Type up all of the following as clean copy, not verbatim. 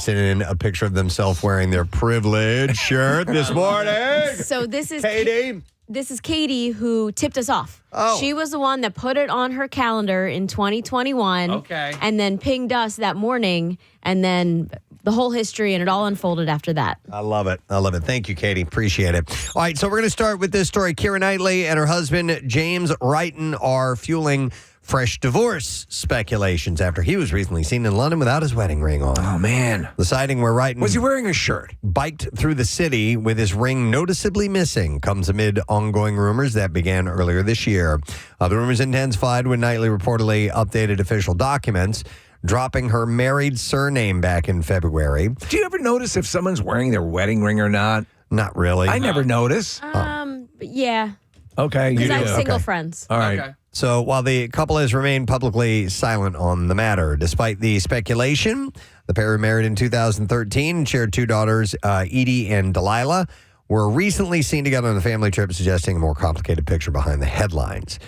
texted in a picture of themselves wearing their privilege shirt this morning. So this is Katie. This is Katie who tipped us off. Oh. She was the one that put it on her calendar in 2021. Okay. And then pinged us that morning, and then the whole history, and it all unfolded after that. I love it. I love it. Thank you, Katie. Appreciate it. All right, so we're going to start with this story. Keira Knightley and her husband, James Wrighton, are fueling fresh divorce speculations after he was recently seen in London without his wedding ring on. Oh, man. The sighting where Wrighton Was he wearing a shirt? biked through the city with his ring noticeably missing comes amid ongoing rumors that began earlier this year. The rumors intensified when Knightley reportedly updated official documents, dropping her married surname back in February. Do you ever notice if someone's wearing their wedding ring or not? Not really. I never notice. Yeah. Okay. You Because I do. have single Okay. friends. All right. Okay. So while the couple has remained publicly silent on the matter, despite the speculation, the pair were married in 2013 and shared two daughters, Edie and Delilah, were recently seen together on a family trip, suggesting a more complicated picture behind the headlines.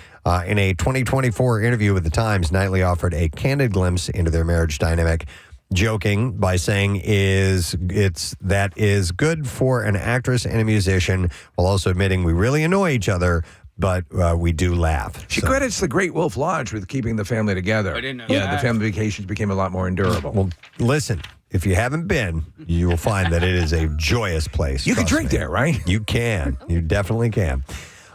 In a 2024 interview with The Times, Knightley offered a candid glimpse into their marriage dynamic, joking by saying that is good for an actress and a musician, while also admitting we really annoy each other, but we do laugh. She credits the Great Wolf Lodge with keeping the family together. I didn't know Yeah, that. the family vacations became a lot more endurable. Well, listen, if you haven't been, you will find that it is a joyous place. You can Trust drink me. there, right? You can. You definitely can.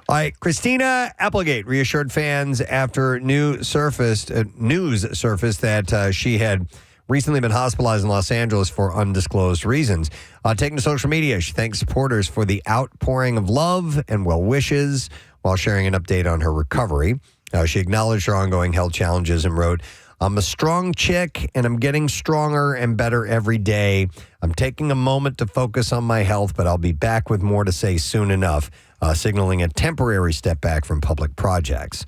All right, Christina Applegate reassured fans after news surfaced that she had recently been hospitalized in Los Angeles for undisclosed reasons. Taking to social media, she thanked supporters for the outpouring of love and well wishes while sharing an update on her recovery. She acknowledged her ongoing health challenges and wrote, "I'm a strong chick and I'm getting stronger and better every day. I'm taking a moment to focus on my health, but I'll be back with more to say soon enough," signaling a temporary step back from public projects.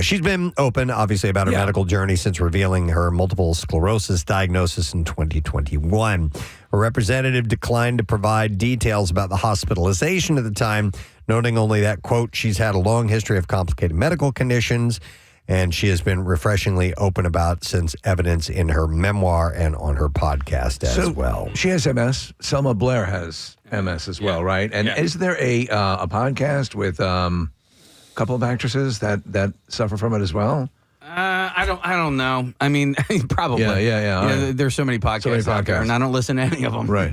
She's been open, obviously, about her medical journey since revealing her multiple sclerosis diagnosis in 2021. Her representative declined to provide details about the hospitalization at the time, noting only that, quote, she's had a long history of complicated medical conditions, and she has been refreshingly open about since evidence in her memoir and on her podcast as well. She has MS. Selma Blair has MS as well, right? And is there a podcast with a couple of actresses that suffer from it as well? I don't know. I mean, probably. Yeah. You know, there's so many podcasts out there, podcasts. and I don't listen to any of them. Right.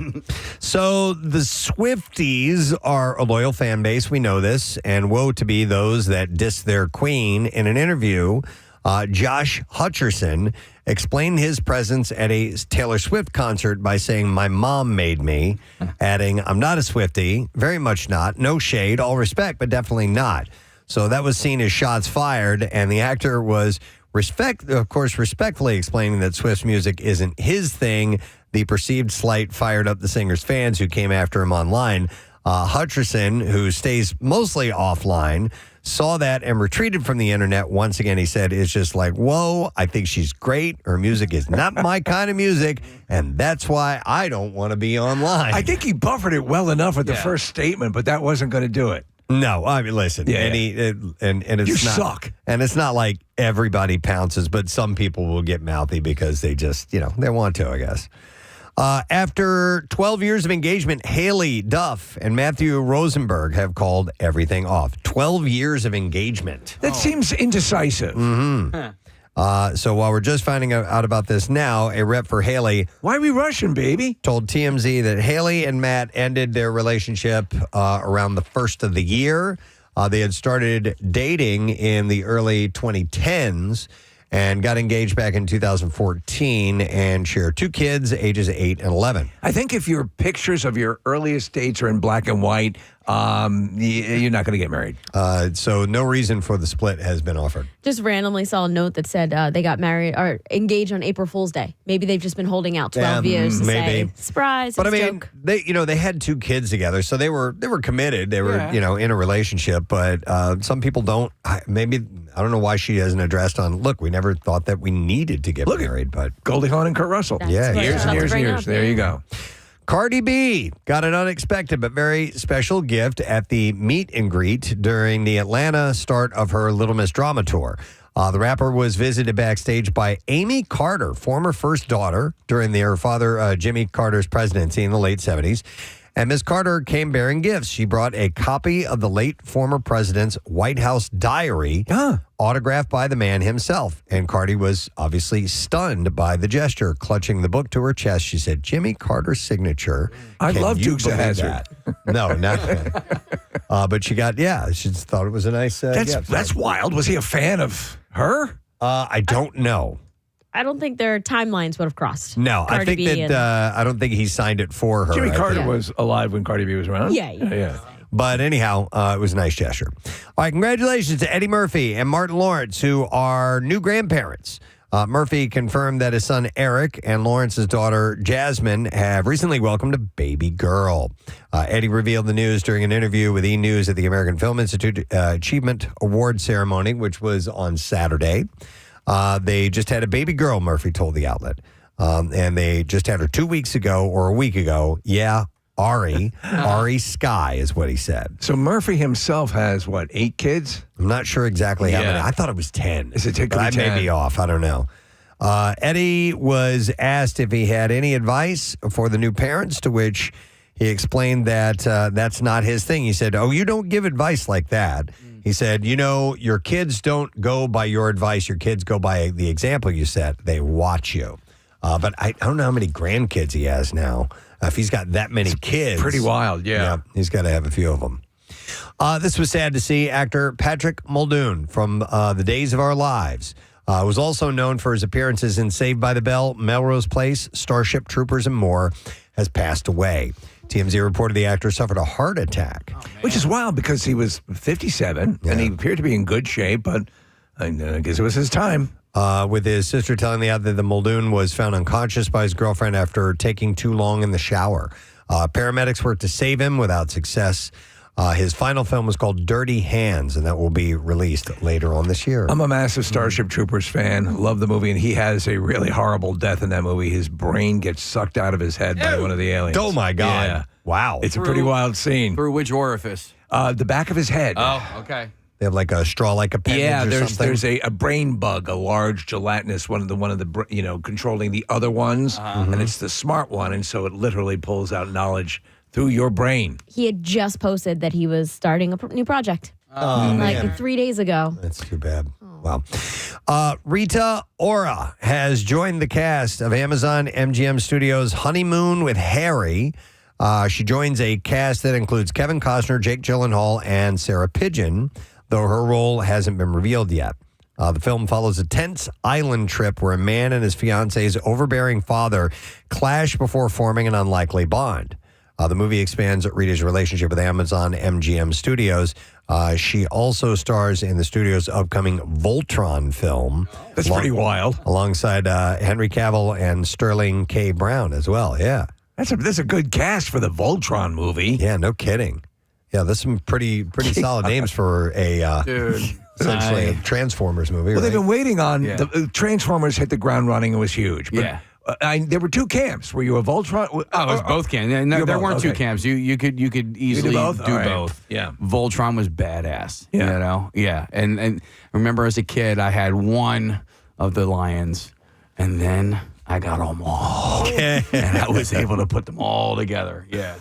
So the Swifties are a loyal fan base. We know this. And woe to be those that diss their queen. In an interview, Josh Hutcherson explained his presence at a Taylor Swift concert by saying, "My mom made me," adding, "I'm not a Swiftie, very much not. No shade, all respect, but definitely not." So that was seen as shots fired, and the actor was, respectfully explaining that Swift's music isn't his thing. The perceived slight fired up the singer's fans who came after him online. Hutcherson, who stays mostly offline, saw that and retreated from the internet. Once again, he said, "It's just like, whoa, I think she's great. Her music is not my kind of music, and that's why I don't want to be online." I think he buffered it well enough with the first statement, but that wasn't going to do it. No, I mean, listen, and it's You not, suck. and it's not like everybody pounces, but some people will get mouthy because they just, they want to, I guess. After 12 years of engagement, Haley Duff and Matthew Rosenberg have called everything off. 12 years of engagement. That seems indecisive. Mm-hmm. So while we're just finding out about this now, a rep for Haley, why are we rushing, baby? told TMZ that Haley and Matt ended their relationship around the first of the year. They had started dating in the early 2010s and got engaged back in 2014 and share two kids, ages 8 and 11. I think if your pictures of your earliest dates are in black and white, you're not going to get married. So no reason for the split has been offered. Just randomly saw a note that said they got married or engaged on April Fool's Day. Maybe they've just been holding out 12 years to maybe. say, surprise, But I it's a mean, joke. they had two kids together, so they were committed. They were, in a relationship. But some people don't. Maybe I don't know why she hasn't addressed on. Look, we never thought that we needed to get married, but Goldie Hawn and Kurt Russell. That's Yeah, what years I'm and about years to and bring years. up, There yeah. you go. Cardi B got an unexpected but very special gift at the meet and greet during the Atlanta start of her Little Miss Drama Tour. The rapper was visited backstage by Amy Carter, former first daughter during her father Jimmy Carter's presidency in the late 70s. And Miss Carter came bearing gifts. She brought a copy of the late former president's White House diary, autographed by the man himself. And Carty was obviously stunned by the gesture. Clutching the book to her chest, she said, "Jimmy Carter's signature." I love you Dukes of believe Hazzard. that? No, not but she just thought it was a nice gift. That's wild. Was he a fan of her? I don't know. I don't think their timelines would have crossed. No, Cardi I think B that I don't think he signed it for her. Jimmy I Carter think. was alive when Cardi B was around? Yeah. But anyhow, it was a nice gesture. All right, congratulations to Eddie Murphy and Martin Lawrence, who are new grandparents. Murphy confirmed that his son Eric and Lawrence's daughter Jasmine have recently welcomed a baby girl. Eddie revealed the news during an interview with E! News at the American Film Institute Achievement Award ceremony, which was on Saturday. They just had a baby girl, Murphy told the outlet. And they just had her 2 weeks ago or a week ago. Yeah, Ari Sky is what he said. So Murphy himself has, 8 kids? I'm not sure exactly how many. I thought it was 10. Is it but I may be off. I don't know. Eddie was asked if he had any advice for the new parents, to which he explained that that's not his thing. He said, "Oh, you don't give advice like that." He said, your kids don't go by your advice. Your kids go by the example you set. They watch you. But I don't know how many grandkids he has now. If he's got that many kids. Pretty wild, yeah. He's got to have a few of them. This was sad to see. Actor Patrick Muldoon from The Days of Our Lives was also known for his appearances in Saved by the Bell, Melrose Place, Starship Troopers, and more, has passed away. TMZ reported the actor suffered a heart attack. Which is wild because he was 57 and he appeared to be in good shape, but I guess it was his time. With his sister telling the outlet that Muldoon was found unconscious by his girlfriend after taking too long in the shower. Paramedics worked to save him without success. His final film was called Dirty Hands, and that will be released later on this year. I'm a massive Starship Troopers fan. Love the movie, and he has a really horrible death in that movie. His brain gets sucked out of his head by one of the aliens. Oh, my God. Yeah. Wow. It's a pretty wild scene. Through which orifice? The back of his head. Oh, okay. They have like a straw-like appendage or something? there's a brain bug, a large gelatinous one of the controlling the other ones, and it's the smart one, and so it literally pulls out knowledge through your brain. He had just posted that he was starting a new project. Like 3 days ago. That's too bad. Wow. Rita Ora has joined the cast of Amazon MGM Studios' Honeymoon with Harry. She joins a cast that includes Kevin Costner, Jake Gyllenhaal, and Sarah Pidgeon, though her role hasn't been revealed yet. The film follows a tense island trip where a man and his fiance's overbearing father clash before forming an unlikely bond. The movie expands Rita's relationship with Amazon MGM Studios. She also stars in the studio's upcoming Voltron film. That's pretty wild. Alongside Henry Cavill and Sterling K. Brown as well. Yeah. That's a good cast for the Voltron movie. Yeah, no kidding. Yeah, there's some pretty solid names for essentially a Transformers movie. Well, right? they've been waiting on the Transformers hit the ground running and was huge. But, there were 2 camps. Were you a Voltron? Oh, it was both camps. No, there weren't 2 camps. You could easily do both. Yeah. Voltron was badass. Yeah. You know? Yeah. And remember as a kid, I had one of the lions, and then I got them all. And I was able to put them all together. Yeah.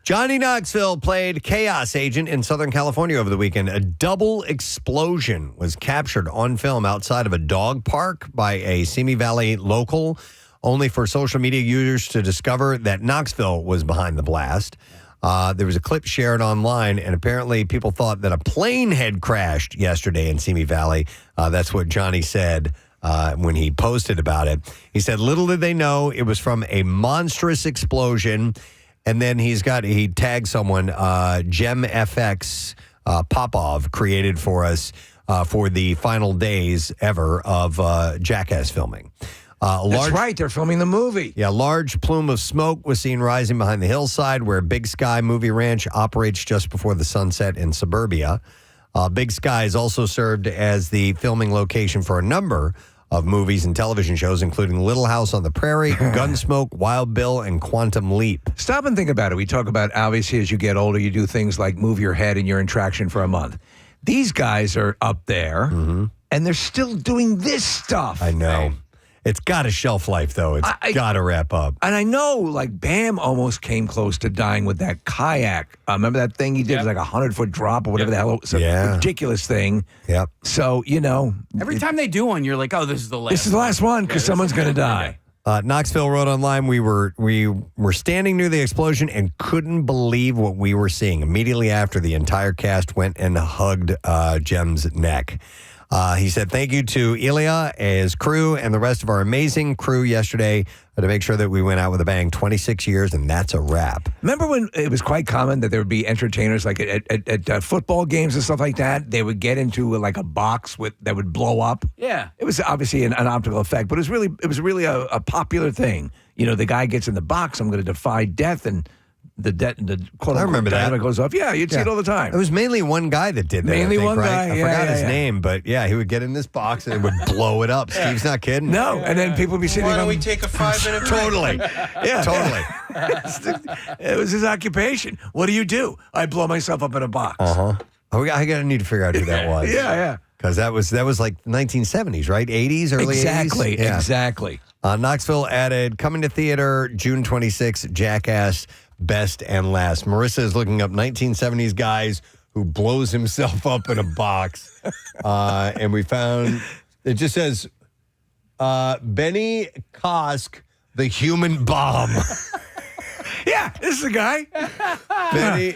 Johnny Knoxville played Chaos Agent in Southern California over the weekend. A double explosion was captured on film outside of a dog park by a Simi Valley local, only for social media users to discover that Knoxville was behind the blast. There was a clip shared online, and apparently people thought that a plane had crashed yesterday in Simi Valley. That's what Johnny said when he posted about it. He said, little did they know it was from a monstrous explosion. And then he tagged someone, Gem FX Popov, created for us for the final days ever of Jackass filming. That's right. They're filming the movie. Yeah, a large plume of smoke was seen rising behind the hillside where Big Sky Movie Ranch operates just before the sunset in suburbia. Big Sky has also served as the filming location for a number of movies and television shows, including Little House on the Prairie, Gunsmoke, Wild Bill, and Quantum Leap. Stop and think about it. We talk about, obviously, as you get older, you do things like move your head and you're in traction for a month. These guys are up there, and they're still doing this stuff. I know. It's got a shelf life, though. It's got to wrap up. And I know, like, Bam almost came close to dying with that kayak. Remember that thing he did? It was like a 100-foot drop or whatever the hell it was. A ridiculous thing. Yep. So, you know. Every time they do one, you're like, oh, this is the last. This is the last one because someone's going to die. Knoxville wrote online, we were standing near the explosion and couldn't believe what we were seeing. Immediately after, the entire cast went and hugged Jem's neck. He said, thank you to Ilya, his crew, and the rest of our amazing crew yesterday to make sure that we went out with a bang. 26 years, and that's a wrap. Remember when it was quite common that there would be entertainers like at football games and stuff like that? They would get into like a box that would blow up. Yeah. It was obviously an optical effect, but it was really a popular thing. You know, the guy gets in the box, I'm going to defy death, and the quote-unquote I remember that. dynamite goes off. Yeah, you'd see it all the time. It was mainly one guy that did that. Mainly I think, one right? guy, I yeah, forgot yeah, his yeah. name, but yeah, he would get in this box and it would blow it up. Steve's not kidding. No, and then people would be sitting Why don't on... we take a 5-minute break? Totally. Yeah. Totally. It was his occupation. What do? I blow myself up in a box. Oh, I gotta need to figure out who that was. Yeah. Because that was like 1970s, right? 80s, early 80s? Exactly. Knoxville added, coming to theater June 26th, Jackass, Best and Last. Marissa is looking up 1970s guys who blows himself up in a box. And we found, it just says, Benny Kosk, the human bomb. Yeah, this is the guy. Benny,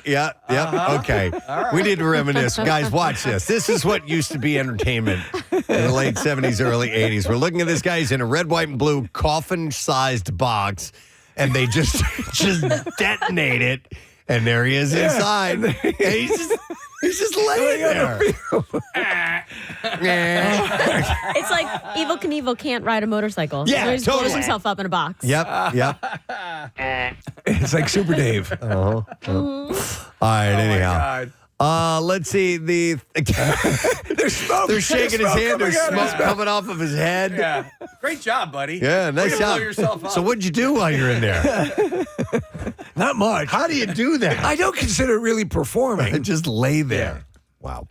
okay. Right. We need to reminisce. Guys, watch this. This is what used to be entertainment in the late 70s, early 80s. We're looking at this guy. He's in a red, white, and blue coffin-sized box, and they just detonate it, and there he is inside. And he's just laying there. It's like Evel Knievel can't ride a motorcycle. Yeah, so he just totally. blows himself up in a box. Yep. It's like Super Dave. All right, anyhow. Let's see. There's smoke. They're shaking his hand. There's smoke coming coming off of his head. Yeah. Great job, buddy. Yeah, nice Way to job. blow yourself up. So what'd you do while you're in there? Not much. How do you do that? I don't consider it really performing. Just lay there. Wow.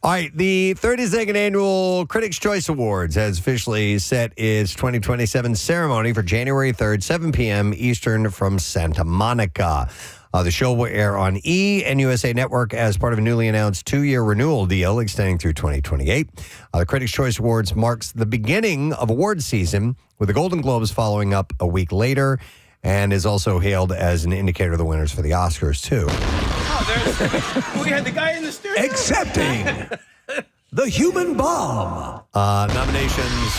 All right. The 32nd Annual Critics' Choice Awards has officially set its 2027 ceremony for January 3rd, 7 p.m. Eastern from Santa Monica. The show will air on E! and USA Network as part of a newly announced 2-year renewal deal extending through 2028. The Critics' Choice Awards marks the beginning of awards season, with the Golden Globes following up a week later, and is also hailed as an indicator of the winners for the Oscars, too. We had the guy in the studio. Accepting the human bomb. Nominations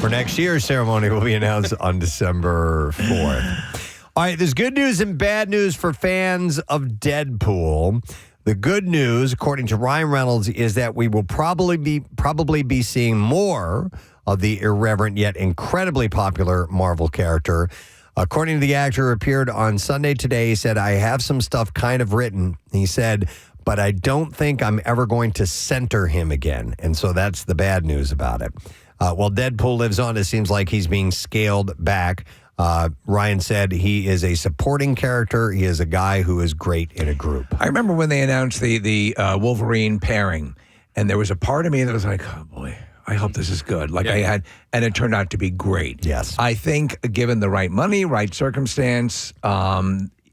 for next year's ceremony will be announced on December 4th. All right, there's good news and bad news for fans of Deadpool. The good news, according to Ryan Reynolds, is that we will probably be seeing more of the irreverent yet incredibly popular Marvel character. According to the actor who appeared on Sunday Today, he said, I have some stuff kind of written. He said, but I don't think I'm ever going to center him again. And so that's the bad news about it. While Deadpool lives on, it seems like he's being scaled back. Ryan said he is a supporting character. He is a guy who is great in a group. I remember when they announced the Wolverine pairing, and there was a part of me that was like, oh boy, I hope this is good. And it turned out to be great. Yes. I think given the right money, right circumstance,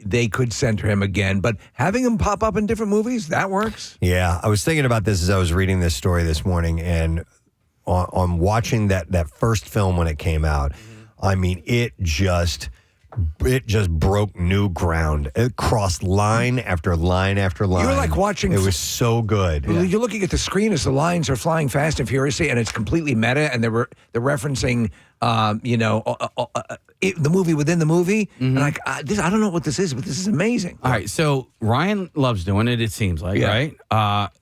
they could center him again. But having him pop up in different movies, that works. Yeah, I was thinking about this as I was reading this story this morning, and on watching that first film when it came out, I mean, it just broke new ground. It crossed line after line after line. You're like watching. It was so good. You're looking at the screen as the lines are flying fast and furiously, and it's completely meta. And they're referencing, the movie within the movie. And like, I don't know what this is, but this is amazing. All right, so Ryan loves doing it. It seems like, right?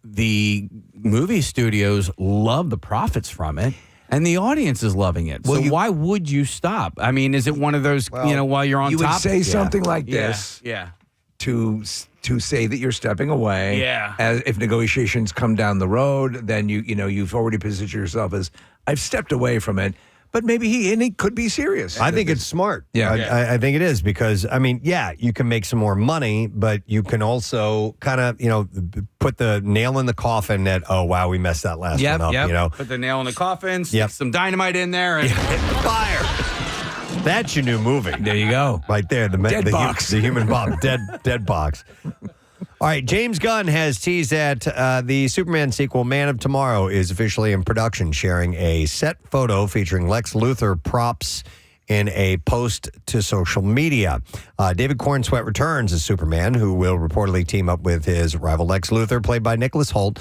The movie studios love the profits from it. And the audience is loving it. Well, so why would you stop? I mean, is it one of those, while you're on you top? would say something like this Yeah. to say that you're stepping away. Yeah. As if negotiations come down the road, then you've already positioned yourself as I've stepped away from it. But maybe he could be serious. I think it's smart. Yeah. I think it is because, I mean, yeah, you can make some more money, but you can also kind of, put the nail in the coffin that, oh, wow, we messed that last one up, Put the nail in the coffin, stick some dynamite in there, and fire. That's your new movie. There you go. Right there. Dead box. The human bomb. Dead box. All right, James Gunn has teased that the Superman sequel, Man of Tomorrow, is officially in production, sharing a set photo featuring Lex Luthor props in a post to social media. David Cornsweet returns as Superman, who will reportedly team up with his rival Lex Luthor, played by Nicholas Hoult,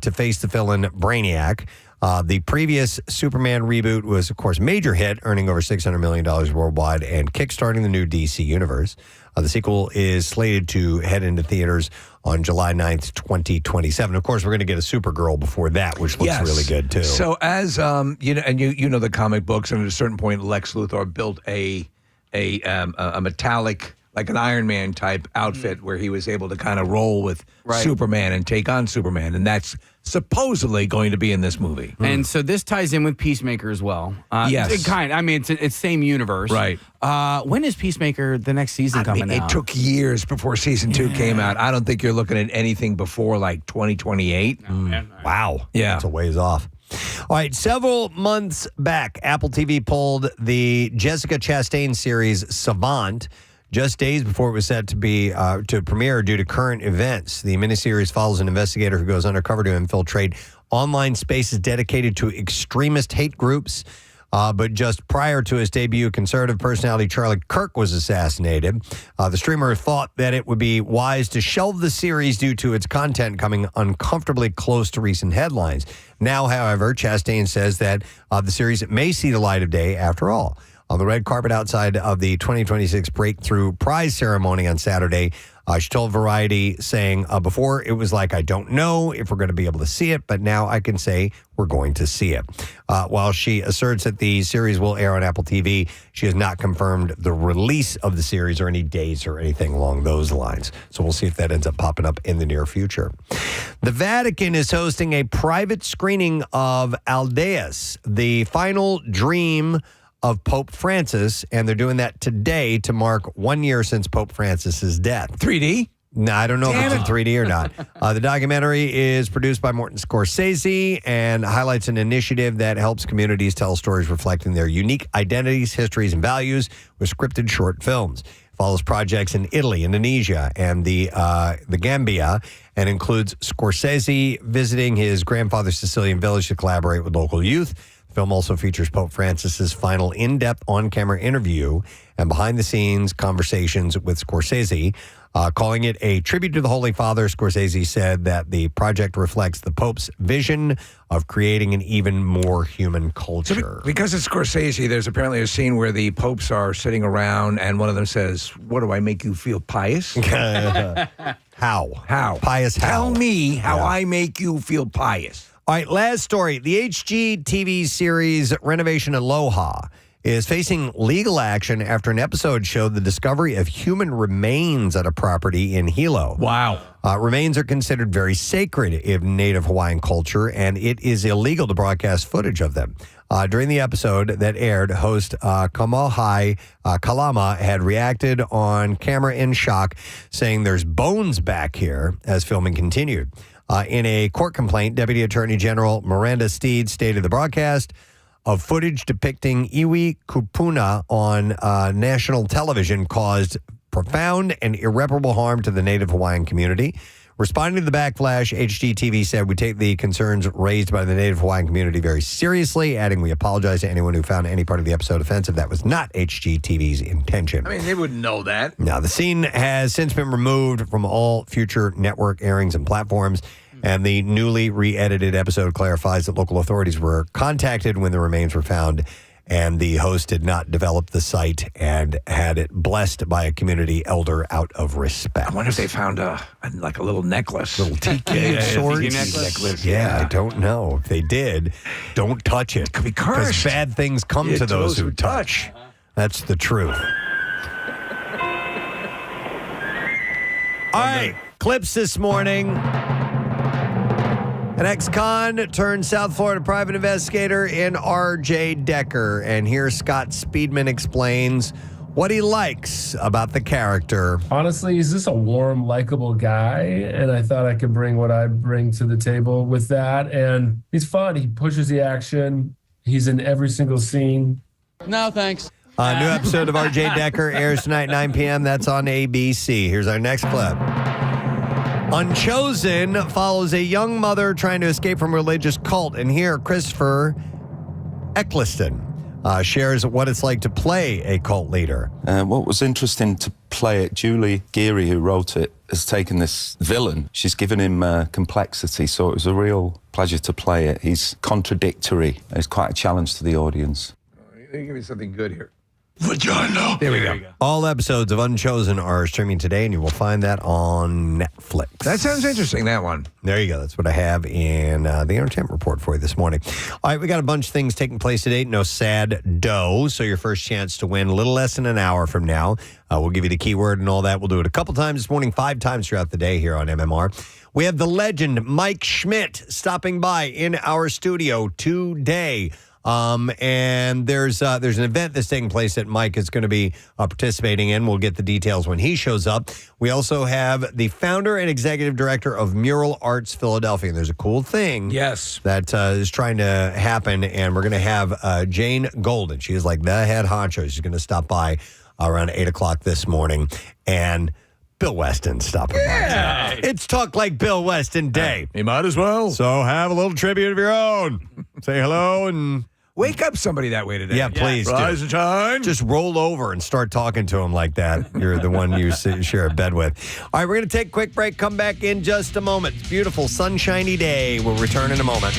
to face the villain Brainiac. The previous Superman reboot was, of course, a major hit, earning over $600 million worldwide and kickstarting the new DC universe. The sequel is slated to head into theaters on July 9th, 2027. Of course, we're going to get a Supergirl before that, which looks really good, too. So as, you know the comic books, and at a certain point, Lex Luthor built a metallic, like an Iron Man type outfit where he was able to kind of roll with Superman and take on Superman. And that's supposedly going to be in this movie. And so this ties in with Peacemaker as well. Yes. It's same universe. Right. When is Peacemaker the next season coming out? It took years before season 2 came out. I don't think you're looking at anything before like 2028. Wow. Yeah. That's a ways off. All right, several months back, Apple TV pulled the Jessica Chastain series Savant just days before it was set to be to premiere due to current events. The miniseries follows an investigator who goes undercover to infiltrate online spaces dedicated to extremist hate groups. But just prior to his debut, conservative personality Charlie Kirk was assassinated. The streamer thought that it would be wise to shelve the series due to its content coming uncomfortably close to recent headlines. Now, however, Chastain says that the series may see the light of day after all. On the red carpet outside of the 2026 Breakthrough Prize ceremony on Saturday, she told Variety, saying, before it was like, I don't know if we're going to be able to see it, but now I can say we're going to see it. While she asserts that the series will air on Apple TV, she has not confirmed the release of the series or any dates or anything along those lines. So we'll see if that ends up popping up in the near future. The Vatican is hosting a private screening of Aldeus, the final dream of Pope Francis, and they're doing that today to mark 1 year since Pope Francis's death. 3D? No, I don't know if it's in 3D or not. The documentary is produced by Martin Scorsese and highlights an initiative that helps communities tell stories reflecting their unique identities, histories, and values with scripted short films. It follows projects in Italy, Indonesia, and the Gambia, and includes Scorsese visiting his grandfather's Sicilian village to collaborate with local youth. The film also features Pope Francis's final in-depth on-camera interview and behind-the-scenes conversations with Scorsese. Calling it a tribute to the Holy Father, Scorsese said that the project reflects the Pope's vision of creating an even more human culture. So because it's Scorsese, there's apparently a scene where the popes are sitting around and one of them says, "What do I make you feel pious?" How? Pious how? Tell me how I make you feel pious. All right, last story. The HGTV series Renovation Aloha is facing legal action after an episode showed the discovery of human remains at a property in Hilo. Wow. Remains are considered very sacred in Native Hawaiian culture, and it is illegal to broadcast footage of them. During the episode that aired, host Kamohai Kalama had reacted on camera in shock, saying there's bones back here as filming continued. In a court complaint, Deputy Attorney General Miranda Steed stated the broadcast of footage depicting iwi kupuna on national television caused profound and irreparable harm to the Native Hawaiian community. Responding to the backlash, HGTV said, "We take the concerns raised by the Native Hawaiian community very seriously," adding, "We apologize to anyone who found any part of the episode offensive. That was not HGTV's intention." I mean, they wouldn't know that. Now, the scene has since been removed from all future network airings and platforms, and the newly re-edited episode clarifies that local authorities were contacted when the remains were found, and the host did not develop the site and had it blessed by a community elder out of respect. I wonder if they found a little necklace. Little tiki sort. necklace. Yeah, I don't know. If they did, don't touch it. Could be because cursed. bad things come to those who touch. That's the truth. All right, clips this morning. An ex-con turned South Florida private investigator in R.J. Decker. And here Scott Speedman explains what he likes about the character. Honestly, he's just a warm, likable guy, and I thought I could bring what I bring to the table with that. And he's fun. He pushes the action. He's in every single scene. No, thanks. A new episode of R.J. Decker airs tonight, 9 p.m. That's on ABC. Here's our next clip. Unchosen follows a young mother trying to escape from a religious cult. And here, Christopher Eccleston shares what it's like to play a cult leader. What was interesting to play it, Julie Geary, who wrote it, has taken this villain. She's given him complexity, so it was a real pleasure to play it. He's contradictory. It's quite a challenge to the audience. Give me something good here. Vagina. There we go. All episodes of Unchosen are streaming today, and you will find that on Netflix. That sounds interesting, that one. There you go. That's what I have in the entertainment report for you this morning. All right, we got a bunch of things taking place today. No sad dough, so your first chance to win a little less than an hour from now. We'll give you the keyword and all that. We'll do it a couple times this morning, 5 times throughout the day here on MMR. We have the legend Mike Schmidt stopping by in our studio today. And there's an event that's taking place that Mike is going to be participating in. We'll get the details when he shows up. We also have the founder and executive director of Mural Arts Philadelphia. And there's a cool thing that is trying to happen, and we're going to have Jane Golden. She is like the head honcho. She's going to stop by around 8 o'clock this morning, and Bill Weston stopping by. It's Talk Like Bill Weston Day. You might as well. So have a little tribute of your own. Say hello and wake up somebody that way today. Yeah, please do. Rise and shine. Just roll over and start talking to him like that. You're the one you share a bed with. All right, we're going to take a quick break. Come back in just a moment. It's a beautiful, sunshiny day. We'll return in a moment.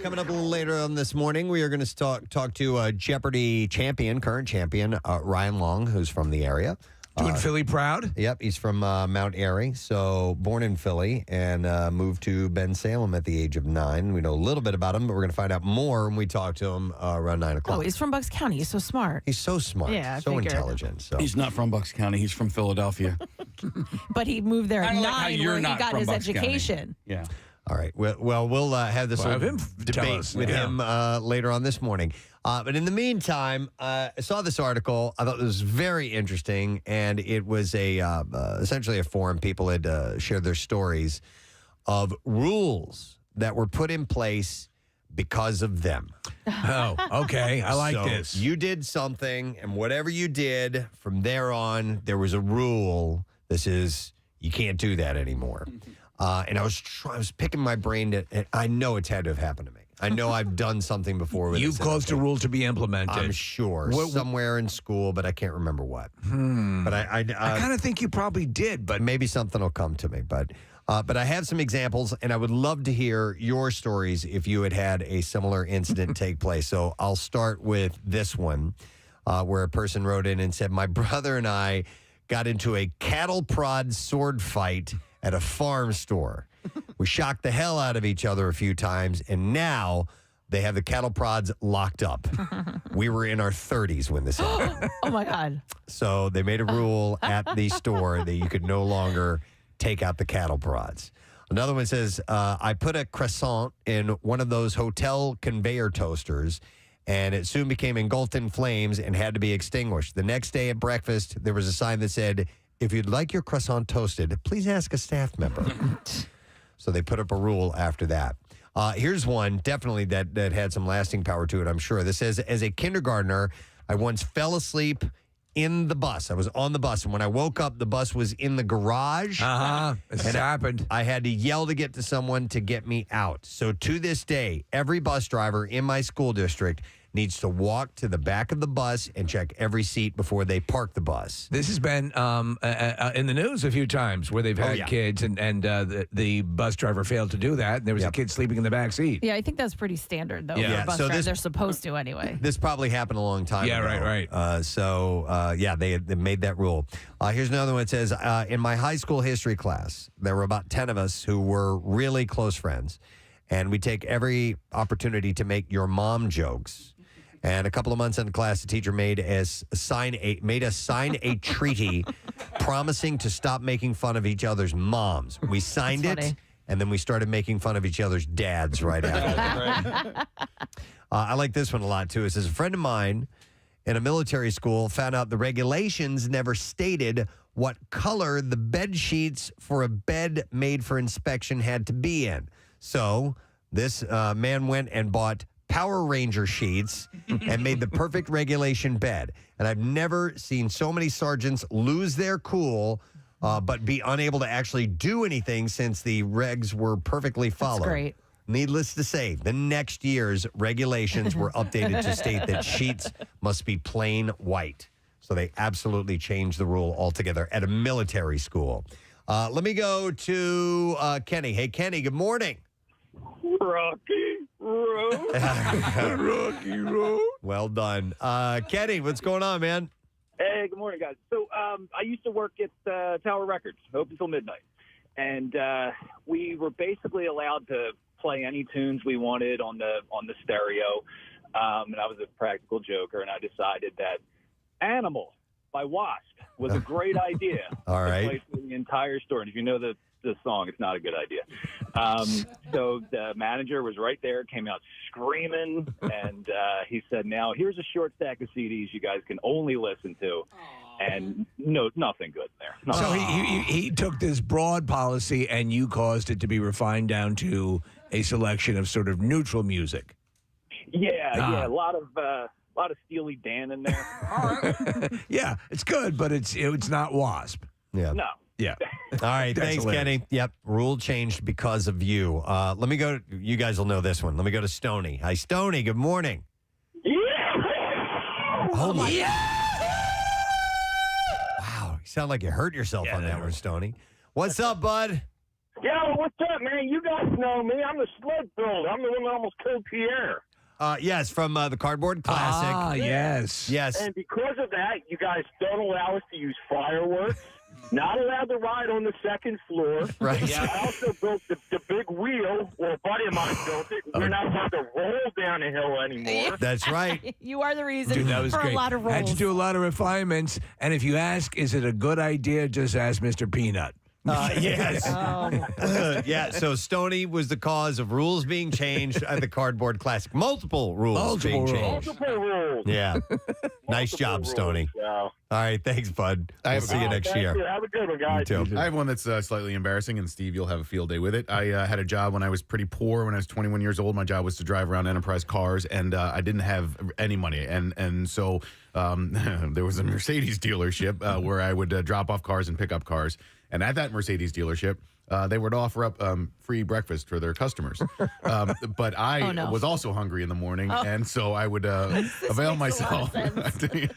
Coming up a little later on this morning, we are going to talk to Jeopardy champion, current champion, Ryan Long, who's from the area. Doing Philly proud? Yep, he's from Mount Airy, so born in Philly and moved to Bensalem at the age of 9. We know a little bit about him, but we're going to find out more when we talk to him around 9 o'clock. Oh, he's from Bucks County. He's so smart. He's so smart, Yeah, I so figured. intelligent. So He's not from Bucks County. He's from Philadelphia. But he moved there at Kinda 9 like how you're where he not got from his Bucks County. education. Yeah. All right. Well, we'll have this Well, little have him tell debate us. with Yeah. him later on this morning. But in the meantime, I saw this article. I thought it was very interesting, and it was essentially a forum. People had shared their stories of rules that were put in place because of them. Oh, okay. I like So this. You did something, and whatever you did from there on, there was a rule. This is, you can't do that anymore. And I was picking my brain, and I know it's had to have happened to me. I know I've done something before with You've this. caused a rule to be implemented. I'm sure. Somewhere in school, but I can't remember what. But I kind of think you probably did, but maybe something will come to me. But I have some examples, and I would love to hear your stories if you had a similar incident take place. So I'll start with this one, where a person wrote in and said, my brother and I got into a cattle prod sword fight at a farm store. We shocked the hell out of each other a few times, and now they have the cattle prods locked up. We were in our 30s when this happened. Oh, my God. So they made a rule at the store that you could no longer take out the cattle prods. Another one says, I put a croissant in one of those hotel conveyor toasters, and it soon became engulfed in flames and had to be extinguished. The next day at breakfast, there was a sign that said, if you'd like your croissant toasted, please ask a staff member. So they put up a rule after that. Here's one, definitely that had some lasting power to it, I'm sure. This says, as a kindergartner, I once fell asleep in the bus. I was on the bus, and when I woke up, the bus was in the garage. It's happened. I had to yell to get to someone to get me out. So to this day, every bus driver in my school district needs to walk to the back of the bus and check every seat before they park the bus. This has been in the news a few times where they've had kids and the bus driver failed to do that. And there was a kid sleeping in the back seat. Yeah, I think that's pretty standard, though. Yeah. For bus So drivers. this- They're supposed to anyway. This probably happened a long time ago. right. They made that rule. Here's another one. It says, in my high school history class, there were about 10 of us who were really close friends. And we take every opportunity to make your mom jokes. And a couple of months into class, the teacher made us sign a treaty promising to stop making fun of each other's moms. We signed it, and then we started making fun of each other's dads right after. I like this one a lot, too. It says, a friend of mine in a military school found out the regulations never stated what color the bed sheets for a bed made for inspection had to be in. So this man went and bought Power Ranger sheets and made the perfect regulation bed. And I've never seen so many sergeants lose their cool, but be unable to actually do anything since the regs were perfectly followed. That's great. Needless to say, the next year's regulations were updated to state that sheets must be plain white. So they absolutely changed the rule altogether at a military school. Let me go to Kenny. Hey, Kenny, good morning. Rocky Road. Rocky Road. Well done. Kenny, what's going on, man? Hey, good morning, guys. So I used to work at Tower Records, open until midnight. And we were basically allowed to play any tunes we wanted on the stereo. And I was a practical joker, and I decided that Animal by Wasp was a great idea. All right. To play through the entire store. And if you know the song, it's not a good idea. So the manager was right there, came out screaming, and he said, now here's a short stack of CDs you guys can only listen to. And no, nothing good there. So he took this broad policy, and you caused it to be refined down to a selection of sort of neutral music. Yeah, a lot of Steely Dan in there. Yeah, it's good, but it's not Wasp. Yeah. No. Yeah. All right. That's Thanks, hilarious. Kenny. Yep. Rule changed because of you. Let me go. You guys will know this one. Let me go to Stoney. Hi, Stoney. Good morning. Yeah. Oh, my. Wow. You sound like you hurt yourself on that one, Stoney. What's up, bud? Yo, what's up, man? You guys know me. I'm the sled builder. I'm the one that almost killed Pierre. Yes, from the Cardboard Classic. Ah, yes. Yes. And because of that, you guys don't allow us to use fireworks. Not allowed to ride on the second floor. Right. I also built the big wheel. Well, a buddy of mine built it. We're not allowed to roll down a hill anymore. That's right. You are the reason Dude, that was for great. a lot of roles. Had to do a lot of refinements. And if you ask, is it a good idea? Just ask Mr. Peanut. Yes. Oh. Yeah, so Stoney was the cause of rules being changed at the Cardboard Classic. Multiple rules being changed. Multiple rules. Yeah. Nice job, Multiple Stoney. rules, yeah. All right, thanks, bud. We'll see you next Thank year. you. Have a good one, guys. You too. I have one that's slightly embarrassing, and Steve, you'll have a field day with it. I had a job when I was pretty poor. When I was 21 years old, my job was to drive around Enterprise cars, and I didn't have any money. And so there was a Mercedes dealership where I would drop off cars and pick up cars. And at that Mercedes dealership, they would offer up free breakfast for their customers. But I was also hungry in the morning, and so I would avail myself to the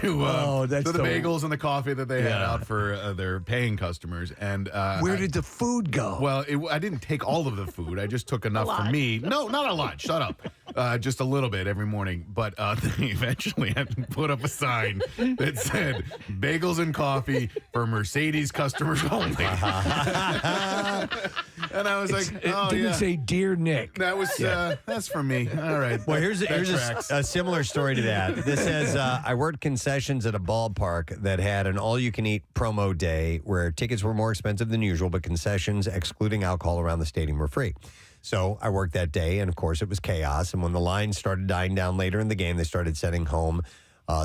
bagels and the coffee that they had out for their paying customers. And Where did the food go? Well, I didn't take all of the food. I just took enough for me. No, not a lot. Shut up. Just a little bit every morning. But they eventually had to put up a sign that said, bagels and coffee for Mercedes customers only. And I was like, it didn't say Dear Nick. That was that's for me. All right. Well, here's a similar story to that. This says, I worked concessions at a ballpark that had an all-you-can-eat promo day where tickets were more expensive than usual, but concessions, excluding alcohol around the stadium, were free. So I worked that day, and of course it was chaos. And when the line started dying down later in the game, they started sending home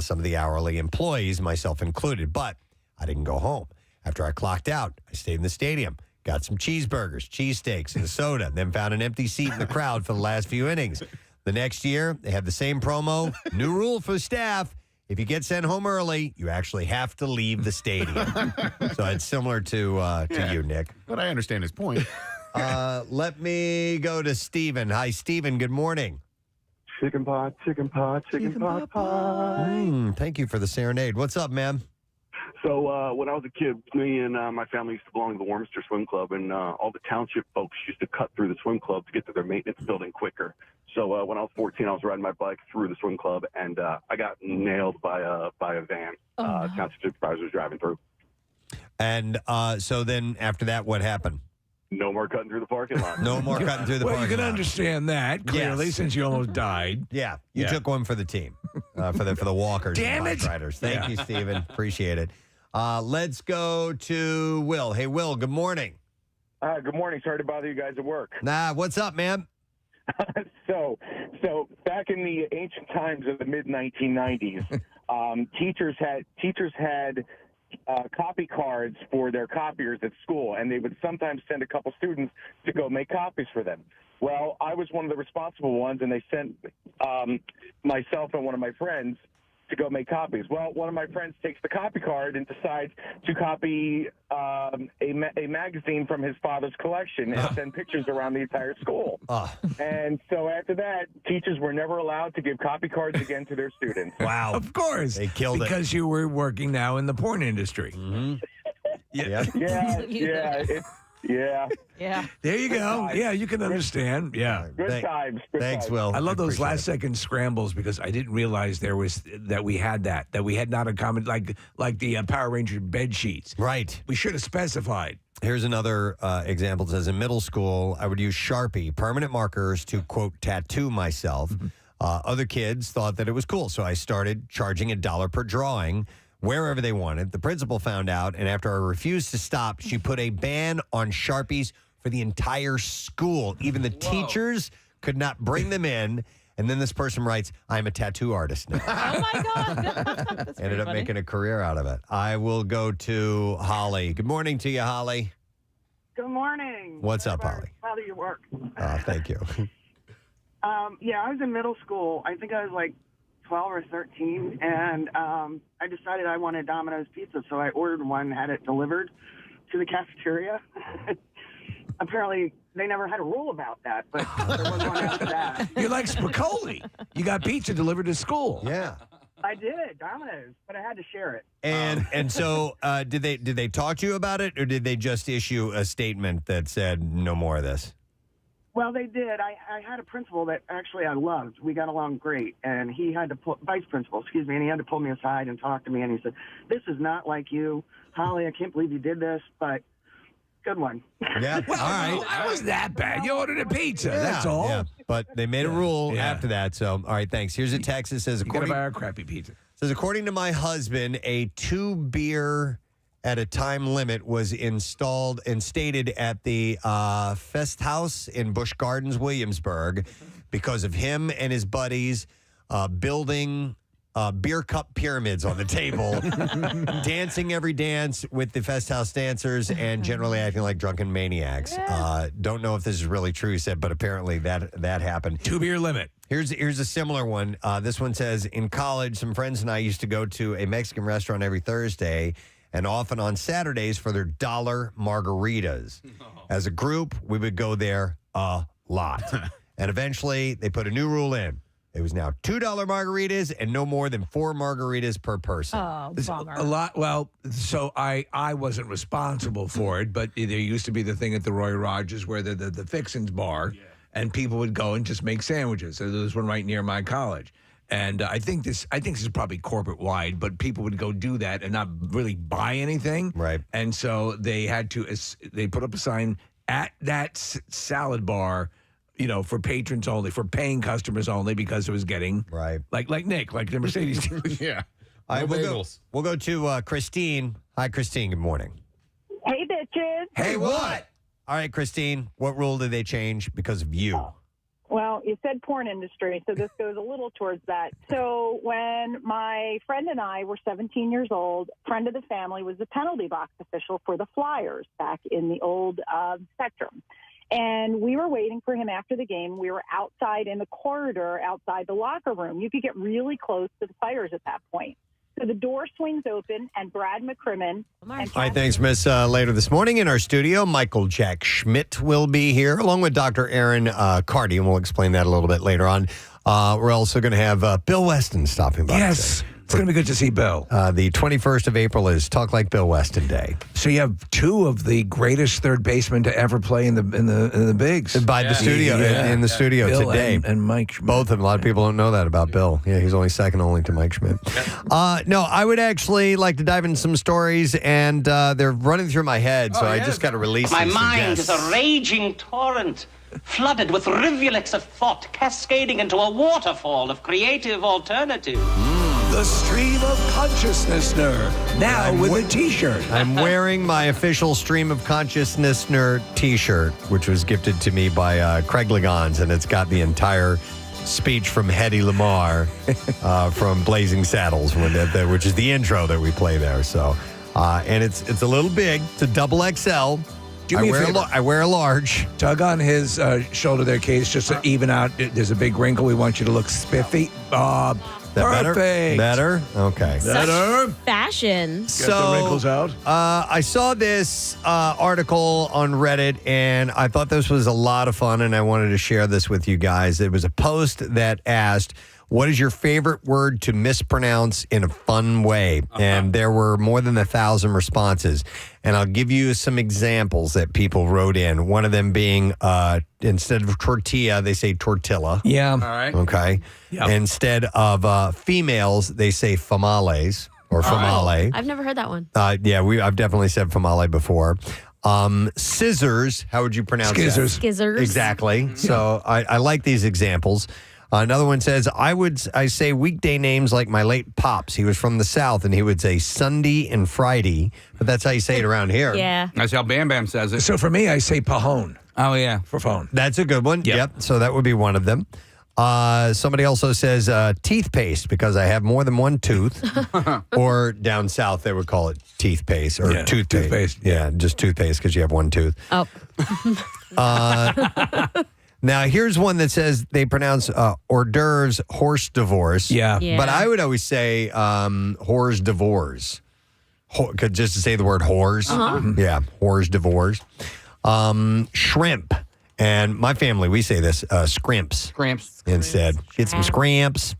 some of the hourly employees, myself included. But I didn't go home. After I clocked out, I stayed in the stadium, got some cheeseburgers, cheesesteaks, and a soda, then found an empty seat in the crowd for the last few innings. The next year, they had the same promo. New rule for staff. If you get sent home early, you actually have to leave the stadium. So it's similar to you, Nick. But I understand his point. Let me go to Steven. Hi, Steven. Good morning. Chicken pot, chicken pot, chicken pot pie. Thank you for the serenade. What's up, man? So when I was a kid, me and my family used to belong to the Warminster Swim Club, and all the township folks used to cut through the swim club to get to their maintenance building quicker. So when I was 14, I was riding my bike through the swim club, and I got nailed by a van. Township supervisor was driving through. And so then after that, what happened? No more cutting through the parking lot. No more cutting through the Well, parking you can lot. understand that clearly Yes. since you almost died. Yeah, you Yeah. took one for the team, for the walkers. Damn and it. bike riders. Thank you, Stephen. Appreciate it. Let's go to Will. Hey, Will. Good morning. Good morning. Sorry to bother you guys at work. Nah, what's up, man? So back in the ancient times of the mid 1990s, teachers had copy cards for their copiers at school, and they would sometimes send a couple students to go make copies for them. Well, I was one of the responsible ones, and they sent myself and one of my friends to go make copies. Well, one of my friends takes the copy card and decides to copy a magazine from his father's collection and send pictures around the entire school. And so after that, teachers were never allowed to give copy cards again to their students. Wow. Of course. They killed it. because you were working now in the porn industry. Mm-hmm. Yeah. Yeah. There you go. Yeah, you can understand. Yeah. Good times. Good Thanks, times. Will. I love those appreciate last it. second scrambles because I didn't realize that we had that we had not a common like the Power Ranger bed sheets. Right. We should have specified. Here's another example. It says in middle school, I would use Sharpie, permanent markers to, quote, tattoo myself. Other kids thought that it was cool, so I started charging $1 per drawing wherever they wanted. The principal found out, and after I refused to stop, she put a ban on Sharpies for the entire school. Even the teachers could not bring them in. And then this person writes, I'm a tattoo artist now. Oh, my God. That's Ended up making a career out of it. I will go to Holly. Good morning to you, Holly. Good morning. What's up, Holly? How do you work? Thank you. Yeah, I was in middle school. I think I was like 12 or 13, and I decided I wanted Domino's pizza, so I ordered one, had it delivered to the cafeteria. Apparently, they never had a rule about that, but there was one after that. You're like Spicoli. You got pizza delivered to school. Yeah. I did, Domino's, but I had to share it. And so did they talk to you about it, or did they just issue a statement that said no more of this? Well, they did. I had a principal that actually I loved. We got along great, and he had to vice principal, excuse me, and he had to pull me aside and talk to me, and he said, "This is not like you, Holly. I can't believe you did this, but good one." Yeah. Well, all right. That was that bad. You ordered a pizza. That's all. Yeah. But they made a rule Yeah. after that. So, all right, thanks. Here's a text that says, You gotta according, buy a crappy pizza. says, according to my husband, a 2-beer at a time limit was installed and stated at the Fest House in Busch Gardens, Williamsburg, because of him and his buddies building beer cup pyramids on the table, dancing every dance with the Fest House dancers, and generally acting like drunken maniacs. Don't know if this is really true, he said, but apparently that happened. 2-beer limit. Here's a similar one. This one says, in college, some friends and I used to go to a Mexican restaurant every Thursday and often on Saturdays for their $1 margaritas. As a group, we would go there a lot. And eventually, they put a new rule in. It was now $2 margaritas and no more than 4 margaritas per person. Oh, It's bummer. a lot. Well, so I wasn't responsible for it, but there used to be the thing at the Roy Rogers where the Fixins bar, and people would go and just make sandwiches. So there was one right near my college. And I think this is probably corporate wide, but people would go do that and not really buy anything. Right. And so they had to, they put up a sign at that salad bar, you know, for patrons only, for paying customers only, because it was getting Right. like Nick, like the Mercedes. Yeah. All right, No we'll bagels. go to Christine. Hi, Christine. Good morning. Hey, bitches. Hey, what? All right, Christine, what rule did they change because of you? Well, you said porn industry, so this goes a little towards that. So when my friend and I were 17 years old, friend of the family was the penalty box official for the Flyers back in the old Spectrum. And we were waiting for him after the game. We were outside in the corridor outside the locker room. You could get really close to the fighters at that point. So the door swings open, and Brad McCrimmon. All right, thanks, Miss. Later this morning in our studio, Michael Jack Schmidt will be here, along with Dr. Erin Carty, and we'll explain that a little bit later on. We're also going to have Bill Weston stopping by. Yes. It's going to be good to see Bill. The 21st of April is Talk Like Bill Weston Day. So you have two of the greatest third basemen to ever play in the bigs. By the studio, in the studio Bill today. and Mike Schmidt. Both of them. A lot of people don't know that about Bill. Yeah, he's only second only to Mike Schmidt. No, I would actually like to dive into some stories, and they're running through my head, so I just got to release My and mind suggest. is a raging torrent, flooded with rivulets of thought, cascading into a waterfall of creative alternative. The stream of Consciousnessner, now with a T-shirt. I'm wearing my official Stream of Consciousnessner T-shirt, which was gifted to me by Craig Ligons, and it's got the entire speech from Hedy Lamarr from Blazing Saddles, which is the intro that we play there. So, and it's a little big. It's a double XL. I wear a large. Tug on his shoulder there, Case, just to even out. There's a big wrinkle. We want you to look spiffy. Perfect. Better? Okay. Better. Fashion. Get the wrinkles out. I saw this article on Reddit, and I thought this was a lot of fun, and I wanted to share this with you guys. It was a post that asked, what is your favorite word to mispronounce in a fun way? And there were more than 1,000 responses. And I'll give you some examples that people wrote in. One of them being, instead of tortilla, they say tortilla. Yeah. All right. Okay. Yep. Instead of females, they say famales or famale. I've never heard that one. I've definitely said famale before. Scissors, how would you pronounce Skizzers. that? Skizzers. Exactly. So I like these examples. Another one says, I say weekday names like my late pops. He was from the South, and he would say Sunday and Friday, but that's how you say it around here. Yeah. That's how Bam Bam says it. So for me, I say Pahone Oh, yeah. for phone. That's a good one. Yep. So that would be one of them. Somebody also says teeth paste because I have more than one tooth. Or down south, they would call it teeth paste or toothpaste. Toothpaste. Yeah, just toothpaste because you have one tooth. Oh. Now, here's one that says they pronounce hors d'oeuvres horse divorce. Yeah. But I would always say whores divorce. Just to say the word whores. Yeah, whores divorce. Shrimp. And my family, we say this, scrimps. Cramps. Instead. Get some scrimps.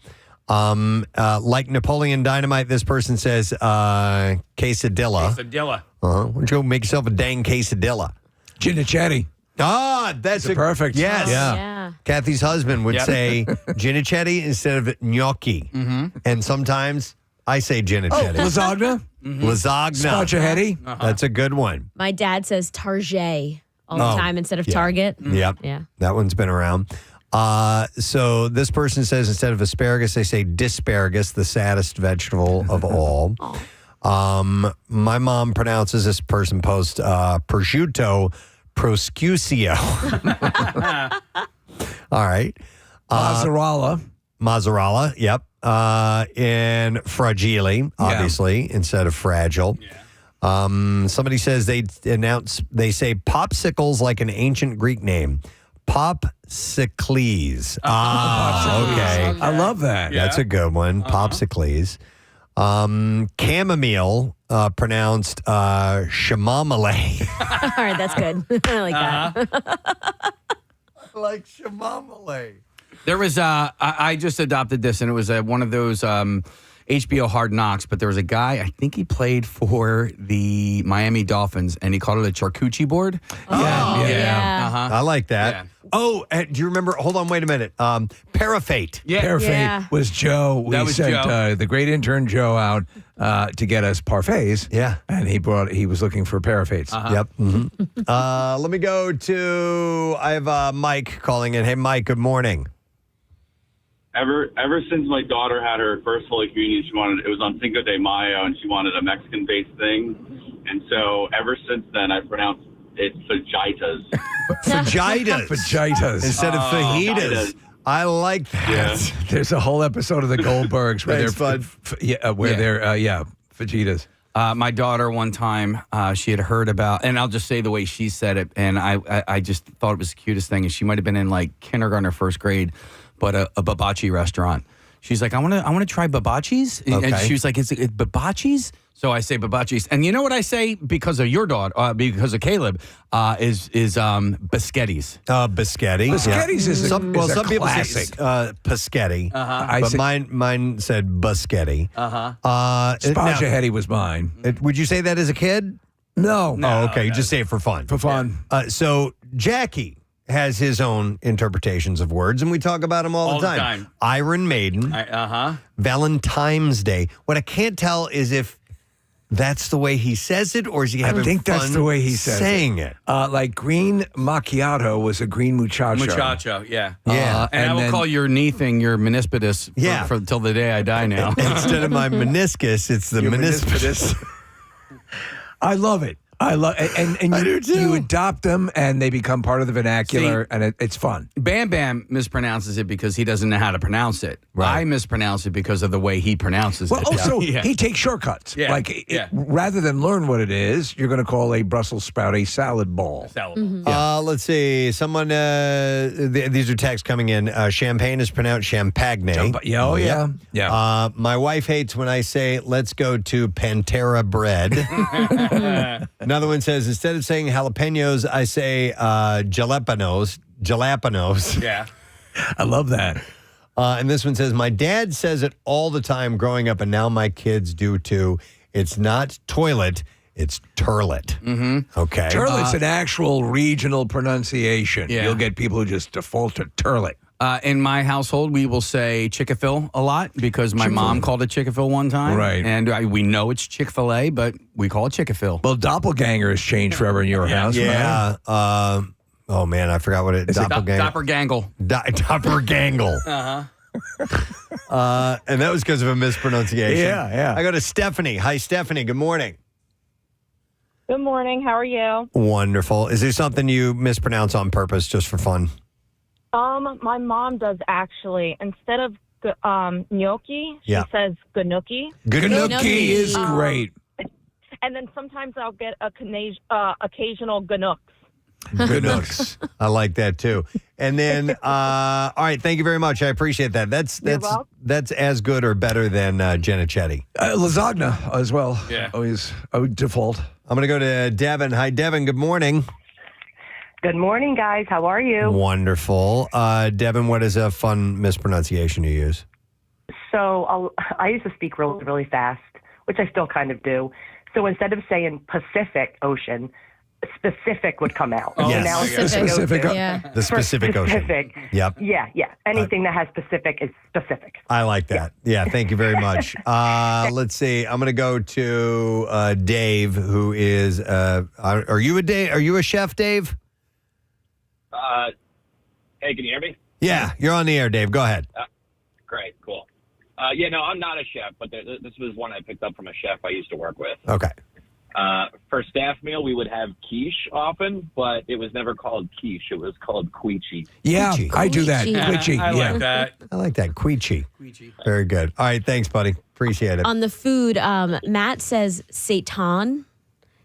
Like Napoleon Dynamite, this person says quesadilla. Quesadilla. Why don't you go make yourself a dang quesadilla? Ginichetti. Ah, that's perfect. Yes. Yeah. Kathy's husband would say ginichetti instead of gnocchi. And sometimes I say ginichetti. Lasagna. Lasagna. Spaghetti. That's a good one. My dad says Target all the time instead of Target. Yep. Yeah. That one's been around. So this person says instead of asparagus, they say disparagus, the saddest vegetable of all. My mom pronounces this person post prosciutto prosciutto. All right. Mozzarella, yep. And fragile, obviously, instead of fragile. Somebody says they say popsicles like an ancient Greek name. Popsicles. Okay. I love that. That's a good one. Popsicles. Chamomile, pronounced chamomile. All right, that's good. I like that. I like chamomile. There was, I just adopted this, and it was one of those HBO Hard Knocks, but there was a guy, I think he played for the Miami Dolphins, and he called it a charcuterie board. Yeah. I like that. Yeah. Oh, do you remember? Hold on, wait a minute. Parafate. Yeah. Parfait Yeah. was Joe. That We was sent Joe. The great intern Joe out to get us parfaits. Yeah. And he was looking for parafates. Yep. Let me go to, I have Mike calling in. Hey, Mike, good morning. Ever since my daughter had her first Holy Communion, it was on Cinco de Mayo, and she wanted a Mexican-based thing. And so ever since then, I pronounced it fajitas. Fajitas. Instead of fajitas. Fajitas. I like that. Yeah. There's a whole episode of the Goldbergs where Thanks, bud. they're fajitas. My daughter one time, she had heard about, and I'll just say the way she said it, and I just thought it was the cutest thing, and she might have been in like kindergarten or first grade, but a hibachi restaurant. she's like, I want to try babachis. And Okay. she was like, is it babachis? So I say babachis. And you know what I say because of your daughter, because of Caleb, is biscottis. Biscotti. Biscottis is a some people say classic. Paschetti. I But said- mine said Biscotti. Spaghetti was mine. Would you say that as a kid? No. Oh, okay. You just say it for fun. For fun. So Jackie has his own interpretations of words, and we talk about them all the time. Iron Maiden. Valentine's Day. What I can't tell is if that's the way he says it, or is he having I think fun that's the way he says saying it? Like green macchiato was a green muchacho. Muchacho, yeah. Yeah. And I will call your knee thing your meniscus Yeah. for till the day I die now. Instead of my meniscus, it's the Your meniscus. I love it. I love and I you, do too. you adopt them and they become part of the vernacular, and it's fun. Bam Bam mispronounces it because he doesn't know how to pronounce it. Right. I mispronounce it because of the way he pronounces Well, it. also Yeah. he takes shortcuts. Yeah. Like Yeah. rather than learn what it is, you're going to call a Brussels sprout a salad ball. Let's see. Someone, these are texts coming in. Champagne is pronounced champagne. Yeah. My wife hates when I say, let's go to Pantera bread. Another one says, instead of saying jalapenos, I say jalapenos. Yeah. I love that. And this one says, my dad says it all the time growing up, and now my kids do too. It's not toilet, it's turlet. Okay. Turlet's an actual regional pronunciation. Yeah. You'll get people who just default to turlet. In my household, we will say Chick-fil a lot because my mom called it Chick-fil one time. Right. And we know it's Chick-fil-A, but we call it Chick-fil. Well, doppelganger has changed forever in your house. Yeah. Oh, man, I forgot what it is. Doppelganger. Doppergangle. Doppergangle. And that was because of a mispronunciation. Yeah. I go to Stephanie. Hi, Stephanie. Good morning. Good morning. How are you? Wonderful. Is there something you mispronounce on purpose just for fun? My mom does actually. Instead of gnocchi, Yeah. she says gnocchi. Gnocchi is great. And then sometimes I'll get occasional gnocks. Gnocks. I like that too. And then, all right, thank you very much. I appreciate that. That's welcome. that's as good or better than Genichetti. Lasagna as well. Yeah. Always I would default. I'm going to go to Devin. Hi, Devin. Good morning. Good morning, guys. How are you? Wonderful. Devin, what is a fun mispronunciation you use? So I used to speak really, really fast, which I still kind of do. So instead of saying Pacific Ocean, specific would come out. Oh, So yes. now it's Specific. Yeah. The specific ocean. Specific. Yep. Yeah. Anything that has specific is specific. I like that. Yeah, thank you very much. Let's see. I'm going to go to Dave, who is. Are you a chef, Dave? Hey, can you hear me? Yeah, you're on the air, Dave. Go ahead. Great, cool. No, I'm not a chef, but this was one I picked up from a chef I used to work with. Okay. For staff meal, we would have quiche often, but it was never called quiche. It was called quiche. Yeah, Quiche. I do that. Quiche. I yeah. like that. I like that. Queechy. Very good. All right, thanks, buddy. Appreciate it. On the food, Matt says seitan.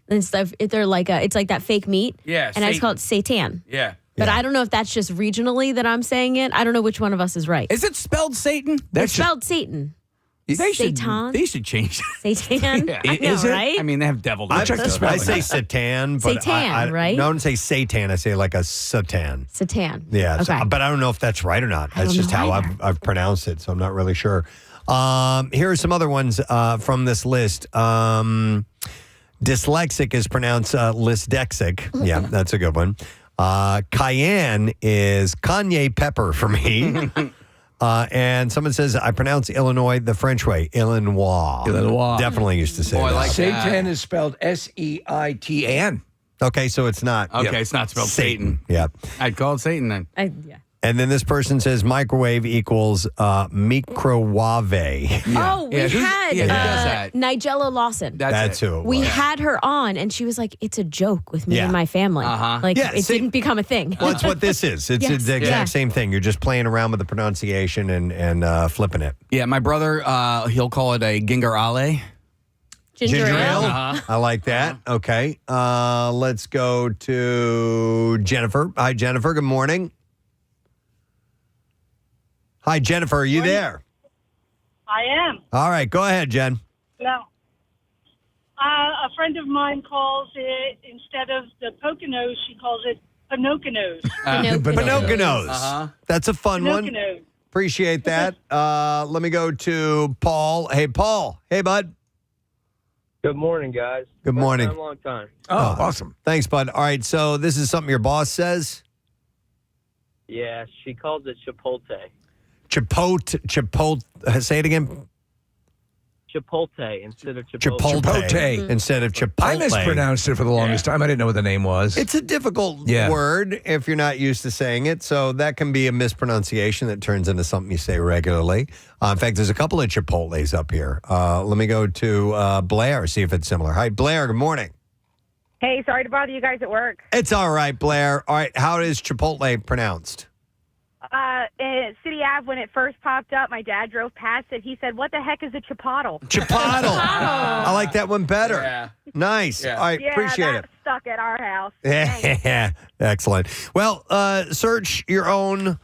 And stuff. They're like it's like that fake meat. Yeah, And I just call it seitan. Yeah. But I don't know if that's just regionally that I'm saying it. I don't know which one of us is right. Is it spelled Satan? It's spelled Satan. They should change it. Satan. Yeah. I know, Is it? right? I mean, they have devil. I say satan, but Satan, I right? No, I don't say satan. I say like a satan. Satan. Yeah, Okay. but I don't know if that's right or not. That's don't just know how either. I've pronounced it, so I'm not really sure. Here are some other ones from this list. Dyslexic is pronounced lisdexic. Yeah, that's a good one. Cayenne is Kanye pepper for me. And someone says, I pronounce Illinois the French way, Illinois. Illinois. Definitely used to say I that. like that. Seitan is spelled Seitan. Okay, so it's not. Okay, it's not spelled Satan. Yeah. I'd call it Satan then. Yeah. And then this person says microwave equals microwave. Oh, we Yeah, who had does that? Nigella Lawson. That's who it was. We had her on, and she was like, "It's a joke with me Yeah. and my family. Like Yeah, it see- didn't become a thing." Well, it's what this is. It's Yes. the exact Yeah. same thing. You're just playing around with the pronunciation and flipping it. Yeah, my brother, he'll call it a ginger ale. Ginger ale. I like that. Okay. Let's go to Jennifer. Hi, Jennifer. Good morning. Hi, Jennifer. Are you there? I am. All right, go ahead, Jen. No. A friend of mine calls it, instead of the Poconos, she calls it Pinoconos. Pinoconos. That's a fun one. Pinoconos. Appreciate that. Let me go to Paul. Hey, Paul. Hey, bud. Good morning, guys. Good morning. First time, long time. Oh, awesome. Thanks, bud. All right, so this is something your boss says? Yeah, she calls it Chipotle. Chipotle. Say it again. Chipotle instead of Chipotle. Chipotle instead of Chipotle. I mispronounced it for the longest time. I didn't know what the name was. It's a difficult word if you're not used to saying it, so that can be a mispronunciation that turns into something you say regularly. In fact, there's a couple of Chipotles up here. Let me go to Blair, see if it's similar. Hi, Blair. Good morning. Hey, sorry to bother you guys at work. It's all right, Blair. All right, how is Chipotle pronounced? In City Ave, when it first popped up, my dad drove past it. He said, "What the heck is a chipotle?" Chipotle. I like that one better. Yeah. Nice. Yeah. All right, appreciate that stuck at our house. it. Excellent. Well, search your own,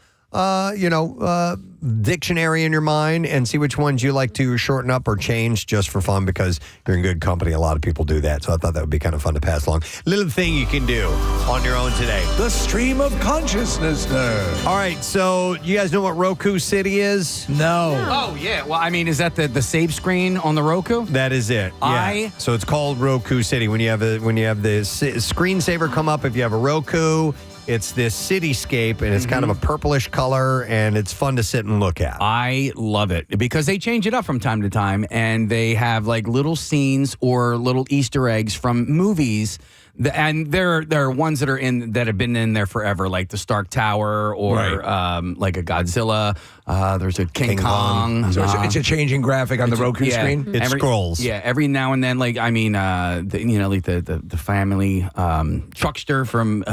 dictionary in your mind and see which ones you like to shorten up or change just for fun because you're in good company. A lot of people do that. So I thought that would be kind of fun to pass along. Little thing you can do on your own today. The stream of consciousnessner. All right. So you guys know what Roku City is? No. Oh, yeah. Well, I mean, is that the save screen on the Roku? That is it. Yeah. So it's called Roku City. When you have the screensaver come up, if you have a Roku, it's this cityscape, and it's kind of a purplish color, and it's fun to sit and look at. I love it because they change it up from time to time, and they have like little scenes or little Easter eggs from movies. And there are ones that have been in there forever, like the Stark Tower or like a Godzilla. There's a King Kong. So it's a changing graphic on the Roku screen. It scrolls. Yeah, every now and then, like the family truckster from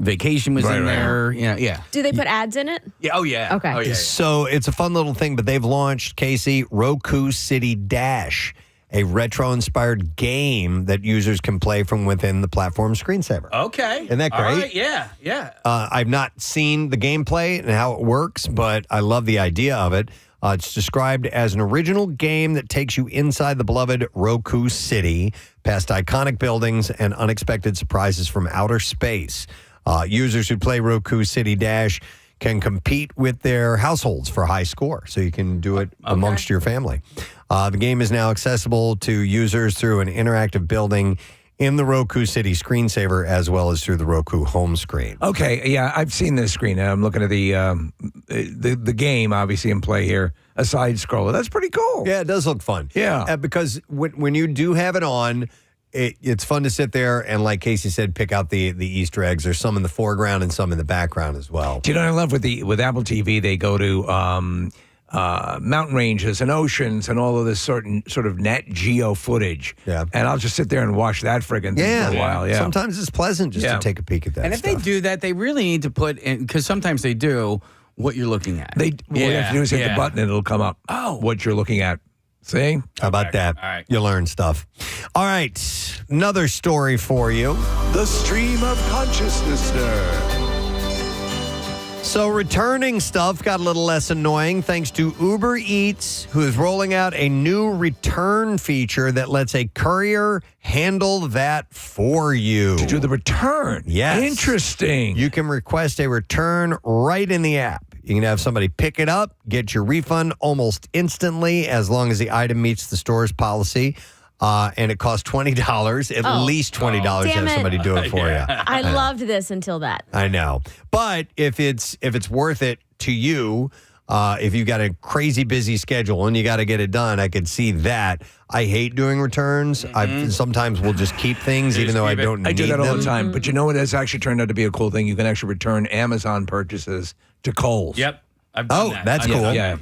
Vacation was in there. Yeah. Do they put ads in it? Yeah. Oh yeah. Okay. Oh, yeah. So it's a fun little thing, but they've launched, Casey, Roku City Dash, a retro-inspired game that users can play from within the platform screensaver. Okay. Isn't that great? All right, yeah. I've not seen the gameplay and how it works, but I love the idea of it. It's described as an original game that takes you inside the beloved Roku City, past iconic buildings and unexpected surprises from outer space. Users who play Roku City Dash can compete with their households for a high score, so you can do it amongst your family. The game is now accessible to users through an interactive building in the Roku City screensaver, as well as through the Roku home screen. Okay, yeah, I've seen this screen. I'm looking at the game, obviously, in play here, a side scroller. That's pretty cool. Yeah, it does look fun. Yeah. Because when you do have it on, it's fun to sit there and, like Casey said, pick out the Easter eggs. There's some in the foreground and some in the background as well. Do you know what I love with Apple TV? They go to mountain ranges and oceans and all of this sort of net geo footage. Yeah. And I'll just sit there and watch that friggin' thing for a while. Yeah. Sometimes it's pleasant just to take a peek at that And if stuff. they do that, they really need to put in, because sometimes they do, what you're looking at. What you have to do is hit the button and it'll come up. What you're looking at. See? How about that? All right. You learn stuff. All right. Another story for you. The stream of consciousness. So returning stuff got a little less annoying thanks to Uber Eats, who is rolling out a new return feature that lets a courier handle that for you. To do the return? Yes. Interesting. You can request a return right in the app. You can have somebody pick it up, get your refund almost instantly as long as the item meets the store's policy. And it costs $20, at least $20 to have somebody do it for you. I loved this until that. I know. But if it's worth it to you, if you've got a crazy busy schedule and you got to get it done, I could see that. I hate doing returns. I sometimes will just keep things even though I don't need them. I do that all the time. But you know what has actually turned out to be a cool thing? You can actually return Amazon purchases to Kohl's. Yep. I've done that. That's cool. Yeah.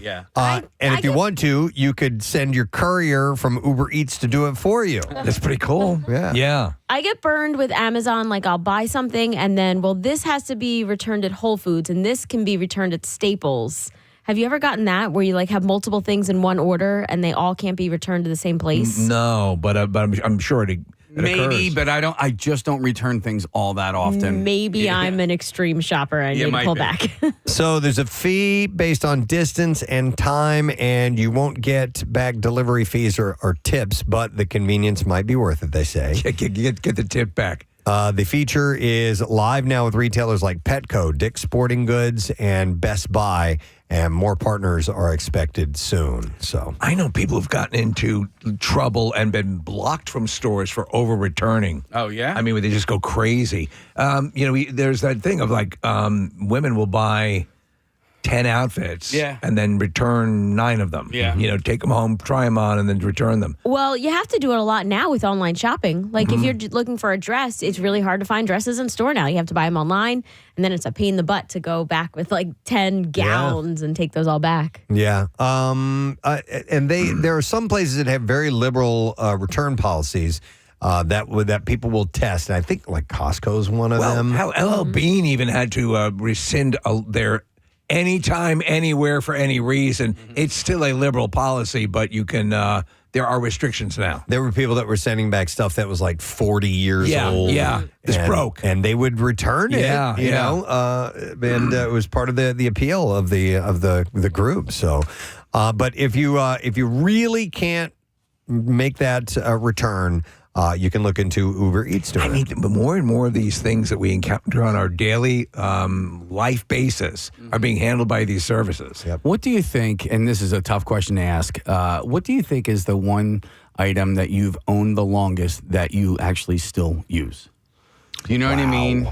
And if you want to, you could send your courier from Uber Eats to do it for you. That's pretty cool. Yeah. I get burned with Amazon. Like, I'll buy something and then, this has to be returned at Whole Foods and this can be returned at Staples. Have you ever gotten that where you have multiple things in one order and they all can't be returned to the same place? No, but I'm sure Maybe, but I just don't return things all that often. Maybe I'm an extreme shopper. I need to pull back. So there's a fee based on distance and time, and you won't get back delivery fees or tips, but the convenience might be worth it, they say. Get the tip back. The feature is live now with retailers like Petco, Dick's Sporting Goods, and Best Buy, and more partners are expected soon. So I know people have gotten into trouble and been blocked from stores for over-returning. Oh, yeah? I mean, where they just go crazy. There's that thing of like women will buy 10 outfits and then return 9 of them. Yeah. Take them home, try them on, and then return them. Well, you have to do it a lot now with online shopping. Like if you're looking for a dress, it's really hard to find dresses in store now. You have to buy them online, and then it's a pain in the butt to go back with like 10 gowns and take those all back. yeah, and there are some places that have very liberal return policies that people will test. And I think like Costco is one of them. How LL Bean even had to rescind their anytime, anywhere, for any reason. It's still a liberal policy, but you can. There are restrictions now. There were people that were sending back stuff that was like 40 years old. Yeah, it's broke, and they would return it. You know, and it was part of the appeal of the group. So, but if you really can't make that return. You can look into Uber Eats. I mean, but more and more of these things that we encounter on our daily life basis are being handled by these services. Yep. What do you think, and this is a tough question to ask, what do you think is the one item that you've owned the longest that you actually still use? Do you know what I mean?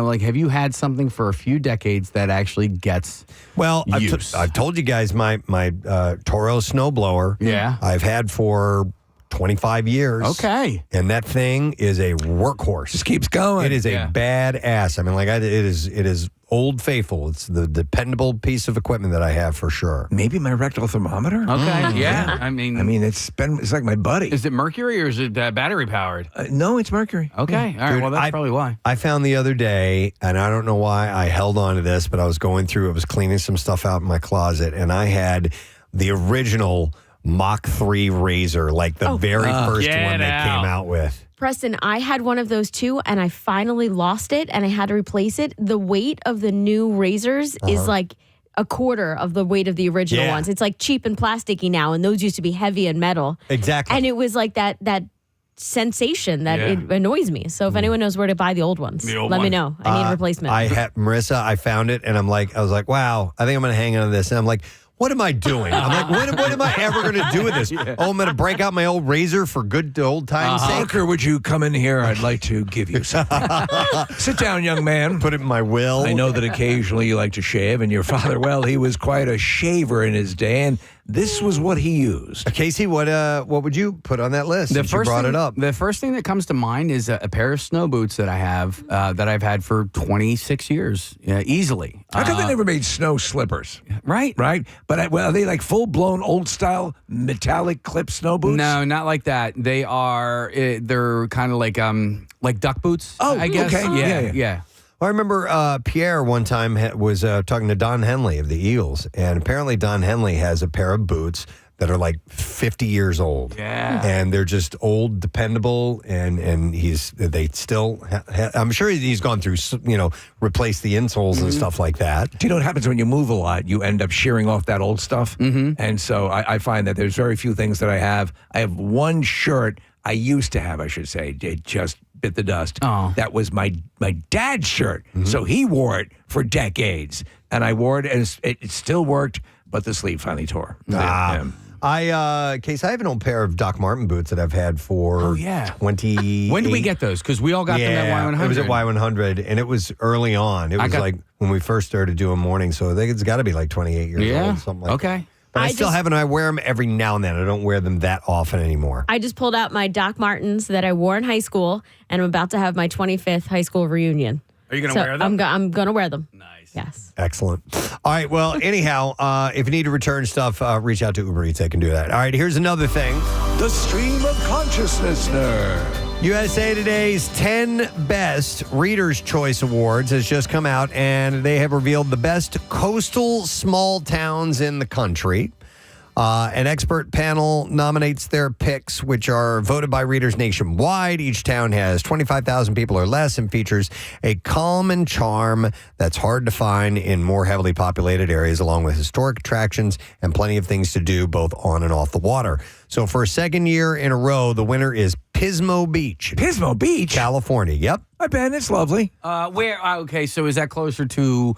Like, have you had something for a few decades that actually gets use? I've told you guys my Toro snowblower. Yeah. I've had for 25 years. Okay. And that thing is a workhorse. Just keeps going. It is a badass. I mean, like, it is old faithful. It's the dependable piece of equipment that I have for sure. Maybe my rectal thermometer. Okay. Yeah. I mean, it's like my buddy. Is it mercury or is it battery powered? No, it's mercury. Okay. All right. Dude, Well, that's probably why. I found the other day, and I don't know why I held on to this, but I was cleaning some stuff out in my closet, and I had the original Mach 3 razor, like the very first one they came out with. Preston, I had one of those too, and I finally lost it, and I had to replace it. The weight of the new razors is like a quarter of the weight of the original ones. It's like cheap and plasticky now, and those used to be heavy and metal. Exactly. And it was like that sensation that it annoys me. So if anyone knows where to buy the old ones, let me know. I need a replacement. Marissa, I found it, and I was like, wow, I think I'm going to hang on to this. And I'm like, what am I doing? I'm like, what am I ever going to do with this? Oh, I'm going to break out my old razor for good old time's sake? Hooker, would you come in here? I'd like to give you something. Sit down, young man. Put it in my will. I know that occasionally you like to shave, and your father, he was quite a shaver in his day, and this was what he used. Casey, what would you put on that list since you brought it up? The first thing that comes to mind is a pair of snow boots that I have that I've had for 26 years, easily. How come they never made snow slippers? Right. But are they like full-blown old-style metallic clip snow boots? No, not like that. They are, they're kind of like duck boots, I guess. Okay. Yeah. Well, I remember Pierre one time was talking to Don Henley of the Eagles, and apparently Don Henley has a pair of boots that are like 50 years old. Yeah. And they're just old, dependable, and they still I'm sure he's gone through, replace the insoles and stuff like that. Do you know what happens when you move a lot? You end up shearing off that old stuff. Mm-hmm. And so I find that there's very few things that I have. I have one shirt I used to have, I should say. It just bit the dust. Oh. That was my dad's shirt. Mm-hmm. So he wore it for decades. And I wore it, and it still worked, but the sleeve finally tore. Case, I have an old pair of Doc Martin boots that I've had for 20. When did we get those? Because we all got them at Y100. It was at Y100, and it was early on. It was like when we first started doing morning, so I think it's got to be like 28 years old, something like that. But I still have them. I wear them every now and then. I don't wear them that often anymore. I just pulled out my Doc Martens that I wore in high school, and I'm about to have my 25th high school reunion. Are you going to wear them? I'm going to wear them. Nice. Yes. Excellent. All right. Well, anyhow, if you need to return stuff, reach out to Uber Eats. They can do that. All right. Here's another thing. The Stream of Consciousnessner. USA Today's 10 Best Reader's Choice Awards has just come out, and they have revealed the best coastal small towns in the country. An expert panel nominates their picks, which are voted by readers nationwide. Each town has 25,000 people or less and features a calm and charm that's hard to find in more heavily populated areas, along with historic attractions and plenty of things to do both on and off the water. So for a second year in a row, the winner is Pismo Beach. Pismo Beach? California, yep. I've been. It's lovely. Where? Okay, so is that closer to...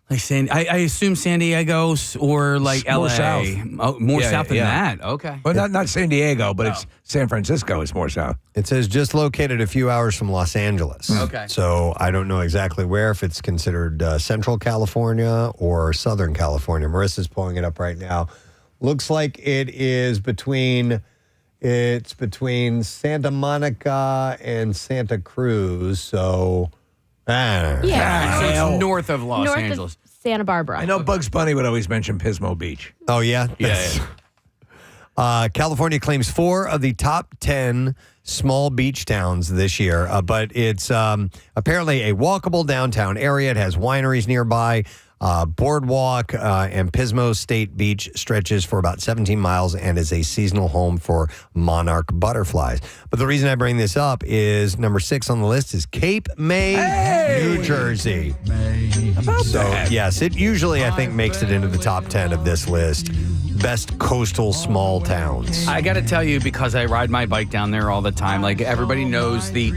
Like I assume San Diego or like More LA. south. Oh, more Yeah, south than yeah. that. Okay. Well, not San Diego, but it's San Francisco. It's more south. It says just located a few hours from Los Angeles. Okay. So I don't know exactly where, if it's considered Central California or Southern California. Marissa's pulling it up right now. Looks like it is between Santa Monica and Santa Cruz. So, Yeah. So it's north of Los North Angeles. of Santa Barbara. I know Bugs Bunny would always mention Pismo Beach. Oh, yeah? Yeah. California claims 4 of the top 10 small beach towns this year, but it's apparently a walkable downtown area. It has wineries nearby, boardwalk, and Pismo State Beach stretches for about 17 miles and is a seasonal home for monarch butterflies. But the reason I bring this up is number 6 on the list is Cape May, New Jersey. Yes, it usually, I think, makes it into the top 10 of this list. Best coastal small towns. I got to tell you, because I ride my bike down there all the time, like everybody knows the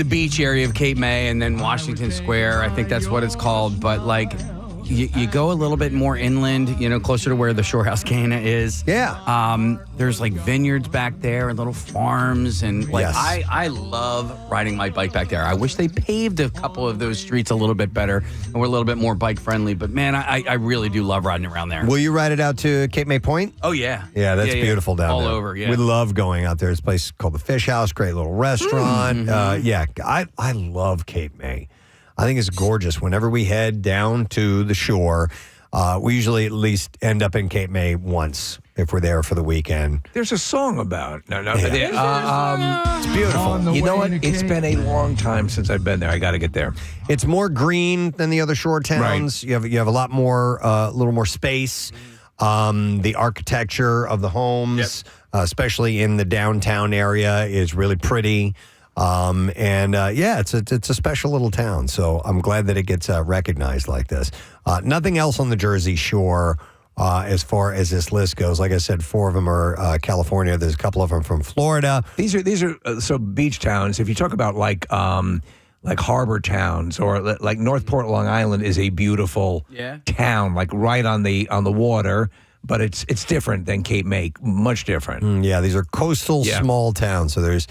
beach area of Cape May and then Washington Square. I think that's what it's called. But like you go a little bit more inland, closer to where the Shorehouse Cana is. Yeah. There's like vineyards back there and little farms. And like Yes. I love riding my bike back there. I wish they paved a couple of those streets a little bit better and were a little bit more bike friendly. But man, I really do love riding around there. Will you ride it out to Cape May Point? Oh, yeah. Yeah, that's beautiful down all there. over, yeah. We love going out there. There's a place called the Fish House, great little restaurant. I love Cape May. I think it's gorgeous. Whenever we head down to the shore, we usually at least end up in Cape May once if we're there for the weekend. There's a song about it. No. It's beautiful. You know what? It's been a long time since I've been there. I got to get there. It's more green than the other shore towns. Right. You have a lot more, a little more space. The architecture of the homes, especially in the downtown area, is really pretty. It's a special little town. So I'm glad that it gets recognized like this. Nothing else on the Jersey Shore as far as this list goes. Like I said, 4 of them are California. There's a couple of them from Florida. These are so beach towns. If you talk about like harbor towns or like Northport, Long Island is a beautiful town, like right on the water. But it's different than Cape May, much different. These are coastal small towns. So there's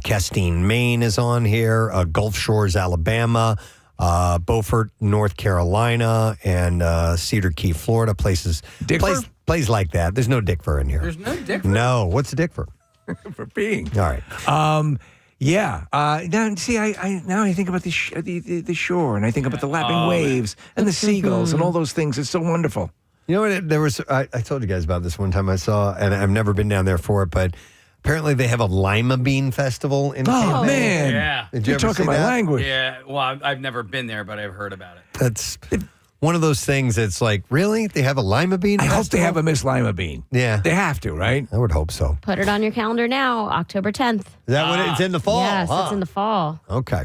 Castine, Maine is on here, Gulf Shores, Alabama, Beaufort, North Carolina, and Cedar Key, Florida. Places like that. There's no Dickford in here. There's no Dickford? No. What's a Dickford? For being. All right. Now, see, I think about the shore, and I think about the lapping waves and the seagulls and all those things. It's so wonderful. You know what? I told you guys about this one time I saw, and I've never been down there for it, but apparently they have a lima bean festival in Cape May. Man. Yeah. Did you You're ever talking see my that? language. Yeah. Well, I've never been there, but I've heard about it. That's one of those things that's like, really? They have a lima bean I festival? hope they have a Miss Lima Bean. Yeah. They have to, right? I would hope so. Put it on your calendar now, October 10th. Is that when it's in the fall? Yes, huh? it's in the fall. Okay.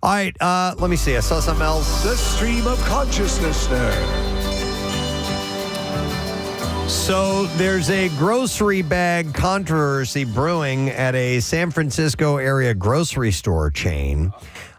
All right, let me see. I saw something else. The stream of Consciousnessner. So there's a grocery bag controversy brewing at a San Francisco area grocery store chain.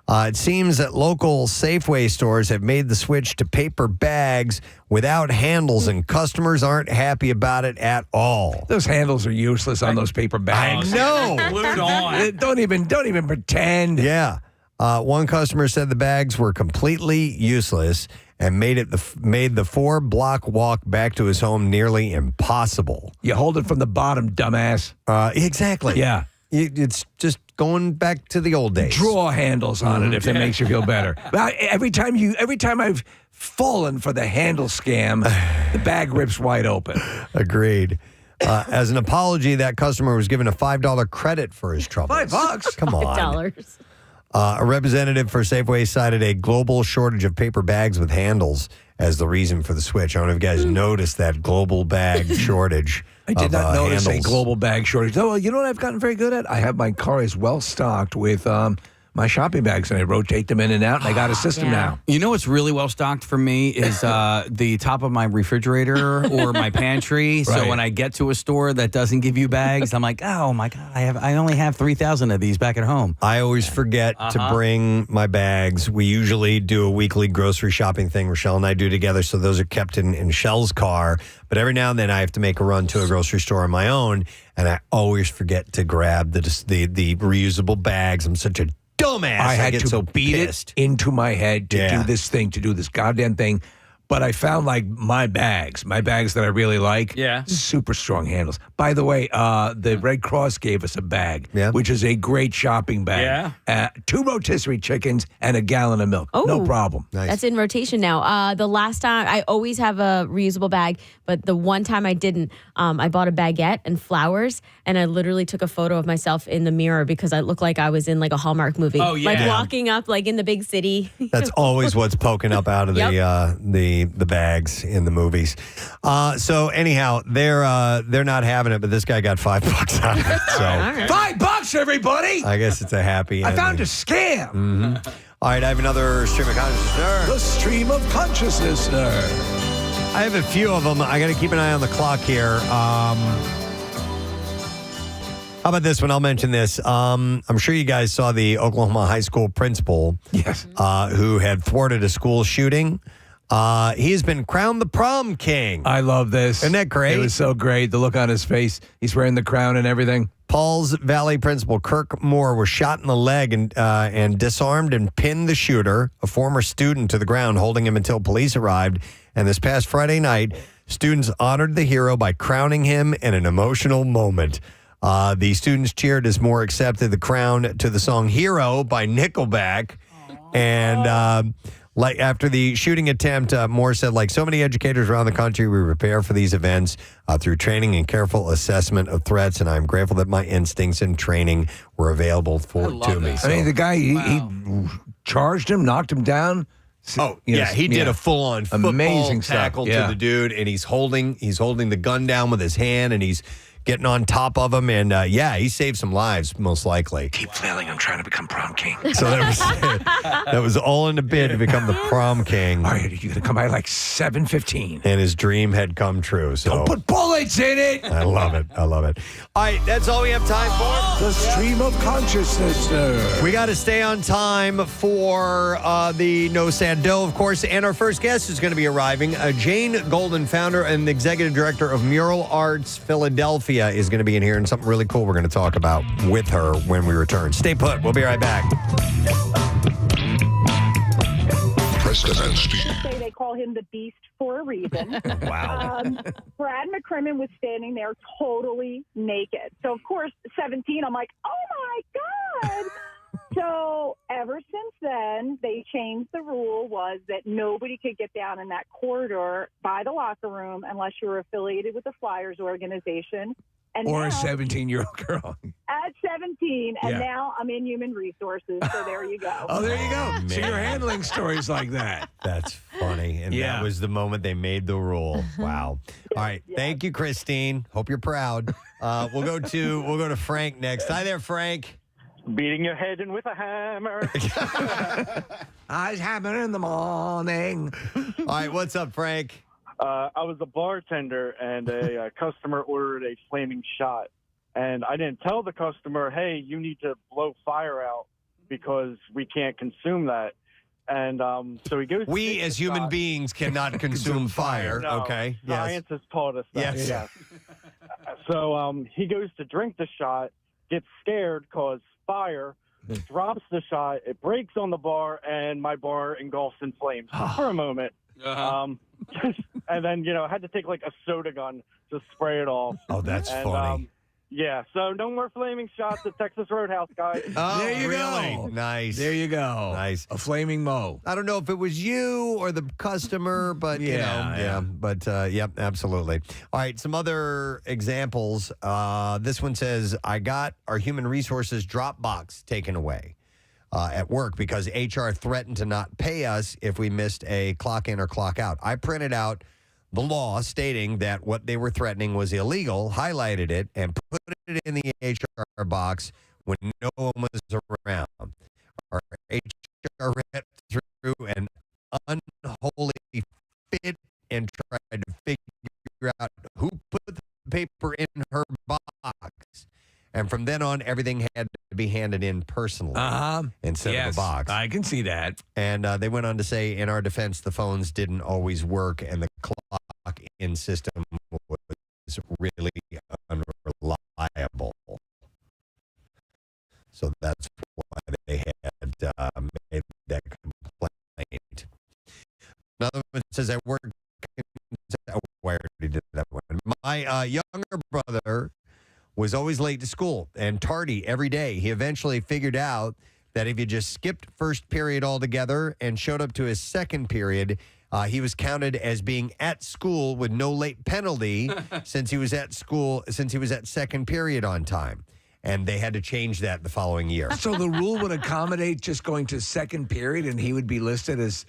It seems that local Safeway stores have made the switch to paper bags without handles, and customers aren't happy about it at all. Those handles are useless on those paper bags. I know. Glued on. Don't even pretend. Yeah. One customer said the bags were completely useless and made the 4-block walk back to his home nearly impossible. You hold it from the bottom, dumbass. Exactly. Yeah. It's just going back to the old days. Draw handles on it if it makes you feel better. Every time I've fallen for the handle scam, the bag rips wide open. Agreed. As an apology, that customer was given a $5 credit for his troubles. $5? Come on. $5. A representative for Safeway cited a global shortage of paper bags with handles as the reason for the switch. I don't know if you guys noticed that global bag shortage. I did not notice handles. a global bag shortage. Oh, well, you know what I've gotten very good at? I have my car is well stocked with my shopping bags, and I rotate them in and out, and I got a system now. You know what's really well stocked for me is the top of my refrigerator or my pantry. So Right. when I get to a store that doesn't give you bags, I'm like, oh my God, I only have 3,000 of these back at home. I always forget to bring my bags. We usually do a weekly grocery shopping thing Rochelle and I do together, so those are kept in Shell's car. But every now and then I have to make a run to a grocery store on my own, and I always forget to grab the reusable bags. I'm such a dumbass. I had get to so beat pissed. it into my head to do this thing, to do this goddamn thing. But I found like my bags that I really like, super strong handles. By the way, the Red Cross gave us a bag, which is a great shopping bag. 2 rotisserie chickens and a gallon of milk. No problem. That's in rotation now. The last time, I always have a reusable bag, but the one time I didn't, I bought a baguette and flowers, and I literally took a photo of myself in the mirror because I looked like I was in like a Hallmark movie. Oh, yeah. Like walking up like in the big city. That's always what's poking up out of the bags in the movies. So anyhow, they're not having it, but this guy got $5 out of it. So $5, everybody. I guess it's a happy I ending. found a scam. Mm-hmm. All right, I have another stream of consciousness. The stream of consciousness. I have a few of them. I got to keep an eye on the clock here. How about this one? I'll mention this. I'm sure you guys saw the Oklahoma high school principal, who had thwarted a school shooting. He has been crowned the prom king. I love this. Isn't that great? It was so great. The look on his face. He's wearing the crown and everything. Paul's Valley principal Kirk Moore was shot in the leg and disarmed and pinned the shooter, a former student, to the ground, holding him until police arrived. And this past Friday night, students honored the hero by crowning him in an emotional moment. The students cheered as Moore accepted the crown to the song Hero by Nickelback. And like after the shooting attempt, Moore said, like so many educators around the country, we prepare for these events through training and careful assessment of threats. And I'm grateful that my instincts and training were available to me. I mean, the guy, he charged him, knocked him down. He did a full-on football amazing tackle stuff. to the dude, and he's holding the gun down with his hand, and he's getting on top of him, and he saved some lives, most likely. Keep flailing. I'm trying to become prom king. So that was all in the bid to become the prom king. All right, you're going to come by like 7:15. And his dream had come true. So don't put bullets in it. I love it. All right, that's all we have time for. The stream of consciousness. We got to stay on time for the No Sad Dough, of course. And our first guest is going to be arriving. Jane Golden, founder and executive director of Mural Arts Philadelphia, is going to be in here, and something really cool we're going to talk about with her when we return. Stay put. We'll be right back. Preston and Steve. They call him the Beast for a reason. Wow. Brad McCrimmon was standing there totally naked. So, of course, 17, I'm like, oh, my God. So ever since then, they changed the rule was that nobody could get down in that corridor by the locker room unless you were affiliated with the Flyers organization. And or now, a 17-year-old girl. At 17, and Yeah. now I'm in human resources, so there you go. Oh, there you go. So Man. you're handling stories like that. That's funny. And that was the moment they made the rule. Wow. All right. Thank you, Christine. Hope you're proud. We'll go to Frank next. Hi there, Frank. Beating your head in with a hammer. I was hammering in the morning. All right, what's up, Frank? I was a bartender, and a customer ordered a flaming shot. And I didn't tell the customer, hey, you need to blow fire out because we can't consume that. And so he goes. We, as human beings, cannot consume fire. No, Okay. Science has taught us that. Yes. So he goes to drink the shot, gets scared, cause fire, drops the shot, it breaks on the bar, and my bar engulfs in flames for a moment. And then, had to take like a soda gun to spray it off. Oh, that's funny. So no more flaming shots at Texas Roadhouse, guys. Oh, There you really? go. Nice. There you go. Nice. A flaming Mo. I don't know if it was you or the customer, but Yep, absolutely. All right, some other examples. This one says, I got our human resources Dropbox taken away. at work because HR threatened to not pay us if we missed a clock in or clock out. I printed out the law stating that what they were threatening was illegal, highlighted it, and put it in the HR box when no one was around. Our HR rep threw an unholy fit and tried to figure out who put the paper in her box. And from then on, everything had to be handed in personally instead of a box. I can see that. And they went on to say, in our defense, the phones didn't always work, and the clock-in system was really unreliable. So that's why they had made that complaint. Another one says, I work. I already did that one. My younger brother was always late to school and tardy every day. He eventually figured out that if you just skipped first period altogether and showed up to his second period, he was counted as being at school with no late penalty since he was at second period on time. And they had to change that the following year. So the rule would accommodate just going to second period, and he would be listed as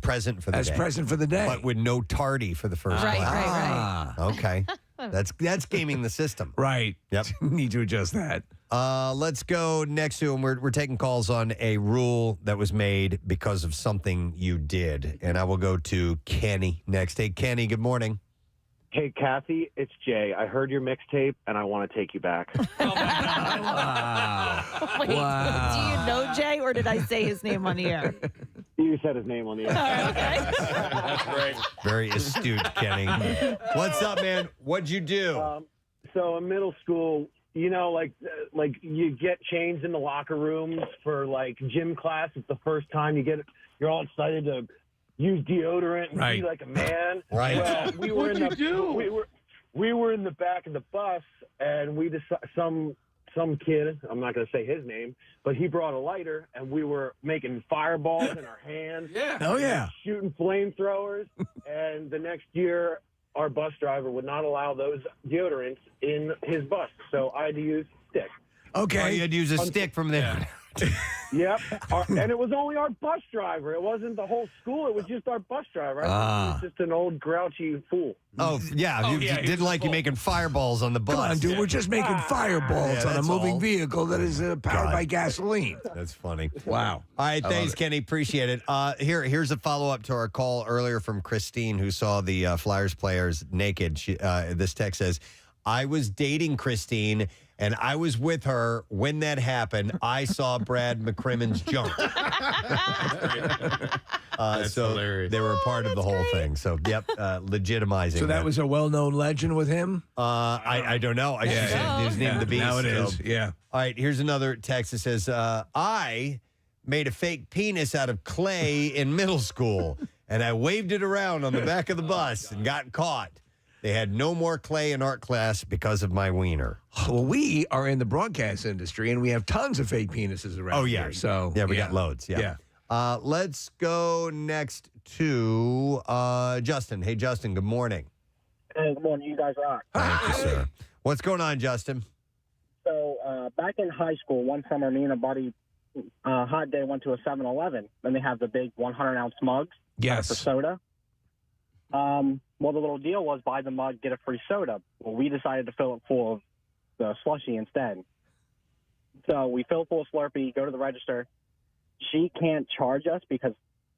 present for the day. As present for the day, but with no tardy for the first class. Right. Okay, that's gaming the system. Right. Yep. Need to adjust that. Let's go next to him. We're taking calls on a rule that was made because of something you did, and I will go to Kenny next. Hey, Kenny. Good morning. Hey, Kathy, it's Jay. I heard your mixtape, and I want to take you back. Wait, do you know Jay, or did I say his name on the air? You said his name on the air. Okay. That's great. Very astute, Kenny. What's up, man? What'd you do? So in middle school, you know, like you get changed in the locker rooms for like gym class. It's the first time you're all excited to use deodorant and be like a man. Right. Well, we were we were in the back of the bus, and we some kid, I'm not going to say his name, but he brought a lighter, and we were making fireballs in our hands. Yeah. Oh yeah. Shooting flamethrowers, and the next year, our bus driver would not allow those deodorants in his bus, so I had to use stick. Okay. You had to use a stick from there. Yep. And it was only our bus driver. It wasn't the whole school. It was just our bus driver. He was just an old grouchy fool. Oh, yeah. You didn't like you making fireballs on the bus. Come on, dude. We're just making fireballs on a moving vehicle that is powered by gasoline. That's funny. Wow. All right, thanks, Kenny. Appreciate it. Here's a follow-up to our call earlier from Christine, who saw the Flyers players naked. This text says, I was dating Christine, and I was with her when that happened. I saw Brad McCrimmon's junk. So hilarious. They were a part of the whole thing. So, legitimizing. So that was a well-known legend with him? I don't know. I just said his name, the Beast. Now it is, yeah. All right, here's another text that says, I made a fake penis out of clay in middle school, and I waved it around on the back of the bus and got caught. They had no more clay in art class because of my wiener. Well, we are in the broadcast industry, and we have tons of fake penises around here. So we got loads. Yeah. Let's go next to Justin. Hey, Justin, good morning. Hey, good morning. You guys rock. Thank you, sir. What's going on, Justin? So back in high school, one summer, me and a buddy, hot day, went to a 7-Eleven. And they have the big 100-ounce mugs for soda. Well, the little deal was buy the mug, get a free soda. Well, we decided to fill it full of the slushie instead. So we fill it full of Slurpee, go to the register. She can't charge us because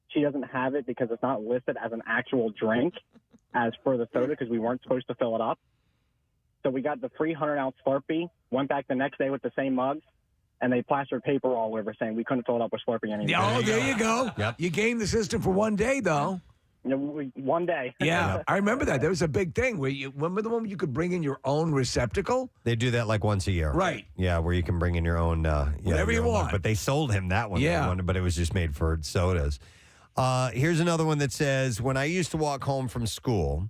she doesn't have it because it's not listed as an actual drink as for the soda because we weren't supposed to fill it up. So we got the free 100-ounce Slurpee, went back the next day with the same mugs, and they plastered paper all over saying we couldn't fill it up with Slurpee anymore. Oh, there you go. Yep. You gamed the system for one day, though. One day. Yeah, I remember that. There was a big thing where remember the one where you could bring in your own receptacle? They do that like once a year. Right. Yeah, where you can bring in your own. Whatever you want. But they sold him that one. Yeah. But it was just made for sodas. Here's another one that says, when I used to walk home from school,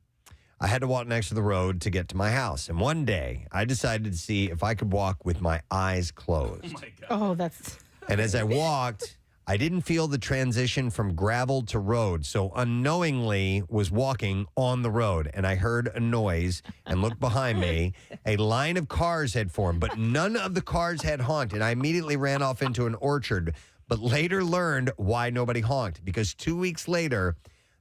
I had to walk next to the road to get to my house. And one day, I decided to see if I could walk with my eyes closed. Oh, my God. Oh, that's... And as I walked, I didn't feel the transition from gravel to road, so unknowingly was walking on the road, and I heard a noise and looked behind me. A line of cars had formed, but none of the cars had honked, and I immediately ran off into an orchard but later learned why nobody honked. Because 2 weeks later,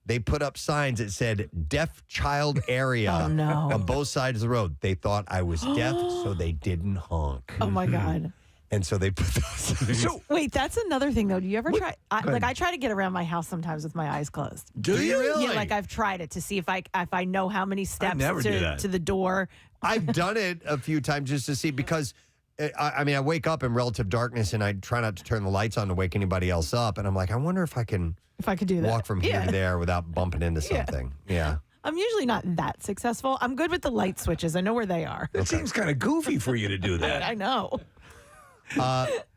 they put up signs that said deaf child area on both sides of the road. They thought I was deaf, so they didn't honk. Oh, my God. And so they put those. So wait, that's another thing though. Do you ever try? I try to get around my house sometimes with my eyes closed. Do you really? Yeah, like I've tried it to see if I know how many steps to the door. I've done it a few times just to see because I wake up in relative darkness and I try not to turn the lights on to wake anybody else up, and I'm like, I wonder if I could do that. walk from here to there without bumping into something. Yeah. I'm usually not that successful. I'm good with the light switches. I know where they are. It seems kind of goofy for you to do that. I know.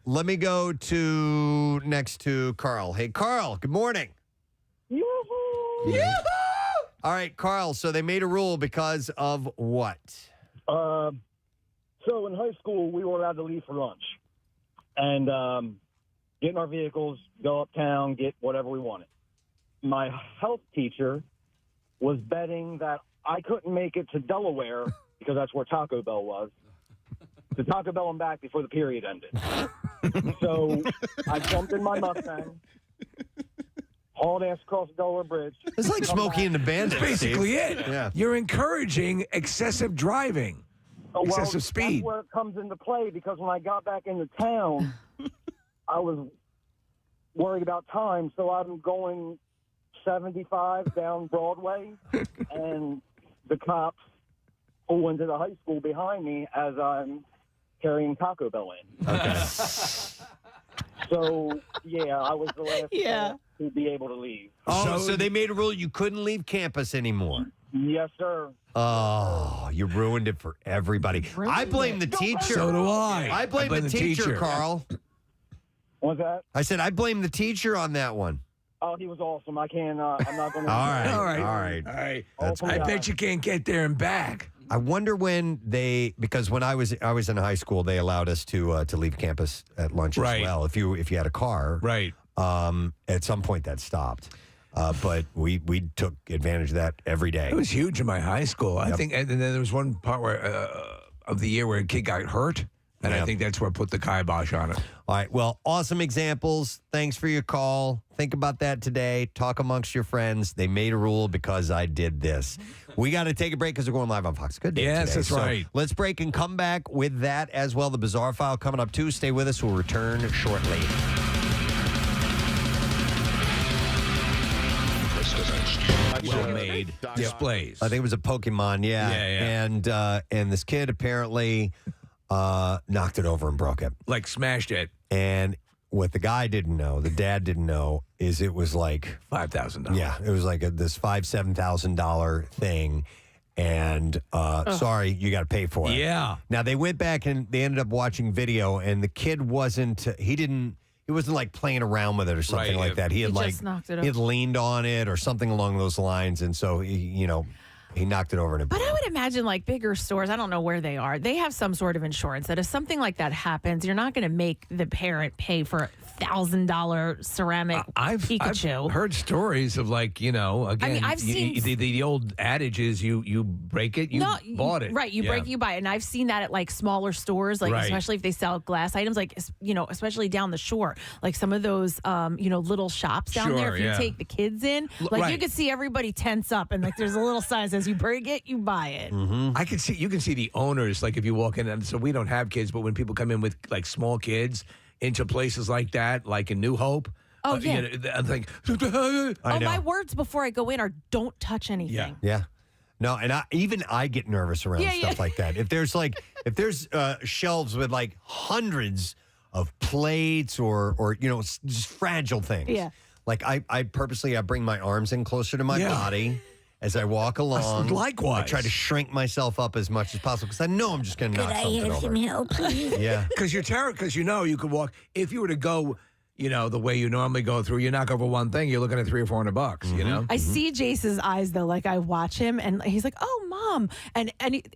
Let me go to next to Carl. Hey, Carl, good morning. Yoo-hoo! All right, Carl, so they made a rule because of what? So in high school, we were allowed to leave for lunch and get in our vehicles, go uptown, get whatever we wanted. My health teacher was betting that I couldn't make it to Delaware because that's where Taco Bell was. To Taco Bell and back before the period ended. So I jumped in my Mustang, hauled ass across the Delaware Bridge. It's like Smokey and the Bandit. That's basically Steve. it. Yeah. You're encouraging excessive driving, excessive speed. That's where it comes into play because when I got back into town, I was worried about time, so I'm going 75 down Broadway, and the cops pull into the high school behind me as I'm carrying Taco Bell in. Okay. So, yeah, I was the last to be able to leave. Oh, so they made a rule you couldn't leave campus anymore. Yes, sir. Oh, you ruined it for everybody. I blame the teacher. So do I. I blame the teacher, Carl. What's that? I said I blame the teacher on that one. Oh, he was awesome. I can't, I'm not going to. All right. All right. I bet you can't get there and back. I wonder when because when I was in high school, they allowed us to leave campus at lunch as well. If you had a car, right. At some point that stopped, but we took advantage of that every day. It was huge in my high school. I think, and then there was one part where of the year where a kid got hurt. And I think that's where I put the kibosh on it. All right. Well, awesome examples. Thanks for your call. Think about that today. Talk amongst your friends. They made a rule because I did this. We got to take a break because we're going live on Fox Good Day Yes, today. that's right. Let's break and come back with that as well. The Bizarre File coming up too. Stay with us. We'll return shortly. Well-made displays. I think it was a Pokemon. Yeah. And this kid apparently knocked it over and broke it. Like smashed it. And what the guy didn't know, the dad didn't know, is it was like $5,000. Yeah, it was like this $7,000 thing. And sorry, you got to pay for it. Yeah. Now they went back and they ended up watching video, and the kid wasn't like playing around with it or something like that. He had just knocked it he had over. leaned on it or something along those lines, and so he knocked it over and it. But I would imagine like bigger stores, I don't know where they are, they have some sort of insurance that if something like that happens, you're not going to make the parent pay for $1,000 ceramic Pikachu. I've heard stories of again, I've seen the old adage is you break it, you bought it. Right, you break, you buy it. And I've seen that at like smaller stores, like especially if they sell glass items, like, especially down the shore, like some of those, little shops down there. If you take the kids in, like you could see everybody tense up and like there's a little sign that says you break it, you buy it. Mm-hmm. You can see the owners, like if you walk in, and so we don't have kids, but when people come in with like small kids into places like that, like in New Hope. Oh, yeah. I think. My words before I go in are don't touch anything. Yeah. No, and I get nervous around stuff like that. If there's shelves with like hundreds of plates or just fragile things. Yeah. Like I purposely bring my arms in closer to my body as I walk along. Likewise. I try to shrink myself up as much as possible because I know I'm just going to knock something over. Some help, please? Yeah. Because you're terrible. Because you could walk. If you were to go, the way you normally go through, you knock over one thing, you're looking at $300 or $400. I see Jace's eyes though, like I watch him and he's like, "Oh, mom," and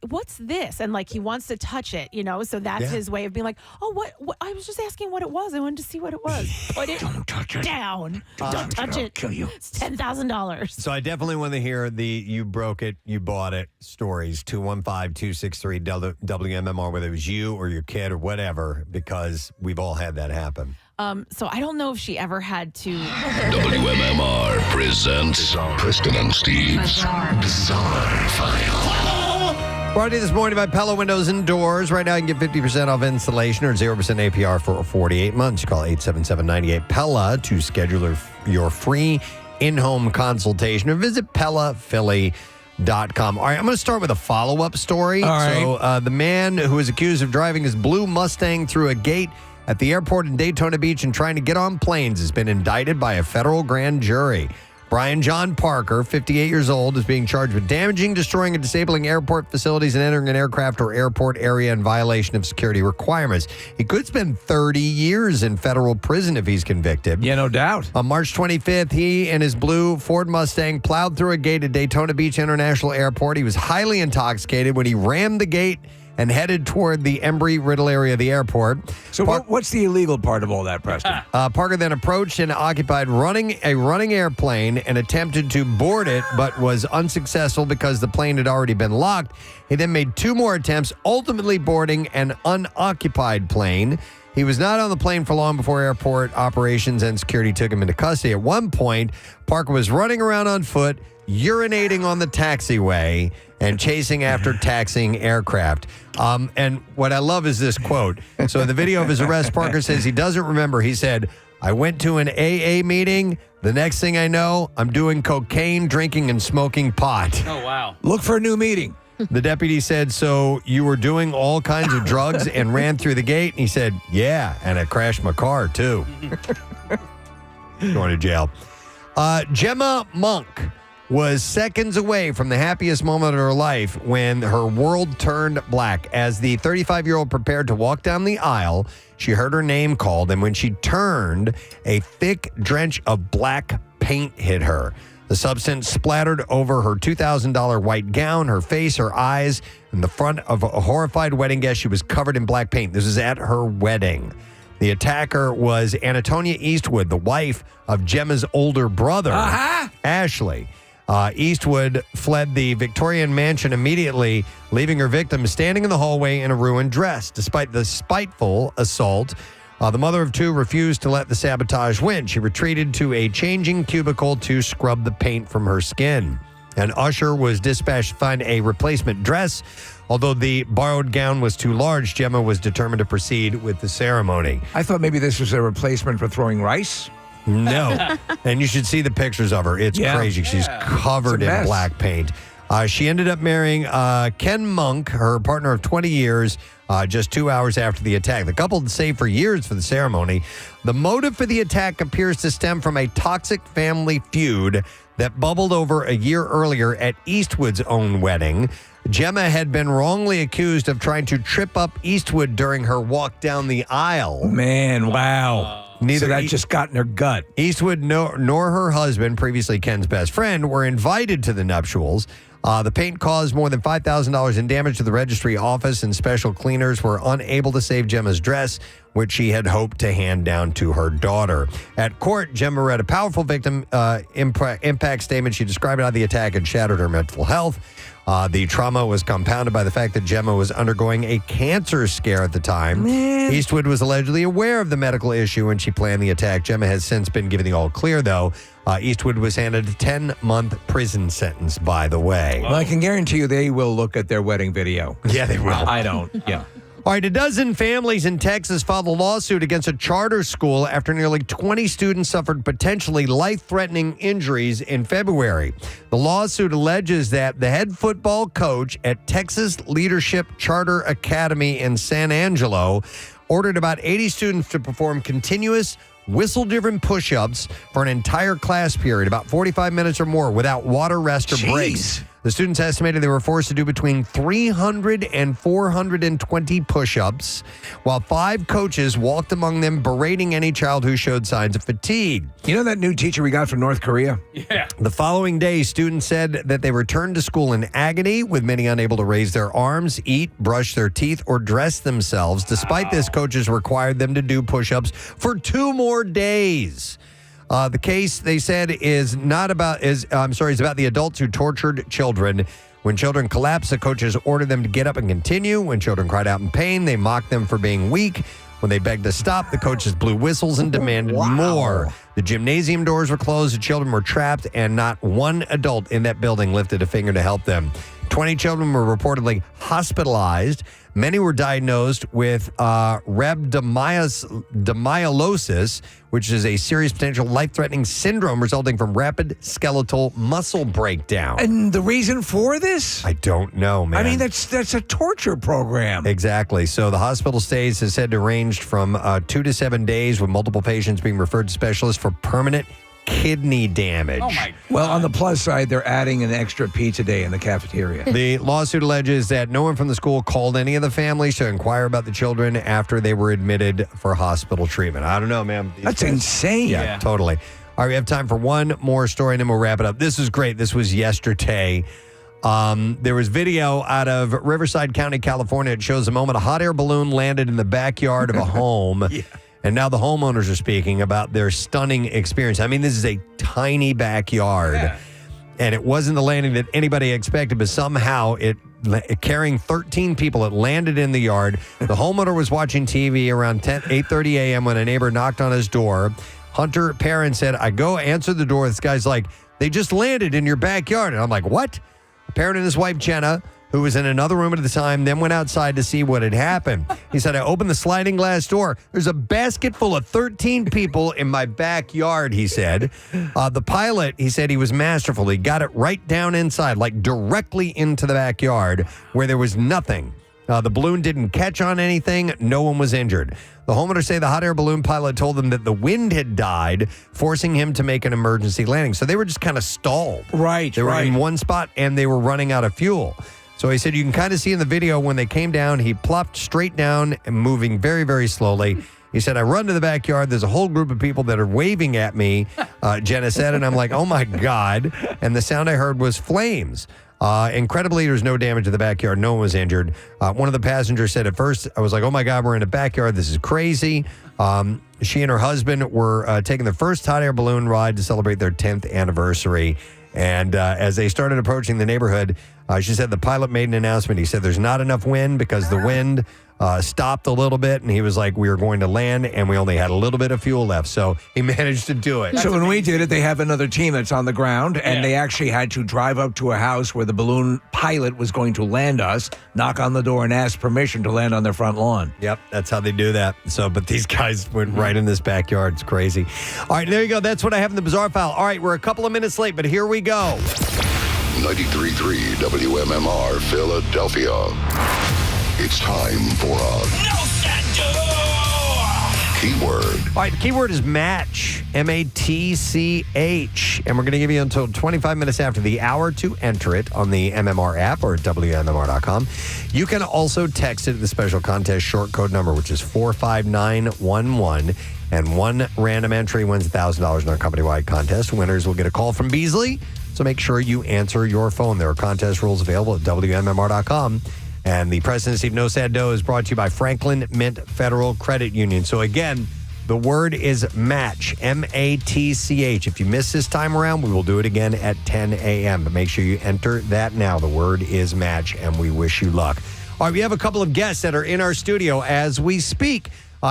what's this? And like he wants to touch it, so that's his way of being like, "Oh, what? I was just asking what it was. I wanted to see what it was. Put it Don't touch it down. Don't touch it. Kill you. It's $10,000." So I definitely want to hear the you broke it, you bought it stories, 215-263-WMMR, whether it was you or your kid or whatever, because we've all had that happen. So I don't know if she ever had to. WMMR presents Preston and Steve's Bizarre File. Brought to you this morning by Pella Windows and Doors. Right now you can get 50% off installation or 0% APR for 48 months. You call 877-98-PELLA to schedule your free in-home consultation or visit PellaPhilly.com. All right, I'm going to start with a follow-up story. All right. So the man who is accused of driving his blue Mustang through a gate at the airport in Daytona Beach and trying to get on planes has been indicted by a federal grand jury. Brian John Parker, 58 years old, is being charged with damaging, destroying, and disabling airport facilities and entering an aircraft or airport area in violation of security requirements. He could spend 30 years in federal prison if he's convicted. Yeah, no doubt. On March 25th, he and his blue Ford Mustang plowed through a gate at Daytona Beach International Airport. He was highly intoxicated when he rammed the gate and headed toward the Embry-Riddle area of the airport. So what's the illegal part of all that, Preston? Parker then approached and occupied a running airplane and attempted to board it, but was unsuccessful because the plane had already been locked. He then made 2 more attempts, ultimately boarding an unoccupied plane. He was not on the plane for long before airport operations and security took him into custody. At one point, Parker was running around on foot, urinating on the taxiway, and chasing after taxiing aircraft. And what I love is this quote. So in the video of his arrest, Parker says he doesn't remember. He said, "I went to an AA meeting. The next thing I know, I'm doing cocaine, drinking, and smoking pot." Oh, wow. Look for a new meeting. The deputy said, "So you were doing all kinds of drugs and ran through the gate?" And he said, "Yeah, and I crashed my car, too." Going to jail. Gemma Monk was seconds away from the happiest moment of her life when her world turned black. As the 35-year-old prepared to walk down the aisle, she heard her name called, and when she turned, a thick drench of black paint hit her. The substance splattered over her $2,000 white gown, her face, her eyes, and the front of a horrified wedding guest. She was covered in black paint. This was at her wedding. The attacker was Antonia Eastwood, the wife of Gemma's older brother, Ashley. Eastwood fled the Victorian mansion immediately, leaving her victim standing in the hallway in a ruined dress. Despite the spiteful assault, the mother of 2 refused to let the sabotage win. She retreated to a changing cubicle to scrub the paint from her skin. An usher was dispatched to find a replacement dress. Although the borrowed gown was too large, Gemma was determined to proceed with the ceremony. I thought maybe this was a replacement for throwing rice. No. And you should see the pictures of her. It's crazy. She's covered in black paint. She ended up marrying Ken Monk, her partner of 20 years, just 2 hours after the attack. The couple had saved for years for the ceremony. The motive for the attack appears to stem from a toxic family feud that bubbled over a year earlier at Eastwood's own wedding. Gemma had been wrongly accused of trying to trip up Eastwood during her walk down the aisle. Man, wow. So that just got in her gut. Eastwood nor her husband, previously Ken's best friend, were invited to the nuptials. The paint caused more than $5,000 in damage to the registry office, and special cleaners were unable to save Gemma's dress, which she had hoped to hand down to her daughter. At court, Gemma read a powerful victim impact statement. She described how the attack had shattered her mental health. The trauma was compounded by the fact that Gemma was undergoing a cancer scare at the time. Man. Eastwood was allegedly aware of the medical issue when she planned the attack. Gemma has since been given the all clear, though. Eastwood was handed a 10-month prison sentence, by the way. Well, I can guarantee you they will look at their wedding video. Yeah, they will. I don't. Yeah. All right, a dozen families in Texas filed a lawsuit against a charter school after nearly 20 students suffered potentially life-threatening injuries in February. The lawsuit alleges that the head football coach at Texas Leadership Charter Academy in San Angelo ordered about 80 students to perform continuous whistle-driven push-ups for an entire class period, about 45 minutes or more, without water, rest, or breaks. The students estimated they were forced to do between 300 and 420 push-ups, while 5 coaches walked among them, berating any child who showed signs of fatigue. You know that new teacher we got from North Korea? Yeah. The following day, students said that they returned to school in agony, with many unable to raise their arms, eat, brush their teeth, or dress themselves. Despite this, coaches required them to do push-ups for 2 more days. The case, they said, is about the adults who tortured children. When children collapsed, the coaches ordered them to get up and continue. When children cried out in pain, they mocked them for being weak. When they begged to stop, the coaches blew whistles and demanded more. The gymnasium doors were closed, the children were trapped, and not one adult in that building lifted a finger to help them. 20 children were reportedly hospitalized. Many were diagnosed with rhabdomyolysis, which is a serious potential life-threatening syndrome resulting from rapid skeletal muscle breakdown. And the reason for this? I don't know, man. I mean, that's a torture program. Exactly. So the hospital stays is said to range from 2 to 7 days, with multiple patients being referred to specialists for permanent kidney damage. Oh my! Well, on the plus side, they're adding an extra pizza day in the cafeteria. The lawsuit alleges that no one from the school called any of the families to inquire about the children after they were admitted for hospital treatment. I don't know, man. That's insane. Yeah, totally. All right, we have time for one more story, and then we'll wrap it up. This is great. This was yesterday. There was video out of Riverside County, California. It shows the moment a hot air balloon landed in the backyard of a home. Yeah. And now the homeowners are speaking about their stunning experience. I mean, this is a tiny backyard. Yeah. And it wasn't the landing that anybody expected, but somehow carrying 13 people, it landed in the yard. The homeowner was watching TV around 8:30 a.m. when a neighbor knocked on his door. Hunter Perrin said, I go answer the door. This guy's like, they just landed in your backyard. And I'm like, what? Perrin and his wife, Jenna, who was in another room at the time, then went outside to see what had happened. He said, I opened the sliding glass door. There's a basket full of 13 people in my backyard, he said. The pilot, he said he was masterful. He got it right down inside, like directly into the backyard where there was nothing. The balloon didn't catch on anything. No one was injured. The homeowners say the hot air balloon pilot told them that the wind had died, forcing him to make an emergency landing. So they were just kind of stalled. Right, They were in one spot and they were running out of fuel. So he said you can kind of see in the video when they came down, he plopped straight down and moving very, very slowly. He said, I run to the backyard. There's a whole group of people that are waving at me, Jenna said. And I'm like, oh, my God. And the sound I heard was flames. Incredibly, there's no damage to the backyard. No one was injured. One of the passengers said at first, I was like, oh, my God, we're in a backyard. This is crazy. She and her husband were taking their first hot air balloon ride to celebrate their 10th anniversary. And as they started approaching the neighborhood, she said the pilot made an announcement. He said there's not enough wind because the wind stopped a little bit. And he was like, we were going to land and we only had a little bit of fuel left. So he managed to do it. So when we did it, they have another team that's on the ground, and they actually had to drive up to a house where the balloon pilot was going to land us, knock on the door, and ask permission to land on their front lawn. Yep, that's how they do that. So, but these guys went right in this backyard. It's crazy. All right, there you go. That's what I have in the Bizarre File. All right, we're a couple of minutes late, but here we go. 93.3 WMMR Philadelphia. It's time for keyword. All right, the keyword is match, M-A-T-C-H. And we're going to give you until 25 minutes after the hour to enter it on the MMR app or at WMMR.com. You can also text it to the special contest short code number, which is 45911. And one random entry wins $1,000 in our company-wide contest. Winners will get a call from Beasley. So make sure you answer your phone. There are contest rules available at WMMR.com. And the Preston and Steve No Sad Dough is brought to you by Franklin Mint Federal Credit Union. So again, the word is match, M-A-T-C-H. If you miss this time around, we will do it again at 10 a.m. But make sure you enter that now. The word is match, and we wish you luck. All right, we have a couple of guests that are in our studio as we speak.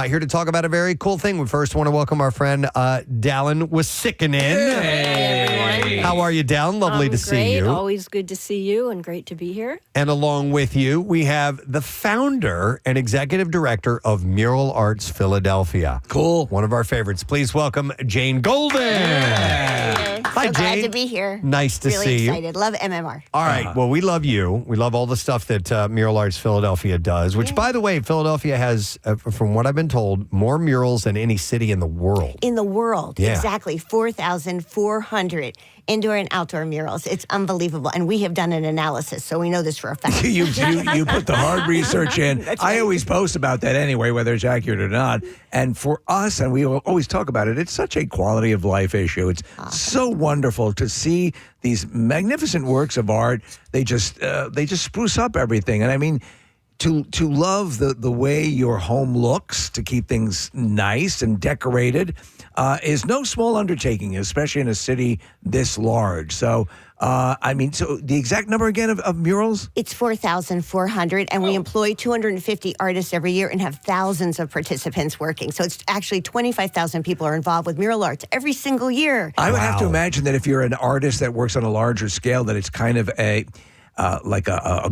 Here to talk about a very cool thing. We first want to welcome our friend Dallyn Uosikkinen. Hey. How are you, Dallyn? Lovely to see you. Always good to see you and great to be here. And along with you, we have the founder and executive director of Mural Arts Philadelphia. Cool. One of our favorites. Please welcome Jane Golden. Hi, So Jane. glad to be here. Nice to really see you. excited. Love MMR. All right. Well, we love you. We love all the stuff that Mural Arts Philadelphia does, which, by the way, Philadelphia has, from what I've been told, more murals than any city in the world. In the world, Yeah. exactly 4,400 indoor and outdoor murals. It's unbelievable. And we have done an analysis, so we know this for a fact. you put the hard research in. That's I right. always post about that anyway, whether it's accurate or not. And for us, and we always talk about it, it's such a quality of life issue. It's so wonderful to see these magnificent works of art. They just spruce up everything. And I mean, to love the way your home looks, to keep things nice and decorated, is no small undertaking, especially in a city this large. So, so the exact number again of murals? It's 4,400, and we employ 250 artists every year and have thousands of participants working. So it's actually 25,000 people are involved with mural arts every single year. I would have to imagine that if you're an artist that works on a larger scale, that it's kind of a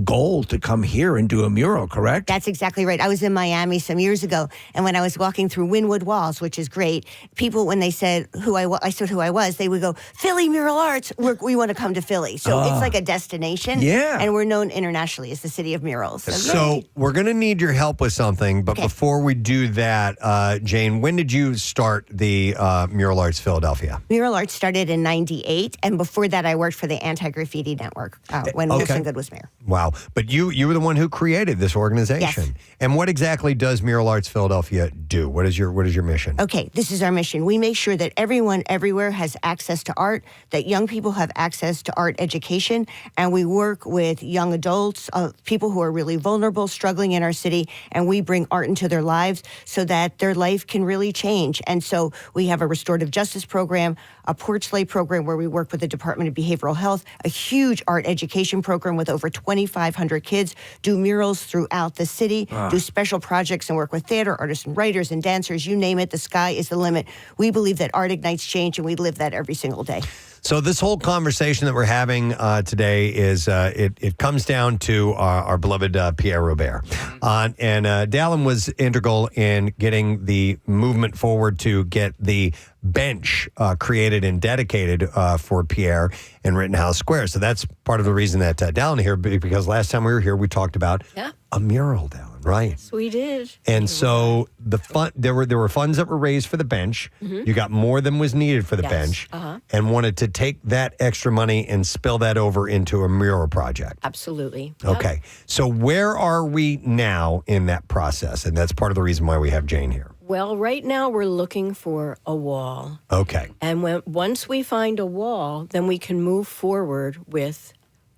goal to come here and do a mural, correct? That's exactly right. I was in Miami some years ago, and when I was walking through Wynwood Walls, which is great, people, when they said I said who I was, they would go, Philly Mural Arts, we want to come to Philly. So it's like a destination, and we're known internationally as the city of murals. So we're going to need your help with something, but before we do that, Jane, when did you start the Mural Arts Philadelphia? Mural Arts started in 98, and before that I worked for the Anti-Graffiti Network when Weston Good was mayor. Wow. But you were the one who created this organization. Yes. And what exactly does Mural Arts Philadelphia do? What is your mission? Okay, this is our mission. We make sure that everyone everywhere has access to art, that young people have access to art education, and we work with young adults, people who are really vulnerable, struggling in our city, and we bring art into their lives so that their life can really change. And so we have a restorative justice program, a porch lay program where we work with the Department of Behavioral Health, a huge art education program with over 2,500 kids, do murals throughout the city, do special projects and work with theater artists and writers and dancers, you name it, the sky is the limit. We believe that art ignites change, and we live that every single day. So this whole conversation that we're having today is it comes down to our beloved Pierre Robert. And Dallyn was integral in getting the movement forward to get the bench created and dedicated for Pierre in Rittenhouse Square. So that's part of the reason that Dallyn here, because last time we were here, we talked about a mural, Dallyn. Right. Yes, we did. And so there were funds that were raised for the bench. Mhm. You got more than was needed for the bench, and wanted to take that extra money and spill that over into a mural project. Absolutely. Okay. So where are we now in that process? And that's part of the reason why we have Jane here. Well, right now we're looking for a wall. Okay. And once we find a wall, then we can move forward with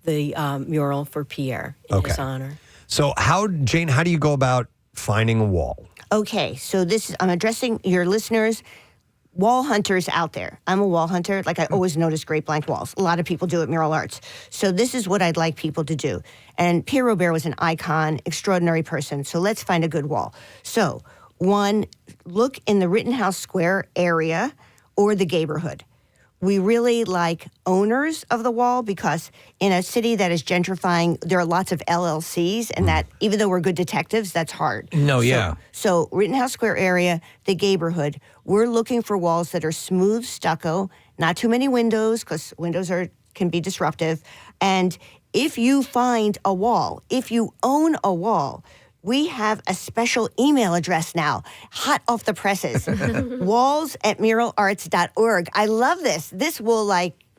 the mural for Pierre in his honor. So Jane, how do you go about finding a wall? Okay, so I'm addressing your listeners, wall hunters out there. I'm a wall hunter. Like, I always notice great blank walls. A lot of people do at Mural Arts. So this is what I'd like people to do. And Pierre Robert was an icon, extraordinary person. So let's find a good wall. So, one, look in the Rittenhouse Square area or the neighborhood. We really like owners of the wall, because in a city that is gentrifying, there are lots of LLCs, and that, even though we're good detectives, that's hard. So Rittenhouse Square area, the neighborhood, we're looking for walls that are smooth stucco, not too many windows, because windows can be disruptive. And if you find a wall, if you own a wall, we have a special email address now, hot off the presses, walls@muralarts.org. I love this. This will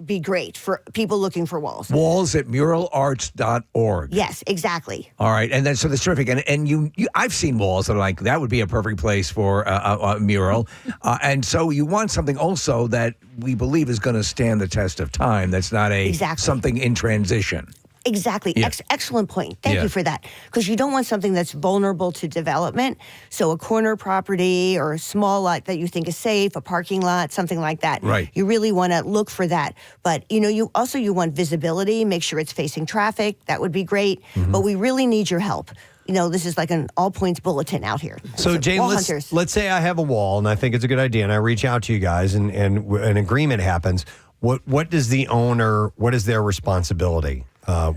be great for people looking for walls. Walls@muralarts.org. Yes, exactly. All right, and then so that's terrific. And you I've seen walls that are like, that would be a perfect place for a mural. And so you want something also that we believe is going to stand the test of time. That's not something in transition. Exactly. Yeah. Excellent point. Thank you for that. Because you don't want something that's vulnerable to development. So a corner property or a small lot that you think is safe, a parking lot, something like that. Right. You really want to look for that. But, you want visibility, make sure it's facing traffic. That would be great. But we really need your help. This is like an all-points bulletin out here. So Jane, let's say I have a wall, and I think it's a good idea, and I reach out to you guys, and an agreement happens. What does the owner, what is their responsibility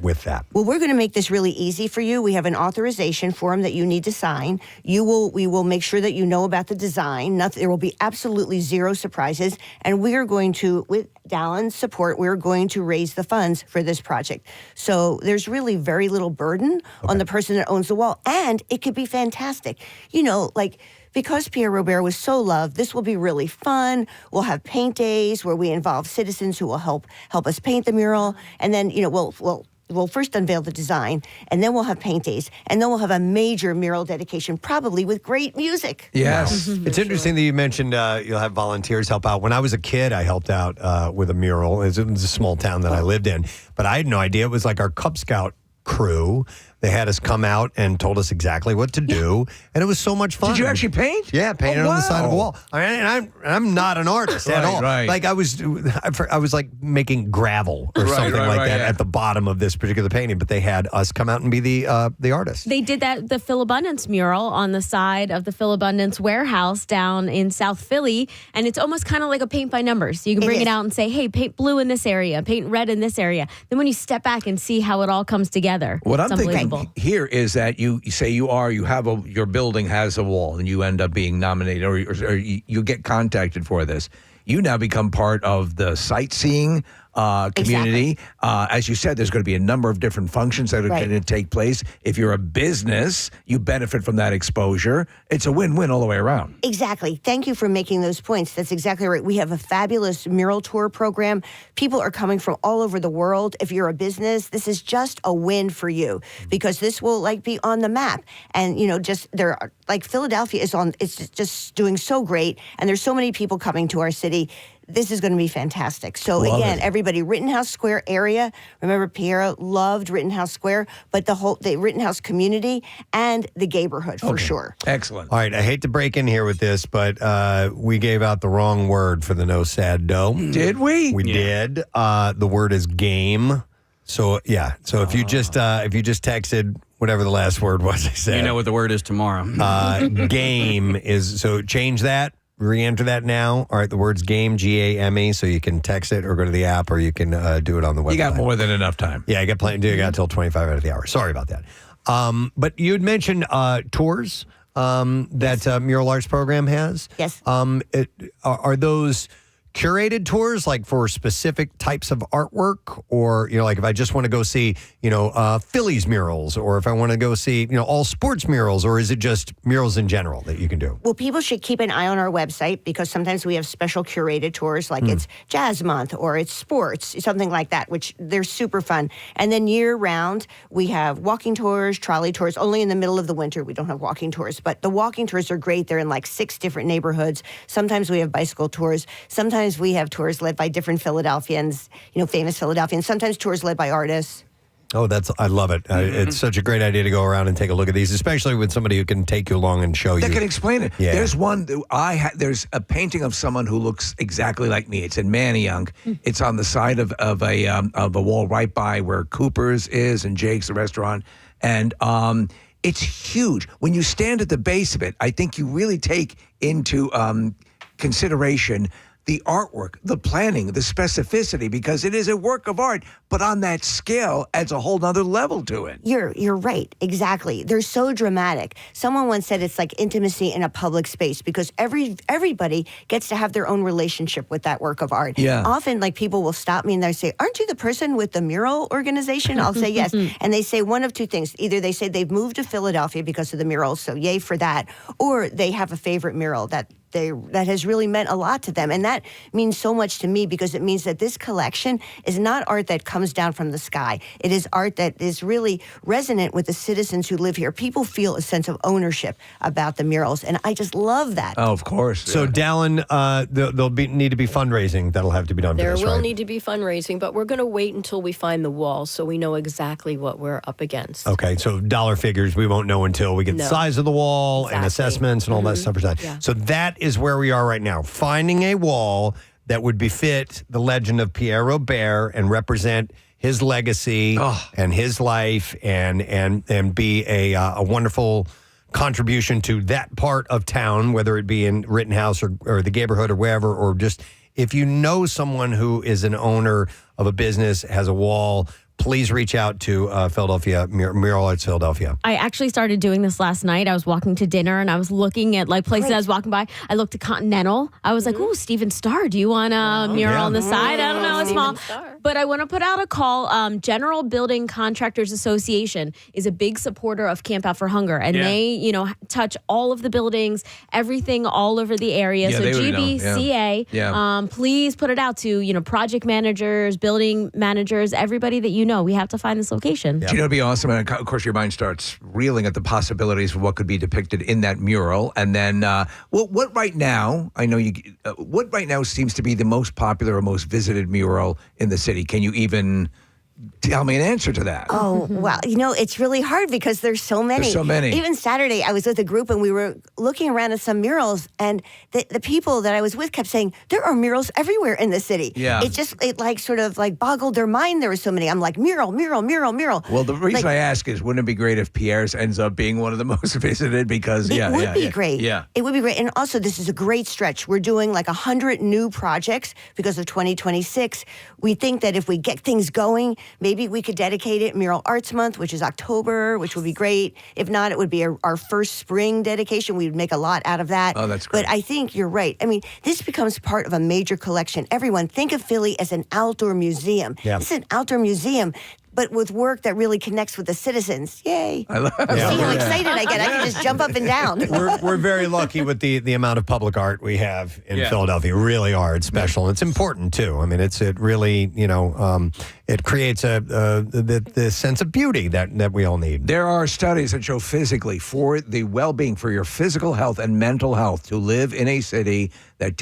with that? Well, we're going to make this really easy for you. We have an authorization form that you need to sign. We will make sure that you know about the design. There will be absolutely zero surprises. And we are going to, with Dallyn's support, we're going to raise the funds for this project. So there's really very little burden on the person that owns the wall. And it could be fantastic. Because Pierre Robert was so loved, this will be really fun. We'll have paint days where we involve citizens who will help us paint the mural. And then, we'll first unveil the design, and then we'll have paint days, and then we'll have a major mural dedication, probably with great music. Yes. It's interesting that you mentioned you'll have volunteers help out. When I was a kid, I helped out with a mural. It was a small town that I lived in, but I had no idea. It was like our Cub Scout crew They had us come out and told us exactly what to do, and it was so much fun. Did you actually paint? Yeah, painted on the side of a wall. I mean, and I'm not an artist at all. Right. Like I was like making gravel or something like that at the bottom of this particular painting, but they had us come out and be the artist. They did the Phil Abundance mural on the side of the Phil Abundance warehouse down in South Philly, and it's almost kind of like a paint by numbers. So you can bring it out and say, hey, paint blue in this area, paint red in this area. Then when you step back and see how it all comes together, what it's I'm thinking unbelievable. here is that you say your building has a wall, and you end up being nominated, or you get contacted for this. You now become part of the sightseeing community. Exactly. As you said, there's going to be a number of different functions that are going to take place. If you're a business, you benefit from that exposure. It's a win-win all the way around. Exactly. Thank you for making those points. That's exactly right. We have a fabulous mural tour program. People are coming from all over the world. If you're a business, this is just a win for you because this will be on the map. And, Philadelphia it's just doing so great. And there's so many people coming to our city. This is going to be fantastic. So again, everybody, Rittenhouse Square area. Remember, Pierre loved Rittenhouse Square, but the Rittenhouse community and the neighborhood for sure. Excellent. All right, I hate to break in here with this, but we gave out the wrong word for the No Sad Dough. Did we? We did. The word is game. So So if you just texted whatever the last word was, I said. You know what the word is tomorrow. Game is, so change that. Re-enter that now. All right, the word's game, GAME, so you can text it or go to the app or you can do it on the website. You got more than enough time. Yeah, I got plenty. I got till 25 out of the hour. Sorry about that. But you had mentioned tours that Mural Arts program has. Yes. Are those curated tours, like for specific types of artwork, or like if I just want to go see Phillies murals, or if I want to go see all sports murals, or is it just murals in general that you can do? Well, people should keep an eye on our website because sometimes we have special curated tours, like it's Jazz Month or it's sports, something like that, which they're super fun. And then year round, we have walking tours, trolley tours. Only in the middle of the winter we don't have walking tours, but the walking tours are great. They're in 6 different neighborhoods. Sometimes we have bicycle tours. Sometimes we have tours led by different Philadelphians, famous Philadelphians. Sometimes tours led by artists. Oh, I love it. It's such a great idea to go around and take a look at these, especially with somebody who can take you along and show you. That can explain it. Yeah. There's one, there's a painting of someone who looks exactly like me. It's in Manayunk. It's on the side of a wall right by where Cooper's is and Jake's, the restaurant. And it's huge. When you stand at the base of it, I think you really take into consideration the artwork, the planning, the specificity, because it is a work of art, but on that scale adds a whole nother level to it. You're right, exactly. They're so dramatic. Someone once said it's like intimacy in a public space because everybody gets to have their own relationship with that work of art. Yeah. Often, people will stop me and they say, "Aren't you the person with the mural organization?" I'll say yes, and they say one of two things: either they say they've moved to Philadelphia because of the murals, so yay for that, or they have a favorite mural that has really meant a lot to them. And that means so much to me because it means that this collection is not art that comes down from the sky. It is art that is really resonant with the citizens who live here. People feel a sense of ownership about the murals, and I just love that. Oh, of course. So, Dallyn, there'll need to be fundraising that'll have to be done for There this, will right? need to be fundraising, but we're going to wait until we find the wall so we know exactly what we're up against. Okay, so dollar figures we won't know until we get the size of the wall and assessments and all that stuff. Yeah. So that is where we are right now, finding a wall that would befit the legend of Pierre Robert and represent his legacy and his life and be a wonderful contribution to that part of town, whether it be in Rittenhouse or the neighborhood or wherever, or just if you know someone who is an owner of a business, has a wall, please reach out to Philadelphia, Mural Arts Philadelphia. I actually started doing this last night. I was walking to dinner and I was looking at places I was walking by. I looked at Continental. I was like, "Ooh, Steven Starr, do you want a mural on the side?" I don't know, it's small. But I want to put out a call. General Building Contractors Association is a big supporter of Camp Out for Hunger. And they, touch all of the buildings, everything all over the area. Yeah, so they would know. GBCA, please put it out to, project managers, building managers, everybody that we have to find this location. Do you know, it'd be awesome. And of course, your mind starts reeling at the possibilities of what could be depicted in that mural. And then, what right now? I know what right now seems to be the most popular or most visited mural in the city? Can you even tell me an answer to that. Oh, well, it's really hard because there's so many. There's so many. Even Saturday, I was with a group and we were looking around at some murals, and the people that I was with kept saying, there are murals everywhere in the city. Yeah. It sort of boggled their mind. There were so many. I'm like, mural, mural, mural, mural. Well, the reason I ask is, wouldn't it be great if Pierre's ends up being one of the most visited? Because, it would be great. Yeah. It would be great. And also, this is a great stretch. We're doing 100 new projects because of 2026. We think that if we get things going, maybe we could dedicate it Mural Arts Month, which is October, which would be great. If not, it would be our first spring dedication. We would make a lot out of that. Oh, that's great. But I think you're right. I mean, this becomes part of a major collection. Everyone, think of Philly as an outdoor museum. Yeah. This is an outdoor museum, but with work that really connects with the citizens. Yay. I love See how excited I get. I can just jump up and down. We're very lucky with the amount of public art we have in Yeah. Philadelphia. We really are. It's special. And it's important too. I mean, it really it creates the sense of beauty that we all need. There are studies that show physically for the well-being, for your physical health and mental health, to live in a city that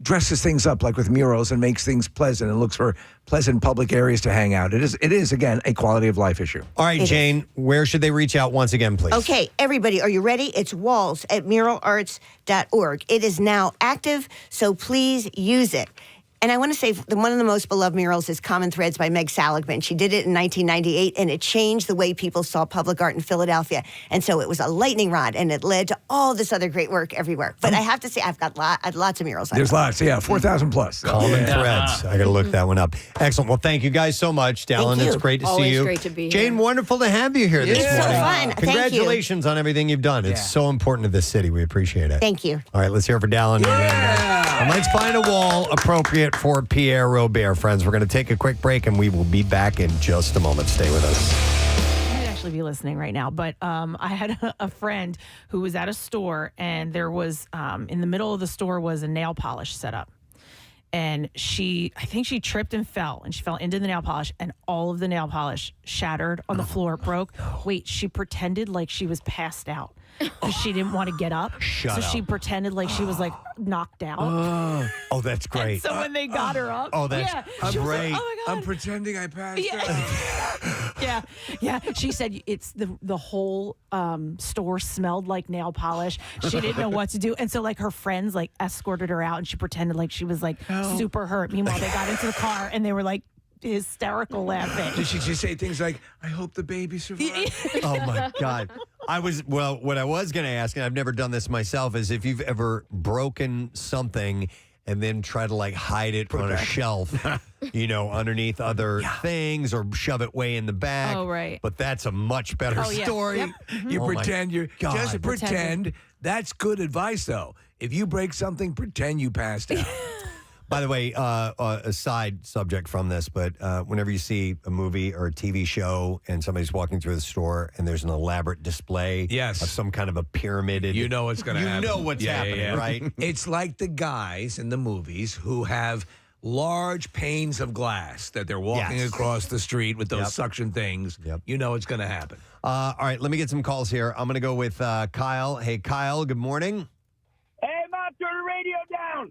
dresses things up like with murals and makes things pleasant and looks for pleasant public areas to hang out. It is again a quality of life issue. All right, Jane, where should they reach out once again, please? Okay, everybody, are you ready? It's walls@muralarts.org. It is now active, so please use it. And I want to say one of the most beloved murals is Common Threads by Meg Saligman. She did it in 1998, and it changed the way people saw public art in Philadelphia. And so it was a lightning rod, and it led to all this other great work everywhere. But I have to say, I've got lots of murals. There's lots, 4,000 plus. Common Threads. I got to look that one up. Excellent. Well, thank you guys so much, Dallyn. Thank you. It's great to see Always you. great to be here. Jane, wonderful to have you here this It's so morning. fun. Thank you. Congratulations on everything you've done. It's so important to this city. We appreciate it. Thank you. All right, let's hear it for Dallyn. And let's find a wall appropriate for Pierre Robert, friends. We're going to take a quick break, and we will be back in just a moment. Stay with us. I might actually be listening right now, but I had a friend who was at a store, and there was in the middle of the store was a nail polish set up. And I think she tripped and fell, and she fell into the nail polish, and all of the nail polish shattered on the floor, broke. Wait, she pretended like she was passed out because she didn't want to get up. Shut so up. she pretended like she was knocked out. Oh, that's great. And so when they got her up, that's she was great. like, oh my God. I'm pretending I passed Yeah. Yeah. She said it's the whole store smelled like nail polish. She didn't know what to do. And so her friends escorted her out, and she pretended like she was super hurt. Meanwhile, they got into the car and they were hysterical laughing. Did she just say things like, I hope the baby survives? Oh, my God. What I was going to ask, and I've never done this myself, is if you've ever broken something and then try to hide it on a shelf, underneath other things, or shove it way in the back. Oh, right. But that's a much better story. Yep. You Oh, my pretend you're God. just pretend. That's good advice, though. If you break something, pretend you passed out. By the way, a side subject from this, but whenever you see a movie or a TV show and somebody's walking through the store and there's an elaborate display of some kind of a pyramided... You know what's going to happen. You know what's happening, right? It's like the guys in the movies who have large panes of glass that they're walking across the street with those suction things. You know it's going to happen. All right, let me get some calls here. I'm going to go with Kyle. Hey, Kyle, good morning. Hey, Mom, turn the radio down.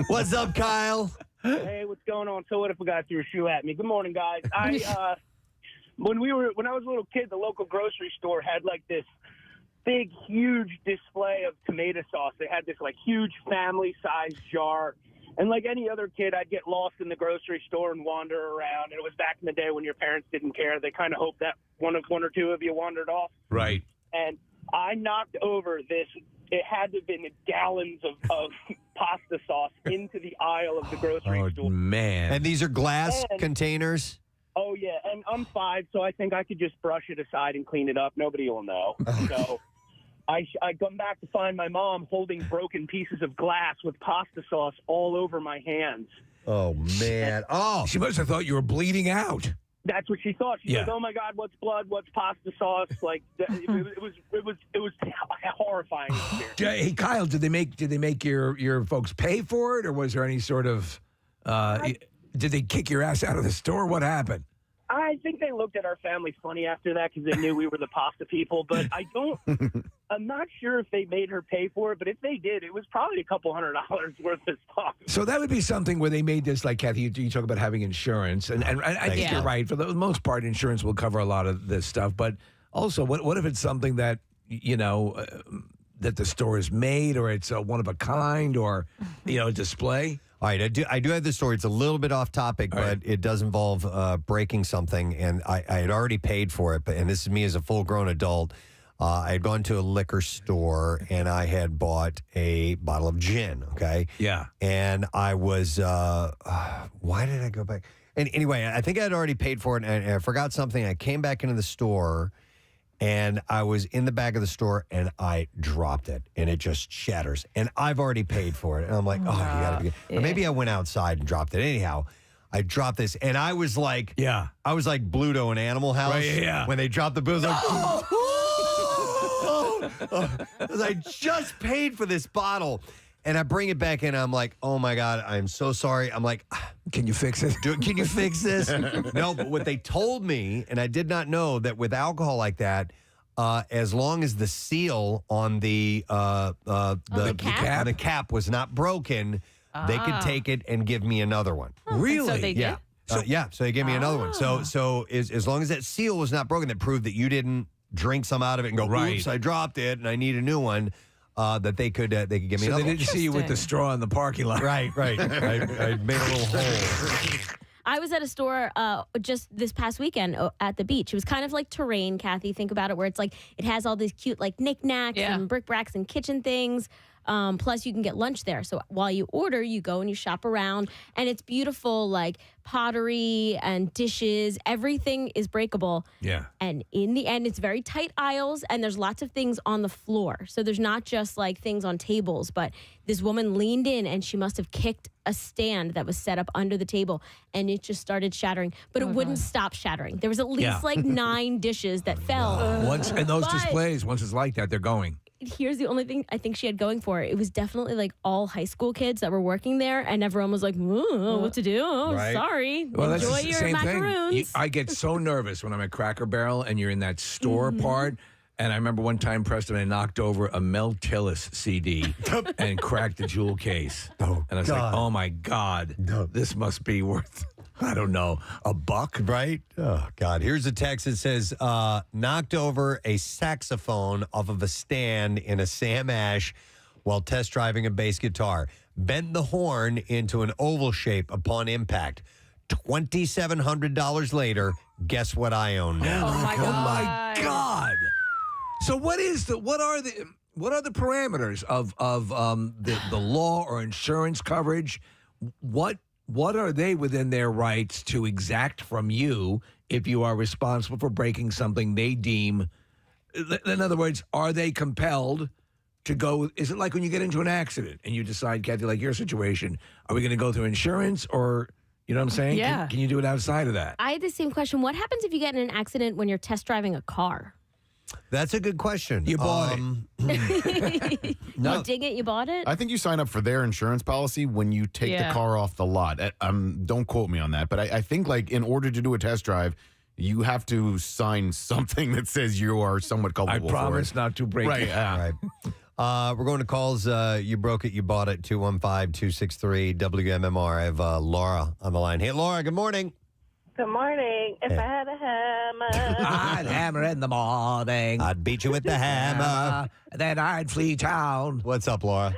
What's up, Kyle? Hey, what's going on? So what if a guy threw a shoe at me? Good morning, guys. When I was a little kid, the local grocery store had this big, huge display of tomato sauce. They had this huge family-sized jar. And like any other kid, I'd get lost in the grocery store and wander around. And it was back in the day when your parents didn't care. They kind of hoped that one or two of you wandered off. Right. And I knocked over this. It had to have been gallons of pasta sauce into the aisle of the grocery store. Oh, man. And these are glass containers? Oh, yeah. And I'm 5, so I think I could just brush it aside and clean it up. Nobody will know. So I come back to find my mom holding broken pieces of glass with pasta sauce all over my hands. Oh, man. Oh. She must have thought you were bleeding out. That's what she thought. She said, "Oh my God, what's blood? What's pasta sauce?" It was horrifying experience. Hey, Kyle, did they make your folks pay for it, or was there any sort of did they kick your ass out of the store? What happened? I think they looked at our family funny after that because they knew we were the pasta people. But I'm not sure if they made her pay for it. But if they did, it was probably a couple $100 worth of stuff. So that would be something where they made this, like, Kathy, you talk about having insurance. And I think you're right. For the most part, insurance will cover a lot of this stuff. But also, what if it's something that, that the store is made, or it's a one of a kind, or, a display? All right, I do have this story. It's a little bit off topic, but it does involve breaking something, and I had already paid for it. And this is me as a full-grown adult. I had gone to a liquor store, and I had bought a bottle of gin, okay? Yeah. And I was, why did I go back? And anyway, I think I had already paid for it, and I forgot something. I came back into the store, and I was in the back of the store, and I dropped it, and it just shatters. And I've already paid for it. And I'm like, you got to be good. Or maybe I went outside and dropped it. Anyhow, I dropped this, and I was like, I was like Bluto in Animal House. Right, when they dropped the booze, like, because I just paid for this bottle. And I bring it back in, and I'm like, oh, my God, I'm so sorry. I'm like, can you fix it? Can you fix this? No, but what they told me, and I did not know, that with alcohol like that, as long as the seal on the cap was not broken, they could take it and give me another one. Really? So they did? Yeah. So they gave me another one. So as long as that seal was not broken, that proved that you didn't drink some out of it and go, oops, I dropped it and I need a new one. That they could give me so another they didn't one. see you with the straw in the parking lot. Right. I made a little hole. I was at a store just this past weekend at the beach. It was kind of like Terrain, Kathy. Think about it, where it's like it has all these cute like knickknacks and bric-a-bracs and kitchen things. Plus, you can get lunch there. So while you order, you go and you shop around, and it's beautiful, like pottery and dishes. Everything is breakable. Yeah. And in the end, it's very tight aisles, and there's lots of things on the floor. So there's not just like things on tables, but this woman leaned in, and she must have kicked a stand that was set up under the table, and it just started shattering. But it wouldn't stop shattering. There was at least like 9 dishes that fell. Once in those displays, once it's like that, they're going. Here's the only thing I think she had going for her. It was definitely like all high school kids that were working there, and everyone was like, what to do? Oh, sorry. Well, Enjoy that's the your same macaroons. thing. I get so nervous when I'm at Cracker Barrel and you're in that store part. And I remember one time, Preston, I knocked over a Mel Tillis CD and cracked the jewel case. And I was like, oh my God, this must be worth, I don't know, $1, right? Oh, God. Here's a text that says, knocked over a saxophone off of a stand in a Sam Ash while test driving a bass guitar. Bent the horn into an oval shape upon impact. $2,700 later, guess what I own now? Oh, my God. So what are the parameters of the law or insurance coverage? What are they within their rights to exact from you if you are responsible for breaking something they deem? In other words, are they compelled to go? Is it like when you get into an accident and you decide, Kathy, like your situation, are we going to go through insurance, or you know what I'm saying? Yeah. Can you do it outside of that? I had the same question. What happens if you get in an accident when you're test driving a car? That's a good question. You bought You dig it? You bought it? I think you sign up for their insurance policy when you take the car off the lot. Don't quote me on that, but I think like in order to do a test drive, you have to sign something that says you are somewhat culpable. I promise for it. not to break it. Right. We're going to calls. You broke it, you bought it. 215-263 WMMR. I have Laura on the line. Hey, Laura. Good morning. Good morning. If I had a hammer, I'd hammer in the morning. I'd beat you with the hammer. Then I'd flee town. What's up, Laura?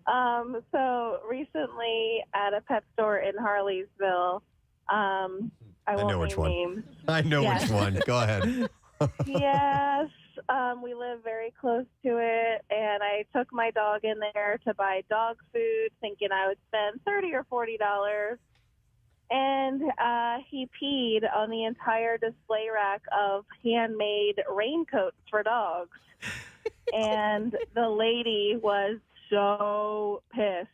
So recently at a pet store in Harleysville, I know which one. Names. I know which one. Go ahead. Yes. We live very close to it, and I took my dog in there to buy dog food, thinking I would spend $30 or $40. And he peed on the entire display rack of handmade raincoats for dogs. And the lady was so pissed.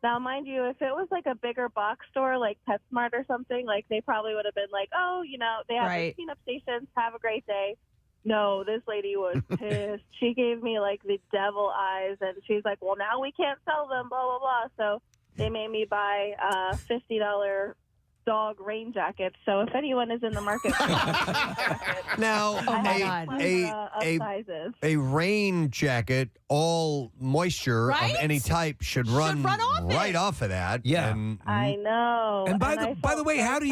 Now, mind you, if it was like a bigger box store like PetSmart or something, like they probably would have been like, oh, they have these cleanup stations. Have a great day. No, this lady was pissed. She gave me like the devil eyes, and she's like, well, now we can't sell them, blah, blah, blah. So they made me buy $50 dog rain jackets. So if anyone is in the market, Now, a rain jacket, all moisture of any type should run right off of that. Yeah. I know. And by the way, how do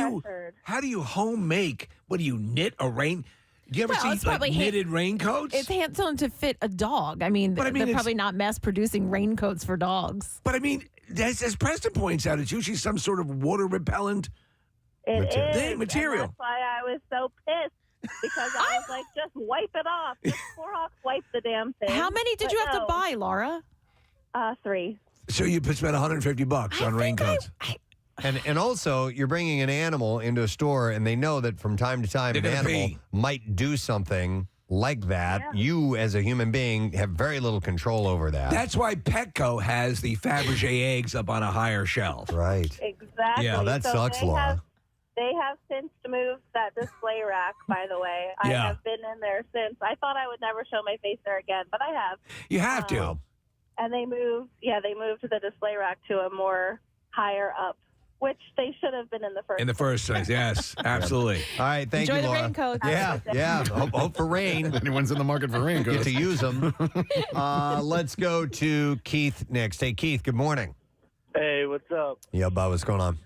you home make? What do you knit a rain? Do you ever see like knitted raincoats? It's hand-sewn to fit a dog. I mean, they're probably not mass-producing raincoats for dogs. But I mean, as Preston points out, it's usually some sort of water repellent material. And that's why I was so pissed because I was like, just wipe it off. Just Clorox wipe the damn thing. How many did you have to buy, Laura? 3. So you spent $150 on raincoats. And also, you're bringing an animal into a store, and they know that from time to time, an animal might do something like that. Yeah. You, as a human being, have very little control over that. That's why Petco has the Fabergé eggs up on a higher shelf. Right. Exactly. Yeah, that sucks, Laura. They have since moved that display rack, by the way. I have been in there since. I thought I would never show my face there again, but I have. You have to. And they moved the display rack to a more higher up, which they should have been in the first. In the first place, yes, absolutely. All right, thank you, Laura. Enjoy the raincoats. Yeah. Hope for rain. If anyone's in the market for raincoats, get to use them. Let's go to Keith next. Hey, Keith. Good morning. Hey, what's up? Yeah, Bob. What's going on?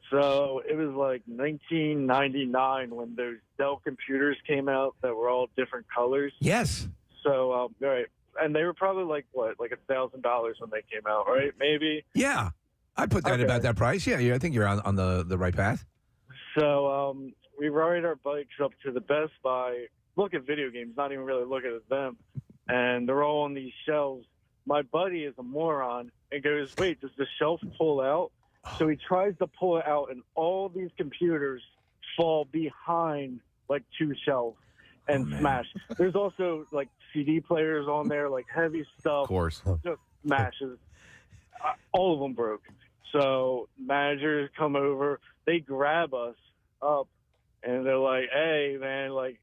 So it was like 1999 when those Dell computers came out that were all different colors. Yes. So, all right. And they were probably like $1,000 when they came out, right? Maybe. Yeah. I put that about that price. Yeah, I think you're on the right path. So we ride our bikes up to the Best Buy, look at video games, not even really look at them. And they're all on these shelves. My buddy is a moron and goes, wait, does the shelf pull out? So he tries to pull it out, and all these computers fall behind like 2 shelves and smash. There's also like CD players on there, like heavy stuff. Of course. Just smashes. All of them broke. So managers come over, they grab us up, and they're like, hey, man, like,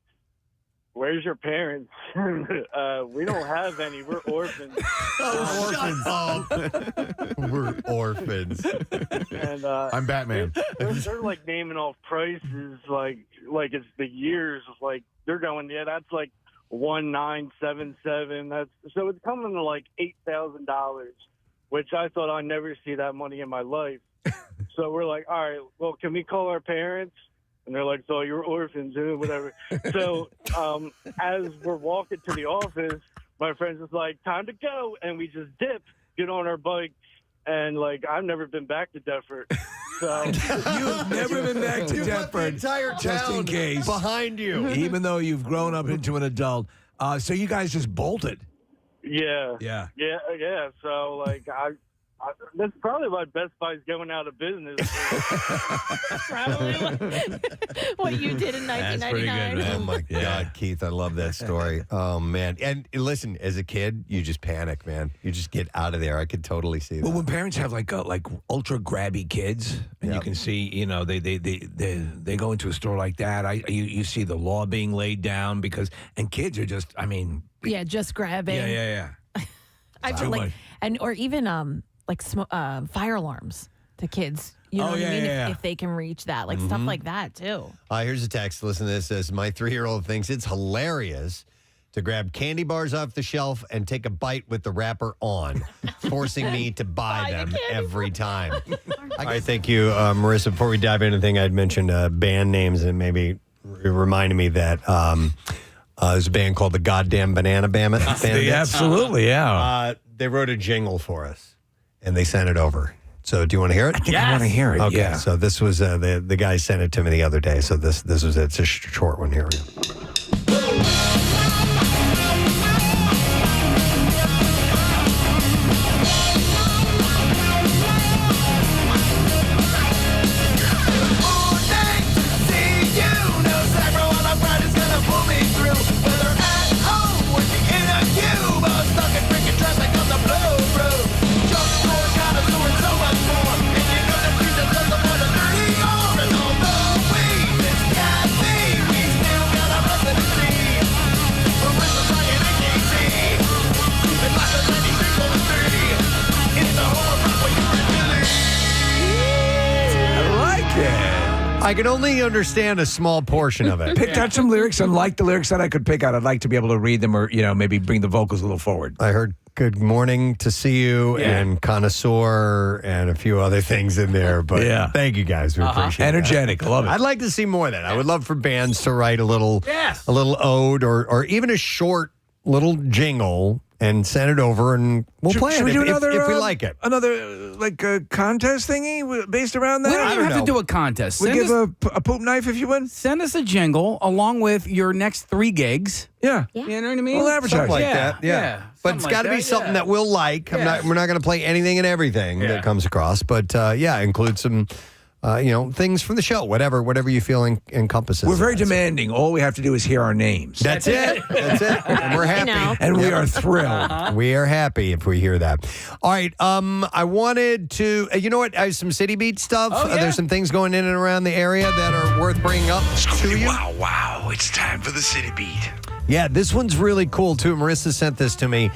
where's your parents? We don't have any. We're orphans. We're orphans. And I'm Batman. They're like naming off prices, like it's the years. Like they're going, yeah, that's like 1977. So it's coming to like $8,000, which I thought I'd never see that money in my life. So we're like, all right, well, can we call our parents? And they're like, so you're orphans, whatever. So as we're walking to the office, my friend's just like, time to go. And we just dip, get on our bike. And, like, I've never been back to Deptford. So You've never been back to Deptford. Entire just in town case. behind you. Even though you've grown up into an adult. So you guys just bolted. Yeah. Yeah. So, like, that's probably why Best Buy's going out of business. Probably what you did in 1999. That's pretty good, man. Oh, my God, Keith, I love that story. Oh, man. And listen, as a kid, you just panic, man. You just get out of there. I could totally see that. Well, when parents have like ultra grabby kids, and you can see, they go into a store like that, you see the law being laid down and kids are just, Yeah, just grabbing. Yeah. I feel like, or even fire alarms to kids. You know what I mean? If they can reach that, stuff like that too. Here's a text. Listen to this. It says, my 3-year-old thinks it's hilarious to grab candy bars off the shelf and take a bite with the wrapper on, forcing me to buy them every time. All right, thank you, Marissa. Before we dive into anything, I'd mentioned band names, and maybe it reminded me that there's a band called the Goddamn Banana Bandits. Absolutely, yeah. They wrote a jingle for us, and they sent it over. So do you want to hear it? I think I want to hear it, okay, yeah. So this was, the guy sent it to me the other day. So this was it. It's a short one. Here we go. I can only understand a small portion of it. Picked out some lyrics, and like the lyrics that I could pick out, I'd like to be able to read them, or maybe bring the vocals a little forward. I heard "Good morning to see you" and "Connoisseur" and a few other things in there. But thank you guys, we appreciate it. Energetic, love it. I'd like to see more of that. I would love for bands to write a little ode or even a short little jingle and send it over, and we'll play should it we do another, if we like it. Another contest thingy based around that? We don't even have to do a contest. We Send give us- a poop knife if you win. Send us a jingle along with your next 3 gigs. Yeah. You know what I mean? We'll advertise. Something like that. Yeah. But it's got to be something that we'll like. We're not going to play anything and everything that comes across. But include some things from the show, whatever you feel encompasses. We're very demanding. All we have to do is hear our names. That's it. That's it. And we're happy. And we are thrilled. We are happy if we hear that. All right. I wanted to, you know what? I have some City Beat stuff. There's some things going in and around the area that are worth bringing up to you. Wow. It's time for the City Beat. Yeah, this one's really cool, too. Marissa sent this to me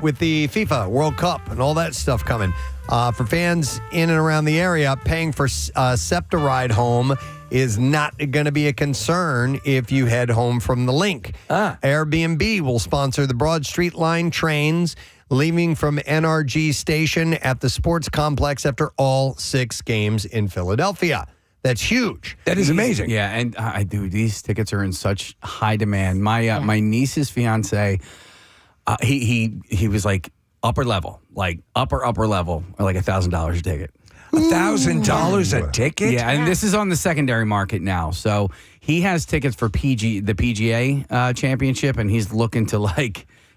with the FIFA World Cup and all that stuff coming. For fans in and around the area, paying for SEPTA ride home is not going to be a concern if you head home from the link. Airbnb will sponsor the Broad Street Line trains leaving from NRG Station at the sports complex after all 6 games in Philadelphia. That's huge. That is amazing. Yeah, and these tickets are in such high demand. My niece's fiance, he was like upper level, like upper level, or like $1,000 a ticket. $1,000 a ticket? Yeah, and this is on the secondary market now. So he has tickets for the PGA championship, and he's looking to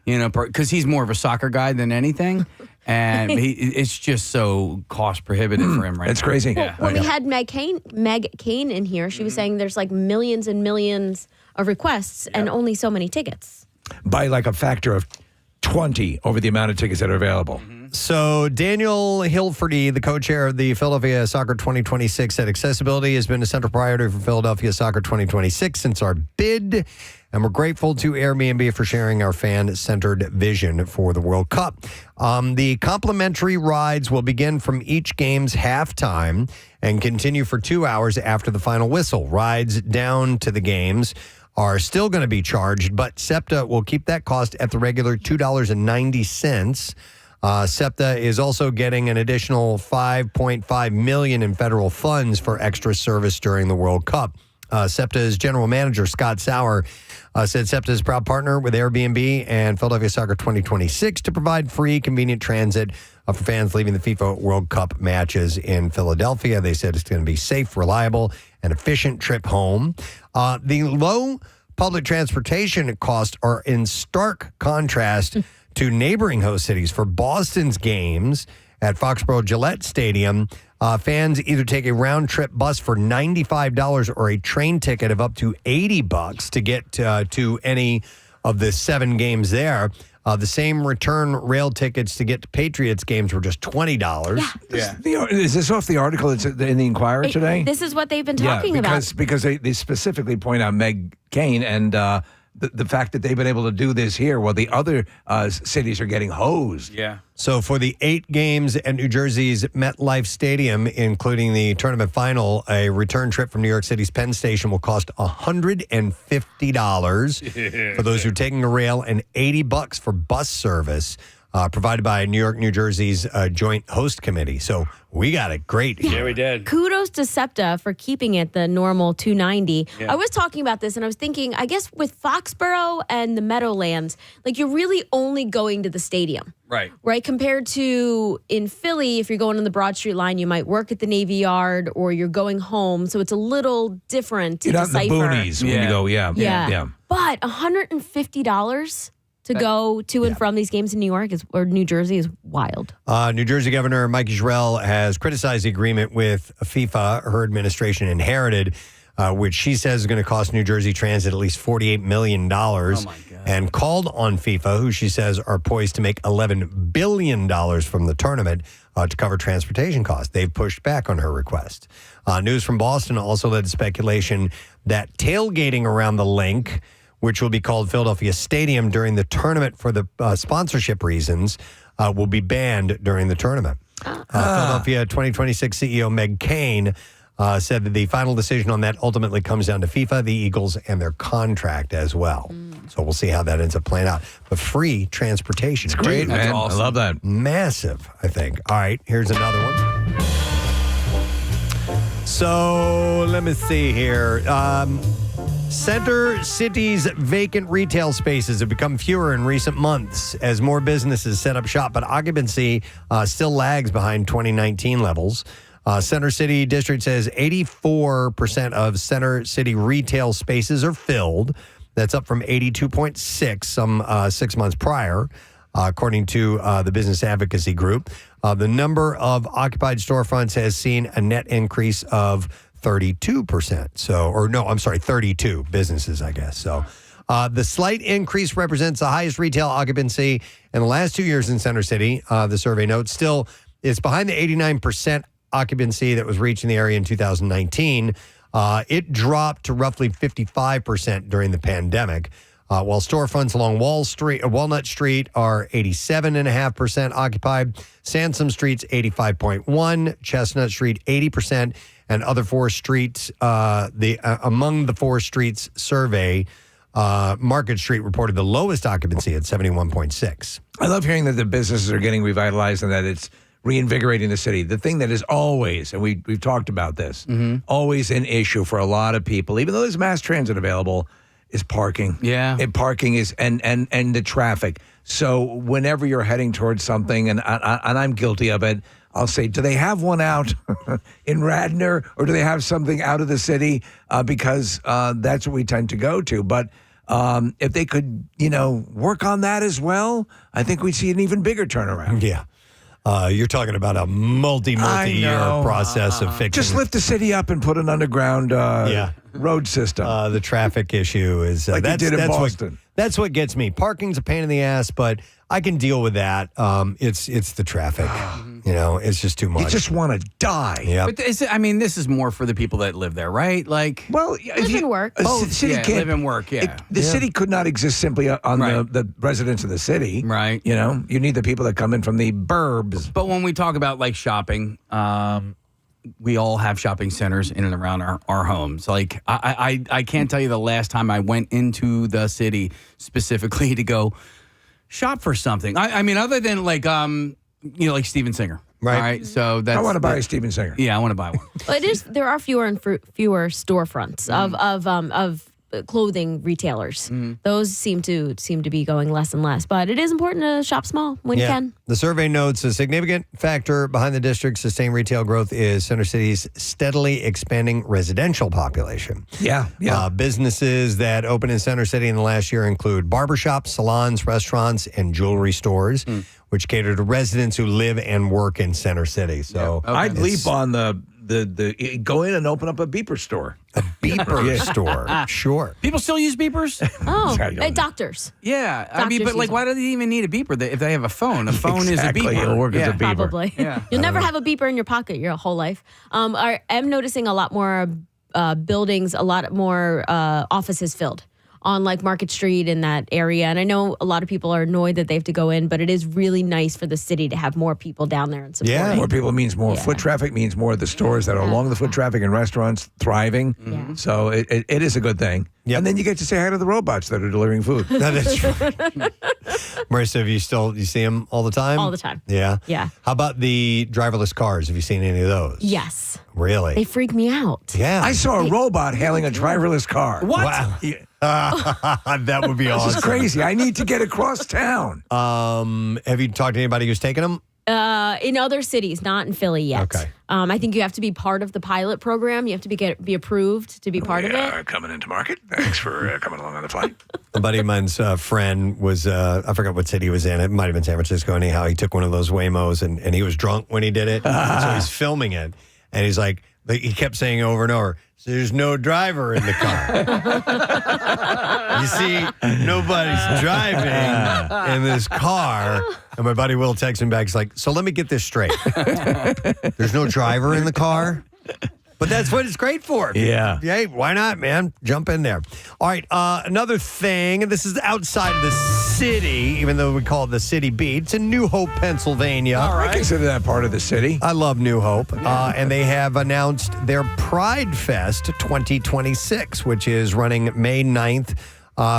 because he's more of a soccer guy than anything. And it's just so cost prohibitive for him right now. That's crazy. Well, when we had Meg Kane in here, she was saying there's like millions and millions of requests and only so many tickets. By like a factor of 20 over the amount of tickets that are available. So Daniel Hilferty, the co-chair of the Philadelphia Soccer 2026, said accessibility has been a central priority for Philadelphia Soccer 2026 since our bid, and we're grateful to Airbnb for sharing our fan-centered vision for the World Cup. The complimentary rides will begin from each game's halftime and continue for 2 hours after the final whistle. Rides down to the games are still going to be charged, but SEPTA will keep that cost at the regular $2.90. SEPTA is also getting an additional $5.5 million in federal funds for extra service during the World Cup. SEPTA's general manager, Scott Sauer, said SEPTA is a proud partner with Airbnb and Philadelphia Soccer 2026 to provide free, convenient transit for fans leaving the FIFA World Cup matches in Philadelphia. They said it's going to be safe, reliable, and efficient trip home. The low public transportation costs are in stark contrast to neighboring host cities. For Boston's games at Foxborough Gillette Stadium, fans either take a round-trip bus for $95 or a train ticket of up to $80 to get to any of the 7 games there. The same return rail tickets to get to Patriots games were just $20. Yeah. Is this off the article that's in the Inquirer today? This is what they've been talking about. Because they specifically point out Meg Kane and the fact that they've been able to do this here while the other cities are getting hosed. Yeah. So for the 8 games at New Jersey's MetLife Stadium, including the tournament final, a return trip from New York City's Penn Station will cost $150 for those who are taking a rail and $80 for bus service provided by New York, New Jersey's Joint Host Committee. So we got it great. Yeah, we did. Kudos to SEPTA for keeping it the normal $290. Yeah. I was talking about this and I was thinking, I guess with Foxborough and the Meadowlands, like you're really only going to the stadium. Right. Right? Compared to in Philly, if you're going on the Broad Street line, you might work at the Navy Yard or you're going home. So it's a little different to You're not in decipher. the boonies when you go, yeah. But $150 to go to and from these games in New York or New Jersey is wild. New Jersey Governor Mike Schmidt has criticized the agreement with FIFA her administration inherited, which she says is going to cost New Jersey Transit at least $48 million. And called on FIFA, who she says are poised to make $11 billion from the tournament to cover transportation costs. They've pushed back on her request. News from Boston also led to speculation that tailgating around the link, which will be called Philadelphia Stadium during the tournament for the sponsorship reasons, will be banned during the tournament. Philadelphia 2026 CEO Meg Kane said that the final decision on that ultimately comes down to FIFA, the Eagles, and their contract as well. So we'll see how that ends up playing out. But free transportation. It's great, Dude, man. Awesome. I love that. Massive, I think. All right, here's another one. So let me see here. Center City's vacant retail spaces have become fewer in recent months as more businesses set up shop, but occupancy still lags behind 2019 levels. Center City District says 84% of Center City retail spaces are filled. That's up from 82.6 some 6 months prior, according to the Business Advocacy Group. The number of occupied storefronts has seen a net increase of 32%. 32 businesses, I guess. So the slight increase represents the highest retail occupancy in the last 2 years in Center City, the survey notes. Still, it's behind the 89% occupancy that was reached in the area in 2019. It dropped to roughly 55% during the pandemic, while storefronts along Walnut Street are 87.5% occupied. Sansom Street's 85.1%, Chestnut Street 80%, and other four streets. Among the four streets survey, Market Street reported the lowest occupancy at 71.6%. I love hearing that the businesses are getting revitalized and that it's reinvigorating the city. The thing that is always, and we've talked about this, always an issue for a lot of people, even though there's mass transit available, is parking. Yeah. And parking is, and the traffic. So whenever you're heading towards something, and I'm guilty of it, I'll say, do they have one out in Radnor, or do they have something out of the city? Because that's what we tend to go to. But if they could, work on that as well, I think we'd see an even bigger turnaround. Yeah. You're talking about a multi-year process of fixing. Just lift the city up and put an underground road system. The traffic issue is like they did in Boston. That's what gets me. Parking's a pain in the ass, but I can deal with that. It's the traffic. It's just too much. You just want to die. Yeah. But this is more for the people that live there, right? Like, live and work. City can't live and work. Yeah, the city could not exist simply on the residents of the city, right? You need the people that come in from the burbs. But when we talk about like shopping, we all have shopping centers in and around our homes. Like I can't tell you the last time I went into the city specifically to go shop for something. I mean, other than like like Steven Singer. Right. All right. So that's, I want to buy a Steven Singer. Yeah, I want to buy one. Well, there are fewer and fewer storefronts of clothing retailers. Those seem to be going less and less. But it is important to shop small when you can. The survey notes a significant factor behind the district's sustained retail growth is Center City's steadily expanding residential population. Yeah. Businesses that opened in Center City in the last year include barbershops, salons, restaurants, and jewelry stores, which cater to residents who live and work in Center City. So I'd leap on the go in and open up a beeper store. A beeper store, sure. People still use beepers? Oh, doctors. Yeah, Doctors but like, why do they even need a beeper if they have a phone? A phone Exactly, is a beeper. it'll work as a beeper. Probably. Yeah. You'll never have a beeper in your pocket your whole life. I'm noticing a lot more buildings, a lot more offices filled on like Market Street in that area. And I know a lot of people are annoyed that they have to go in, but it is really nice for the city to have more people down there and support. More people means more foot traffic, means more of the stores that are along the foot traffic and restaurants thriving. So it is a good thing. And then you get to say hi to the robots that are delivering food. That is true. Marissa, you see them all the time? All the time. Yeah? Yeah. How about the driverless cars? Have you seen any of those? Yes. Really? They freak me out. Yeah. I saw a robot hailing a driverless car. What? Wow. That would be awesome. This is crazy. I need to get across town. Have you talked to anybody who's taken them? In other cities, not in Philly yet. Okay. I think you have to be part of the pilot program. You have to be approved to be part of it. Coming into market. Thanks for coming along on the flight. A buddy of mine's friend was, I forgot what city he was in. It might have been San Francisco. Anyhow, he took one of those Waymos and he was drunk when he did it. So he's filming it. And he's like, he kept saying over and over, there's no driver in the car. You see, nobody's driving in this car. And my buddy Will texts him back. He's like, so let me get this straight. There's no driver in the car? But that's what it's great for. Yeah. Hey, why not, man? Jump in there. All right. Another thing, and this is outside of the city, even though we call it the City Beat. It's in New Hope, Pennsylvania. All right. I consider that part of the city. I love New Hope. And they have announced their Pride Fest 2026, which is running May 9th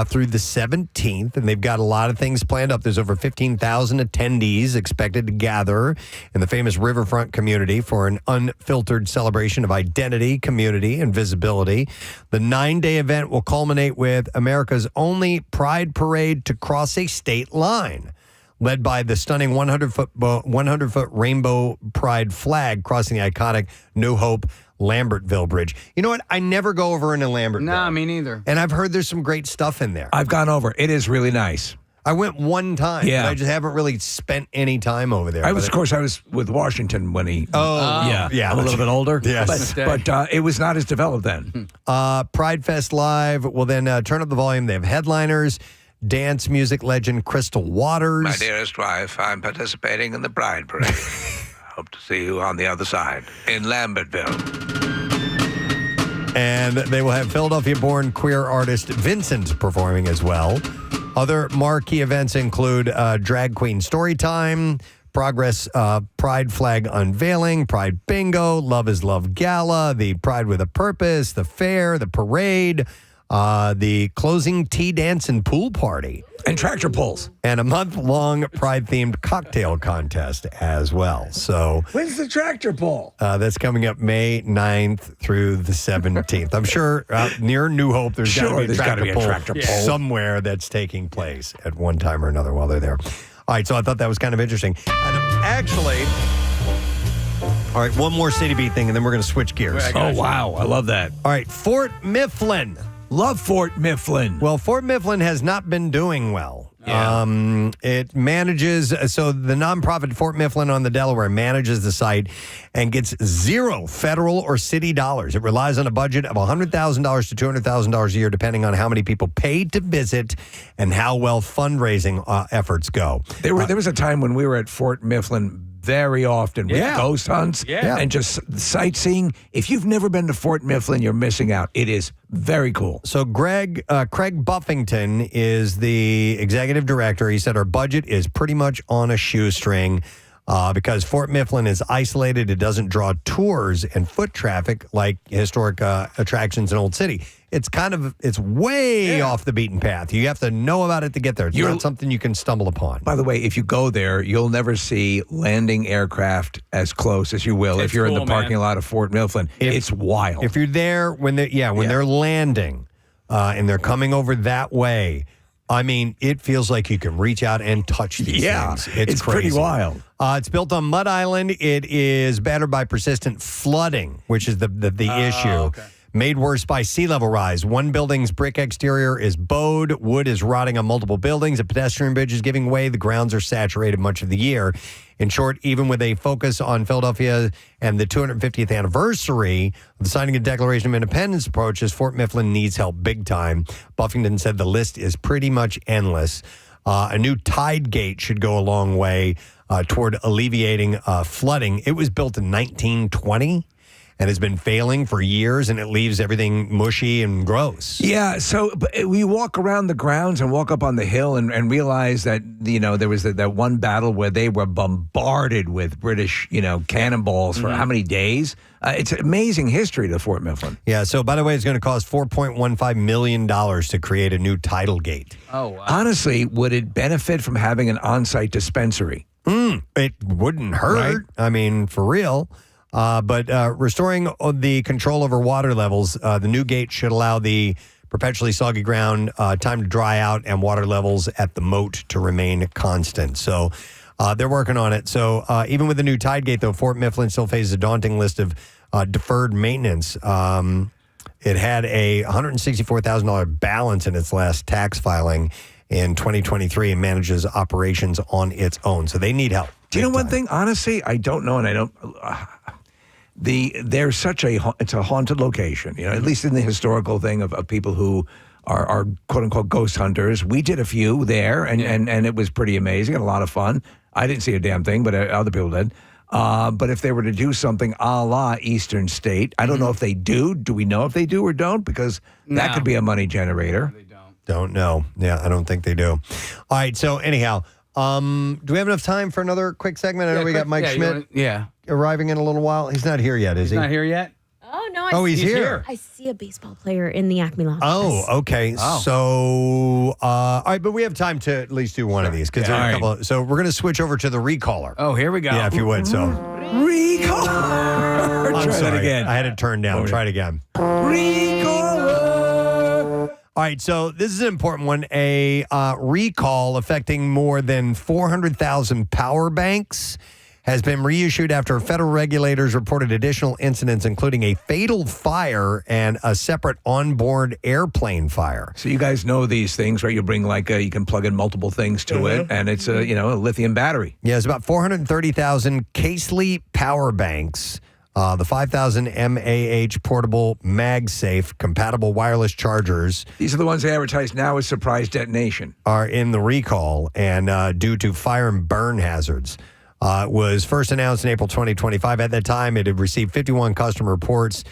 through the 17th. And they've got a lot of things planned up. There's over 15,000 attendees expected to gather in the famous riverfront community for an unfiltered celebration of identity, community, and visibility. The 9-day event will culminate with America's only Pride Parade to cross a state line, led by the stunning 100-foot rainbow pride flag crossing the iconic New Hope Lambertville Bridge. You know what? I never go over into Lambertville. Nah, me neither. And I've heard there's some great stuff in there. I've gone over. It is really nice. I went one time. Yeah. But I just haven't really spent any time over there. I was with Washington when he. Yeah. I'm a little bit older. Yes. But it was not as developed then. Pride Fest Live will then turn up the volume. They have headliners. Dance music legend Crystal Waters. My dearest wife, I'm participating in the Pride Parade. Hope to see you on the other side in Lambertville. And they will have Philadelphia-born queer artist Vincent performing as well. Other marquee events include drag queen storytime, Progress Pride flag unveiling, Pride bingo, Love is Love gala, the Pride with a Purpose, the fair, the parade, the closing tea dance and pool party. And tractor pulls. And a month-long Pride-themed cocktail contest as well. So when's the tractor pull? That's coming up May 9th through the 17th. I'm sure near New Hope there's got to be a tractor pull somewhere that's taking place at one time or another while they're there. All right, so I thought that was kind of interesting. And actually, all right, one more City Beat thing, and then we're going to switch gears. Oh, wow. I love that. All right, Fort Mifflin. Love Fort Mifflin. Well, Fort Mifflin has not been doing well. Yeah. It manages, so the nonprofit Fort Mifflin on the Delaware manages the site and gets zero federal or city dollars. It relies on a budget of $100,000 to $200,000 a year, depending on how many people paid to visit and how well fundraising efforts go. There was a time when we were at Fort Mifflin very often with ghost hunts and just sightseeing. If you've never been to Fort Mifflin, you're missing out. It is very cool. So Craig Buffington is the executive director. He said our budget is pretty much on a shoestring because Fort Mifflin is isolated. It doesn't draw tours and foot traffic like historic attractions in Old City. It's way off the beaten path. You have to know about it to get there. It's not something you can stumble upon. By the way, if you go there, you'll never see landing aircraft as close as you will if you're in the parking lot of Fort Mifflin. It's wild. If you're there when they're landing and they're coming over that way, I mean, it feels like you can reach out and touch these things. It's crazy. Pretty wild. It's built on Mud Island. It is battered by persistent flooding, which is the issue. Okay. Made worse by sea level rise. One building's brick exterior is bowed. Wood is rotting on multiple buildings. A pedestrian bridge is giving way. The grounds are saturated much of the year. In short, even with a focus on Philadelphia and the 250th anniversary of the signing of the Declaration of Independence approaches, Fort Mifflin needs help big time. Buffington said the list is pretty much endless. A new tide gate should go a long way toward alleviating flooding. It was built in 1920. And has been failing for years, and it leaves everything mushy and gross. Yeah, so we walk around the grounds and walk up on the hill and realize that, there was that one battle where they were bombarded with British, cannonballs for how many days? It's amazing history to Fort Mifflin. Yeah, so by the way, it's going to cost $4.15 million to create a new tidal gate. Oh, wow. Honestly, would it benefit from having an on-site dispensary? It wouldn't hurt. Right? I mean, for real. But restoring the control over water levels, the new gate should allow the perpetually soggy ground time to dry out and water levels at the moat to remain constant. So they're working on it. So even with the new tide gate, though, Fort Mifflin still faces a daunting list of deferred maintenance. It had a $164,000 balance in its last tax filing in 2023 and manages operations on its own. So they need help. Do you know one thing? Honestly, I don't know, and I don't. There's it's a haunted location, at least in the historical thing of people who are quote unquote ghost hunters. We did a few there, and it was pretty amazing and a lot of fun. I didn't see a damn thing, but other people did. But if they were to do something a la Eastern State, I don't know if they do. Do we know if they do or don't? Because that could be a money generator. Don't know. Yeah, I don't think they do. All right. So anyhow, do we have enough time for another quick segment? I know we got Mike Schmidt arriving in a little while. He's not here yet, is he? He's not here yet? Oh, no. He's here. I see a baseball player in the Acme Lounge. Oh, okay. So, all right, but we have time to at least do one of these because there are a couple. So we're going to switch over to the recaller. Oh, here we go. Yeah, if you would. So recaller. I'm Try sorry. that again. I had it turned down. Try it again. Recaller. All right, so this is an important one. A recall affecting more than 400,000 power banks has been reissued after federal regulators reported additional incidents, including a fatal fire and a separate onboard airplane fire. So you guys know these things, right? You bring you can plug in multiple things to it, and it's a lithium battery. Yeah, it's about 430,000 Casely power banks. The 5,000 mAh portable MagSafe compatible wireless chargers. These are the ones they advertise now as surprise detonation. Are in the recall and due to fire and burn hazards. It was first announced in April 2025. At that time, it had received 51 customer reports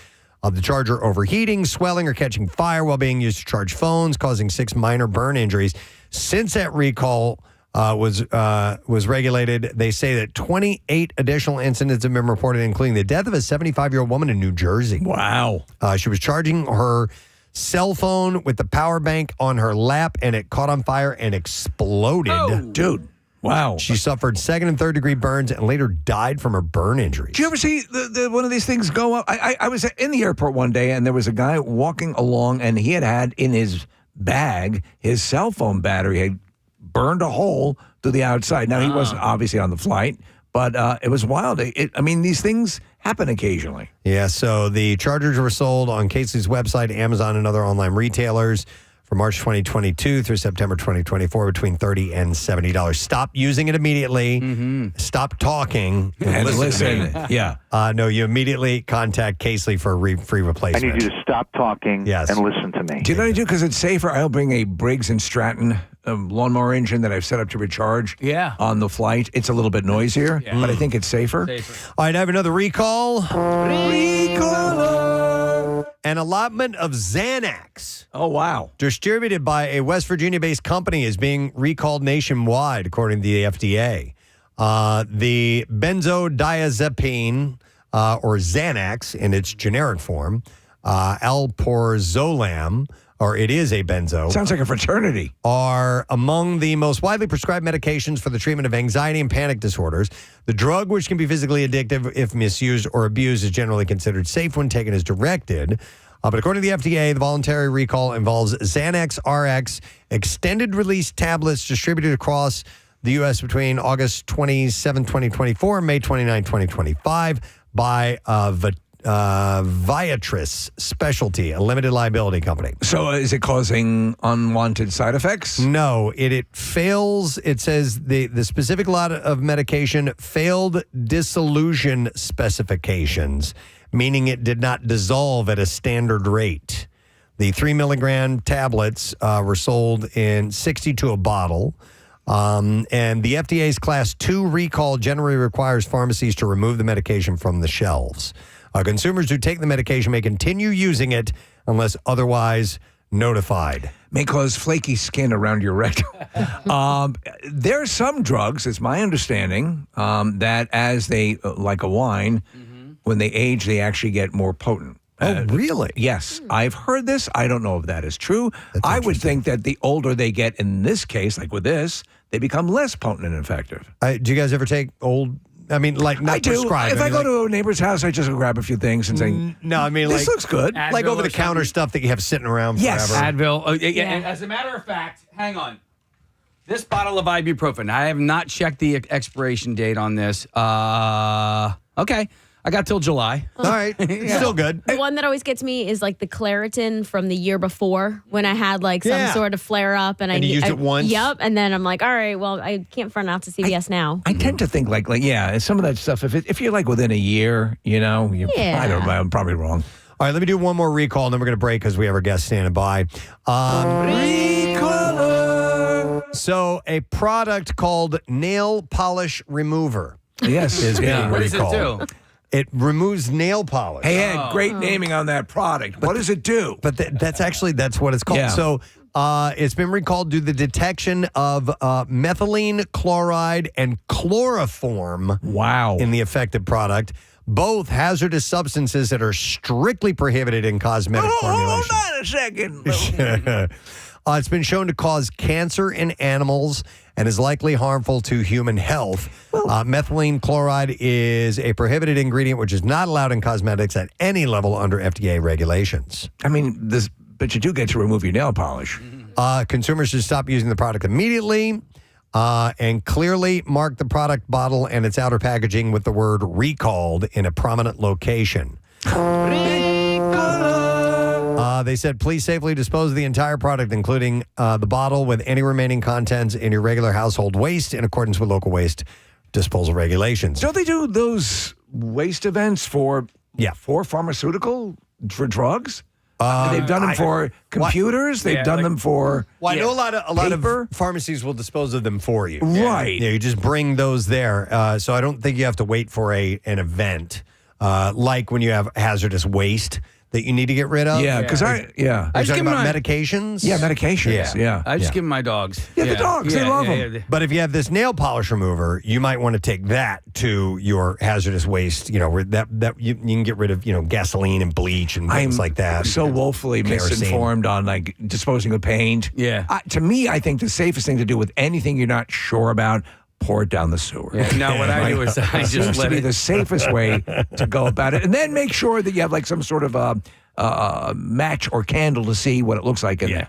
of the charger overheating, swelling, or catching fire while being used to charge phones, causing 6 minor burn injuries. Since that recall was regulated, they say that 28 additional incidents have been reported, including the death of a 75-year-old woman in New Jersey. Wow. She was charging her cell phone with the power bank on her lap, and it caught on fire and exploded. Oh, dude. Wow. She suffered 2nd and 3rd degree burns and later died from her burn injuries. Did you ever see the one of these things go up? I was in the airport one day, and there was a guy walking along, and he had in his bag, his cell phone battery had burned a hole through the outside. Now, he wasn't obviously on the flight, but it was wild. These things happen occasionally. Yeah, so the chargers were sold on Casey's website, Amazon, and other online retailers from March 2022 through September 2024 between $30 and $70. Stop using it immediately. Stop talking and listen. Yeah. No, you immediately contact Casey for a free replacement. I need you to stop talking and listen to me. Do you know what I do? Because it's safer. I'll bring a Briggs & Stratton lawnmower engine that I've set up to recharge on the flight. It's a little bit noisier, but I think it's safer. All right, I have another recall. An allotment of Xanax. Oh, wow. Distributed by a West Virginia-based company is being recalled nationwide, according to the FDA. The benzodiazepine, or Xanax in its generic form, alprazolam, or it is a benzo. Sounds like a fraternity. Are among the most widely prescribed medications for the treatment of anxiety and panic disorders. The drug, which can be physically addictive if misused or abused, is generally considered safe when taken as directed. But according to the FDA, the voluntary recall involves Xanax RX extended-release tablets distributed across the U.S. between August 27, 2024 and May 29, 2025 by Viatris Specialty, a limited liability company. So is it causing unwanted side effects? No, it fails. It says the specific lot of medication failed dissolution specifications, meaning it did not dissolve at a standard rate. The 3 milligram tablets were sold in 62 a bottle. And the FDA's Class 2 recall generally requires pharmacies to remove the medication from the shelves. Consumers who take the medication may continue using it unless otherwise notified. May cause flaky skin around your rectum. There are some drugs, it's my understanding, that as they, like a wine, when they age, they actually get more potent. Oh, really? Yes. I've heard this. I don't know if that is true. I would think that the older they get in this case, like with this, they become less potent and effective. Do you guys ever take old... I mean, like, not I do. prescribed. If I go to a neighbor's house, I just grab a few things and say, no, I mean, this like, looks good. Like over-the-counter stuff that you have sitting around Yes, forever. Advil. And as a matter of fact, hang on. This bottle of ibuprofen, I have not checked the expiration date on this. Okay. I got till July. All right. Still good. The one that always gets me is like the Claritin from the year before when I had like some sort of flare up and you used it once? Yep. And then I'm like, all right, well, I can't front out to CVS now. I tend to think like some of that stuff, if you're like within a year, I don't know, I'm probably wrong. All right, let me do one more recall, and then we're going to break because we have our guest standing by. Recaller. So a product called nail polish remover Yes. is being What does it recalled. do? It removes nail polish. Hey, Ed, great naming on that product. What does it do? But that's what it's called. Yeah. So it's been recalled due to the detection of methylene chloride and chloroform in the affected product, both hazardous substances that are strictly prohibited in cosmetic formulations. Hold on a second. It's been shown to cause cancer in animals and is likely harmful to human health. Methylene chloride is a prohibited ingredient which is not allowed in cosmetics at any level under FDA regulations. I mean, but you do get to remove your nail polish. Consumers should stop using the product immediately and clearly mark the product bottle and its outer packaging with the word recalled in a prominent location. They said, please safely dispose of the entire product, including the bottle with any remaining contents in your regular household waste in accordance with local waste disposal regulations. Don't they do those waste events for pharmaceutical, for drugs? They've done them for computers. They've done them for. Well, I know a lot of pharmacies will dispose of them for you. Right. Yeah, you just bring those there. So I don't think you have to wait for an event like when you have hazardous waste that you need to get rid of. Yeah, because Are you talking about medications? Yeah, medications. Yeah. I just give them my dogs. Yeah, the dogs. They love them. But if you have this nail polish remover, you might want to take that to your hazardous waste. You know, where that you can get rid of gasoline and bleach and things like that. So woefully Kerosene. misinformed on like disposing of paint. Yeah. To me, I think the safest thing to do with anything you're not sure about, pour it down the sewer. Yeah. No, what I do is I It just seems to let be it. the safest way to go about it, and then make sure that you have like some sort of match or candle to see what it looks like in there.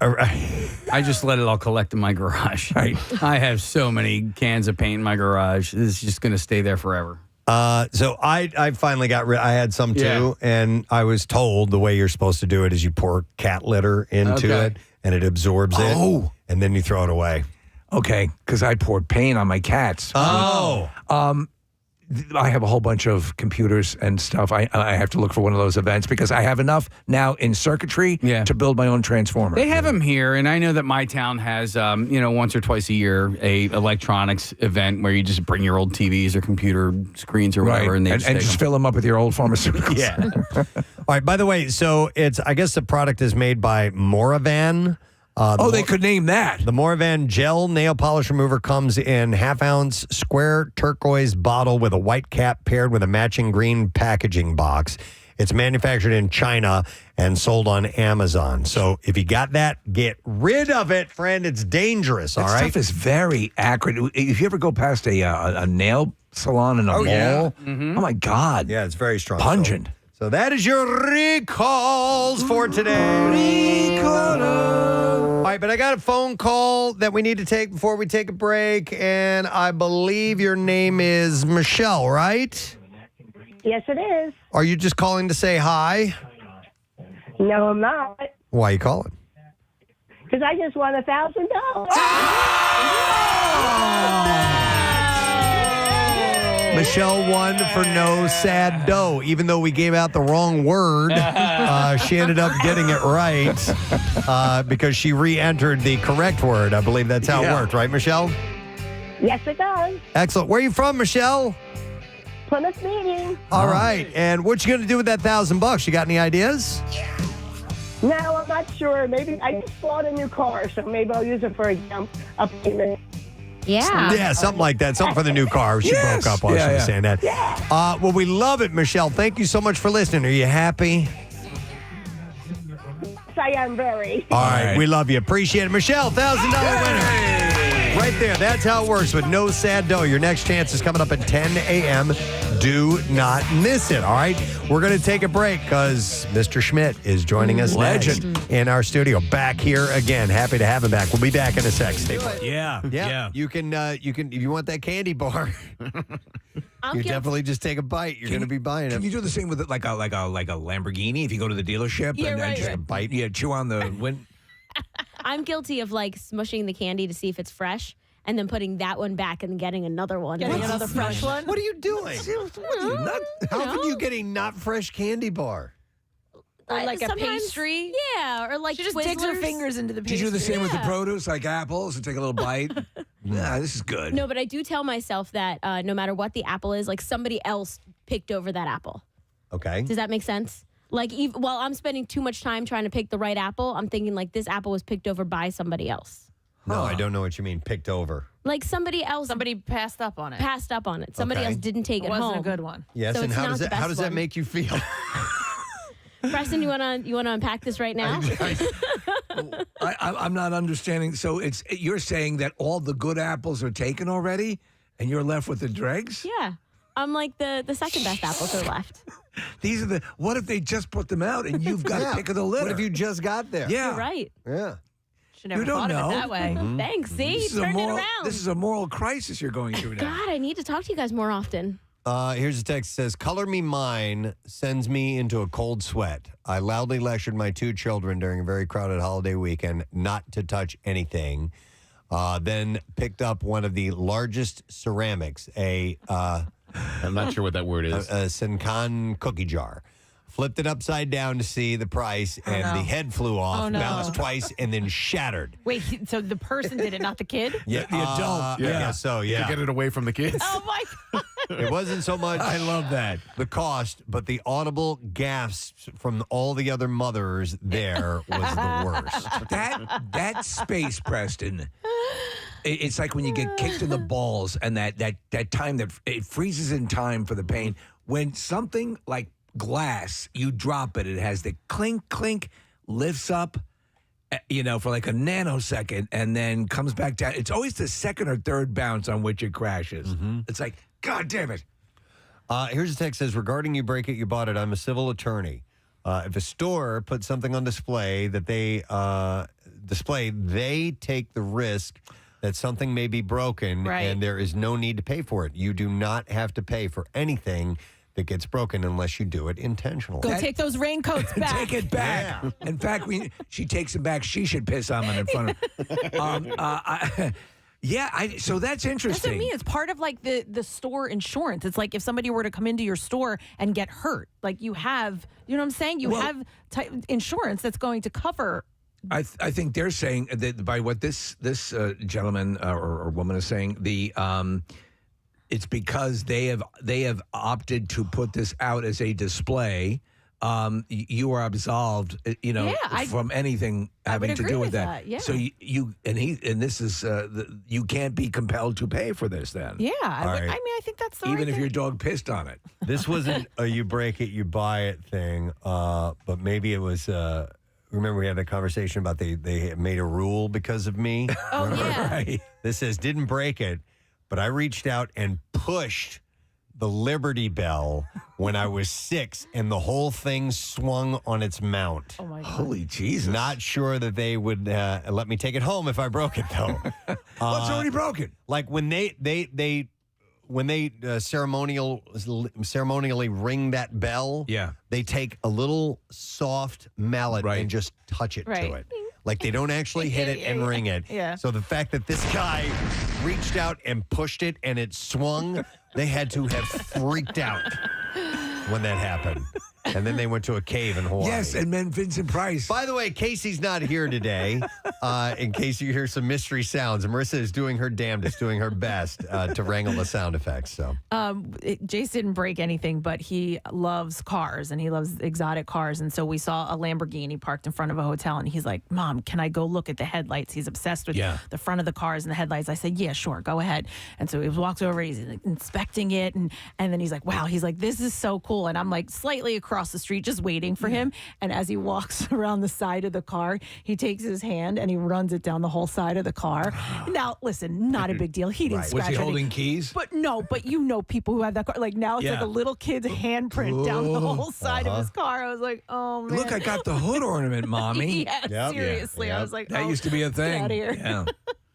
I just let it all collect in my garage. Right. I have so many cans of paint in my garage. This is just going to stay there forever. So I finally got rid. I had some too, and I was told the way you're supposed to do it is you pour cat litter into it, and it absorbs it. Oh. And then you throw it away. Okay, because I poured paint on my cats. Oh. I have a whole bunch of computers and stuff. I have to look for one of those events because I have enough now in circuitry to build my own transformer. They have them here, and I know that my town has, once or twice a year, a electronics event where you just bring your old TVs or computer screens or whatever, and they just fill them up with your old pharmaceuticals. Yeah. All right. By the way, so I guess the product is made by Moravan. They could name that. The Moravan gel nail polish remover comes in half-ounce square turquoise bottle with a white cap paired with a matching green packaging box. It's manufactured in China and sold on Amazon. So if you got that, get rid of it, friend. It's dangerous, all right? Stuff is very accurate. If you ever go past a nail salon in a mall, oh my God. Yeah, it's very strong. Pungent. So that is your recalls for today. All right, but I got a phone call that we need to take before we take a break, and I believe your name is Michelle, right? Yes, it is. Are you just calling to say hi? No, I'm not. Why are you calling? Because I just won $1,000. Michelle won for no sad dough. Even though we gave out the wrong word, she ended up getting it right because she re-entered the correct word. I believe that's how it worked, right, Michelle? Yes, it does. Excellent. Where are you from, Michelle? Plymouth Meeting. All right. And what you going to do with that $1,000? You got any ideas? No, I'm not sure. Maybe I just bought a new car, so maybe I'll use it for a payment. Yeah. Something like that. Something for the new car. She broke up while she was saying that. Well, we love it, Michelle. Thank you so much for listening. Are you happy? Yes, I am very. All right. We love you. Appreciate it. Michelle, $1,000 winner. Right there. That's how it works with no sad dough. Your next chance is coming up at 10 a.m. Do not miss it. All right. We're going to take a break because Mr. Schmidt is joining us next in our studio. Back here again. Happy to have him back. We'll be back in a sec. Stay put. Yeah. You can, if you want that candy bar, you definitely just take a bite. You're going to be buying it. Can you do the same with like a Lamborghini if you go to the dealership and just a bite? Yeah, chew on the wind. I'm guilty of like smushing the candy to see if it's fresh and then putting that one back and getting another one. Getting another fresh one? What are you doing? How can you get a not fresh candy bar? Or like a Sometimes- pastry? Yeah, or like She just digs her Twizzlers. fingers into the Did pastry. you do the same with the produce, like apples, and take a little bite? Nah, this is good. No, but I do tell myself that no matter what the apple is, like somebody else picked over that apple. Okay. Does that make sense? Like, while I'm spending too much time trying to pick the right apple, I'm thinking like this apple was picked over by somebody else. No, I don't know what you mean. Picked over. Like somebody else. Somebody passed up on it. Passed up on it. Somebody else didn't take it wasn't home. a good one. Yes, So and it's how not does the that how best does that one. make you feel? Preston, you wanna unpack this right now? I'm not understanding. So you're saying that all the good apples are taken already, and you're left with the dregs? Yeah. I'm like the second best apples are left. These are the. What if they just put them out and you've got Yeah. to pick of the litter? What if you just got there? Yeah. You're right. Yeah. Should never You don't thought know. of it that way. Thanks. See, This is you a turned it moral- around. This is a moral crisis you're going through now. God, I need to talk to you guys more often. Here's a text that says, "Color Me Mine sends me into a cold sweat. I loudly lectured my 2 children during a very crowded holiday weekend not to touch anything. Then picked up one of the largest ceramics, I'm not sure what that word is. a Senkan cookie jar. Flipped it upside down to see the price, and the head flew off, Oh, no. bounced twice, and then shattered. Wait, so the person did it, not the kid? Yeah, the adult. Yeah, so yeah. To get it away from the kids. Oh my God. It wasn't so much I love that. the cost, but the audible gasps from all the other mothers there was the worst. That space, Preston. It's like when you get kicked in the balls, and that time that it freezes in time for the pain. When something like glass, you drop it, it has the clink clink, lifts up, for like a nanosecond, and then comes back down. It's always the second or third bounce on which it crashes. It's like, God damn it. Here's a text that says, regarding you break it, you bought it. I'm a civil attorney. If a store puts something on display that they they take the risk that something may be broken, Right. and there is no need to pay for it. You do not have to pay for anything that gets broken unless you do it intentionally. Go take those raincoats back. Take it back. Yeah. In fact, she takes them back. She should piss on them in front of so that's That's interesting. what I mean. It's part of like the store insurance. It's like if somebody were to come into your store and get hurt, like you have, you know what I'm saying? You have insurance that's going to cover. I think they're saying that by what this gentleman or woman is saying, it's because they have opted to put this out as a display. You are absolved, from anything having to agree do with with that, yeah. So you can't be compelled to pay for this then. Yeah, right. I think that's the Even right if thing. your dog pissed on it. This wasn't a you break it, you buy it thing, but maybe it was. Remember, we had that conversation about they made a rule because of me. Oh, Remember? yeah. Right. This says didn't break it, but I reached out and pushed the Liberty Bell when I was 6, and the whole thing swung on its mount. Oh my God. Holy Jesus! Not sure that they would let me take it home if I broke it though. Well, it's already broken. Like when they ceremonially ring that bell, they take a little soft mallet and just touch it to Right. it. Like they don't actually hit it and ring it. Yeah. So the fact that this guy reached out and pushed it and it swung, they had to have freaked out when that happened. And then they went to a cave in Hawaii. Yes, and then Vincent Price. By the way, Casey's not here today. In case you hear some mystery sounds, Marissa is doing her damnedest, doing her best to wrangle the sound effects. So, Jace didn't break anything, but he loves cars and he loves exotic cars. And so we saw a Lamborghini parked in front of a hotel, and he's like, "Mom, can I go look at the headlights?" He's obsessed with the front of the cars and the headlights. I said, "Yeah, sure, go ahead." And so he walks over, he's like, inspecting it, and then he's like, "Wow," he's like, "This is so cool." And I'm like slightly across the street just waiting for him. And as he walks around the side of the car, he takes his hand and he runs it down the whole side of the car. Now, listen, not a big deal. He didn't scratch Was he anything. holding keys? But no, people who have that car, like now it's like a little kid's handprint down the whole side of his car. I was like, oh man. Look, I got the hood ornament, Mommy. Yeah, seriously. I was like, that used to be a thing. Get out of here.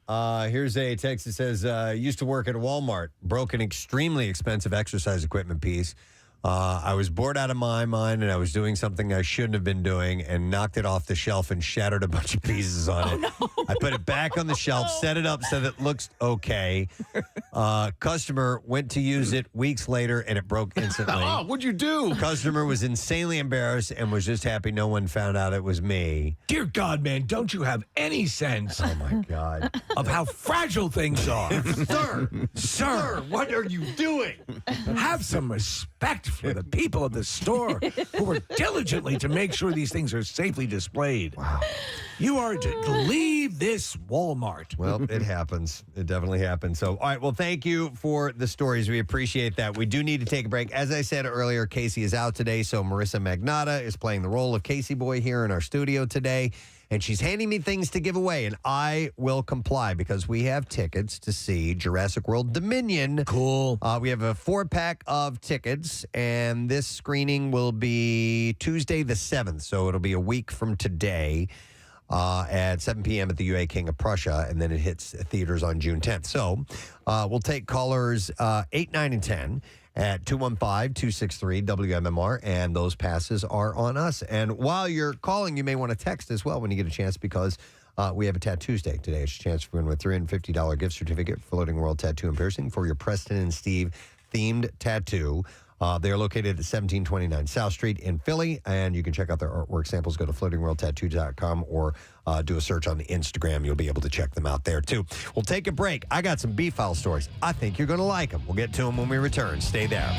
Yeah. here's a text that says, used to work at Walmart, broke an extremely expensive exercise equipment piece. I was bored out of my mind, and I was doing something I shouldn't have been doing, and knocked it off the shelf and shattered a bunch of pieces on it. No. I put it back on the shelf, set it up so that it looks okay. Customer went to use it weeks later, and it broke instantly. Oh, what'd you do? Customer was insanely embarrassed and was just happy no one found out it was me. Dear God, man, don't you have any sense? Oh my God, of how fragile things are, sir, what are you doing? Have some respect for the people of the store who work diligently to make sure these things are safely displayed. Wow. You are to leave this Walmart. Well, it happens. It definitely happens. So, all right. Well, thank you for the stories. We appreciate that. We do need to take a break. As I said earlier, Casey is out today, so Marissa Magnotta is playing the role of Casey Boy here in our studio today. And she's handing me things to give away, and I will comply because we have tickets to see Jurassic World Dominion. Cool. We have a 4-pack of tickets, and this screening will be Tuesday the 7th, so it'll be a week from today at 7 p.m. at the UA King of Prussia, and then it hits theaters on June 10th. So we'll take callers 8, 9, and 10. At 215-263-WMMR, and those passes are on us. And while you're calling, you may want to text as well when you get a chance because we have a Tattoo Day today. It's a chance for win with $350 gift certificate for Floating World Tattoo and Piercing for your Preston and Steve themed tattoo. They are located at 1729 South Street in Philly, and you can check out their artwork samples. Go to floatingworldtattoo.com or do a search on the Instagram. You'll be able to check them out there, too. We'll take a break. I got some B-File stories. I think you're going to like them. We'll get to them when we return. Stay there.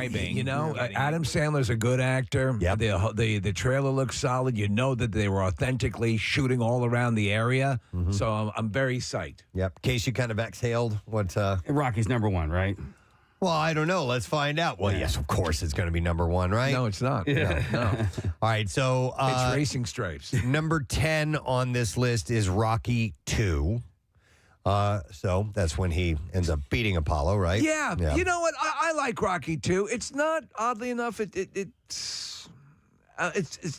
You know, Adam Sandler's a good actor. Yep. The trailer looks solid. You know that they were authentically shooting all around the area. Mm-hmm. So I'm very psyched. Yep. Casey kind of exhaled. What? Rocky's number one, right? Well, I don't know. Let's find out. Well, yes, of course it's going to be number one, right? No, it's not. Yeah. No. All right, so... it's Racing Stripes. Number 10 on this list is Rocky 2. So that's when he ends up beating Apollo, right? Yeah. You know what? I like Rocky too. It's not, oddly enough, it's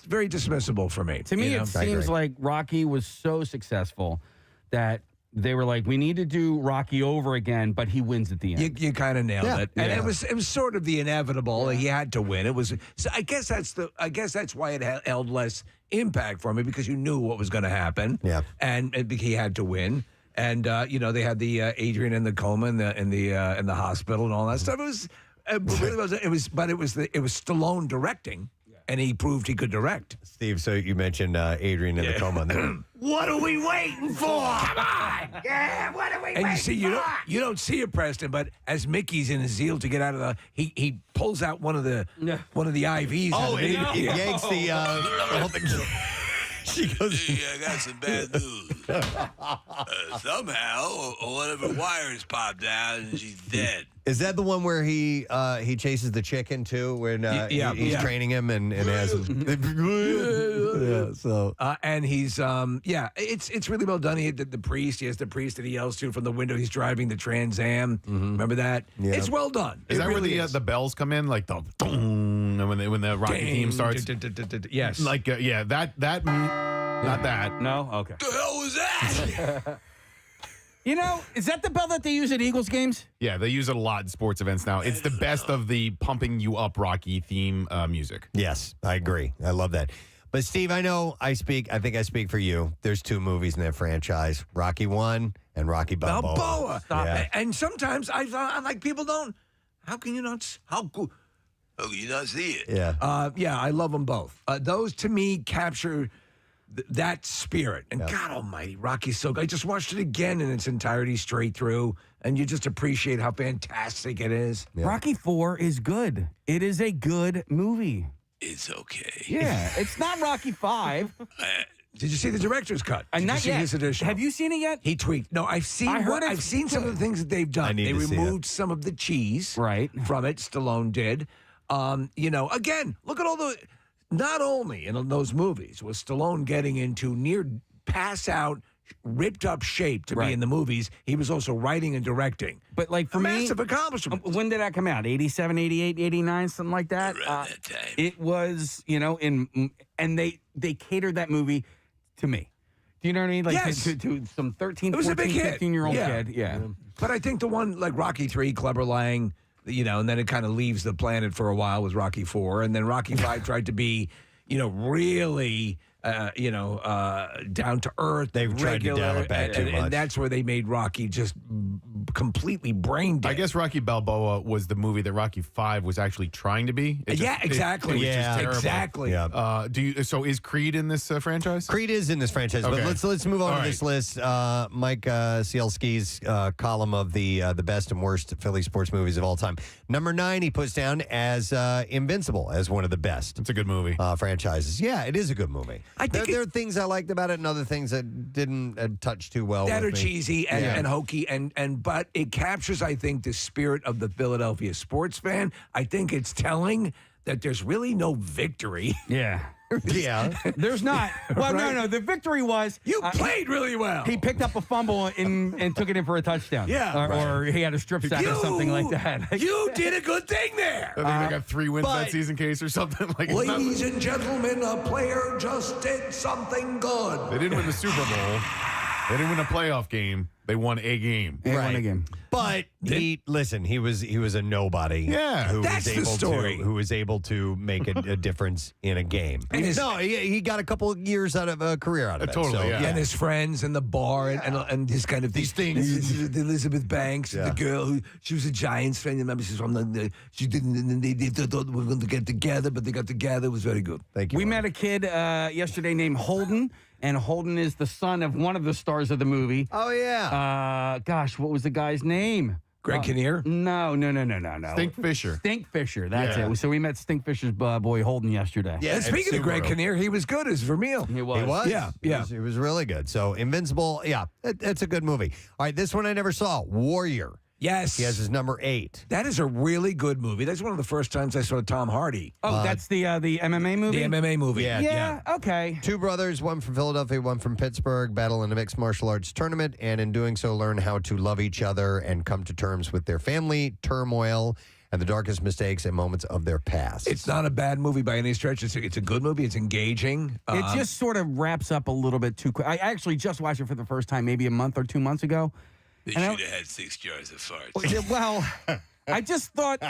very dismissible for me. To me, it seems like Rocky was so successful that they were like, we need to do Rocky over again, but he wins at the end. You kind of nailed it, and it was sort of the inevitable. He had to win. It was. So I guess that's why it held less impact for me because you knew what was going to happen. Yeah, and he had to win. And they had the Adrian in the coma in the hospital and all that stuff. It was Stallone directing, and he proved he could direct. Steve, so you mentioned Adrian in the coma. What are we waiting for? Come on! Yeah, what are we waiting for? And you see, you don't see it, Preston, but as Mickey's in his zeal to get out of he pulls out one of the IVs. Oh, he yanks the whole thing. She goes, hey, I got some bad news. Somehow, one of her wires popped out and she's dead. Is that the one where he chases the chicken too? When he's training him and has him. And he's it's really well done. He had the priest. He has the priest that he yells to from the window. He's driving the Trans Am. Mm-hmm. Remember that? Yeah. It's well done. Is that really where the bells come in, like the boom, and when the Rocky theme starts? Yes. Like that. Not that. No. Okay. What the hell was that? You know, is that the bell that they use at Eagles games? Yeah, they use it a lot in sports events now. It's the best of the pumping you up Rocky theme music. Yes, I agree. I love that. But Steve, I think I speak for you. There's 2 movies in that franchise, Rocky 1 and Rocky Balboa. Yeah. And sometimes I like people don't. How can you not see it? Yeah. I love them both. Those to me capture that spirit. And God almighty, Rocky's so good. I just watched it again in its entirety straight through, and you just appreciate how fantastic it is. Yeah. Rocky 4 is good. It is a good movie. It's okay. Yeah, it's not Rocky 5. Did you see the director's cut? Did you see his edition? Have you seen it yet? He tweaked. No, I've seen some of the things that they've done. They removed some of the cheese from it. Stallone did. Again, look at all the... Not only in those movies was Stallone getting into near pass-out, ripped-up shape to be in the movies, he was also writing and directing. But like for me, massive accomplishment. When did that come out? 87, 88, 89, something like that? Around that time. It was, and they catered that movie to me. Do you know what I mean? Like Yes. to some 13, It was a 14, big hit. 15-year-old Yeah. kid. Yeah. But I think the one like Rocky 3, Clubber Lang, and then it kind of leaves the planet for a while with Rocky 4. And then Rocky 5 tried to be, really, down to earth. They've tried to dial it back too much. And that's where they made Rocky just completely brain dead. I guess Rocky Balboa was the movie that Rocky 5 was actually trying to be. Exactly. It was just terrible. Exactly. Yeah. So is Creed in this franchise? Creed is in this franchise, Okay. but let's move on All to right. this list. Mike Cielski's column of the best and worst Philly sports movies of all time. Number 9 he puts down as Invincible as one of the best. It's a good movie. Franchises. Yeah, it is a good movie. There are things I liked about it and other things that didn't touch too well. That with are me. cheesy and hokey, but it captures, I think, the spirit of the Philadelphia sports fan. I think it's telling that there's really no victory. Yeah. Yeah. There's not. Well, no. The victory was you played really well. He picked up a fumble and took it in for a touchdown. Yeah. Or he had a strip sack or something like that. You did a good thing there. I think they got 3 wins that season, Case, or something like that. Ladies and gentlemen, a player just did something good. They didn't win the Super Bowl. They didn't win a playoff game. They won a game. They won a game. But he was a nobody. Yeah. who That's was the able story. who was able to make a difference in a game. And he got a couple of years out of a career out of it. Totally, So, yeah. And his friends and the bar and his kind of These things. Elizabeth Banks, the girl who she was a Giants fan. Remember, she's from she didn't. And they thought we were going to get together, but they got together. It was very good. Thank you. We met a kid yesterday named Holden, and Holden is the son of one of the stars of the movie. Oh yeah. Gosh, what was the guy's name? Greg Kinnear? No. Stink Fisher. Stink Fisher, that's Yeah. it. So we met Stink Fisher's boy Holden yesterday. Yeah, And speaking of Greg Subaru. Kinnear, he was good as Vermeil. He was. He was? Yeah, yeah. He was really good. So, Invincible, it's a good movie. All right, this one I never saw, Warrior. Yes. He has his number 8. That is a really good movie. That's one of the first times I saw Tom Hardy. Oh, that's the MMA movie? The MMA movie. Yeah, okay. 2 brothers, one from Philadelphia, one from Pittsburgh, battle in a mixed martial arts tournament, and in doing so learn how to love each other and come to terms with their family, turmoil, and the darkest mistakes and moments of their past. It's not a bad movie by any stretch. It's a good movie. It's engaging. It just sort of wraps up a little bit too quick. I actually just watched it for the first time maybe a month or 2 months ago. They should have had 6 jars of farts. Well, I just thought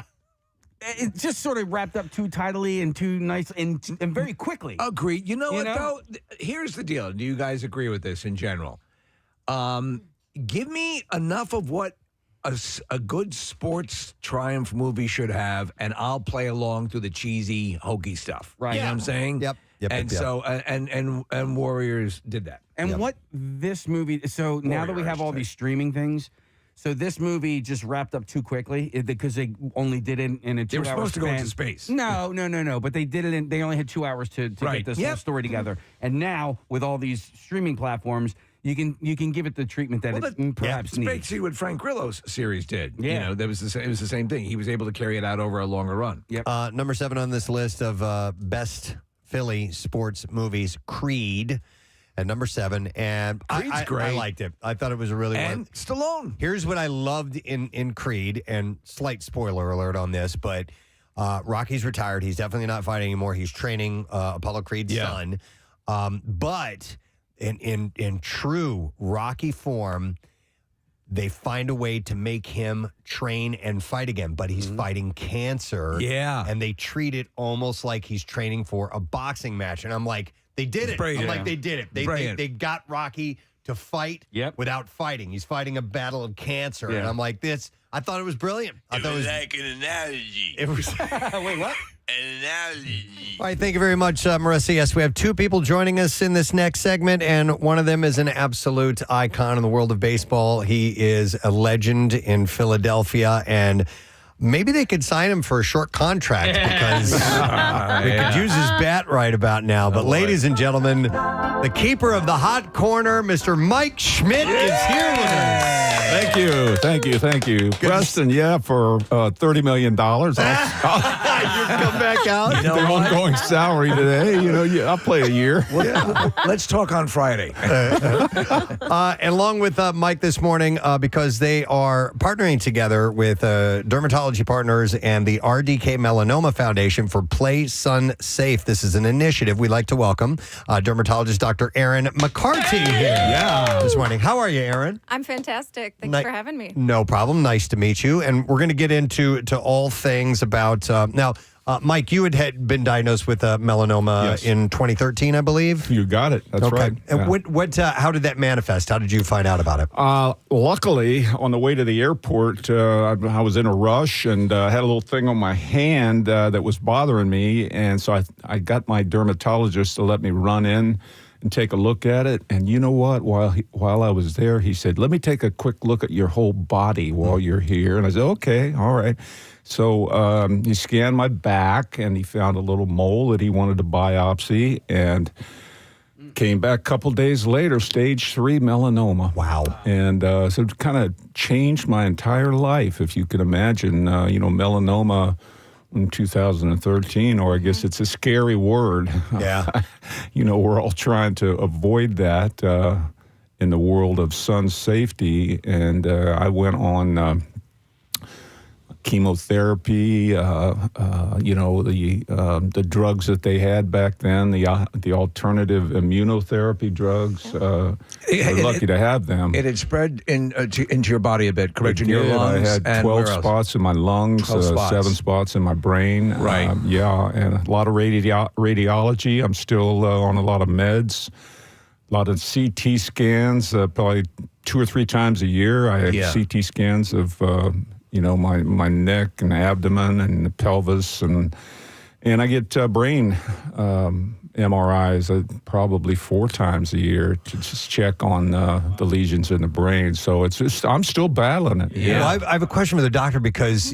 it just sort of wrapped up too tidily and too nice and very quickly. Agreed. You know what, though? Here's the deal. Do you guys agree with this in general? Give me enough of what a good sports triumph movie should have, and I'll play along through the cheesy, hokey stuff. Right. You know what I'm saying? Yep. And so, and Warriors did that. And what this movie, so now that we have all these streaming things, so this movie just wrapped up too quickly because they only did it in a 2-hour They were supposed to go span. into space. No. But they did it they only had 2 hours to Right. get this Yep. whole story together. And now with all these streaming platforms, you can give it the treatment that it perhaps It's needs. basically what Frank Grillo's series did. Yeah. You know, it was the same thing. He was able to carry it out over a longer run. Yep. Number 7 on this list of best Philly sports movies, Creed. At number 7, and Creed's great. I liked it. I thought it was a really And Stallone. Here's what I loved in Creed, and slight spoiler alert on this, but Rocky's retired. He's definitely not fighting anymore. He's training Apollo Creed's son. But in true Rocky form, they find a way to make him train and fight again, but he's fighting cancer. Yeah. And they treat it almost like he's training for a boxing match. And I'm like, they did it. Brilliant. I'm like, they did it. They got Rocky to fight without fighting. He's fighting a battle of cancer. Yeah. And I'm like, I thought it was brilliant. I thought it was like an analogy. It was. Wait, what? An analogy. All right, thank you very much, Marissa. Yes, we have 2 people joining us in this next segment, and one of them is an absolute icon in the world of baseball. He is a legend in Philadelphia, and maybe they could sign him for a short contract because we could use his bat right about now. But ladies and gentlemen, the keeper of the hot corner, Mr. Mike Schmidt, is here with us. Thank you. Preston, for $30 million. come back out. You know They're what? ongoing salary today. I'll play a year. Let's talk on Friday. And along with Mike this morning, because they are partnering together with dermatology partners and the RDK Melanoma Foundation for Play Sun Safe. This is an initiative. We'd like to welcome dermatologist Dr. Erin McCarty here this morning. How are you, Erin? I'm fantastic. Thanks for having me. No problem. Nice to meet you. And we're going to get into all things about now. Mike, you had been diagnosed with melanoma in 2013, I believe. You got it. That's right. And Yeah. how did that manifest? How did you find out about it? Luckily, on the way to the airport, I was in a rush and had a little thing on my hand that was bothering me. And so I got my dermatologist to let me run in and take a look at it. And you know what? While I was there, he said, let me take a quick look at your whole body while you're here. And I said, okay, all right. So he scanned my back, and he found a little mole that he wanted to biopsy, and came back a couple days later, stage 3 melanoma. Wow. And so it kind of changed my entire life, if you can imagine. Melanoma in 2013, or I guess it's a scary word. Yeah. We're all trying to avoid that in the world of sun safety, and I went on chemotherapy, the drugs that they had back then, the alternative immunotherapy drugs. We're lucky to have them. It had spread into your body a bit, correct? In your lungs. I had and 12 where else? spots in my lungs, 7 spots in my brain. Right. And a lot of radiology. I'm still on a lot of meds, a lot of CT scans, probably 2 or 3 times a year. I have CT scans of my neck and abdomen and the pelvis, and I get brain MRIs probably 4 times a year to just check on the lesions in the brain. So it's just, I'm still battling it. Yeah. Well, I have a question for the doctor because,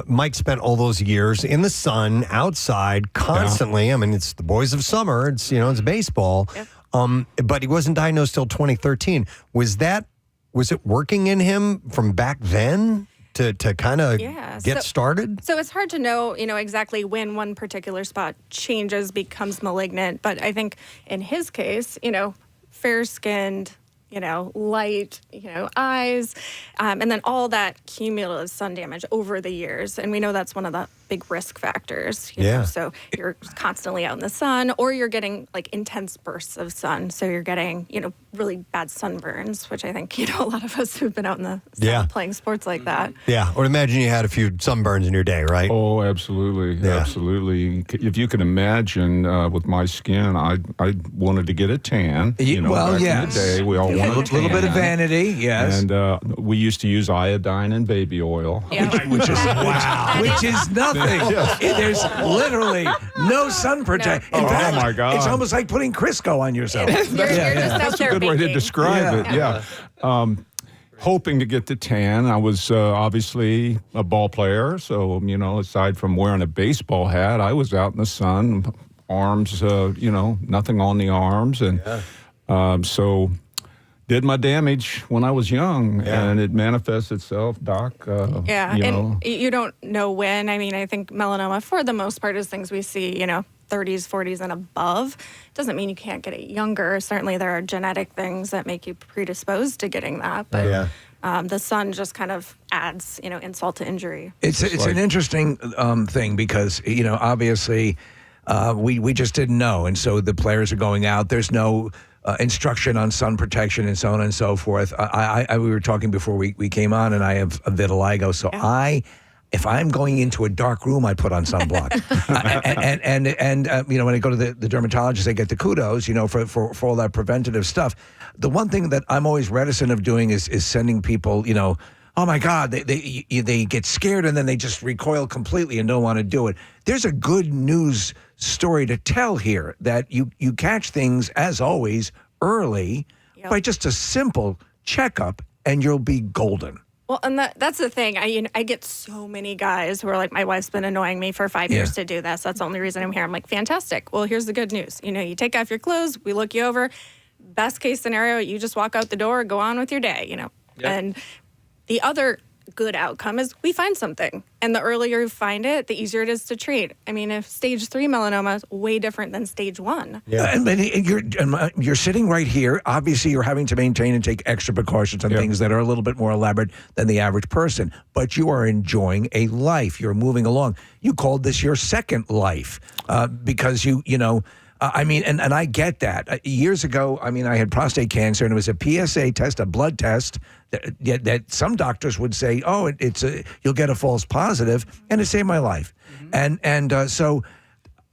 Mike spent all those years in the sun, outside, constantly. I mean, it's the boys of summer. It's, it's baseball. But he wasn't diagnosed till 2013. Was it working in him from back then? To kind of get started? So it's hard to know, exactly when one particular spot changes, becomes malignant. But I think in his case, fair-skinned, light, eyes, and then all that cumulative sun damage over the years. And we know that's one of the big risk factors. You know? So you're constantly out in the sun, or you're getting like intense bursts of sun. So you're getting, really bad sunburns, which I think, a lot of us who've been out in the sun playing sports like that. Yeah. Or imagine you had a few sunburns in your day, right? Oh, absolutely. Yeah. Absolutely. If you can imagine with my skin, I wanted to get a tan. Back in the day, we all wanted a tan. A little bit of vanity, yes. And we used to use iodine and baby oil. Which is nothing. There's literally no sun protection. No. Oh, my God. It's almost like putting Crisco on yourself. That's a good way to describe it. Yeah. Hoping to get the tan. I was obviously a ball player, so aside from wearing a baseball hat, I was out in the sun, arms, nothing on the arms, and so did my damage when I was young, and it manifests itself, Doc. And you don't know when. I mean, I think melanoma, for the most part, is things we see, 30s, 40s, and above. Doesn't mean you can't get it younger. Certainly, there are genetic things that make you predisposed to getting that, but the sun just kind of adds, insult to injury. It's an interesting thing because, obviously, we just didn't know, and so the players are going out. There's no instruction on sun protection and so on and so forth. We were talking before we came on, and I have a vitiligo, so if I'm going into a dark room, I put on sunblock. When I go to the dermatologist, I get the kudos, for all that preventative stuff. The one thing that I'm always reticent of doing is sending people, oh my God, they get scared and then they just recoil completely and don't want to do it. There's a good news story to tell here that you catch things, as always, early by just a simple checkup, and you'll be golden. Well, and that's the thing. I get so many guys who are like, my wife's been annoying me for 5 years to do this. That's the only reason I'm here. I'm like, fantastic. Well, here's the good news. You take off your clothes, we look you over. Best case scenario, you just walk out the door, go on with your day, And the other good outcome is we find something. And the earlier you find it, the easier it is to treat. I mean, if stage 3 melanoma is way different than stage 1. Yeah. And you're sitting right here. Obviously, you're having to maintain and take extra precautions on things that are a little bit more elaborate than the average person. But you are enjoying a life. You're moving along. You called this your second life because you know, I mean, and I get that. Years ago, I mean, I had prostate cancer, and it was a PSA test, a blood test, that some doctors would say, oh, you'll get a false positive, and it saved my life. And so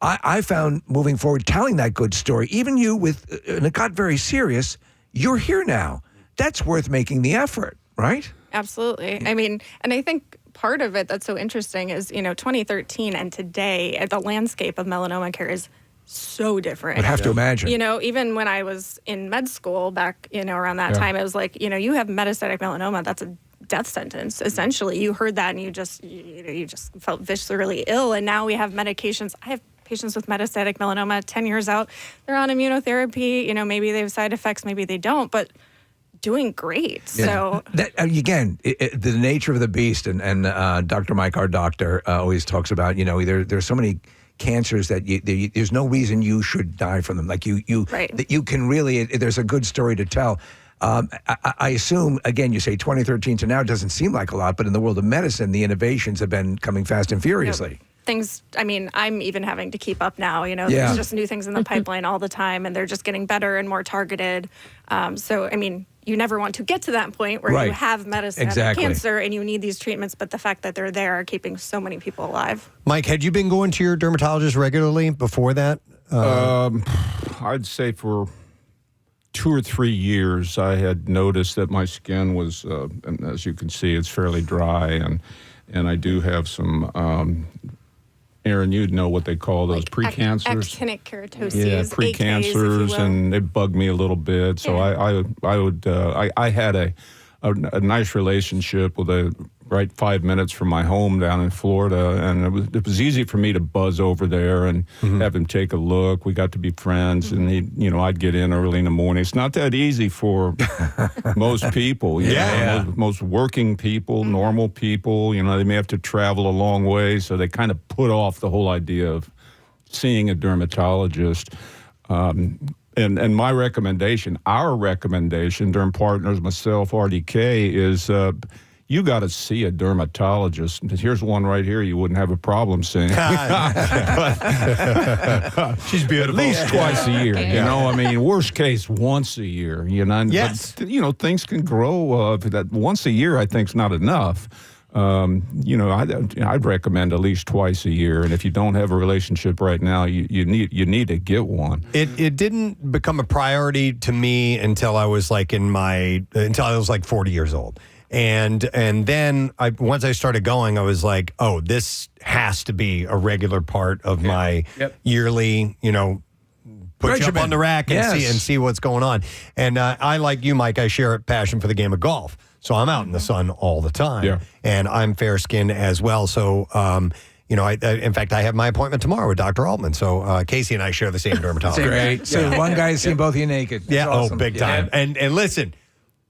I found moving forward, telling that good story, even you and it got very serious, you're here now. That's worth making the effort, right? Absolutely. I mean, and I think part of it that's so interesting is, 2013 and today, the landscape of melanoma care is so different. I'd have to imagine. Even when I was in med school back, around that time, it was like, you have metastatic melanoma, that's a death sentence. Essentially, you heard that and you just felt viscerally ill. And now we have medications. I have patients with metastatic melanoma 10 years out. They're on immunotherapy. Maybe they have side effects, maybe they don't, but doing great. Yeah. So that, again, the nature of the beast, and Dr. Mike, our doctor, always talks about, there's so many cancers that there's no reason you should die from them. Like that you can really, there's a good story to tell. I assume, again, you say 2013 to now, it doesn't seem like a lot, but in the world of medicine, the innovations have been coming fast and furiously. Things, I mean, I'm even having to keep up now, there's just new things in the pipeline all the time, and they're just getting better and more targeted. So, I mean, you never want to get to that point where you have metastatic cancer and you need these treatments, but the fact that they're there are keeping so many people alive. Mike, had you been going to your dermatologist regularly before that? I'd say for 2 or 3 years, I had noticed that my skin was, and as you can see, it's fairly dry, and I do have some, Erin, you'd know what they call those precancers. Actinic keratosis. Yeah, precancers, and they bug me a little bit. So I had a nice relationship with 5 minutes from my home down in Florida, and it was easy for me to buzz over there and have him take a look. We got to be friends, and I'd get in early in the morning. It's not that easy for most people. Most working people, normal people. They may have to travel a long way, so they kind of put off the whole idea of seeing a dermatologist. And my recommendation, our recommendation, Derm Partners, myself, RDK, is you got to see a dermatologist. Here's one right here you wouldn't have a problem seeing. She's beautiful. At least twice a year, I mean, worst case, once a year, Yes. But, things can grow. That once a year, I think, is not enough. I'd recommend at least twice a year, and if you don't have a relationship right now, you need to get one. It didn't become a priority to me until I was like 40 years old. And then once I started going, I was like, oh, this has to be a regular part of my yearly, put you up on the rack and see what's going on. And I, like you, Mike, I share a passion for the game of golf. So I'm out in the sun all the time, and I'm fair-skinned as well. So, in fact, I have my appointment tomorrow with Dr. Altman. So Casey and I share the same dermatologist. Great. So one guy's seen both of you naked. That's awesome. Big time. Yeah. And listen,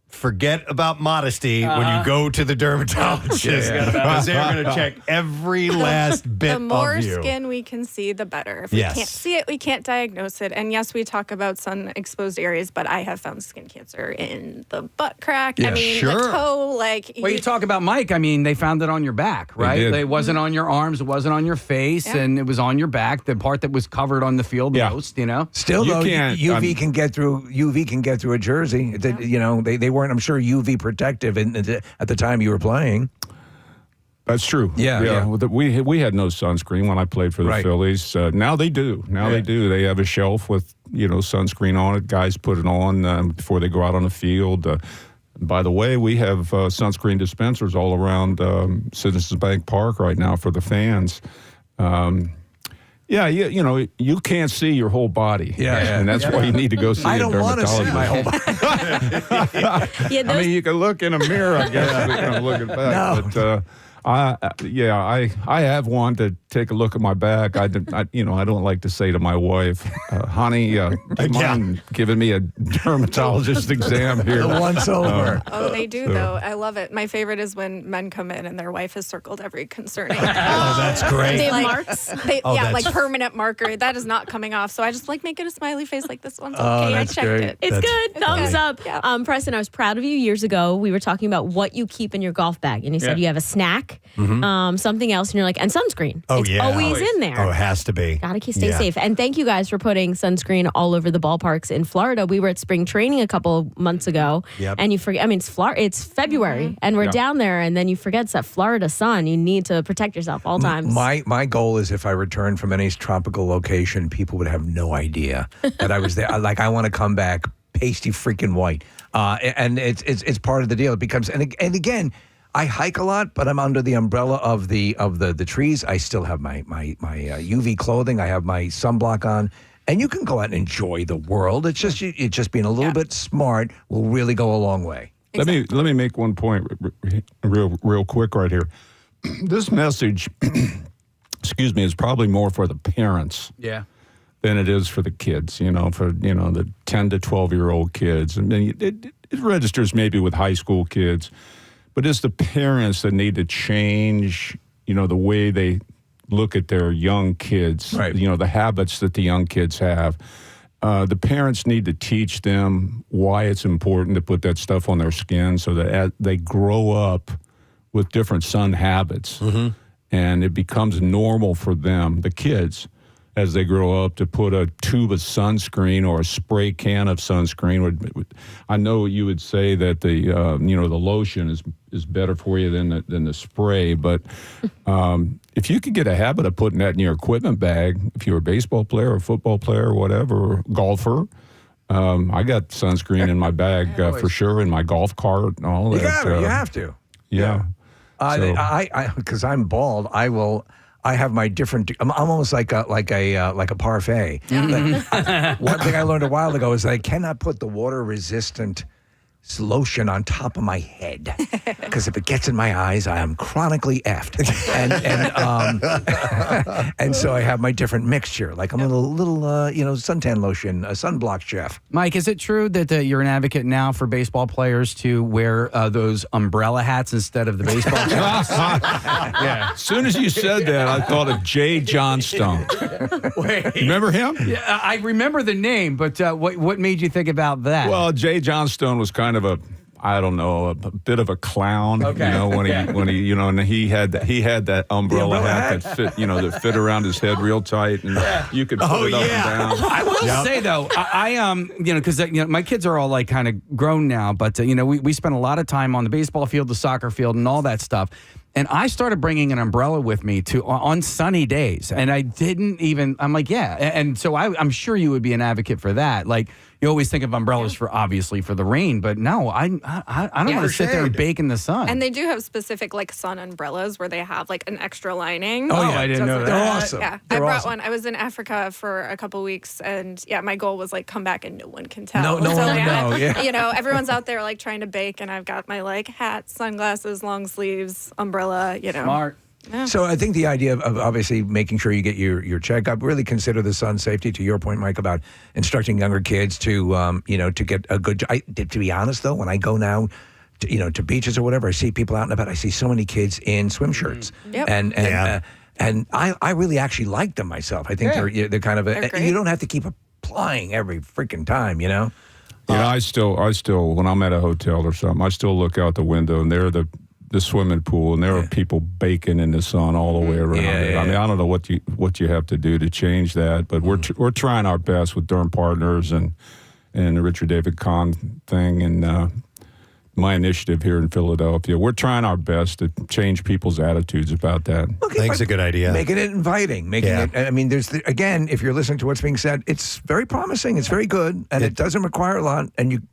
forget about modesty when you go to the dermatologist, because they're going to check every last bit of you. The more skin we can see, the better. If we can't see it, we can't diagnose it. And yes, we talk about sun-exposed areas, but I have found skin cancer in the butt crack. Yeah, I mean, the toe, Well, you talk about Mike. I mean, they found it on your back, right? It wasn't on your arms, it wasn't on your face, and it was on your back, the part that was covered on the field most, Still, though, UV can get through a jersey. They weren't, I'm sure, UV protective at the time you were playing. That's true. Yeah. We had no sunscreen when I played for the Phillies. Now they do. They do. They have a shelf with sunscreen on it. Guys put it on before they go out on the field. By the way, we have sunscreen dispensers all around Citizens Bank Park right now for the fans. You can't see your whole body. And that's why you need to go see a dermatologist. I don't want to see my whole body. I mean, you can look in a mirror, I guess, look at that. But I have one to take a look at my back. I don't like to say to my wife, honey, do you mind giving me a dermatologist exam here? Once over. Oh, they do, though. I love it. My favorite is when men come in and their wife has circled every concerning. Oh, that's great. They Like- marks. Like permanent marker. That is not coming off. So I just like making a smiley face like this one's okay. I that's checked great. it. It's good. Thumbs good. up. Yeah. Preston, I was proud of you years ago. We were talking about what you keep in your golf bag. And you said you have a snack, something else, and you're like, and sunscreen. Oh, it's yeah. always in there. Oh, it has to be. Gotta stay safe. And thank you guys for putting sunscreen all over the ballparks in Florida. We were at spring training a couple months ago. Yep. And you forget, it's February, and we're down there, and then you forget it's that Florida sun. You need to protect yourself all times. My goal is if I return from any tropical location, people would have no idea that I was there. I want to come back pasty freaking white. And it's part of the deal. It becomes, and again, I hike a lot, but I'm under the umbrella of the trees. I still have my UV clothing. I have my sunblock on, and you can go out and enjoy the world. It's just being a little bit smart will really go a long way. Exactly. Let me make one point real quick right here. This message, excuse me, is probably more for the parents. Yeah. Than it is for the kids, for the 10 to 12-year-old kids. I mean, it registers maybe with high school kids, but it's the parents that need to change, the way they look at their young kids, right. The habits that the young kids have. The parents need to teach them why it's important to put that stuff on their skin so that as they grow up with different sun habits, and it becomes normal for them, the kids, as they grow up, to put a tube of sunscreen or a spray can of sunscreen. I know you would say that the lotion is better for you than the spray, but if you could get a habit of putting that in your equipment bag, if you're a baseball player or football player or whatever, or golfer, I got sunscreen in my bag for sure, in my golf cart and all that. You have to. Yeah. Because I'm bald, I have my different. I'm almost like a parfait. One thing I learned a while ago is that I cannot put the water-resistant lotion on top of my head because if it gets in my eyes, I am chronically effed. And so I have my different mixture. Like I'm a little suntan lotion, a sunblock chef. Mike, is it true that you're an advocate now for baseball players to wear those umbrella hats instead of the baseball caps? Yeah. As soon as you said that, I thought of Jay Johnstone. Wait. Remember him? Yeah, I remember the name, but what made you think about that? Well, Jay Johnstone was kind of a bit of a clown. Okay. When he and he had that umbrella hat that fit around his head real tight, and you could put it up and down. I will say though, because my kids are all like kind of grown now, but we spent a lot of time on the baseball field, the soccer field, and all that stuff. And I started bringing an umbrella with me on sunny days, and I didn't even. I'm like, yeah, and so I'm sure you would be an advocate for that. Like you always think of umbrellas for the rain, but no, I don't want to sit there and bake in the sun. And they do have specific like sun umbrellas where they have like an extra lining. Oh, yeah, I didn't know that. They're awesome. Yeah, I brought one. I was in Africa for a couple weeks, and my goal was like come back and no one can tell. No one will know. Yeah. Everyone's out there like trying to bake, and I've got my like hat, sunglasses, long sleeves, umbrella. Smart. Yeah. So I think the idea of obviously making sure you get your checkup, really consider the sun safety. To your point, Mike, about instructing younger kids to to get a good. To be honest though, when I go now, to beaches or whatever, I see people out and about. I see so many kids in swim shirts, Yep. and I really actually like them myself. I think they're kind of They're great. you don't have to keep applying every freaking time, I still when I'm at a hotel or something, I still look out the window and they're the swimming pool, and there are people baking in the sun all the way around it. I mean, I don't know what you have to do to change that, but we're trying our best with Durham Partners and the Richard David Kahn thing and my initiative here in Philadelphia. We're trying our best to change people's attitudes about that. I think it's a good idea. Making it inviting, I mean, again, if you're listening to what's being said, it's very promising, it's very good, and it doesn't require a lot, and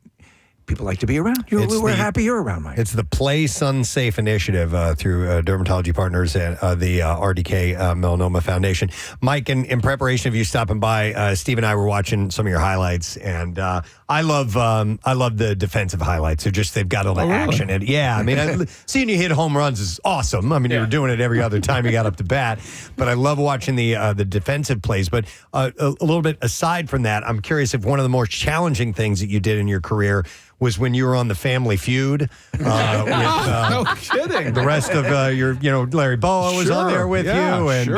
people like to be around. We're happy you're around, Mike. It's the Play Sun Safe initiative through Dermatology Partners and the RDK Melanoma Foundation. Mike, in preparation of you stopping by, Steve and I were watching some of your highlights, and I love the defensive highlights. They're just, they've got all the action. And yeah, I mean, seeing you hit home runs is awesome. I mean, you were doing it every other time you got up to bat, but I love watching the defensive plays. But a little bit aside from that, I'm curious if one of the more challenging things that you did in your career was when you were on the Family Feud. With, no kidding. The rest of Larry Boa was on there with you, and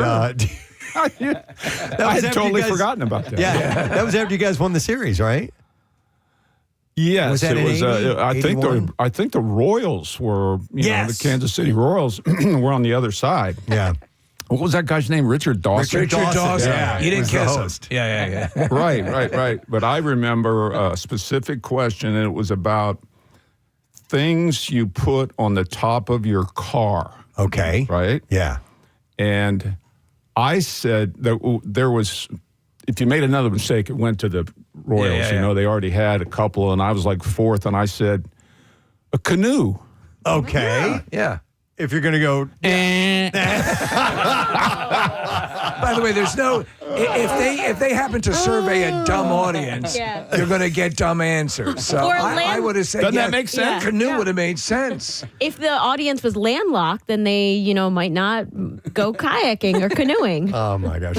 I had totally forgotten about that. Yeah, that was after you guys won the series, right? Yes, Was that it was. 80, I think the Royals were. The Kansas City Royals were on the other side. Yeah. What was that guy's name? Richard Dawson. Richard Dawson. Yeah, You didn't kiss him. host. Yeah. Right. But I remember a specific question, and it was about things you put on the top of your car. Okay. Right? Yeah. And I said that there was, if you made another mistake, it went to the Royals. Yeah. They already had a couple, and I was like fourth, and I said, a canoe. Okay. Yeah. If you're going to go... By the way, there's no... If they happen to survey a dumb audience, you're going to get dumb answers. So I would have said, Doesn't that make sense? Canoe would have made sense. If the audience was landlocked, then they, might not go kayaking or canoeing. Oh, my gosh.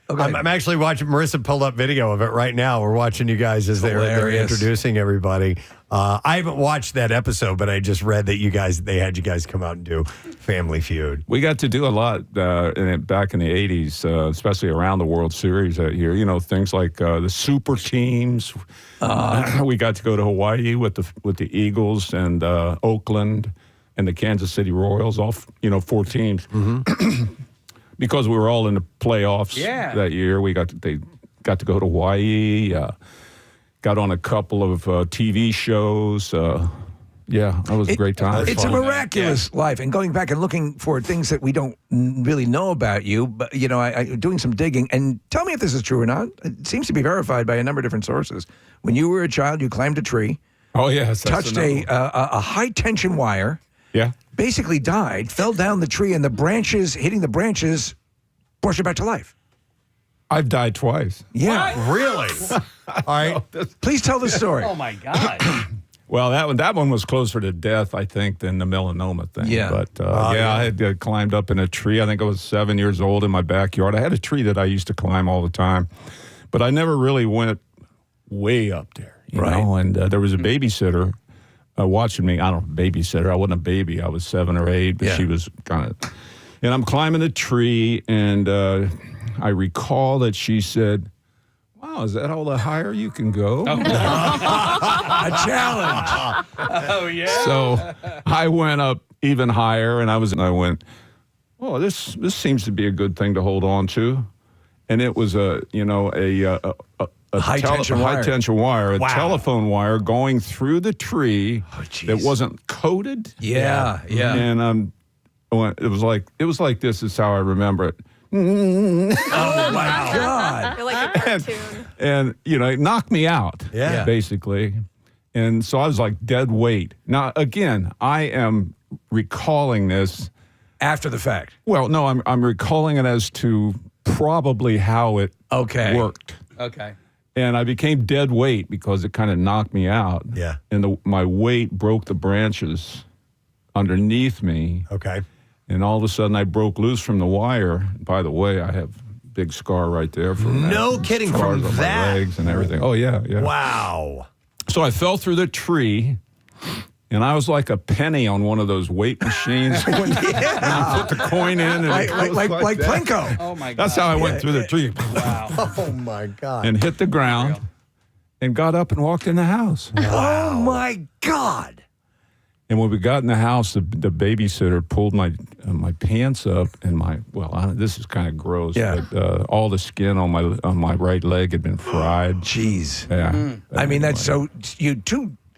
I'm actually watching. Marissa pulled up video of it right now. We're watching you guys as they're introducing everybody. I haven't watched that episode, but I just read that they had you guys come out and do Family Feud. We got to do a lot back in the 80s, especially around the World Series that year. Things like the super teams. We got to go to Hawaii with the Eagles and Oakland and the Kansas City Royals, all 4 teams. Mm-hmm. Because we were all in the playoffs that year, they got to go to Hawaii. Got on a couple of TV shows. That was a great time. It's a miraculous life. And going back and looking for things that we don't really know about you, but, I doing some digging. And tell me if this is true or not. It seems to be verified by a number of different sources. When you were a child, you climbed a tree. Oh, yes. Touched a high-tension wire. Yeah. Basically died, fell down the tree, and hitting the branches, brought you back to life. I've died twice. Yeah. What? Really? All right. Please tell the story. Oh, my God. Well, that one was closer to death, I think, than the melanoma thing. Yeah. But, I had climbed up in a tree. I think I was 7 years old in my backyard. I had a tree that I used to climb all the time. But I never really went way up there. You know? And there was a babysitter watching me. I don't know, babysitter. I wasn't a baby. I was 7 or 8, but she was kind of... And I'm climbing a tree, and I recall that she said, wow, is that all the higher you can go? A challenge. Oh, yeah. So I went up even higher, and I went, oh, this seems to be a good thing to hold on to. And it was a high-tension wire, a telephone wire going through the tree that wasn't coated. Yeah. And it was like this. Is how I remember it. Oh my God! I feel like a cartoon. And it knocked me out. Yeah. Basically, and so I was like dead weight. Now again, I am recalling this after the fact. Well, no, I'm recalling it as to probably how it worked. Okay. And I became dead weight because it kind of knocked me out. Yeah. And my weight broke the branches underneath me. Okay. And all of a sudden, I broke loose from the wire. By the way, I have a big scar right there from that. No kidding, Scars from on that? my legs and everything. Oh, yeah. Wow. So I fell through the tree, and I was like a penny on one of those weight machines. And I put the coin in. And like that. Plinko. Oh, my God. That's how I went through the tree. Wow. Oh, my God. And hit the ground and got up and walked in the house. Wow. Oh, my God. And when we got in the house, the babysitter pulled my pants up, and this is kind of gross, but all the skin on my right leg had been fried. Jeez. Yeah. I mean, that's so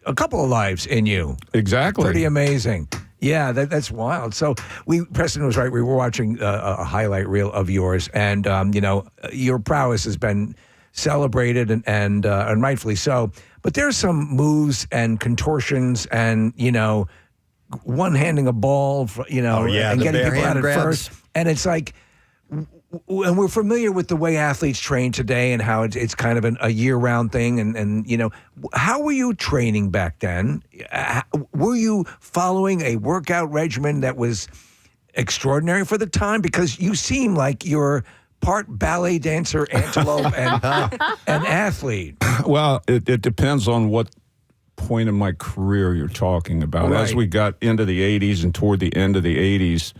a couple of lives in you. Exactly. Pretty amazing. Yeah, that's wild. So Preston was right. We were watching a highlight reel of yours, and your prowess has been celebrated and rightfully so. but there's some moves and contortions and, one-handing a ball, and getting people out at first. And it's like, and we're familiar with the way athletes train today and how it's kind of a year-round thing. And how were you training back then? Were you following a workout regimen that was extraordinary for the time? Because you seem like you're part ballet dancer, antelope, and athlete. Well, it depends on what point in my career you're talking about. Right. As we got into the 80s and toward the end of the 80s,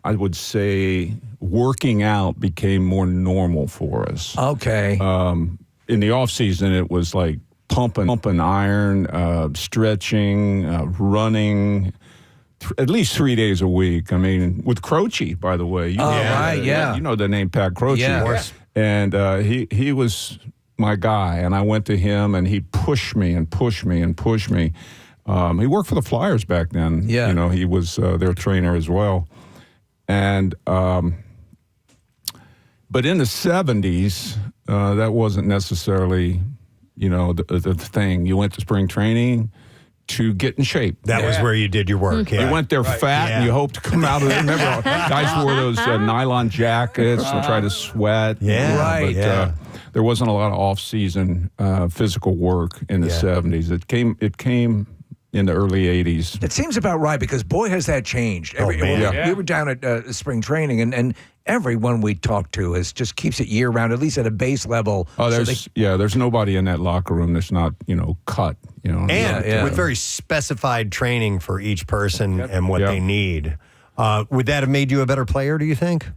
I would say working out became more normal for us. Okay. In the off season, it was like pumping iron, stretching, running, at least 3 days a week. I mean, with Croce, by the way. You know the name Pat Croce. Yeah. And he was my guy, and I went to him, and he pushed me and pushed me and pushed me. He worked for the Flyers back then. Yeah. He was their trainer as well. And but in the 70s, that wasn't necessarily, the thing. You went to spring training to get in shape. That was where you did your work. You went there fat, and you hoped to come out of it. Remember, guys wore those nylon jackets and try to sweat. Yeah, right. But there wasn't a lot of off-season physical work in the 70s. It came in the early 80s. It seems about right, because boy, has that changed. We were down at spring training, and everyone we talk to just keeps it year-round, at least at a base level. Oh, there's nobody in that locker room that's not, cut. And with very specified training for each person and what they need. Would that have made you a better player, do you think?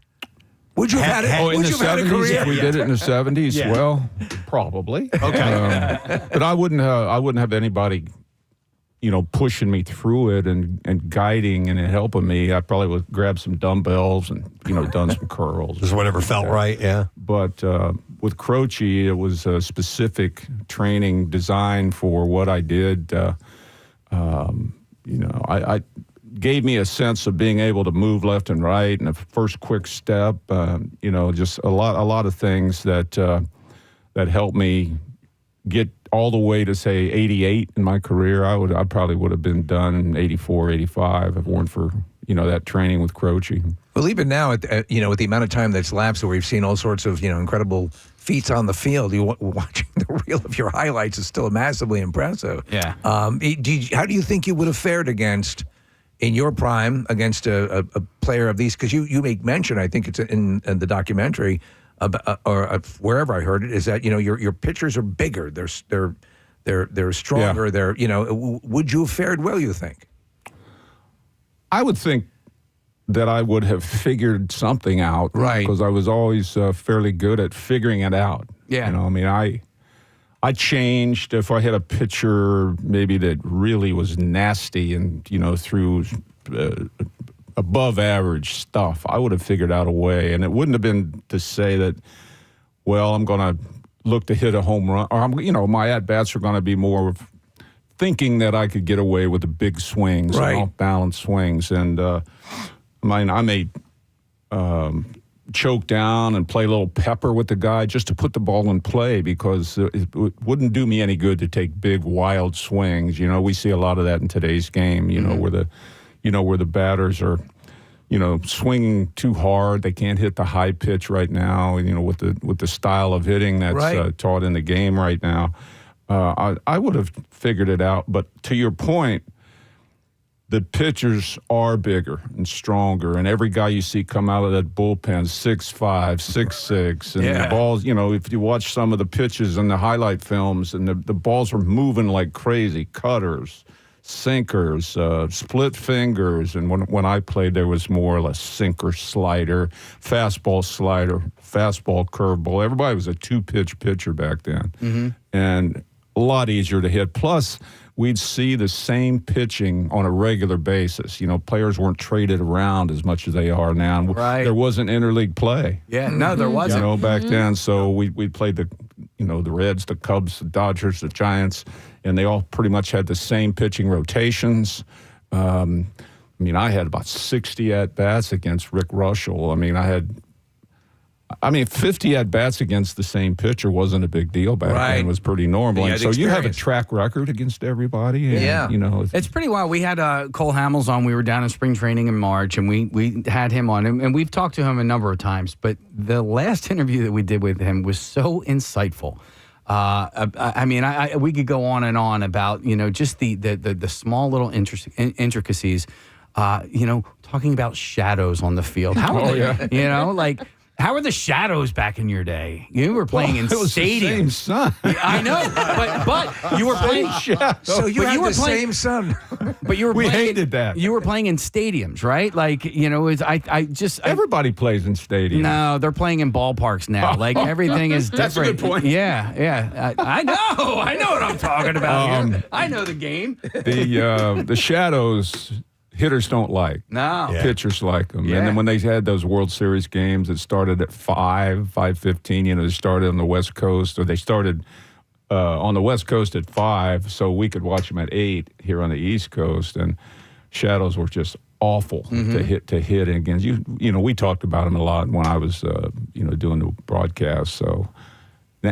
Would you have had in the 70s? If we did it in the 70s, Yeah. well, probably. Okay. But I wouldn't have anybody, pushing me through it and guiding and helping me. I probably would grab some dumbbells and, done some curls. Just whatever felt right, yeah. But with Croce, it was a specific training designed for what I did. I gave me a sense of being able to move left and right, and a first quick step. Just a lot of things that helped me get all the way to say 88 in my career. I probably would have been done in 84, 85 if it weren't for that training with Croce. Well, even now, with the amount of time that's lapsed, where we've seen all sorts of incredible feats on the field, watching the reel of your highlights is still massively impressive. Yeah. How do you think you would have fared in your prime against a player of these? Because you make mention, I think it's in the documentary, or wherever I heard it, is that your pitchers are bigger, they're stronger, would you have fared well, you think? I would think that I would have figured something out, right? Because I was always fairly good at figuring it out. Yeah. I changed if I had a pitcher maybe that really was nasty and threw above average stuff. I would have figured out a way, and it wouldn't have been to say that, well, I'm going to look to hit a home run, or my at bats are going to be more of thinking that I could get away with the big swings, right, off balance swings, and I may choke down and play a little pepper with the guy just to put the ball in play, because it wouldn't do me any good to take big wild swings. We see a lot of that in today's game. Where the batters are, swinging too hard. They can't hit the high pitch right now. With the style of hitting that's taught in the game right now. I would have figured it out. But to your point, the pitchers are bigger and stronger, and every guy you see come out of that bullpen 6'5", 6'6", and the balls, if you watch some of the pitches in the highlight films, and the balls are moving like crazy, cutters, sinkers, split fingers, and when I played, there was more or less sinker, slider, fastball, curveball. Everybody was a two-pitch pitcher back then, and a lot easier to hit. Plus, we'd see the same pitching on a regular basis. Players weren't traded around as much as they are now. Right. There wasn't interleague play. Yeah, no, there wasn't. Back then. So we played the Reds, the Cubs, the Dodgers, the Giants, and they all pretty much had the same pitching rotations. I had about 60 at-bats against Rick Russell. I mean, 50 at-bats against the same pitcher wasn't a big deal back then. It was pretty normal. And so you have a track record against everybody. And, you know, it's pretty wild. We had Cole Hamels on. We were down in spring training in March, and we had him on. And we've talked to him a number of times. But the last interview that we did with him was so insightful. I mean, we could go on and on about, you know, just the small little intricacies, you know, talking about shadows on the field. How are they, you know, like, how were the shadows back in your day? You were playing in stadiums. Same sun. I know, but you were playing. So you had the same sun. But you were. We playing, hated that. You were playing in stadiums, right? Like, you know, everybody plays in stadiums. No, they're playing in ballparks now. Like everything is different. That's a good point. Yeah. I know what I'm talking about. Here. I know the game. The shadows. Hitters don't like. No. Pitchers like them. Yeah. And then when they had those World Series games that started at 5:15, you know, they started on the West Coast, or they started on the West Coast at 5, so we could watch them at 8 here on the East Coast. And shadows were just awful to hit against. You know, we talked about them a lot when I was, you know, doing the broadcast. So,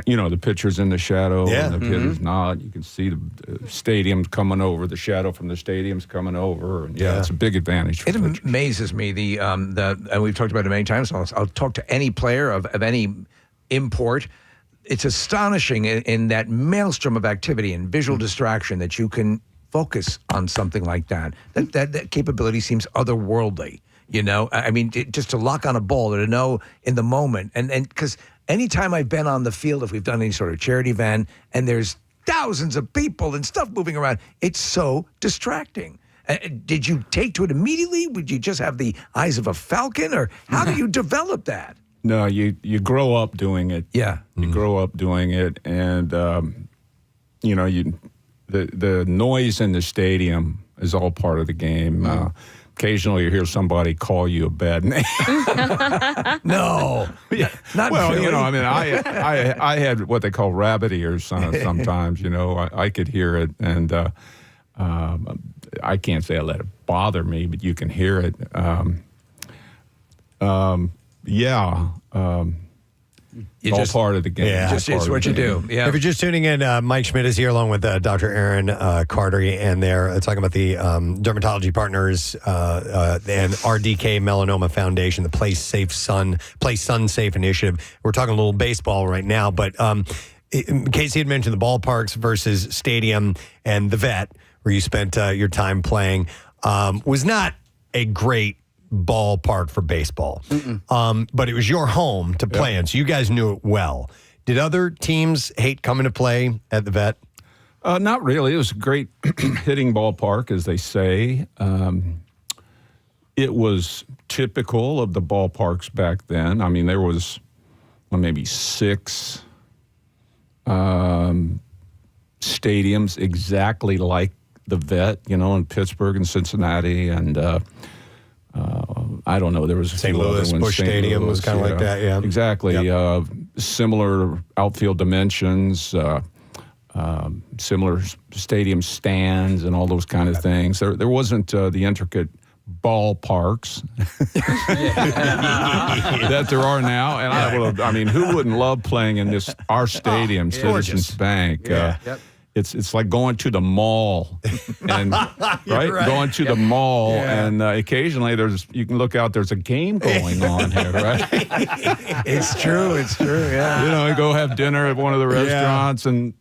you know, the pitcher's in the shadow and the hitter's not. You can see the stadiums coming over, the shadow from the stadiums coming over. And it's a big advantage for pitchers. It amazes me, and we've talked about it many times, so I'll talk to any player of any import. It's astonishing in that maelstrom of activity and visual distraction that you can focus on something like that. That capability seems otherworldly. You know, I mean, just to lock on a ball or to know in the moment. And because anytime I've been on the field, if we've done any sort of charity event and there's thousands of people and stuff moving around, it's so distracting. Did you take to it immediately? Would you just have the eyes of a falcon, or how do you develop that? No, you grow up doing it. Yeah. You grow up doing it, and, you know, the noise in the stadium is all part of the game. Occasionally you hear somebody call you a bad name. No. Not well, Philly. you know, I mean, I had what they call rabbit ears sometimes, you know. I could hear it, and I can't say I let it bother me, but you can hear it. It's all part of the game. Yeah. It's what you do. Yeah. If you're just tuning in, Mike Schmidt is here along with Dr. Erin, Carty, and they're talking about the dermatology partners and RDK Melanoma Foundation, the Place Sun Safe Initiative. We're talking a little baseball right now, but Casey had mentioned the ballparks versus stadium, and the vet, where you spent your time playing, was not a great ballpark for baseball. But it was your home to play in, so you guys knew it well. Did other teams hate coming to play at the vet? Not really. It was a great hitting ballpark, as they say. It was typical of the ballparks back then. I mean, there was maybe 6 stadiums exactly like the vet, you know, in Pittsburgh and Cincinnati, and I don't know. There was a St. Louis, Busch Stadium was kind of like that, yeah. Exactly. Yep. Similar outfield dimensions, similar stadium stands and all those kind of things. There wasn't the intricate ballparks that there are now. And I mean, who wouldn't love playing in our stadium, Citizens Bank? It's like going to the mall, and going to the mall, and occasionally you can look out. There's a game going on here, right? It's true. Yeah, you know, you go have dinner at one of the restaurants, and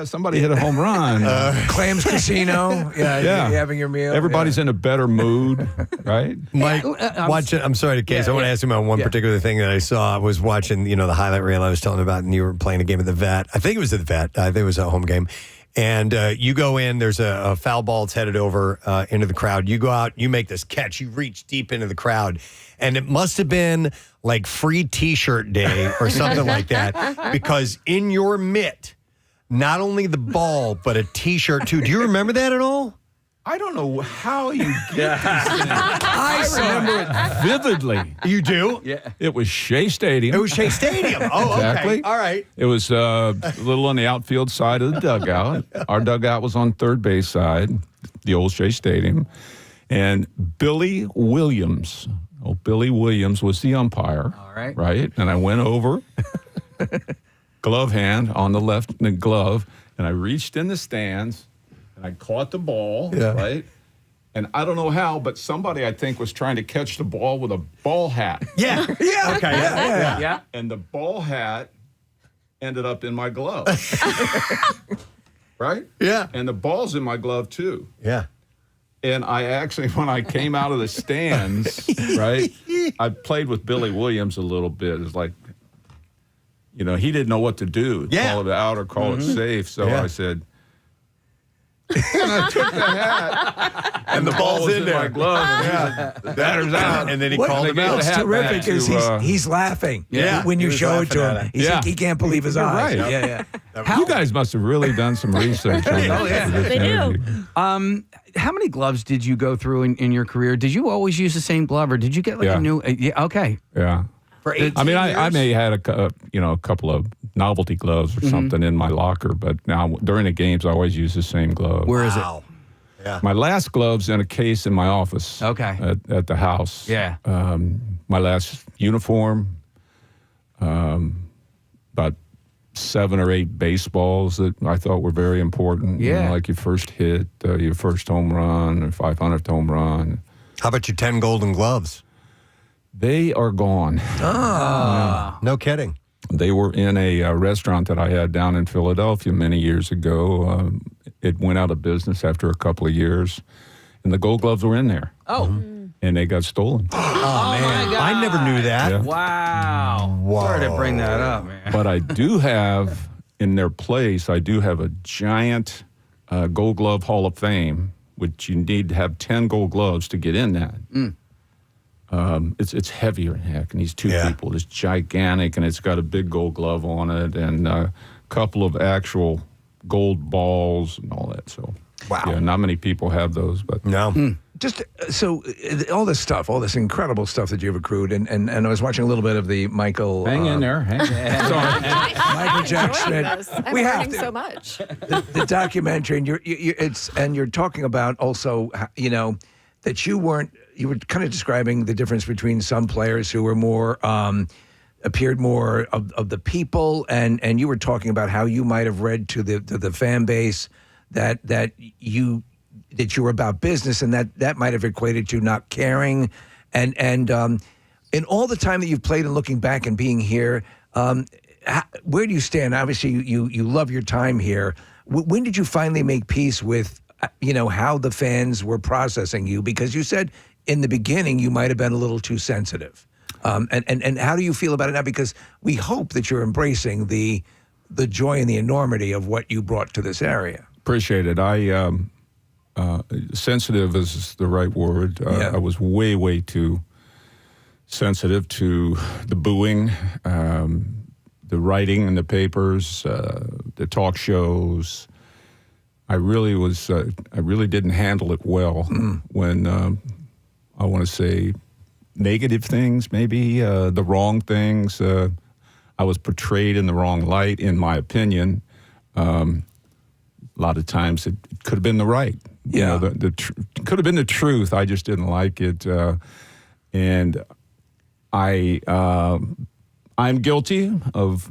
somebody hit a home run. Clams Casino. Yeah. You're having your meal. Everybody's in a better mood, right? Mike, I'm sorry, Case. I want to ask him on one particular thing that I saw. I was watching, you know, the highlight reel I was telling about, and you were playing a game at the vet. I think it was at the vet. I think it was a home game. And you go in, there's a foul ball that's headed over into the crowd. You go out, you make this catch, you reach deep into the crowd. And it must have been like free T-shirt day or something like that, because in your mitt, not only the ball, but a T-shirt too. Do you remember that at all? I don't know how you get these things. I remember it vividly. You do? Yeah. It was Shea Stadium. It was Shea Stadium. Oh, exactly. Okay. All right. It was a little on the outfield side of the dugout. Our dugout was on third base side, the old Shea Stadium. And Billy Williams Oh, Billy Williams was the umpire. All right. Right? And I went over, glove hand on the left glove, and I reached in the stands, and I caught the ball, right? And I don't know how, but somebody, I think, was trying to catch the ball with a ball hat. Yeah. Yeah. Okay. Yeah. And the ball hat ended up in my glove. Right? Yeah. And the ball's in my glove, too. Yeah. And I actually, when I came out of the stands, right, I played with Billy Williams a little bit. It's like, he didn't know what to do. Call it out or call it safe. So I said, and I took the hat. And the ball's was in there. my glove. And the batter's out. And then he called him out. What's terrific is he's laughing when you show it to him. He can't believe his eyes. Right. Yeah. You guys must have really done some research on this. Oh, yeah. They do. How many gloves did you go through in your career? Did you always use the same glove, or did you get like a new? Yeah, okay. Yeah. For 18 I mean, years? I may have had a couple of novelty gloves or something in my locker, but now during the games, I always use the same glove. Where is it? Yeah. My last glove's in a case in my office. Okay. At the house. Yeah. My last uniform, about 7 or 8 baseballs that I thought were very important. Yeah. Like your first hit, your first home run, or 500th home run. How about your 10 golden gloves? They are gone. No kidding. They were in a restaurant that I had down in Philadelphia many years ago. It went out of business after a couple of years, and the gold gloves were in there. Oh. And they got stolen. Oh, man. I never knew that. Yeah. Wow. Whoa. Sorry to bring that up, man. But I do have, in their place, I do have a giant Gold Glove Hall of Fame, which you need to have 10 gold gloves to get in that. It's heavier than heck, and these two people, it's gigantic, and it's got a big gold glove on it, and a couple of actual gold balls and all that. So, yeah, not many people have those, but no. Just so all this stuff, all this incredible stuff that you've accrued, and I was watching a little bit of the Michael. Hang in there. Michael Jack Schmidt. I'm We have learning to. so much. The documentary, and you're talking about also, that you were kind of describing the difference between some players who were more appeared more of the people, and you were talking about how you might have read to the fan base that you were about business, and that might have equated to not caring, and in all the time that you've played and looking back and being here, where do you stand? Obviously, you love your time here. When did you finally make peace with how the fans were processing you? Because you said in the beginning you might have been a little too sensitive, and how do you feel about it now? Because we hope that you're embracing the joy and the enormity of what you brought to this area. Appreciate it. Sensitive is the right word. I was way too sensitive to the booing, the writing in the papers, the talk shows. I really didn't handle it well when I want to say negative things, maybe the wrong things. I was portrayed in the wrong light, in my opinion. A lot of times it could have been the right. Yeah. Could have been the truth. I just didn't like it. And I'm guilty of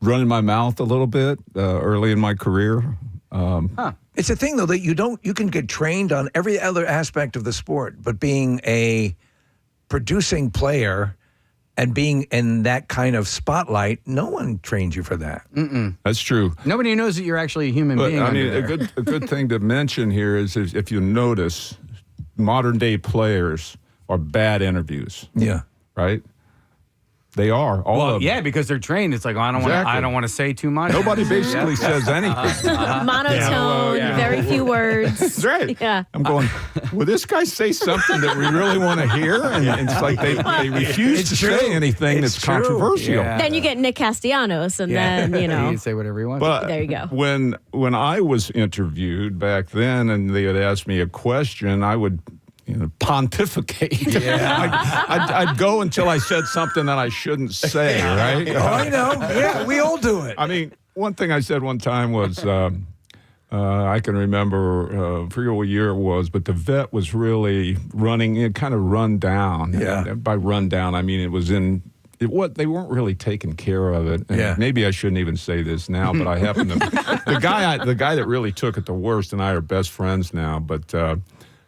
running my mouth a little bit early in my career. It's a thing, though, that you can get trained on every other aspect of the sport, but being a producing player and being in that kind of spotlight, no one trains you for that. That's true. Nobody knows that you're actually a human being. I mean, under a there. good thing to mention here is if you notice, modern day players are bad interviews. Yeah. Right? They are. All of them. Yeah, because they're trained. It's like, I don't want to say too much. Nobody basically says anything. Monotone, very few words. That's right. Yeah. I'm going, will this guy say something that we really want to hear? And it's like they refuse to say anything that's controversial. Yeah. Then you get Nick Castellanos, and then, you can say whatever you want. But there you go. When I was interviewed back then and they would ask me a question, I would pontificate. I'd go until I said something that I shouldn't say, right? Oh, I know. Yeah, we all do it. I mean, one thing I said one time was, I can remember, I forget what year it was, but the vet was really kind of run down. Yeah. And by run down, I mean they weren't really taking care of it. And maybe I shouldn't even say this now, but I happen to the guy that really took it the worst, and I are best friends now. But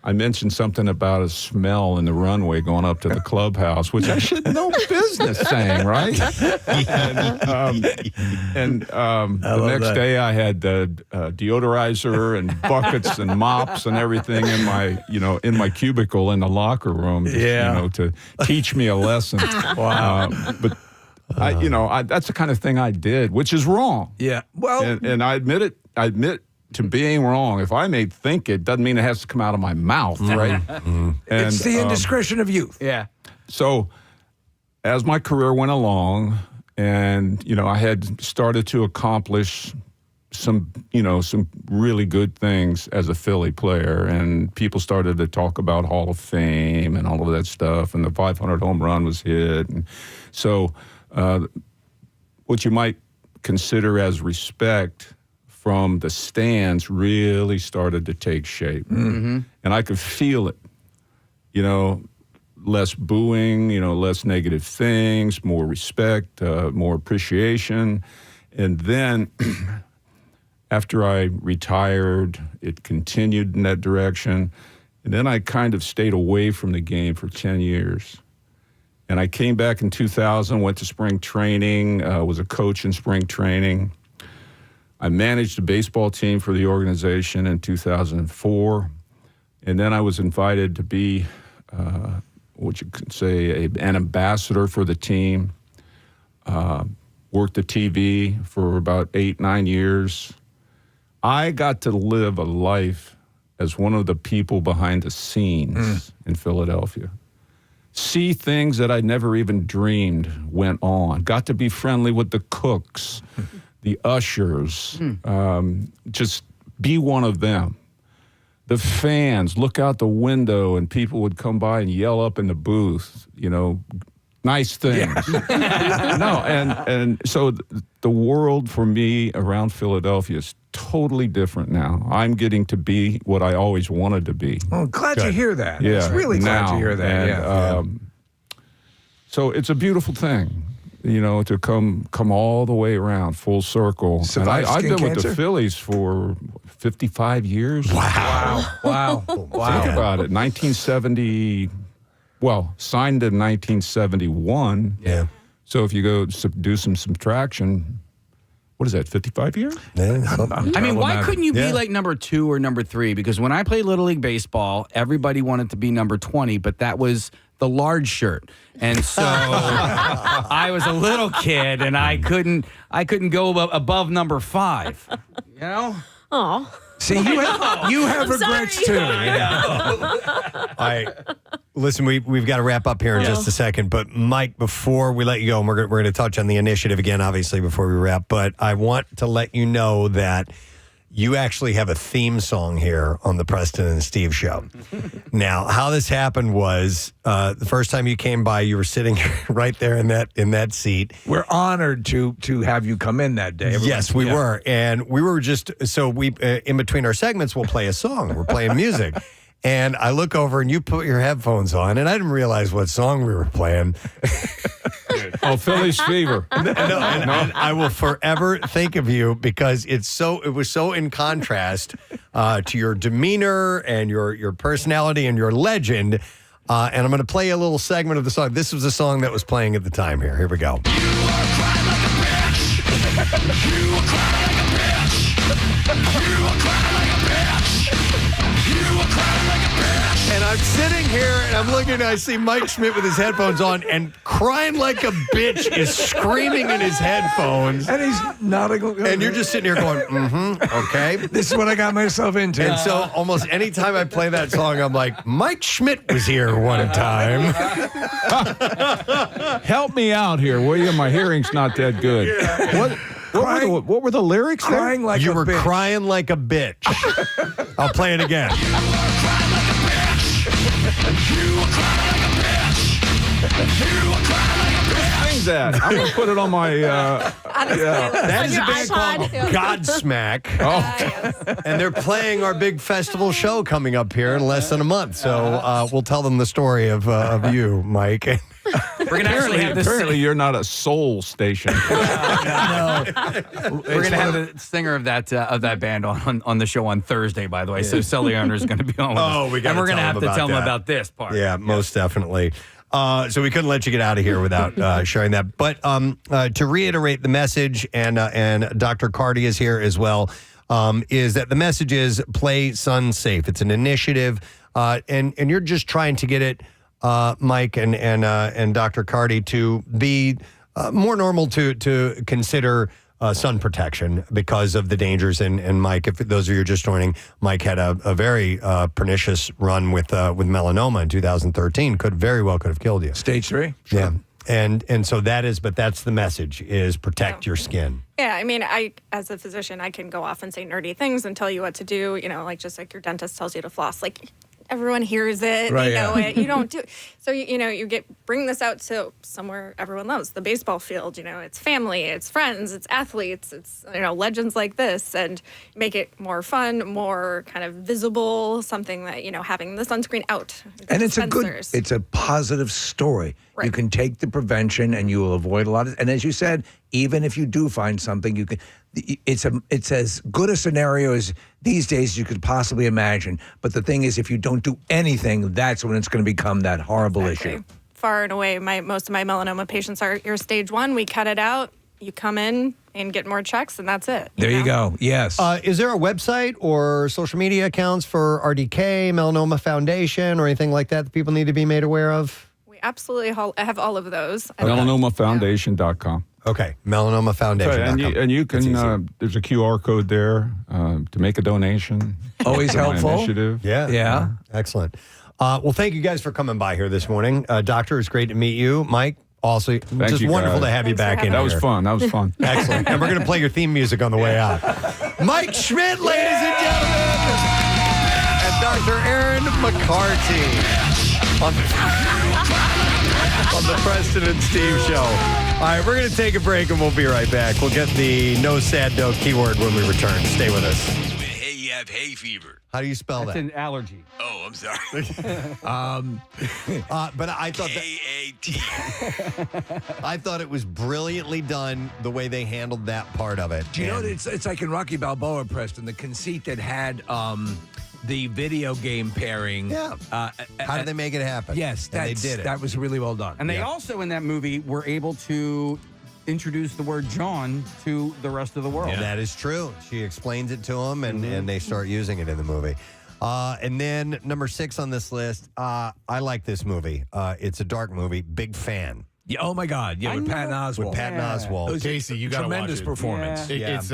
I mentioned something about a smell in the runway going up to the clubhouse, which I should no business saying, right? And the next day I had deodorizer and buckets and mops and everything in my cubicle in the locker room, to teach me a lesson. Wow. But that's the kind of thing I did, which is wrong. Yeah. Well, and I admit it. I admit to being wrong. If I may think it, doesn't mean it has to come out of my mouth, right? And, it's the indiscretion of youth. Yeah. So as my career went along, and I had started to accomplish some really good things as a Philly player, and people started to talk about Hall of Fame and all of that stuff, and the 500 home run was hit, and so what you might consider as respect from the stands really started to take shape. Mm-hmm. And I could feel it, less booing, less negative things, more respect, more appreciation. And then after I retired, it continued in that direction. And then I kind of stayed away from the game for 10 years. And I came back in 2000, went to spring training, was a coach in spring training. I managed a baseball team for the organization in 2004, and then I was invited to be, what you could say, an ambassador for the team. Worked the TV for about 8-9 years. I got to live a life as one of the people behind the scenes in Philadelphia. See things that I never even dreamed went on. Got to be friendly with the cooks. The ushers, just be one of them. The fans, look out the window and people would come by and yell up in the booth, nice things. And so the world for me around Philadelphia is totally different now. I'm getting to be what I always wanted to be. Oh, glad to hear that. Yeah, it's really glad to hear that. And, so it's a beautiful thing. To come all the way around, full circle. And I've been with the Phillies for 55 years. Wow. Think about it. 1970, signed in 1971. Yeah. So if you go do some subtraction, what is that, 55 years? Yeah, I mean, why couldn't you be like number 2 or number 3? Because when I played Little League Baseball, everybody wanted to be number 20, but that was the large shirt. And so I was a little kid and I couldn't go above number 5. Oh. See, you have regrets too. All right. Listen, we've got to wrap up here in just a second. But Mike, before we let you go, and we're going to touch on the initiative again, obviously, before we wrap. But I want to let you know that you actually have a theme song here on the Preston and Steve show. Now, how this happened was the first time you came by, you were sitting right there in that seat. We're honored to have you come in that day. Yes, we were. And we were just, in between our segments, we'll play a song. We're playing music. And I look over and you put your headphones on, and I didn't realize what song we were playing. Oh, Phillies Fever. No, and I will forever think of you because it was so in contrast to your demeanor and your personality and your legend. And I'm going to play a little segment of the song. This was a song that was playing at the time here. Here we go. You are crying like a bitch. You are crying like a bitch. You are crying like a bitch. You are crying like a bitch. And I'm sitting here and I'm looking and I see Mike Schmidt with his headphones on and crying like a bitch is screaming in his headphones. And he's nodding. And you're just sitting here going, okay. This is what I got myself into. And so almost any time I play that song, I'm like, Mike Schmidt was here one time. Help me out here, will you? My hearing's not that good. What were the lyrics there? Crying like you a were bitch. crying like a bitch. I'll play it again. You are crying like a bitch. You are crying like a bitch. You are crying like a bitch. need that. I'm going to put it on my. That is a band called Godsmack. And they're playing our big festival show coming up here in less than a month. So we'll tell them the story of you, Mike. We're going to actually have this. Apparently, you're not a soul station. No. We're going to have the singer of that band on the show on Thursday, by the way. So Sully Owner is going to be on with us. Oh, we got and we're going to have to tell them about this part. Yeah, most definitely. So we couldn't let you get out of here without sharing that. But to reiterate the message, and Dr. Carty is here as well, is that the message is play Sun Safe. It's an initiative, and you're just trying to get it, Mike and Dr. Carty, to be more normal to consider sun protection because of the dangers. And Mike, if those of you just joining, Mike had a very pernicious run with melanoma in 2013. Could have killed you. Stage 3? Sure. Yeah. And so that's the message, is protect your skin. Yeah, I mean, I, as a physician, I can go off and say nerdy things and tell you what to do, just like your dentist tells you to floss. Like, everyone hears it, right, they know it, you don't do it. So, you bring this out to somewhere everyone loves, the baseball field, it's family, it's friends, it's athletes, it's, legends like this, and make it more fun, more kind of visible, something that, having the sunscreen out. And it's a positive story. Right. You can take the prevention and you will avoid a lot of, and as you said, even if you do find something, you can, it's as good a scenario as these days you could possibly imagine. But the thing is, if you don't do anything, that's when it's going to become that horrible issue. Far and away, most of my melanoma patients are your stage 1. We cut it out. You come in and get more checks, and that's it. There you go. Yes. Is there a website or social media accounts for RDK, Melanoma Foundation, or anything like that people need to be made aware of? We absolutely have all of those. MelanomaFoundation.com. Okay, Melanoma Foundation. Okay, and you can, there's a QR code there to make a donation. Always helpful. Initiative. Yeah. Excellent. Well, thank you guys for coming by here this morning. Doctor, it's great to meet you. Mike, also, just wonderful to have you back in. That was fun. Excellent. And we're going to play your theme music on the way out. Mike Schmidt, ladies and gentlemen, and Dr. Erin McCarty on the Preston and Steve Show. All right, we're going to take a break and we'll be right back. We'll get the no sad no keyword when we return. Stay with us. Hey, you have hay fever. How do you spell That's that? an allergy. Oh, I'm sorry. But I thought K-A-T. I thought it was brilliantly done the way they handled that part of it. Do you know what it's like in Rocky Balboa, Preston, the conceit that had the video game pairing. Yeah. How did they make it happen? Yes, they did it. That was really well done. And they also, in that movie, were able to introduce the word John to the rest of the world. Yeah. That is true. She explains it to them, and they start using it in the movie. And then number 6 on this list, I like this movie. It's a dark movie. Big fan. Yeah, oh my God! Yeah, with Patton Oswalt. With Patton Oswalt. Casey, you got tremendous performance. Yeah. It's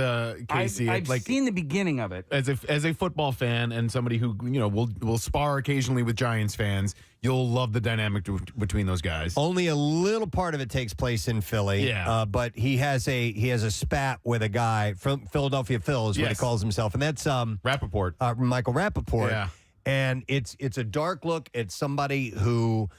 Casey. I've seen the beginning of it as a football fan and somebody who will spar occasionally with Giants fans. You'll love the dynamic between those guys. Only a little part of it takes place in Philly. Yeah. But he has a spat with a guy from Philadelphia Phil is what he calls himself, and that's Rappaport. Michael Rappaport. Yeah. And it's a dark look at somebody who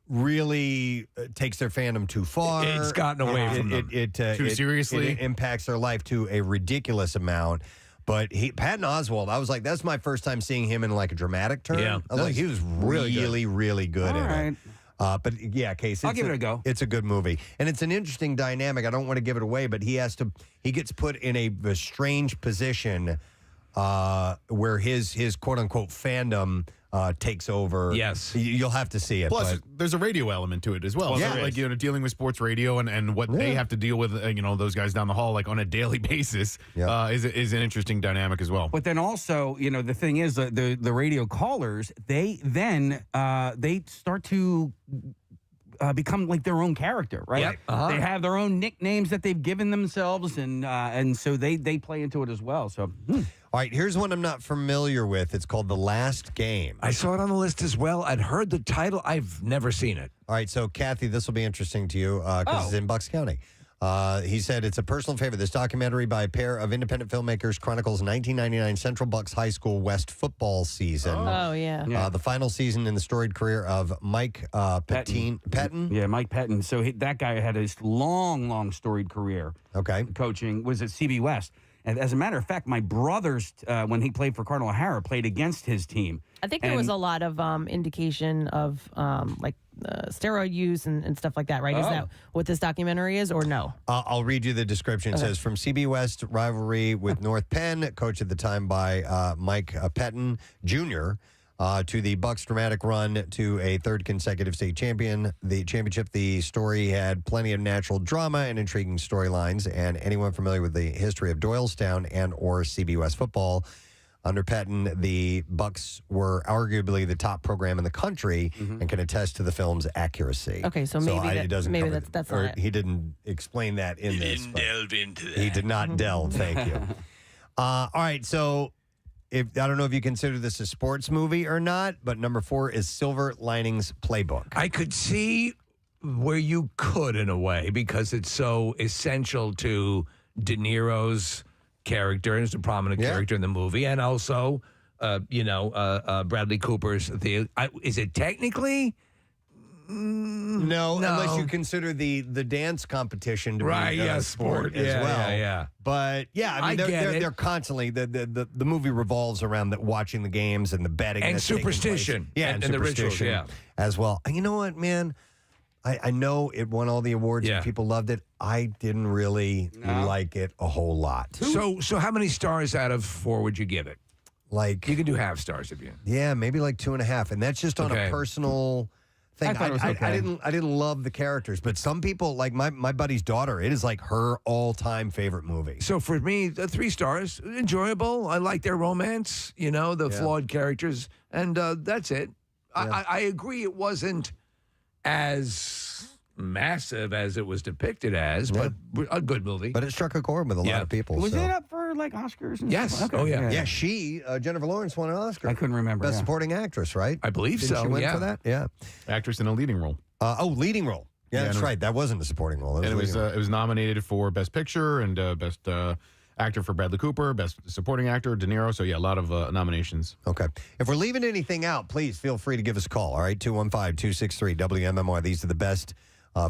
really takes their fandom too far. It's gotten away from them. Too seriously. It impacts their life to a ridiculous amount. But Patton Oswalt, I was like, that's my first time seeing him in like a dramatic turn. Yeah. I was like, he was really good in it. But yeah, Casey, I'll give it a go. It's a good movie, and it's an interesting dynamic. I don't want to give it away, but he gets put in a strange position where his quote unquote fandom takes over. Yes. You'll have to see it. Plus, there's a radio element to it as well. Yeah. So, like, dealing with sports radio and what they have to deal with, those guys down the hall, like on a daily basis, is an interesting dynamic as well. But then also, the thing is, the radio callers, they start to become like their own character, right? Yep. Uh-huh. They have their own nicknames that they've given themselves, and so they play into it as well. So. All right, here's one I'm not familiar with. It's called The Last Game. I saw it on the list as well. I'd heard the title. I've never seen it. All right, so Kathy, this will be interesting to you because it's in Bucks County. He said it's a personal favorite. This documentary by a pair of independent filmmakers chronicles 1999 Central Bucks High School West football season. Oh, yeah. The final season in the storied career of Mike Pettin. Yeah, Mike Pettin. So that guy had this long storied career. Okay. Coaching, was at CB West. And as a matter of fact, my brothers, when he played for Cardinal O'Hara, played against his team. I think there was a lot of indication of steroid use and stuff like that, right? Is that what this documentary is, or no? I'll read you the description. It says, from CB West rivalry with North Penn, coached at the time by Mike Pettin Jr., to the Bucks' dramatic run to a third consecutive state championship. The story had plenty of natural drama and intriguing storylines, and anyone familiar with the history of Doylestown and or CB West football, under Pettin, the Bucks were arguably the top program in the country and can attest to the film's accuracy. Okay, so maybe that's not it. He didn't explain that in this. Didn't delve into that. He did not delve. Thank you. All right, so I don't know if you consider this a sports movie or not, but number 4 is Silver Linings Playbook. I could see where you could in a way because it's so essential to De Niro's character, and it's a prominent character in the movie, and also, Bradley Cooper's. Is it technically? No, unless you consider the dance competition to be a sport as well. Yeah. But I mean, they're constantly the movie revolves around watching the games and the betting and that's taking superstition. place. Yeah, and the rituals. superstition as well. And you know what, man? I know it won all the awards and people loved it. I didn't really like it a whole lot. So how many stars out of 4 would you give it? Like, you can do half stars if you. Yeah, maybe like 2.5, and that's just on a personal thing. I thought it was okay. I didn't love the characters, but some people, like my buddy's daughter, it is like her all-time favorite movie. So for me, 3 stars, enjoyable. I like their romance, the flawed characters, and that's it. Yeah. I agree it wasn't as massive as it was depicted as, but a good movie. But it struck a chord with a lot of people. Was so. it up for Oscars? And Yes. stuff? Oh, yeah. Yeah, Jennifer Lawrence won an Oscar. I couldn't remember. Best Supporting Actress, right? I believe Didn't so. She win for that? Yeah. Actress in a leading role. Leading role. Yeah, that's right. That wasn't a supporting role. It was nominated for Best Picture and Best Actor for Bradley Cooper, Best Supporting Actor, De Niro. So, a lot of nominations. Okay. If we're leaving anything out, please feel free to give us a call. All right, 215-263-WMMR. These are the best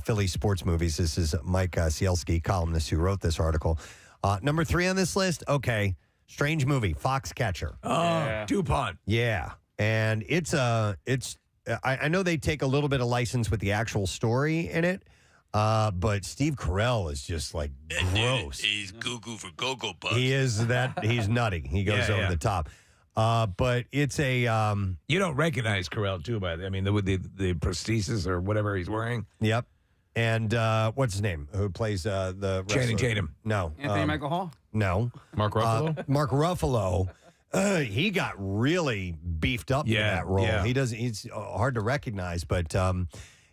Philly sports movies. This is Mike Cielski, columnist, who wrote this article. Number 3 on this list, strange movie, Foxcatcher. DuPont. Yeah, and I know they take a little bit of license with the actual story in it, but Steve Carell is just like gross. He's goo-goo for Go-Go Bucks. He is that. He's nutty. He goes over the top. But it's a you don't recognize Carell too, by the the prosthesis or whatever he's wearing. Yep. And what's his name? Who plays the Channing wrestler? Tatum? No. Anthony Michael Hall? No. Mark Ruffalo? Mark Ruffalo. He got really beefed up for that role. Yeah. He's hard to recognize, but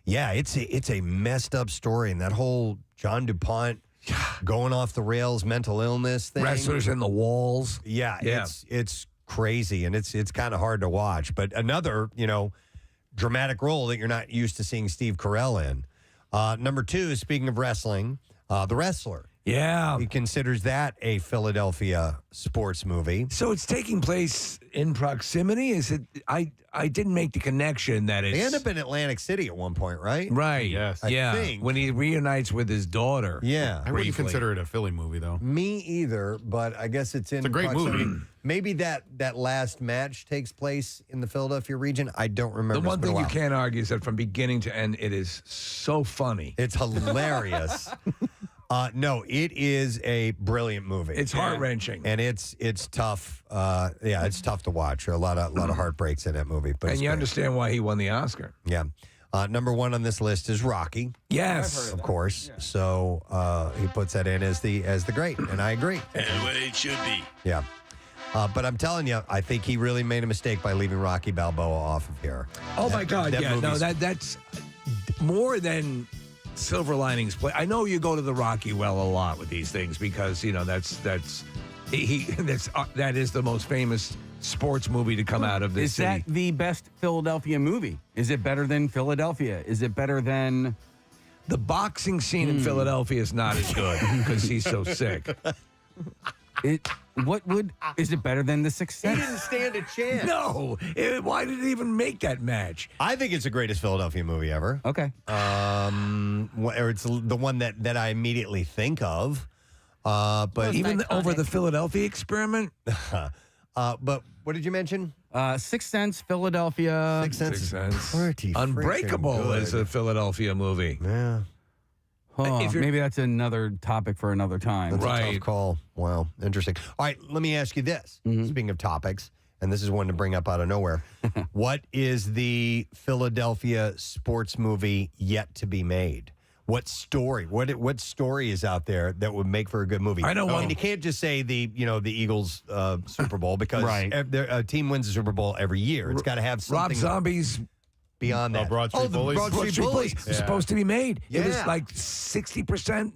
it's a messed up story, and that whole John DuPont going off the rails mental illness thing. Wrestlers in the walls. Yeah. It's crazy, and it's kind of hard to watch. But another, dramatic role that you're not used to seeing Steve Carell in. Number 2, speaking of wrestling, The Wrestler. Yeah. He considers that a Philadelphia sports movie. So it's taking place in proximity? Is it? I didn't make the connection that it's... They end up in Atlantic City at one point, right? Right. Yes. I think. When he reunites with his daughter. Yeah. I wouldn't consider it a Philly movie, though. Me either, but I guess it's in a great proximity. movie. Maybe that last match takes place in the Philadelphia region. I don't remember. The one It's been thing a you while. can't argue is that from beginning to end, it is so funny. It's hilarious. No, it is a brilliant movie. It's heart-wrenching. And it's tough. It's tough to watch. There are a lot of heartbreaks in that movie. But And it's you great. understand why he won the Oscar. Yeah. Number 1 on this list is Rocky. Yes. Of course. Yeah. So he puts that in as the great, and I agree. And the way it should be. Yeah. But I'm telling you, I think he really made a mistake by leaving Rocky Balboa off of here. Oh, my God. movie's- That's more than Silver Linings Play. I know you go to the Rocky well a lot with these things because, that is the most famous sports movie to come out of this city. Is that the best Philadelphia movie? Is it better than Philadelphia? Is it better than... The boxing scene in Philadelphia is not as good because he's so sick. Is it better than The Sixth Sense? He didn't stand a chance. No. Why did it even make that match? I think it's the greatest Philadelphia movie ever. Okay. Or it's the one that I immediately think of. But even over the Philadelphia Experiment? But what did you mention? Sixth Sense, Philadelphia. Sixth Sense. Pretty Unbreakable freaking is a Philadelphia movie. Yeah. Maybe that's another topic for another time. That's a tough call. Wow, interesting. All right, let me ask you this. Speaking of topics, and this is one to bring up out of nowhere. What is the Philadelphia sports movie yet to be made? What story? What story is out there that would make for a good movie? I know one. And you can't just say the Eagles Super Bowl because a team wins the Super Bowl every year. It's got to have something. Rob Zombie's beyond that. Broad Street Bullies. Broad Street Bullies was supposed to be made. Yeah. It was like 60%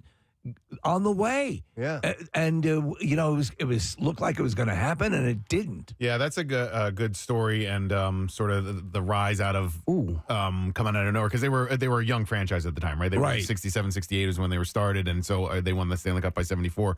on the way. Yeah. And it was looked like it was going to happen, and it didn't. Yeah, that's a good story, and sort of the rise out of coming out of nowhere, because they were a young franchise at the time, right? They were 67, 68 is when they were started, and so they won the Stanley Cup by 74.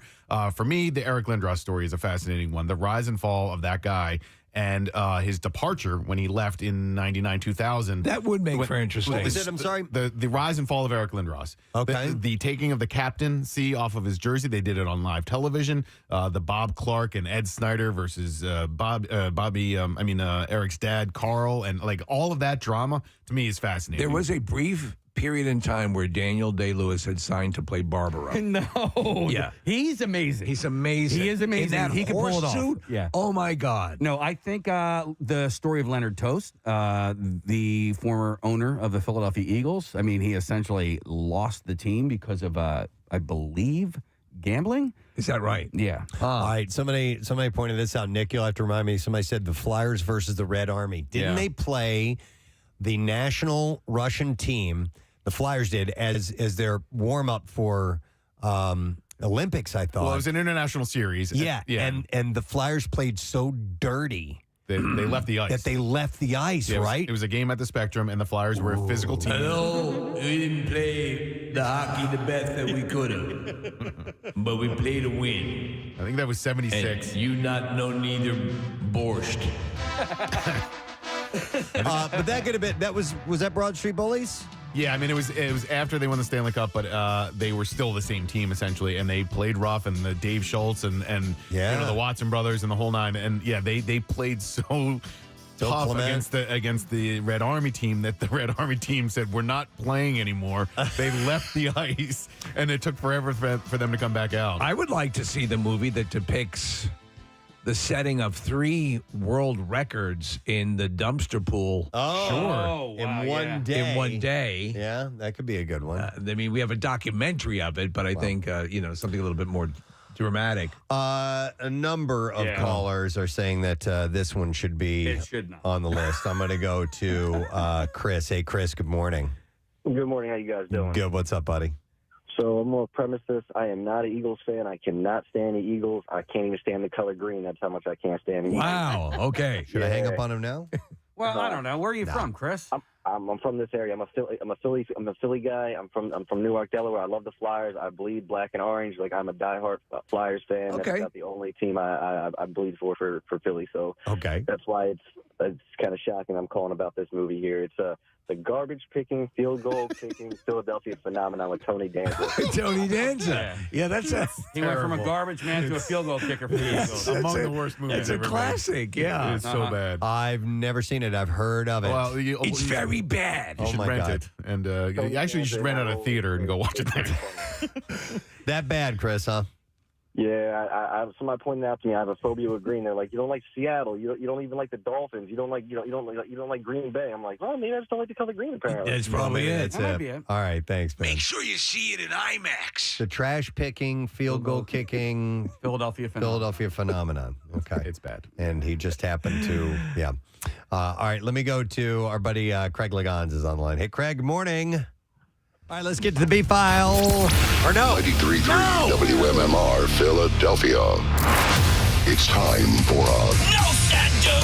For me, the Eric Lindros story is a fascinating one. The rise and fall of that guy. And his departure when he left in 99, 2000. That would make for interesting. What was it? I'm sorry? The rise and fall of Eric Lindros. Okay. The taking of the captaincy off of his jersey. They did it on live television. The Bob Clark and Ed Snyder versus Eric's dad, Carl. And like all of that drama, to me, is fascinating. There was a brief period in time where Daniel Day-Lewis had signed to play Barbara. No. Yeah. He's amazing. He's amazing. He is amazing. In that He can pull it off. suit? Yeah. Oh, my God. No, I think the story of Leonard Toast, the former owner of the Philadelphia Eagles, I mean, he essentially lost the team because of, I believe, gambling. Is that right? Yeah. All right. Somebody pointed this out. Nick, you'll have to remind me. Somebody said the Flyers versus the Red Army. Didn't they play the national Russian team? The Flyers did as their warm up for Olympics. I thought. Well, it was an international series. Yeah. And the Flyers played so dirty. They left the ice. That they left the ice, Yeah, right? It was a game at the Spectrum, and the Flyers were a physical team. No, we didn't play the hockey the best that we could have, but we played to win. I think that was 76. And you not know neither borscht. But that could have been. Was that Broad Street Bullies? Yeah, I mean, it was after they won the Stanley Cup, but they were still the same team, essentially, and they played rough, and the Dave Schultz and the Watson brothers and the whole nine, and they played so tough against the Red Army team that the Red Army team said, we're not playing anymore. They left the ice, and it took forever for them to come back out. I would like to see the movie that depicts the setting of 3 world records in the dumpster pool. Oh, sure. In one day. In one day. Yeah, that could be a good one. I mean, we have a documentary of it, but I think, something a little bit more dramatic. A number of callers are saying that this one should be on the list. I'm going to go to Chris. Hey, Chris, good morning. Good morning. How you guys doing? Good. What's up, buddy? So I'm going to premise this. I am not an Eagles fan. I cannot stand the Eagles. I can't even stand the color green. That's how much I can't stand the Eagles. Wow. Okay. Should I hang up on him now? Well, I don't know. Where are you from, Chris? I'm from this area. I'm a Philly guy. I'm from Newark, Delaware. I love the Flyers. I bleed black and orange. Like, I'm a diehard Flyers fan. Okay. That's not the only team I bleed for Philly. So that's why it's kind of shocking. I'm calling about this movie here. It's the garbage-picking, field goal-kicking Philadelphia phenomenon with Tony Danza. Tony Danza. Yeah, that's he went from a garbage man to a field goal kicker for the Eagles. Among the worst movies ever. It's a classic, yeah. It's so bad. I've never seen it. I've heard of it. Well, it's very bad. You should rent it. And actually, you should rent out a theater and go watch it there. That bad, Chris, huh? Yeah, somebody pointed out to me I have a phobia with green. They're like, you don't like Seattle, you don't even like the Dolphins, you don't like Green Bay. I'm like, well, maybe I just don't like the color green. Apparently, that's probably it. That's it. All right, thanks, man. Make sure you see it in IMAX. The trash picking, field goal kicking, Philadelphia phenomenon. Okay, it's bad, and he just happened to, all right, let me go to our buddy Craig Legans is on the line. Hey, Craig, good morning. All right, let's get to the B-File. Or no. 93.3 WMMR Philadelphia. It's time for a... No, Sando!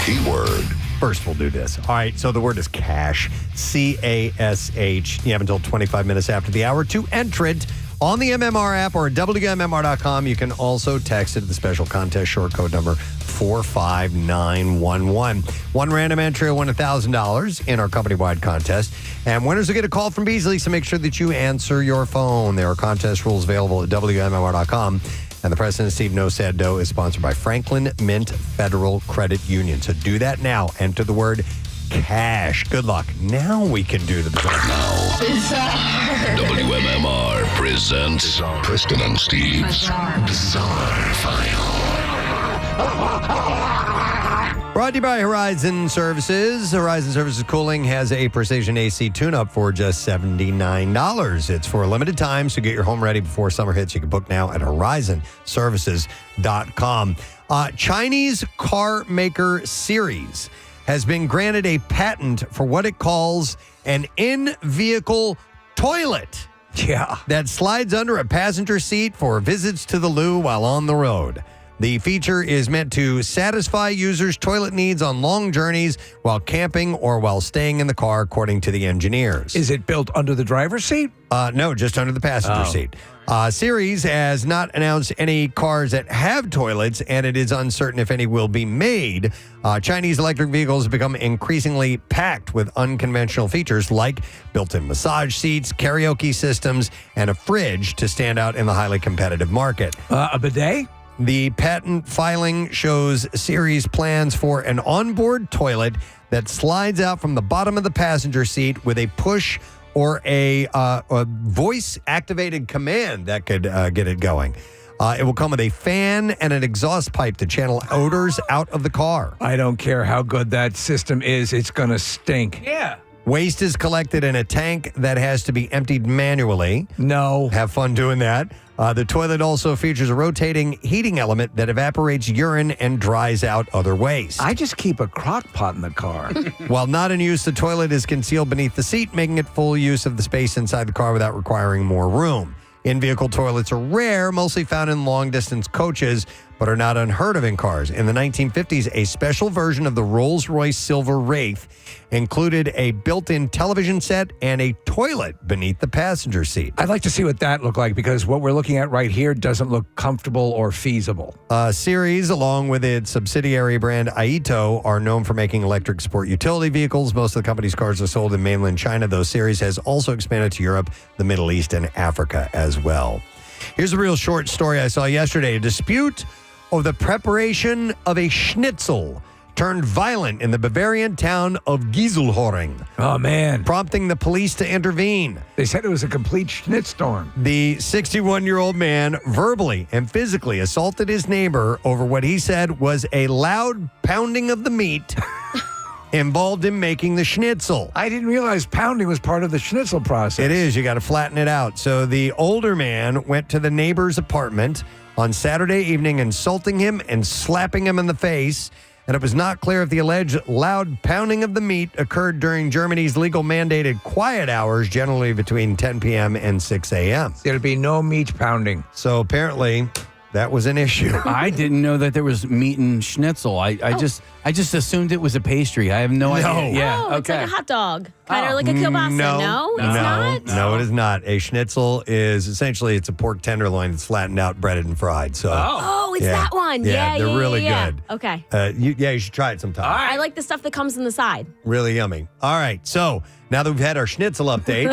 Keyword. First, we'll do this. All right, so the word is cash, C-A-S-H. You have until 25 minutes after the hour to enter it on the MMR app or WMMR.com. You can also text it to the special contest short code number 45911. One random entry will win $1,000 in our company-wide contest. And winners will get a call from Beasley, so make sure that you answer your phone. There are contest rules available at WMMR.com. And the Preston and Steve No Sad Dough is sponsored by Franklin Mint Federal Credit Union. So do that now. Enter the word cash. Good luck. Now we can do the bizarre. WMMR presents Preston and Steve's Bizarre File. Brought to you by Horizon Services. Horizon Services Cooling has a precision AC tune-up for just $79. It's for a limited time, so get your home ready before summer hits. You can book now at horizonservices.com. Chinese car maker Series has been granted a patent for what it calls an in-vehicle toilet. Yeah. That slides under a passenger seat for visits to the loo while on the road. The feature is meant to satisfy users' toilet needs on long journeys while camping or while staying in the car, according to the engineers. Is it built under the driver's seat? No, just under the passenger seat. Series has not announced any cars that have toilets, and it is uncertain if any will be made. Chinese electric vehicles have become increasingly packed with unconventional features like built-in massage seats, karaoke systems, and a fridge to stand out in the highly competitive market. A bidet? The patent filing shows Series plans for an onboard toilet that slides out from the bottom of the passenger seat with a push or a voice-activated command that could get it going. It will come with a fan and an exhaust pipe to channel odors out of the car. I don't care how good that system is, it's going to stink. Yeah. Waste is collected in a tank that has to be emptied manually. No. Have fun doing that. The toilet also features a rotating heating element that evaporates urine and dries out other waste. I just keep a crock pot in the car. While not in use, the toilet is concealed beneath the seat, making it full use of the space inside the car without requiring more room. In-vehicle toilets are rare, mostly found in long-distance coaches, but are not unheard of in cars. In the 1950s, a special version of the Rolls-Royce Silver Wraith included a built-in television set and a toilet beneath the passenger seat. I'd like to see what that looked like, because what we're looking at right here doesn't look comfortable or feasible. Series, along with its subsidiary brand Aito, are known for making electric sport utility vehicles. Most of the company's cars are sold in mainland China, though Series has also expanded to Europe, the Middle East, and Africa as well. Here's a real short story I saw yesterday. A dispute over the preparation of a schnitzel turned violent in the Bavarian town of Gieselhoring. Oh, man. Prompting the police to intervene. They said it was a complete schnittstorm. The 61-year-old man verbally and physically assaulted his neighbor over what he said was a loud pounding of the meat involved in making the schnitzel. I didn't realize pounding was part of the schnitzel process. It is. You got to flatten it out. So the older man went to the neighbor's apartment on Saturday evening, insulting him and slapping him in the face. And it was not clear if the alleged loud pounding of the meat occurred during Germany's legal mandated quiet hours, generally between 10 p.m. and 6 a.m. There'll be no meat pounding. So apparently that was an issue. I didn't know that there was meat in schnitzel. I just assumed it was a pastry. I have no idea. Yeah, It's like a hot dog. Kind of like a kielbasa. No, it's not? No, it is not. A schnitzel is essentially, it's a pork tenderloin that's flattened out, breaded, and fried. So, it's that one. Yeah, they're really good. Okay. You should try it sometime. I like the stuff that comes in the side. Really yummy. All right, so now that we've had our schnitzel update,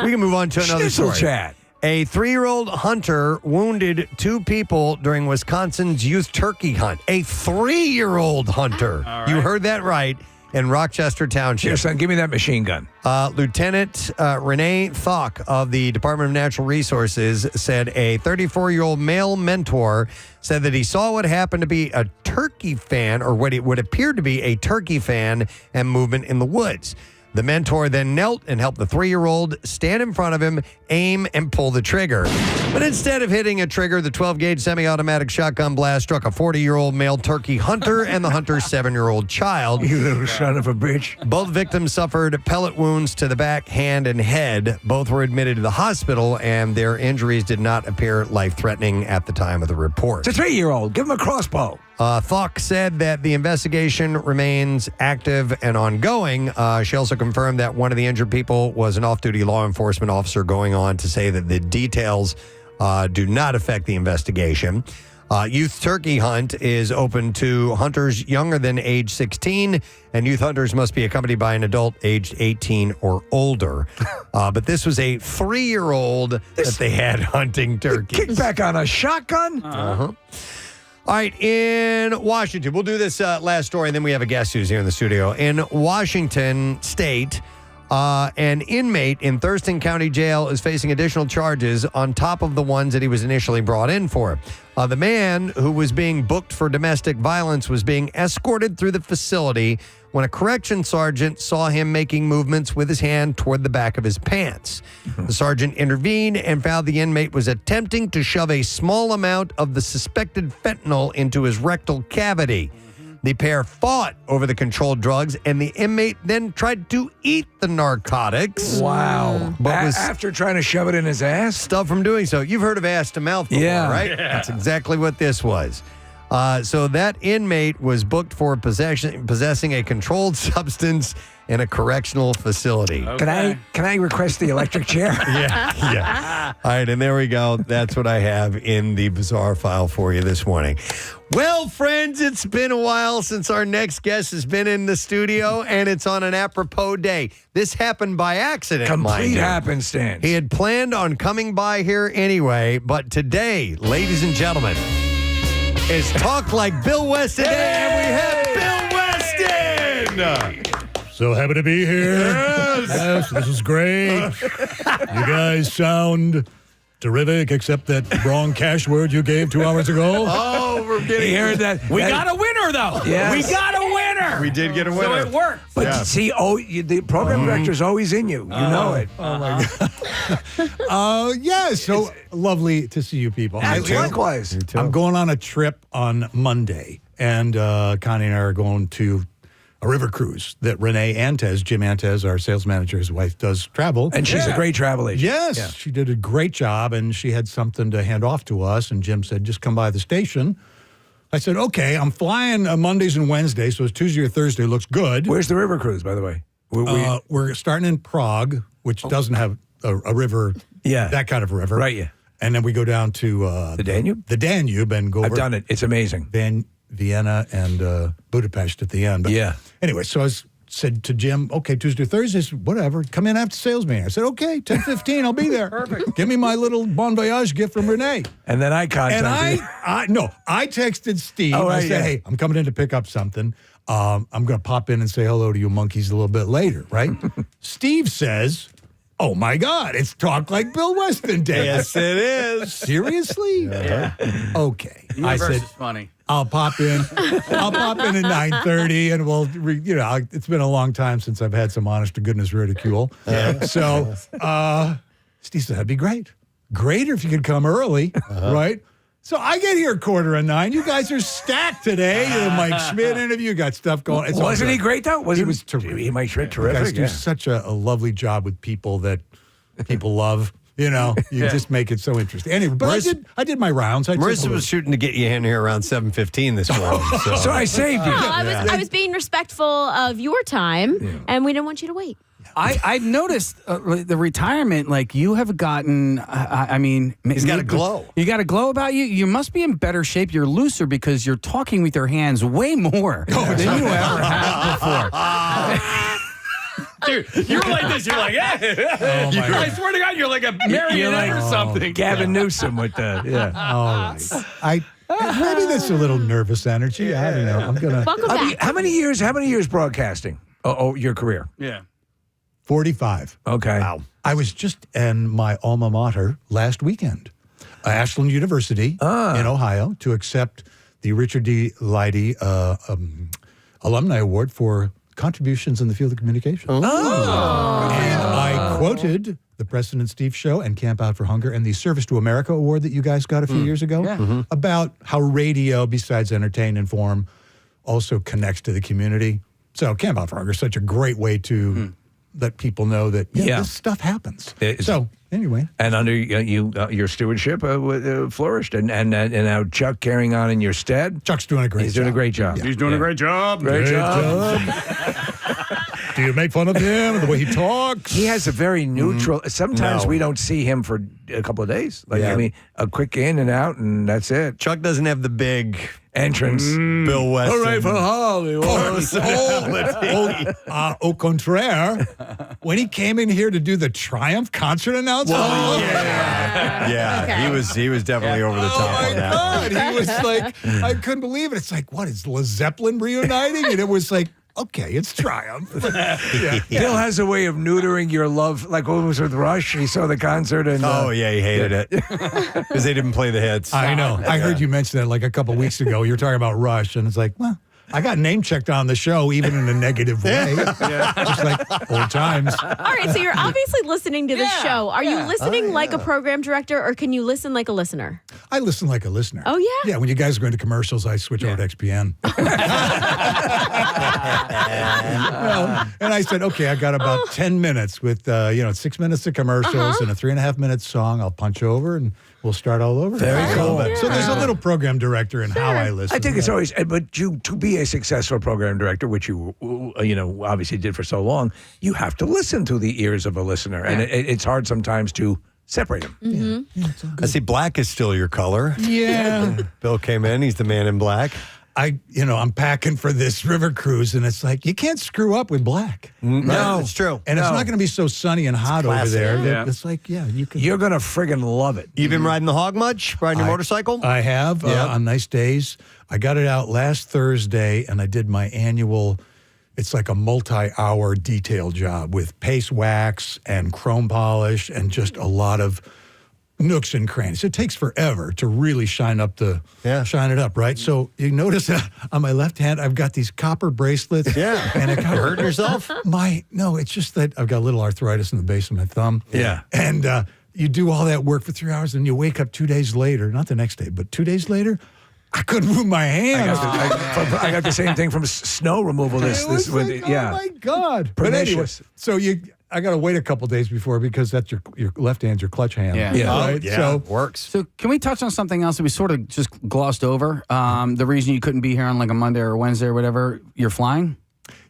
we can move on to another Schnitzel story. chat. A 3-year-old hunter wounded 2 people during Wisconsin's youth turkey hunt. A 3-year-old hunter. You heard that right. In Rochester Township. Here, son, give me that machine gun. Lieutenant Renee Thock of the Department of Natural Resources said a 34-year-old male mentor said that he saw what happened to be a turkey fan, or what it would appear to be a turkey fan, and movement in the woods. The mentor then knelt and helped the 3-year-old stand in front of him, aim, and pull the trigger. But instead of hitting a trigger, the 12-gauge semi-automatic shotgun blast struck a 40-year-old male turkey hunter and the hunter's 7-year-old child. You little son of a bitch. Both victims suffered pellet wounds to the back, hand, and head. Both were admitted to the hospital, and their injuries did not appear life-threatening at the time of the report. It's a 3-year-old. Give him a crossbow. Thok said that the investigation remains active and ongoing. She also confirmed that one of the injured people was an off-duty law enforcement officer, going on to say that the details do not affect the investigation. Youth turkey hunt is open to hunters younger than age 16, and youth hunters must be accompanied by an adult aged 18 or older. But this was a 3-year-old that they had hunting turkeys. Kickback on a shotgun? Uh-huh. All right, in Washington, we'll do this last story, and then we have a guest who's here in the studio. In Washington State, an inmate in Thurston County Jail is facing additional charges on top of the ones that he was initially brought in for. The man who was being booked for domestic violence was being escorted through the facility when a correction sergeant saw him making movements with his hand toward the back of his pants. The sergeant intervened and found the inmate was attempting to shove a small amount of the suspected fentanyl into his rectal cavity. The pair fought over the controlled drugs, and the inmate then tried to eat the narcotics. Wow. But after trying to shove it in his ass? Stuff from doing so. You've heard of ass to mouth before, right? Yeah. That's exactly what this was. So that inmate was booked for possessing a controlled substance in a correctional facility. Okay. Can I request the electric chair? Yeah. All right, and there we go. That's what I have in the bizarre file for you this morning. Well, friends, it's been a while since our next guest has been in the studio, and it's on an apropos day. This happened by accident, mind Complete you. happenstance. He had planned on coming by here anyway, but today, ladies and gentlemen, is Talk Like Bill Weston Day, and we have Bill Weston! So happy to be here. Yes, this is great. You guys sound terrific, except that wrong cash word you gave 2 hours ago. Oh, we're getting heard that. We got a winner, though. Yes. We got a winner. We did get a winner. So it worked. But see, the program director's always in you. You know it. Oh, my God. Yeah, so lovely to see you people. Likewise. I'm going on a trip on Monday, and Connie and I are going to a river cruise that Renee Antez, Jim Antez, our sales manager, his wife, does travel. And she's a great travel agent. Yes, she did a great job, and she had something to hand off to us, and Jim said, just come by the station. I said, okay, I'm flying Mondays and Wednesdays, so it's Tuesday or Thursday, looks good. Where's the river cruise, by the way? We're starting in Prague, which doesn't have a river, that kind of river. Right, yeah. And then we go down to the Danube? The Danube and go over. I've done it. It's amazing. Vienna and Budapest at the end. But anyway, so I said to Jim, okay, Tuesday, Thursday, whatever, come in after sales meeting. I said, okay, 10:15, I'll be there. Perfect. Give me my little Bon Voyage gift from Renee. And then I contacted I texted Steve. Oh, I said, hey, I'm coming in to pick up something. I'm going to pop in and say hello to you monkeys a little bit later, right? Steve says, oh, my God, it's Talk Like Bill Weston Day. Yes, it is. Seriously? Yeah. Okay. Universe I said, is funny. I'll pop in. I'll pop in at 9:30, and we'll, it's been a long time since I've had some honest to goodness ridicule. So Steve said, that'd be great. Greater if you could come early, right? So I get here 8:45. You guys are stacked today. The Mike Schmidt interview, got stuff going. Wasn't he great, though? He was terrific. Mike Schmidt, You guys terrific. do such a lovely job with people that people love. You just make it so interesting. Anyway, but I did my rounds. Marissa was shooting to get you in here around 7:15 this morning. So I saved you. I was being respectful of your time, and we didn't want you to wait. I've noticed the retirement, like you have gotten, I mean. He's got a glow. You got a glow about you? You must be in better shape. You're looser because you're talking with your hands way more than you ever have before. Dude, you were like this. You're like, I swear to God, you're like a marionette or something. Gavin Newsom with the, All right. Maybe that's a little nervous energy. I don't know. I'm going to. How many years broadcasting? Your career? Yeah. 45. Okay. Wow. I was just in my alma mater last weekend, Ashland University in Ohio, to accept the Richard D. Leidy Alumni Award for contributions in the field of communication. And I quoted the Preston and Steve Show and Camp Out for Hunger and the Service to America Award that you guys got a few years ago about how radio, besides entertain and inform, also connects to the community. So Camp Out for Hunger is such a great way to let people know that this stuff happens. So anyway, and under your stewardship flourished, and now Chuck carrying on in your stead. Chuck's doing a great. He's doing a great job. He's doing a great job. Great job. Do you make fun of him and the way he talks? He has a very neutral. Sometimes we don't see him for a couple of days. I mean, a quick in and out, and that's it. Chuck doesn't have the big entrance. Bill Weston. Hooray for Hollywood. Au contraire, when he came in here to do the Triumph concert announcement. Yeah, he was definitely over the top on that. God, he was like, I couldn't believe it. It's like, what is Led Zeppelin reuniting? And it was like, okay, it's Triumph. Bill has a way of neutering your love. Like what was with Rush? He saw the concert and he hated it because they didn't play the hits. I know. I heard you mention that like a couple weeks ago. You were talking about Rush, and it's like, well, I got name checked on the show, even in a negative way. Just like old times. All right, so you're obviously listening to the show. Are you listening like a program director, or can you listen like a listener? I listen like a listener. Oh, yeah? Yeah, when you guys are going to commercials, I switch over to XPN. And I said, okay, I got about 10 minutes with, 6 minutes of commercials and a 3.5-minute song. I'll punch over and we'll start all over. Very cool. So there's a little program director in how I listen. I think it's always, but to be a successful program director, which you obviously did for so long, you have to listen to the ears of a listener, and it's hard sometimes to separate them. Mm-hmm. I see black is still your color. Yeah. Bill came in. He's the man in black. I'm packing for this river cruise, and it's like, you can't screw up with black. No, it's true. And it's not going to be so sunny and hot over there. Yeah. It's like, you can. You're going to friggin' love it. You been riding the hog much? Riding your motorcycle? I have on nice days. I got it out last Thursday, and I did my annual. It's like a multi-hour detail job with paste wax and chrome polish and just a lot of nooks and crannies. It takes forever to really shine it up, right? So you notice on my left hand, I've got these copper bracelets. Yeah. And you hurting yourself? No, it's just that I've got a little arthritis in the base of my thumb. Yeah. And you do all that work for 3 hours and you wake up 2 days later, not the next day, but 2 days later, I couldn't move my hands. I got the same thing from snow removal. Oh my God. But anyway, so I got to wait a couple days before because that's your left hand's your clutch hand. Right? So works. So can we touch on something else that we sort of just glossed over? The reason you couldn't be here on like a Monday or Wednesday or whatever, you're flying?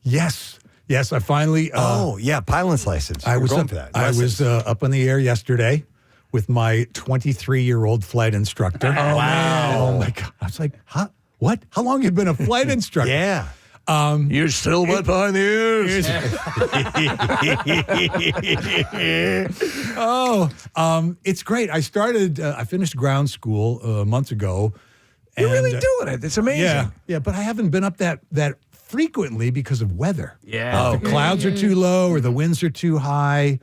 Yes, I finally. Pilot's license. I was up in the air yesterday with my 23-year-old flight instructor. Oh, wow. Oh my God. I was like, huh? What? How long have you been a flight instructor? Yeah. You're still wet behind the ears. It's great. I finished ground school months ago. You're really doing it. It's amazing. Yeah, but I haven't been up that frequently because of weather. Yeah. The clouds are too low or the winds are too high.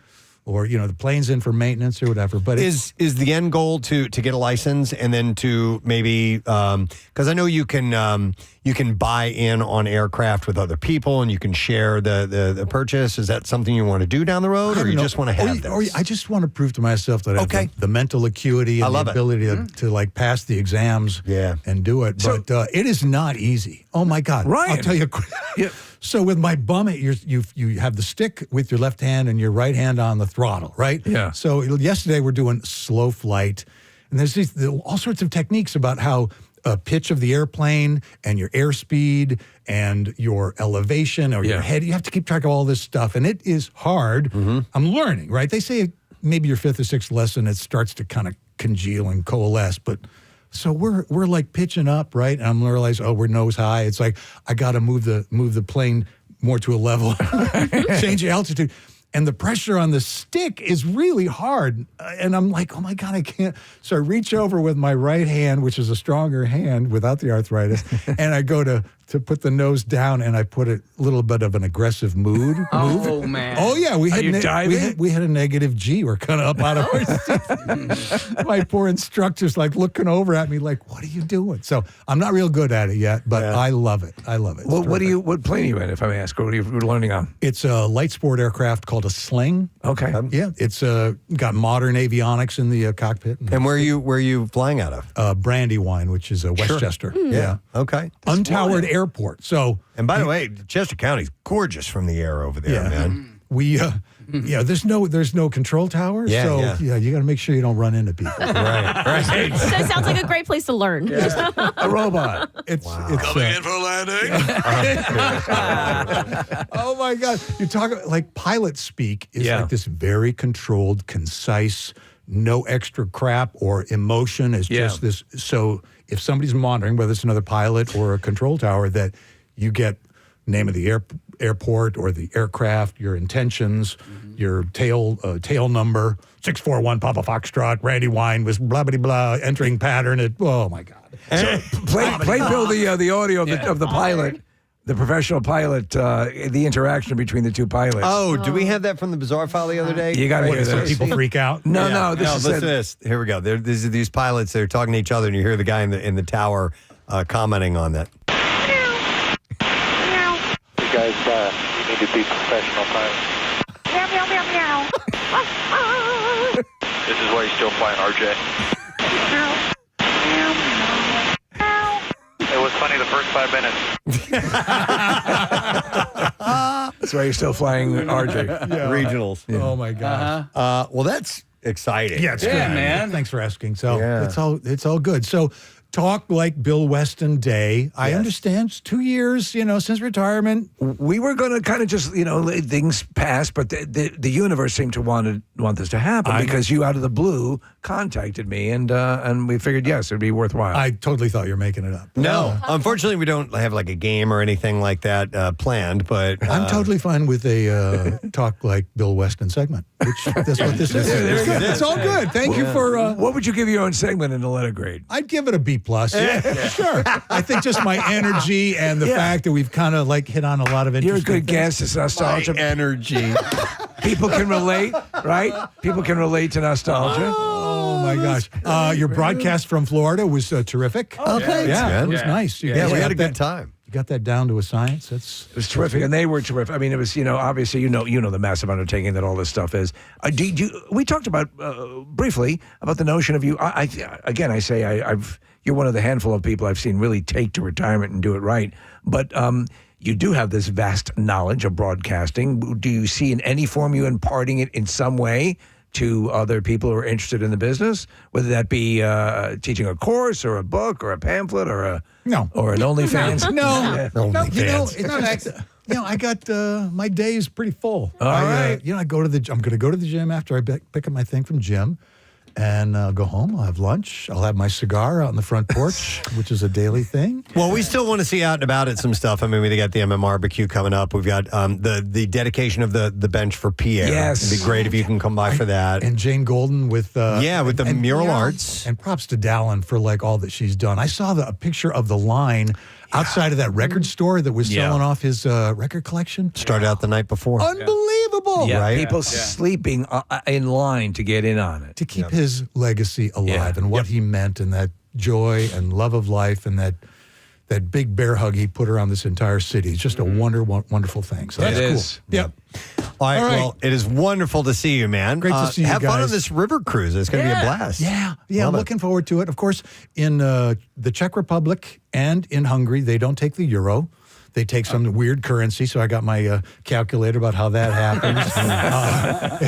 Or, the plane's in for maintenance or whatever. But is the end goal to get a license and then to maybe because I know you can buy in on aircraft with other people and you can share the purchase. Is that something you want to do down the road, or you just want to have this? Or I just want to prove to myself that I have the mental acuity and the ability to like pass the exams and do it. But it is not easy. Oh my God! Ryan. I'll tell you. So with my bum, you have the stick with your left hand and your right hand on the throttle, right? Yeah. So yesterday we're doing slow flight, and there's all sorts of techniques about how pitch of the airplane and your airspeed and your elevation or your head. You have to keep track of all this stuff, and it is hard. Mm-hmm. I'm learning, right? They say maybe your fifth or sixth lesson it starts to kind of congeal and coalesce, but. So we're like pitching up, right? And I'm realizing, we're nose high. It's like I got to move the plane more to a level, change the altitude. And the pressure on the stick is really hard. And I'm like, oh my God, I can't. So I reach over with my right hand, which is a stronger hand without the arthritis, and I go to put the nose down, and I put a little bit of an aggressive move. Oh, man. Oh, yeah. We had a negative G. We're kind of up out of our seat. My poor instructor's like looking over at me like, what are you doing? So I'm not real good at it yet, but I love it. I love it. Well, what plane are you in, if I may ask? What are you learning on? It's a light sport aircraft called a Sling. Okay. Yeah, it's got modern avionics in the cockpit. And where are you flying out of? Brandywine, which is Westchester. Sure. Yeah. Okay. Untowered airport. So, and by the way, Chester County's gorgeous from the air over there, man. we there's no control tower, so you got to make sure you don't run into people. right. So it sounds like a great place to learn. A robot. It's Coming in for a landing. oh my God! You talk about, like, pilot speak is like this very controlled, concise, no extra crap or emotion. It's just this. So if somebody's monitoring, whether it's another pilot or a control tower, that you get name of the airport or the aircraft, your intentions, your tail number, 641 Papa Foxtrot, Randy Wine was blah blah blah, entering pattern. Oh my God! So play Bill the audio of the pilot, the professional pilot, the interaction between the two pilots. Oh, do we have that from the Bizarre File the other day? You got to hear So this. people freak out. No, listen to this. Here we go. These pilots, they're talking to each other, and you hear the guy in the tower commenting on that. You guys, you need to be professional pilots. Meow, meow, meow, meow. This is why you're still flying RJ. It was funny the first 5 minutes. That's why you're still flying RJ. Regionals. Oh my gosh! Well, that's exciting. Yeah, it's good, man. Thanks for asking. So it's all good. So talk like Bill Weston Day. I understand it's 2 years, since retirement. We were going to kind of just, let things pass, but the universe seemed to want this to happen because you, out of the blue, contacted me, and we figured, yes, it'd be worthwhile. I totally thought you were making it up. No, unfortunately, we don't have like a game or anything like that planned. But I'm totally fine with a talk like Bill Weston segment. Which that's what this is. It's all good. Thank you for. What would you give your own segment in the letter grade? I'd give it a B+. Sure. I think just my energy and the fact that we've kind of like hit on a lot of interesting. You're a good guest. It's nostalgia. My energy. People can relate, right? People can relate to nostalgia. Oh my gosh! Your broadcast from Florida was terrific. Oh, thanks, man. It was nice. We had a good time. You got that down to a science. It was terrific, and they were terrific. I mean, it was obviously you know the massive undertaking that all this stuff is. We talked about briefly about the notion of you. You're one of the handful of people I've seen really take to retirement and do it right. But you do have this vast knowledge of broadcasting. Do you see in any form you imparting it in some way to other people who are interested in the business, whether that be teaching a course or a book or a pamphlet or an OnlyFans? No. I got my days pretty full. All right. I'm going to go to the gym after I pick up my thing from gym. And I'll go home. I'll have lunch. I'll have my cigar out on the front porch, which is a daily thing. Well, we still want to see out and about at some stuff. I mean, we got the MMRBQ coming up. We've got the dedication of the bench for Pierre. Yes. It'd be great if you can come by for that. And Jane Golden with the mural arts. And props to Dallyn for like all that she's done. I saw a picture of the line outside of that record store that was selling off his record collection. Started out the night before. Unbelievable. Yeah, right? people sleeping in line to get in on it. To keep his legacy alive and what he meant and that joy and love of life and that big bear hug he put around this entire city. It's just a wonderful thing. So that's cool. Yep. All right. Well, it is wonderful to see you, man. Great to see you guys. Have fun on this river cruise. It's going to be a blast. Yeah, I'm looking forward to it. Of course, in the Czech Republic and in Hungary, they don't take the euro. They take some weird currency. So I got my calculator about how that happens.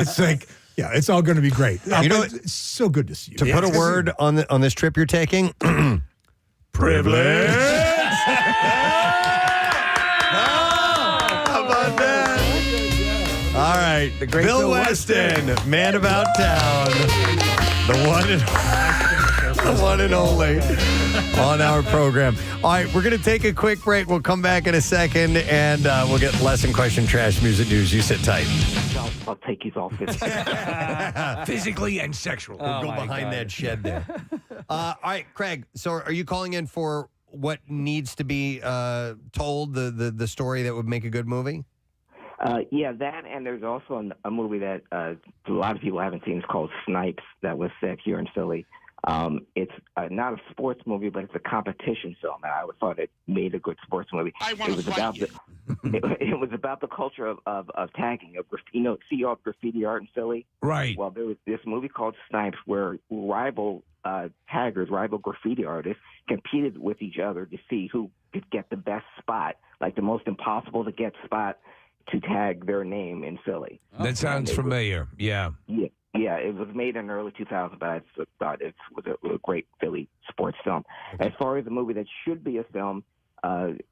It's like, it's all going to be great. It's so good to see you. To put a word on this trip you're taking, privilege. How about that? All right, The great Bill Bill Weston, man about town, the one and only on our program. All right, we're going to take a quick break. We'll come back in a second, and we'll get lesson question, trash, music news. You sit tight. I'll take you off physically and sexually. We'll go behind that shed there. All right, Craig. So, are you calling in for what needs to be told? The story that would make a good movie? Yeah, that, and there's also a movie that a lot of people haven't seen. It's called Snipes, that was set here in Philly. It's not a sports movie, but it's a competition film, and I thought it made a good sports movie. It was about the culture of tagging. See all graffiti art in Philly? Right. Well, there was this movie called Snipes where rival taggers, rival graffiti artists, competed with each other to see who could get the best spot, like the most impossible to get spot, to to tag their name in Philly. That sounds familiar. Yeah. Yeah, it was made in the early 2000s, but I thought it was a great Philly sports film. As far as a movie that should be a film,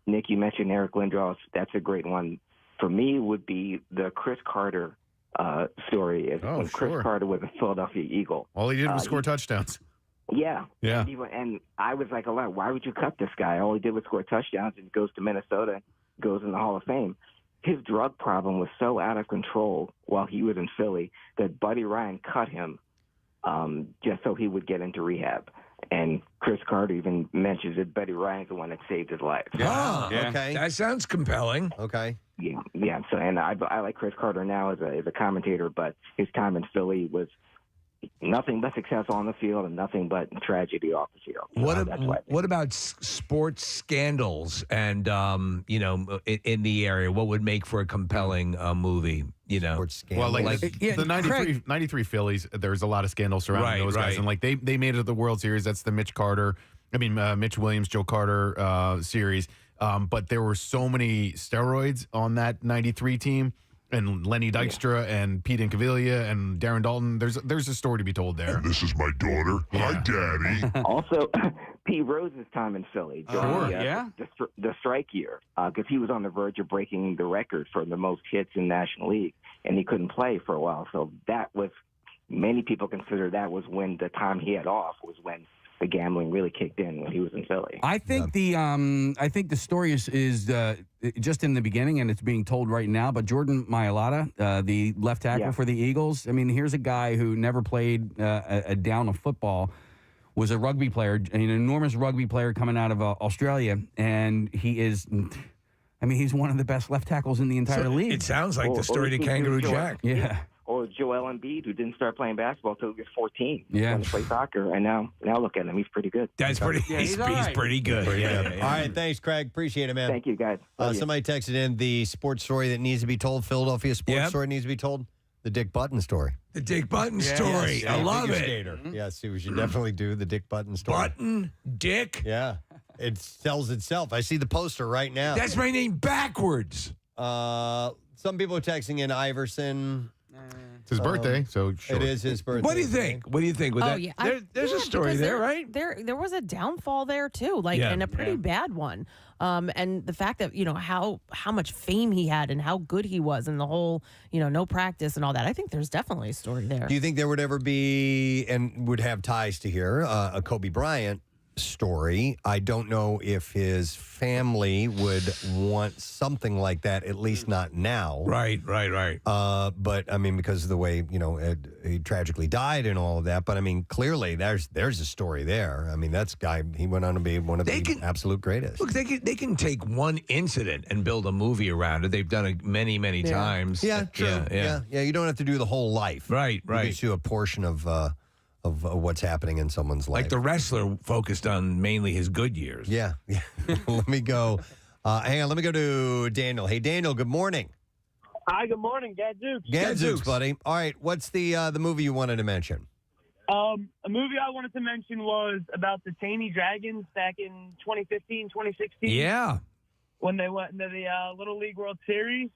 Nick, you mentioned Eric Lindros. That's a great one. For me, would be the Chris Carter story. When Chris Carter was a Philadelphia Eagle. All he did was score touchdowns. Yeah. Yeah. And I was like, why would you cut this guy? All he did was score touchdowns and goes to Minnesota, goes in the Hall of Fame. His drug problem was so out of control while he was in Philly that Buddy Ryan cut him just so he would get into rehab. And Chris Carter even mentions that Buddy Ryan's the one that saved his life. Okay. That sounds compelling. Okay. Yeah. So, and I like Chris Carter now as a commentator, but his time in Philly was nothing but success on the field and nothing but tragedy off the field. What about sports scandals and in the area? What would make for a compelling movie? Well, the 93 Phillies, there's a lot of scandals surrounding those guys. And they made it to the World Series. That's the Mitch Williams, Joe Carter series. But there were so many steroids on that 93 team. And Lenny Dykstra and Pete Incaviglia and Darren Dalton. There's a story to be told there. And this is my daughter. Hi, Daddy. Also, Pete Rose's time in Philly during the strike year, because he was on the verge of breaking the record for the most hits in National League, and he couldn't play for a while. So that was, many people consider that was when the time he had off was when the gambling really kicked in when he was in Philly. I think the story is just in the beginning, and it's being told right now. But Jordan Mailata, the left tackle for the Eagles, I mean, here's a guy who never played a down of football, was a rugby player, an enormous rugby player coming out of Australia, and he is. I mean, he's one of the best left tackles in the entire league. It sounds like the story to Kangaroo Jack. Yeah. Or Joel Embiid, who didn't start playing basketball until he was 14. Yeah. He played soccer, and now look at him. He's pretty good. That's pretty. He's pretty good. All right, thanks, Craig. Appreciate it, man. Thank you, guys. Somebody texted in the sports story that needs to be told. Philadelphia sports story needs to be told. The Dick Button story. The Dick Button story. Yes, I love it. Skater. Yes, we should definitely do the Dick Button story. Button, Dick. Yeah, it sells itself. I see the poster right now. That's my name backwards. Some people are texting in Iverson. It's his birthday, so sure. It is his birthday. What do you think? What do you think? With that? Yeah. There's a story there, right? There was a downfall there too, and a pretty bad one. And the fact that how much fame he had and how good he was, and the whole no practice and all that. I think there's definitely a story there. Do you think there would ever be, and would have ties to here, a Kobe Bryant story? I don't know if his family would want something like that, at least not now. Right. But I mean, because of the way he tragically died and all of that. But I mean, clearly there's a story there. I mean, he went on to be one of the absolute greatest. Look, they can take one incident and build a movie around it. They've done it many times. Yeah, true. Yeah. You don't have to do the whole life. Right. You can do a portion of what's happening in someone's life. Like the wrestler focused on mainly his good years. Yeah. Let me go. Hang on. Let me go to Daniel. Hey, Daniel. Good morning. Hi. Good morning, Gadzooks. Gadzooks, buddy. All right. What's the movie you wanted to mention? A movie I wanted to mention was about the Taney Dragons back in 2015, 2016. Yeah. When they went into the Little League World Series.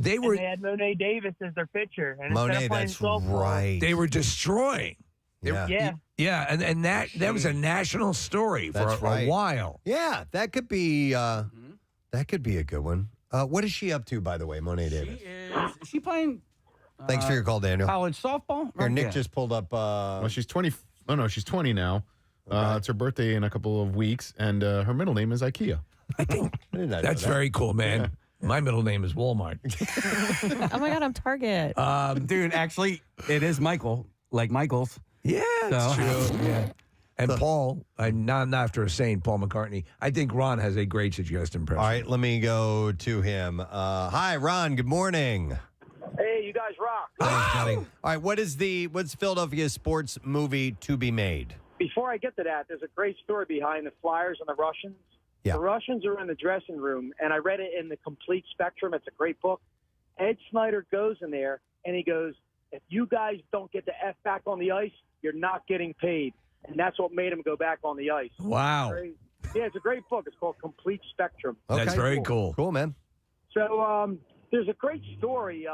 They had Monet Davis as their pitcher. And Monet, that's right. They were destroying. Yeah. And that was a national story for a while. Yeah, that could be a good one. What is she up to, by the way, Monet Davis? Is she playing? Thanks for your call, Daniel. College softball? Here, Nick just pulled up. Well, she's 20. Oh no, she's 20 now. It's her birthday in a couple of weeks, and her middle name is IKEA. I didn't know That's that. very cool, man. Yeah. My middle name is Walmart. Oh my God, I'm Target. Dude, actually, it is Michael, like Michael's. Yeah, that's true. Yeah. And Paul, not after a saint, Paul McCartney. I think Ron has a great suggestion. All right, let me go to him. Hi, Ron. Good morning. Hey, you guys rock. Thanks, buddy. All right, what's Philadelphia's sports movie to be made? Before I get to that, there's a great story behind the Flyers and the Russians. Yeah. The Russians are in the dressing room, and I read it in the Complete Spectrum. It's a great book. Ed Snyder goes in there, and he goes, if you guys don't get the F back on the ice, you're not getting paid. And that's what made him go back on the ice. Wow. Yeah, it's a great book. It's called Complete Spectrum. Okay. That's very cool. Cool, man. So There's a great story.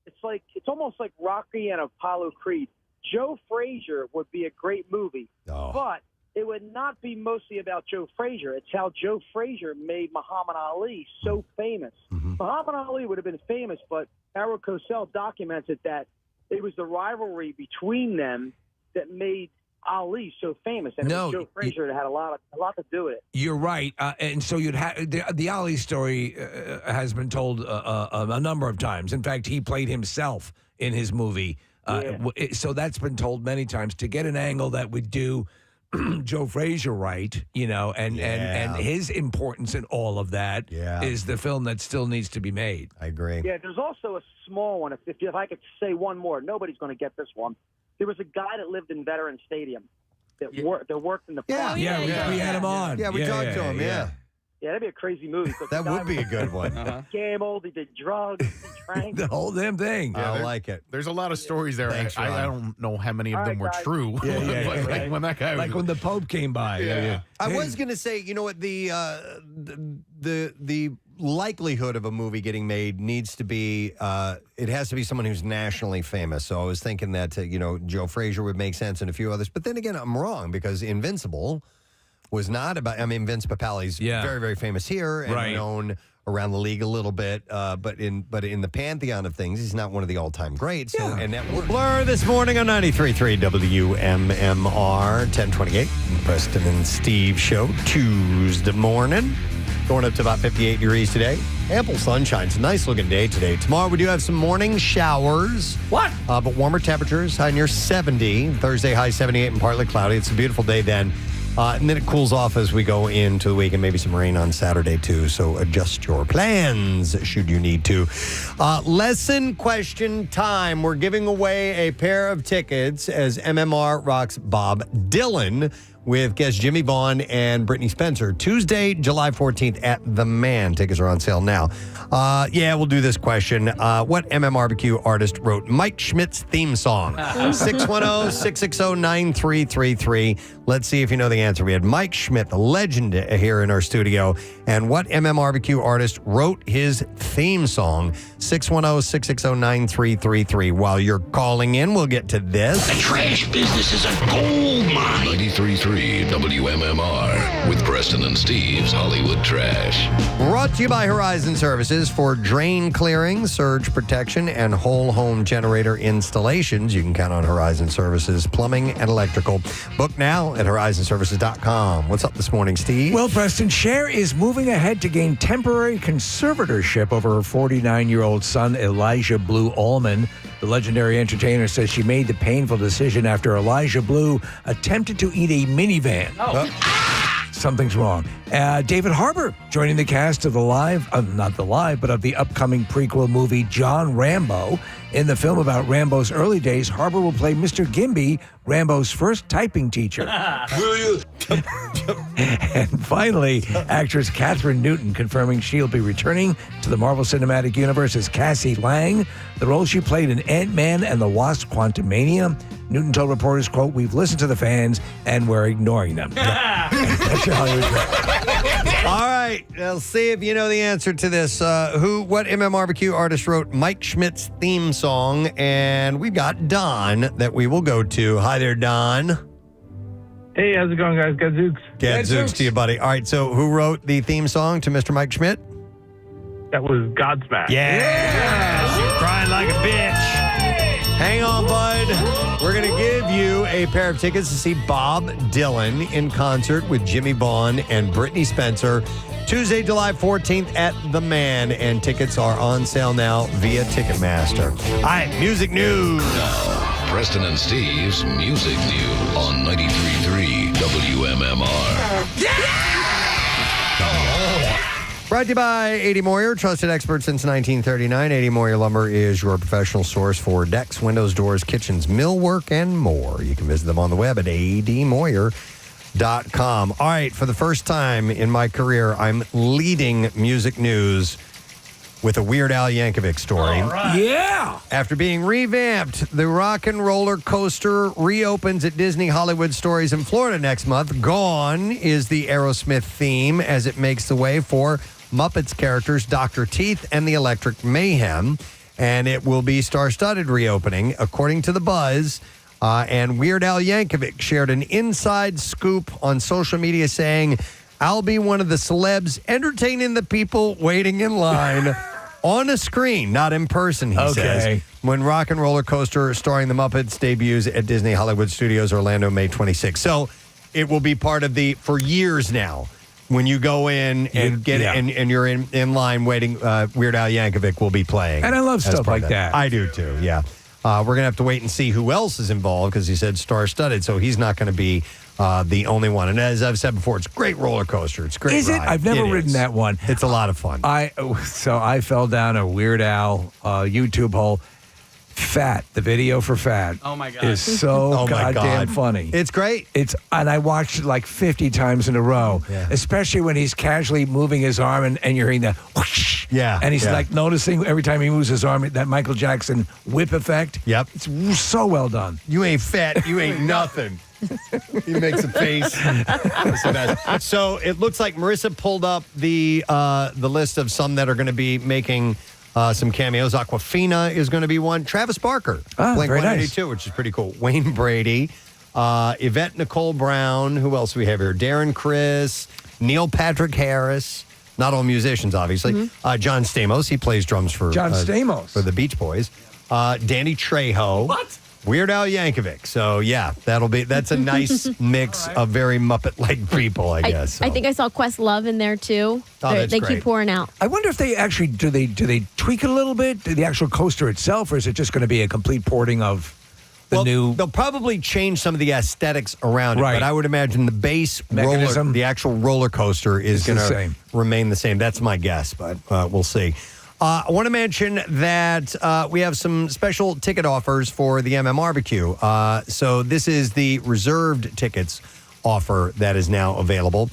It's almost like Rocky and Apollo Creed. Joe Frazier would be a great movie, but it would not be mostly about Joe Frazier. It's how Joe Frazier made Muhammad Ali so famous. Muhammad Ali would have been famous, but Harold Cosell documented that it was the rivalry between them that made Ali so famous, and it was Joe Frazier that had a lot to do with it. You're right, and so you'd have the Ali story has been told a number of times. In fact, he played himself in his movie, so that's been told many times. To get an angle that would do Joe Frazier right, and his importance in all of that is the film that still needs to be made. I agree. Yeah, there's also a small one. If I could say one more, nobody's going to get this one. There was a guy that lived in Veterans Stadium that worked in the park. We had him on. Yeah, we talked to him. Yeah. Yeah, that'd be a crazy movie. That would be a good one. He gambled, he did drugs, he drank. The whole damn thing. I like it. There's a lot of stories there. Thanks, I don't know how many of them were true. Like when that guy when the Pope came by. I was going to say, you know what, the likelihood of a movie getting made needs to be, it has to be someone who's nationally famous. So I was thinking that, Joe Frazier would make sense and a few others. But then again, I'm wrong because Invincible was not about, Vince Papale's very, very famous here and known around the league a little bit. But in the pantheon of things, he's not one of the all-time greats. So, and that works. Blur this morning on 93.3 WMMR, 1028. Preston and Steve show, Tuesday morning. Going up to about 58 degrees today. Ample sunshine. It's a nice looking day today. Tomorrow we do have some morning showers. But warmer temperatures, high near 70. Thursday, high 78 and partly cloudy. It's a beautiful day then. And then it cools off as we go into the week and maybe some rain on Saturday too. So adjust your plans should you need to. Lesson question time. We're giving away a pair of tickets as MMR rocks Bob Dylan with guests Jimmy Vaughn and Brittany Spencer. Tuesday, July 14th at The Man. Tickets are on sale now. We'll do this question. What MMRBQ artist wrote Mike Schmidt's theme song? 610-660-9333. Let's see if you know the answer. We had Mike Schmidt, the legend, here in our studio. And what MMRBQ artist wrote his theme song? 610-660-9333. While you're calling in, we'll get to this. The trash business is a gold mine. 93.3 WMMR with Preston and Steve's Hollywood Trash. Brought to you by Horizon Services for drain clearing, surge protection, and whole home generator installations. You can count on Horizon Services Plumbing and Electrical. Book now at horizonservices.com. What's up this morning, Steve? Well, Preston, Cher is moving ahead to gain temporary conservatorship over her 49-year-old son, Elijah Blue Allman. The legendary entertainer says she made the painful decision after Elijah Blue attempted to eat a minivan. Something's wrong. David Harbour joining the cast of not the live, but of the upcoming prequel movie John Rambo. In the film about Rambo's early days, Harbour will play Mr. Gimby, Rambo's first typing teacher. And finally, actress Catherine Newton confirming she'll be returning to the Marvel Cinematic Universe as Cassie Lang, the role she played in Ant-Man and the Wasp: Quantumania. Newton told reporters, quote, "We've listened to the fans and we're ignoring them." That's your Hollywood Trash. All right, let's see if you know the answer to this. What MMRBQ artist wrote Mike Schmidt's theme song? And we've got Don that we will go to. Hi there, Don. Hey, how's it going, guys? Gadzooks. Gadzooks to you, buddy. All right, so who wrote the theme song to Mr. Mike Schmidt? That was Godsmack. Yeah. You're crying like a bitch. Hang on, bud. We're going to give you a pair of tickets to see Bob Dylan in concert with Jimmy Vaughn and Brittany Spencer. Tuesday, July 14th at The Man. And tickets are on sale now via Ticketmaster. All right, music news. Now, Preston and Steve's Music News on 93.3 WMMR. Brought to you by 80 Moyer, trusted expert since 1939. 80 Moyer Lumber is your professional source for decks, windows, doors, kitchens, millwork, and more. You can visit them on the web at admoyer.com. All right, for the first time in my career, I'm leading music news with a Weird Al Yankovic story. All right. Yeah! After being revamped, the Rock and Roller Coaster reopens at Disney Hollywood Stories in Florida next month. Gone is the Aerosmith theme as it makes the way for Muppets characters Dr. Teeth and the Electric Mayhem. And it will be star-studded reopening, according to The Buzz. And Weird Al Yankovic shared an inside scoop on social media saying, I'll be one of the celebs entertaining the people waiting in line on a screen, not in person, he says. When Rock and Roller Coaster starring the Muppets debuts at Disney Hollywood Studios, Orlando, May 26th. So it will be part of for years now, when you go in and and you're in line waiting, Weird Al Yankovic will be playing. And I love stuff like that. I do too, yeah. We're going to have to wait and see who else is involved because he said star-studded, so he's not going to be the only one. And as I've said before, it's a great roller coaster. It's a great Is it? ride. I've never ridden that one. It's a lot of fun. So I fell down a Weird Al YouTube hole. Fat, the video for Fat. Oh my God. Is so goddamn funny. It's great. And I watched it like 50 times in a row, especially when he's casually moving his arm and you're hearing the whoosh. Yeah. And he's like noticing every time he moves his arm, that Michael Jackson whip effect. Yep. It's so well done. You ain't fat. You ain't nothing. He makes a face. So it looks like Marissa pulled up the list of some that are going to be making some cameos. Aquafina is going to be one. Travis Barker, Blink-182, which is pretty cool. Wayne Brady, Yvette Nicole Brown. Who else do we have here? Darren Criss, Neil Patrick Harris. Not all musicians, obviously. John Stamos. He plays drums for John Stamos for the Beach Boys. Danny Trejo. What? Weird Al Yankovic. So, yeah, that's a nice mix of very Muppet-like people, I guess. So. I think I saw Questlove in there, too. They keep pouring out. I wonder if they actually, do they tweak it a little bit, the actual coaster itself, or is it just going to be a complete porting of the new? They'll probably change some of the aesthetics around it, Right. but I would imagine the base Mechanism? the actual roller coaster is going to remain the same. That's my guess, but we'll see. I want to mention that we have some special ticket offers for the MMRBQ. So this is the reserved tickets offer that is now available.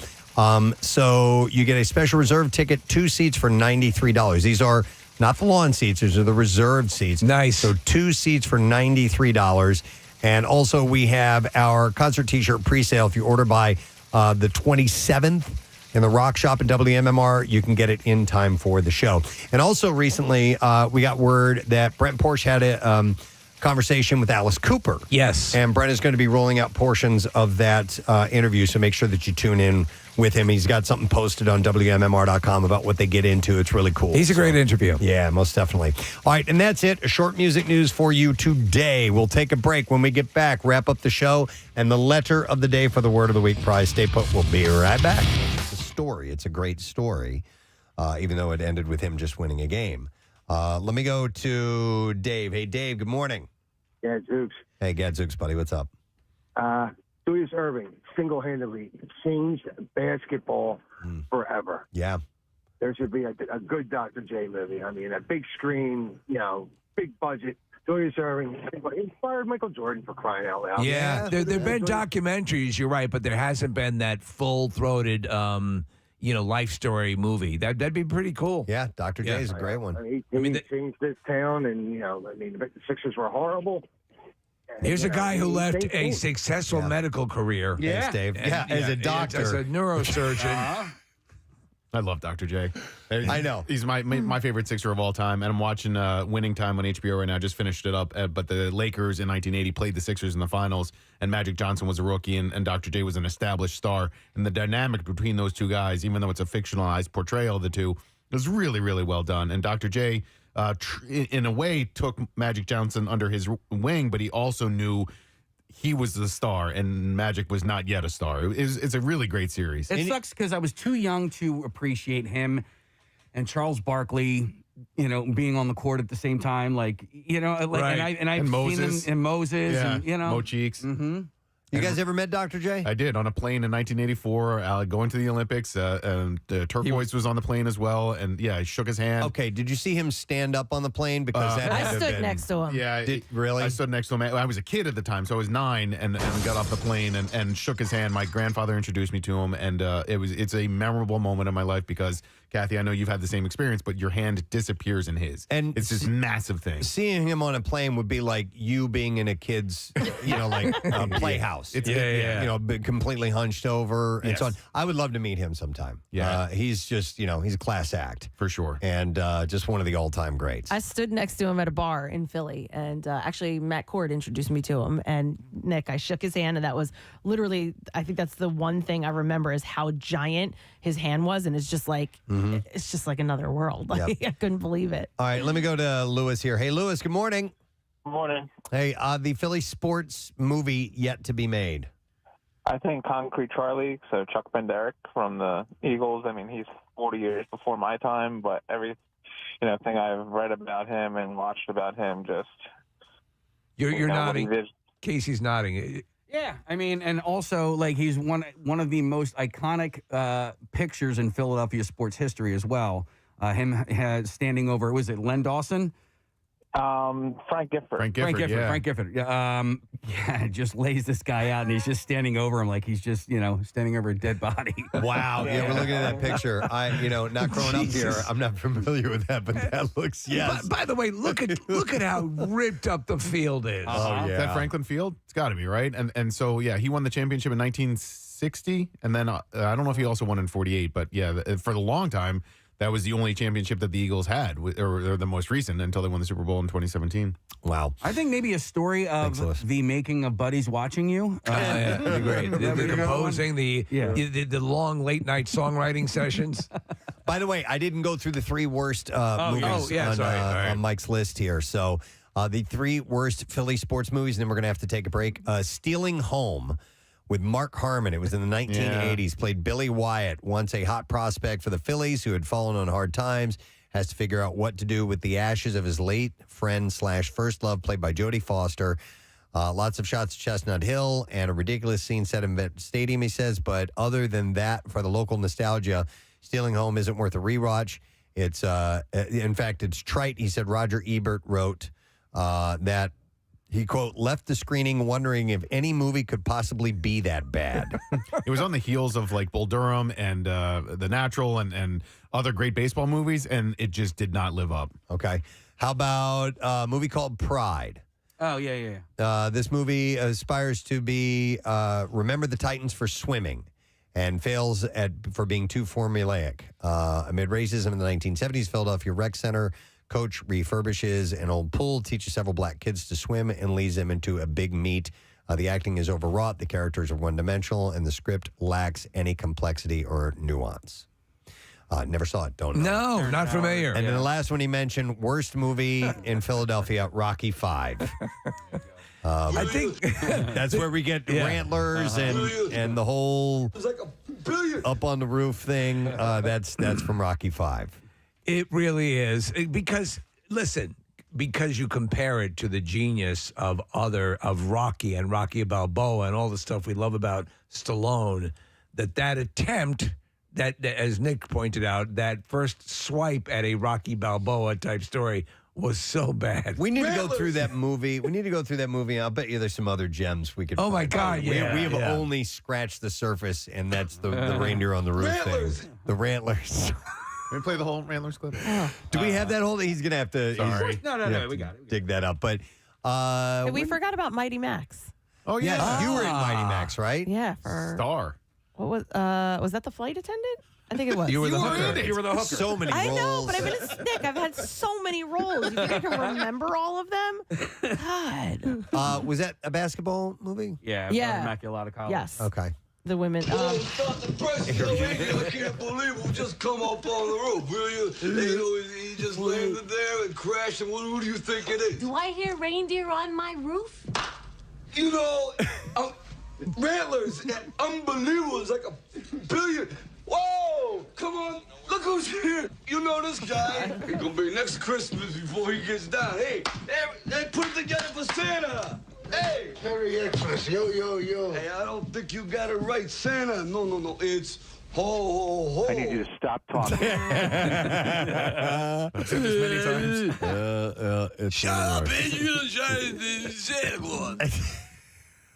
So you get a special reserved ticket, 2 seats for $93. These are not the lawn seats. These are the reserved seats. Nice. So 2 seats for $93. And also we have our concert T-shirt presale. If you order by the 27th, in the Rock Shop at WMMR, you can get it in time for the show. And also recently, we got word that Brent Porsche had a conversation with Alice Cooper. Yes. And Brent is going to be rolling out portions of that interview, so make sure that you tune in with him. He's got something posted on WMMR.com about what they get into. It's really cool. He's a great interview. Yeah, most definitely. All right, and that's it. A short music news for you today. We'll take a break. When we get back, wrap up the show and the letter of the day for the Word of the Week prize. Stay put. We'll be right back. It's a story. It's a great story, even though it ended with him just winning a game. Let me go to Dave. Hey, Dave, good morning. Gadzooks. Hey, Gadzooks, buddy. What's up? Julius Erving single-handedly changed basketball forever. Yeah. There should be a good Dr. J movie. I mean, a big screen, big budget. Julius Erving inspired Michael Jordan, for crying out loud. Yeah, there have been documentaries, you're right, but there hasn't been that full-throated, life story movie. That'd be pretty cool. Yeah, Dr. J is a great one. He changed this town, and, the Sixers were horrible. Here's a guy who left a successful medical career. Thanks, Dave. As a doctor. As a neurosurgeon. I love Dr. J. I know. He's my favorite Sixer of all time, and I'm watching Winning Time on HBO right now. Just finished it up, but the Lakers in 1980 played the Sixers in the finals, and Magic Johnson was a rookie, and Dr. J was an established star. And the dynamic between those two guys, even though it's a fictionalized portrayal of the two, was really, really well done. And Dr. J, in a way, took Magic Johnson under his wing, but he also knew he was the star, and Magic was not yet a star. It's a really great series. It sucks because I was too young to appreciate him and Charles Barkley, being on the court at the same time. Right. and I've Moses. seen them in Moses, Yeah, and Mo Cheeks. Mm-hmm. You guys ever met Dr. J? I did, on a plane in 1984, going to the Olympics. And Turquoise was on the plane as well. And, I shook his hand. Okay, did you see him stand up on the plane? Because that I stood next to him. Yeah. Really? I stood next to him. I was a kid at the time, so I was 9 and got off the plane and shook his hand. My grandfather introduced me to him, and it's a memorable moment in my life because Kathy, I know you've had the same experience, but your hand disappears in his. And it's this massive thing. Seeing him on a plane would be like you being in a kid's, playhouse. It's Completely hunched over and Yes. so on. I would love to meet him sometime. Yeah. He's just, he's a class act. For sure. And just one of the all-time greats. I stood next to him at a bar in Philly, and actually Matt Cord introduced me to him. And Nick, I shook his hand, and that was literally, I think that's the one thing I remember is how giant his hand was, and it's just like another world. Like, I couldn't believe it. All right, let me go to Lewis here. Hey, Lewis, good morning. Good morning. Hey, the Philly sports movie yet to be made. I think Concrete Charlie, so Chuck Benderek from the Eagles. I mean, he's 40 years before my time, but every thing I've read about him and watched about him, just you're nodding. Casey's nodding. Yeah, I mean, and also like he's one of the most iconic pictures in Philadelphia sports history as well. Him standing over, was it Len Dawson? Frank Gifford. Frank Gifford. Yeah, just lays this guy out, and he's just standing over him like he's just, standing over a dead body. Wow. Yeah, we're looking at that picture. Not growing up here, I'm not familiar with that, but that looks, yes. By the way, look at how ripped up the field is. Oh, yeah. Is that Franklin Field? It's got to be, right? And so, yeah, he won the championship in 1960, and then I don't know if he also won in 48, but yeah, for the long time, that was the only championship that the Eagles had, or the most recent, until they won the Super Bowl in 2017. Wow. I think maybe a story of the making of Buddies Watching You. That'd be great. The composing, the long late night songwriting sessions. By the way, I didn't go through the three worst movies on Mike's list here. So the three worst Philly sports movies, and then we're going to have to take a break. Stealing Home with Mark Harmon. It was in the 1980s. Played Billy Wyatt, once a hot prospect for the Phillies who had fallen on hard times, has to figure out what to do with the ashes of his late friend / first love, played by Jodie Foster. Lots of shots at Chestnut Hill and a ridiculous scene set in Vet Stadium, he says. But other than that, for the local nostalgia, Stealing Home isn't worth a rewatch. It's, in fact, it's trite. He said Roger Ebert wrote that he, quote, left the screening wondering if any movie could possibly be that bad. It was on the heels of like Bull Durham and The Natural and other great baseball movies, and it just did not live up. Okay. How about a movie called Pride? Oh, yeah. This movie aspires to be Remember the Titans for swimming and fails for being too formulaic. Amid racism in the 1970s, Philadelphia Rec Center coach refurbishes an old pool, teaches several black kids to swim, and leads them into a big meet. The acting is overwrought, the characters are one-dimensional, and the script lacks any complexity or nuance. Never saw it, don't know. No, not familiar. And then the last one he mentioned, worst movie in Philadelphia, Rocky V. I think that's where we get Rantlers and the whole up on the roof thing. That's from Rocky V. It really is. Because you compare it to the genius of Rocky and Rocky Balboa and all the stuff we love about Stallone, that attempt, that as Nick pointed out, that first swipe at a Rocky Balboa type story was so bad. We need to go through that movie. I'll bet you there's some other gems we could. Oh my God! We have only scratched the surface, and that's the reindeer on the roof thing. The Rantlers. Can we play the whole Rantlers clip? Do we have that whole thing? He's going to have to. Sorry. No, we got it. Dig that up. But we forgot about Mighty Max. Oh, yeah. You were in Mighty Max, right? Yeah. Star. What was that the flight attendant? I think it was. You were the hooker. You were the hooker. So many roles. I know, but I've had so many roles. You think I can remember all of them? God. Was that a basketball movie? Yeah. Immaculata College. Yes. Okay. The women. The president, I can't believe him just come up on the roof, will you? He just landed there and crashed, and who do you think it is? Do I hear reindeer on my roof? Rantlers, unbelievable. It's like $1 billion. Whoa! Come on, look who's here. You know this guy. He's gonna be next Christmas before he gets down. Hey, they put it together for Santa. Hey! Merry Xmas, yo. Hey, I don't think you got it right, Santa. No, it's ho, ho, ho. I need you to stop talking. I've said this many times. Shut up, man. You're gonna try to Santa Claus.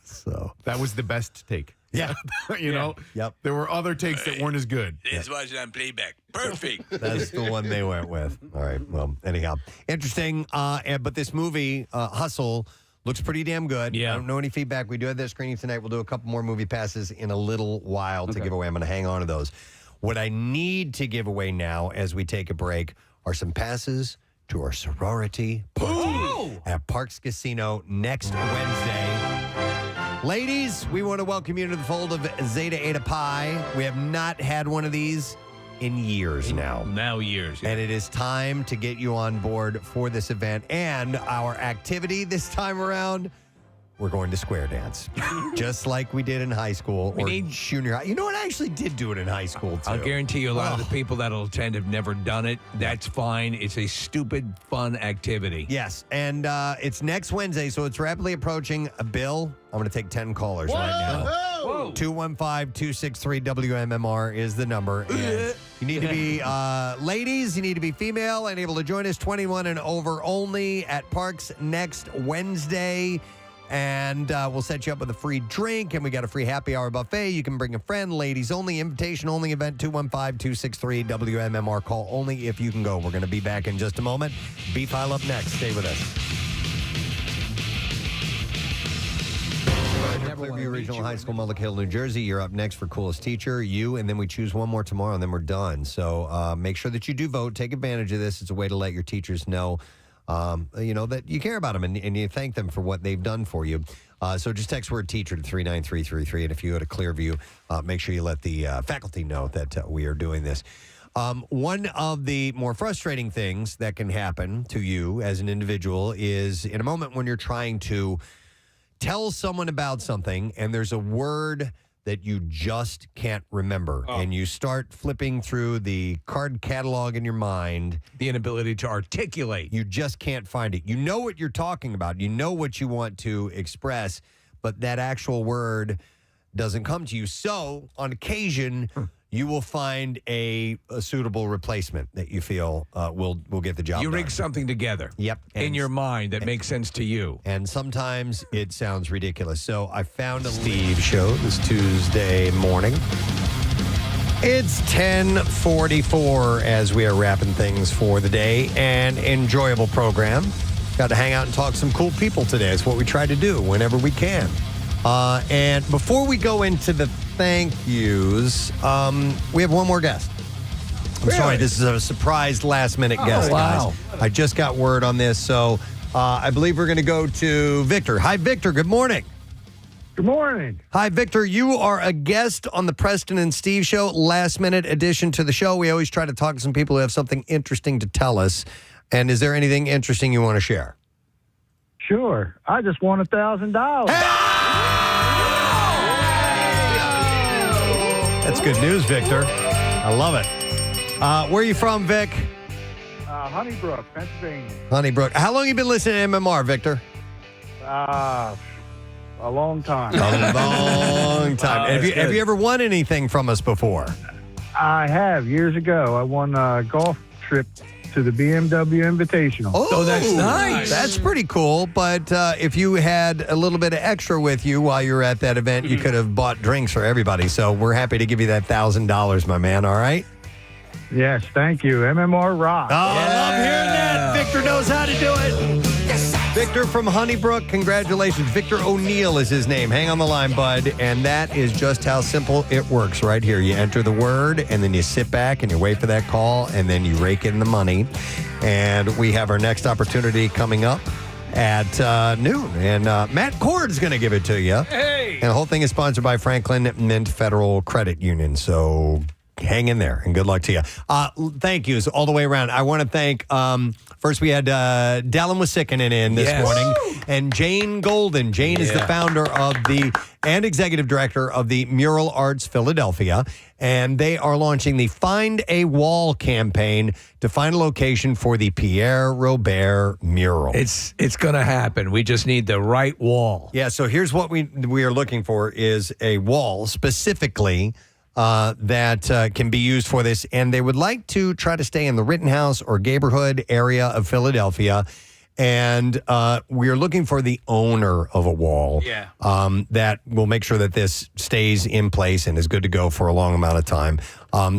So that was the best take. Yeah. You know? Yep. There were other takes that weren't as good. Let's watch it on playback. Perfect. That's the one they went with. All right. Well, anyhow, interesting. But this movie, Hustle, looks pretty damn good. Yeah. I don't know any feedback. We do have that screening tonight. We'll do a couple more movie passes in a little while to give away. I'm going to hang on to those. What I need to give away now as we take a break are some passes to our sorority party at Parks Casino next Wednesday. Ladies, we want to welcome you to the fold of Zeta Eta Pi. We have not had one of these in years now. Now years. Yeah. And it is time to get you on board for this event. And our activity this time around, we're going to square dance. Just like we did in high school or junior high. You know what? I actually did do it in high school, too. I'll guarantee you a lot of the people that'll attend have never done it. That's fine. It's a stupid, fun activity. Yes, and it's next Wednesday, so it's rapidly approaching. Bill, I'm going to take 10 callers right now. 215-263-WMMR is the number. And you need to be ladies, you need to be female and able to join us 21 and over only at Parks next Wednesday. And we'll set you up with a free drink, and we got a free happy hour buffet. You can bring a friend, ladies only, invitation only event, 215-263-WMMR. Call only if you can go. We're going to be back in just a moment. B-File up next. Stay with us. Clearview Regional High School, Mullick Hill, New Jersey. You're up next for Coolest Teacher. You, and then we choose one more tomorrow, and then we're done. So make sure that you do vote. Take advantage of this. It's a way to let your teachers know that you care about them and you thank them for what they've done for you. So just text word teacher to 39333. And if you go to Clearview, make sure you let the faculty know that we are doing this. One of the more frustrating things that can happen to you as an individual is in a moment when you're trying to tell someone about something and there's a word that you just can't remember. And you start flipping through the card catalog in your mind. The inability to articulate. You just can't find it. You know what you're talking about. You know what you want to express, but that actual word doesn't come to you. So on occasion, you will find a suitable replacement that you feel will get the job You done. rig something together. Yep. In your mind that makes sense to you. And sometimes it sounds ridiculous. So I found a Steve show this Tuesday morning. It's 10:44 as we are wrapping things for the day. An enjoyable program. Got to hang out and talk to some cool people today. It's what we try to do whenever we can. And before we go into the thank yous, we have one more guest. I'm sorry, this is a surprise last-minute guest, guys. I just got word on this, so I believe we're going to go to Victor. Hi, Victor. Good morning. Good morning. Hi, Victor. You are a guest on the Preston and Steve show, last-minute addition to the show. We always try to talk to some people who have something interesting to tell us. And is there anything interesting you want to share? Sure. I just won $1,000. That's good news, Victor. I love it. Where are you from, Vic? Honeybrook, Pennsylvania. Honeybrook. How long have you been listening to MMR, Victor? A long time. A long time. Have you ever won anything from us before? I have, years ago. I won a golf trip to the BMW Invitational. Oh, that's nice. That's pretty cool. But if you had a little bit of extra with you while you were at that event, you could have bought drinks for everybody. So we're happy to give you that $1,000, my man. All right? Yes, thank you. MMR rock. Oh, I love hearing that. Victor knows how to do it. Victor from Honeybrook, congratulations. Victor O'Neill is his name. Hang on the line, bud. And that is just how simple it works right here. You enter the word, and then you sit back and you wait for that call, and then you rake in the money. And we have our next opportunity coming up at noon. And Matt Cord's going to give it to you. Hey! And the whole thing is sponsored by Franklin Mint Federal Credit Union. So hang in there, and good luck to you. Thank yous all the way around. I want to thank, first we had Dallyn Uosikkinen in this morning, and Jane Golden. Jane is the founder of and executive director of the Mural Arts Philadelphia, and they are launching the Find a Wall campaign to find a location for the Pierre Robert mural. It's going to happen. We just need the right wall. Yeah, so here's what we are looking for is a wall specifically that can be used for this, and they would like to try to stay in the Rittenhouse or Gayborhood area of Philadelphia. And we're looking for the owner of a wall that will make sure that this stays in place and is good to go for a long amount of time.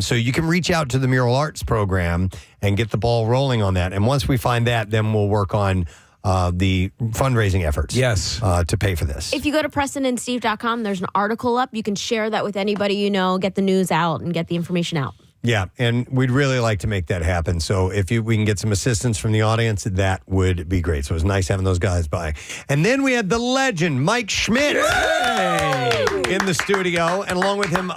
So you can reach out to the Mural Arts program and get the ball rolling on that. And once we find that, then we'll work on the fundraising efforts. Yes. To pay for this. If you go to PrestonandSteve.com, there's an article up. You can share that with anybody you know, get the news out, and get the information out. Yeah, and we'd really like to make that happen. So if we can get some assistance from the audience, that would be great. So it was nice having those guys by. And then we had the legend, Mike Schmidt, in the studio. And along with him,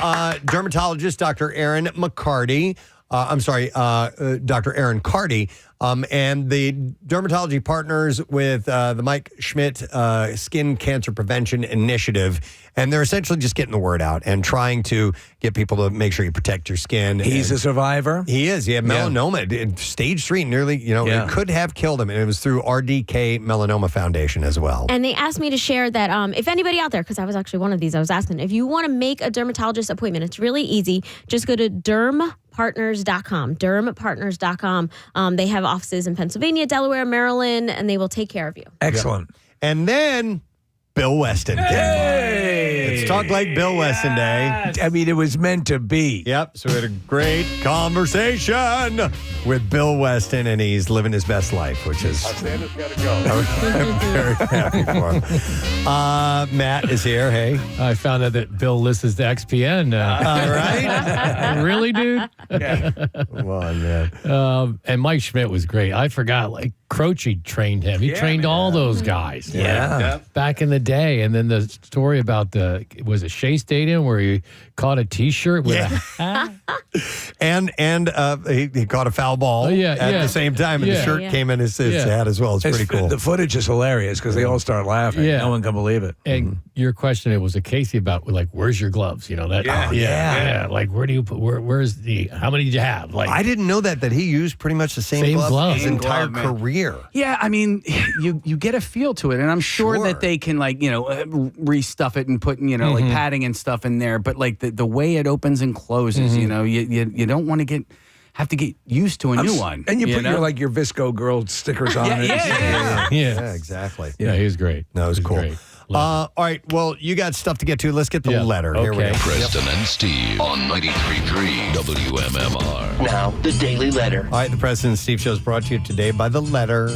dermatologist Dr. Erin McCarty. Dr. Erin Carty. And the dermatology partners with the Mike Schmidt Skin Cancer Prevention Initiative. And they're essentially just getting the word out and trying to get people to make sure you protect your skin. He's a survivor? He is. He had melanoma. Stage 3, nearly, it could have killed him. And it was through RDK Melanoma Foundation as well. And they asked me to share that if anybody out there, because I was actually one of these, I was asking, if you want to make a dermatologist appointment, it's really easy. Just go to dermpartners.com. Dermpartners.com. They have offices in Pennsylvania, Delaware, Maryland, and they will take care of you. Excellent. And then Bill Weston. Hey! It's Talk Like Bill Weston Day. I mean, it was meant to be. Yep. So we had a great conversation with Bill Weston, and he's living his best life, which is... Santa's got to go. I'm very happy for him. Matt is here. Hey. I found out that Bill listens to XPN. All right. Really, dude? Yeah. Come on, man. And Mike Schmidt was great. I forgot, Croce trained him. He trained all those guys. Yeah. Back in the day. And then the story about was it Shea Stadium where he caught a T-shirt with a hat? and he caught a foul ball at the same time, and the shirt came in his hat as well. It's pretty cool. The footage is hilarious because they all start laughing. Yeah. No one can believe it. And your question, it was a Casey about where's your gloves? Like where do you put where's how many did you have? I didn't know that he used pretty much the same glove his entire career. Yeah, I mean, you get a feel to it, and I'm sure that they can restuff it and put like padding and stuff in there, but the way it opens and closes, you don't want to have to get used to a new one. And you put your Visco girl stickers on it. Yeah, exactly. Yeah, he was great. That was cool. Great. All right, well, you got stuff to get to. Let's get the letter. Here we go. Preston and Steve on 93.3 WMMR. Now, the Daily Letter. All right, the Preston and Steve Show is brought to you today by the letter.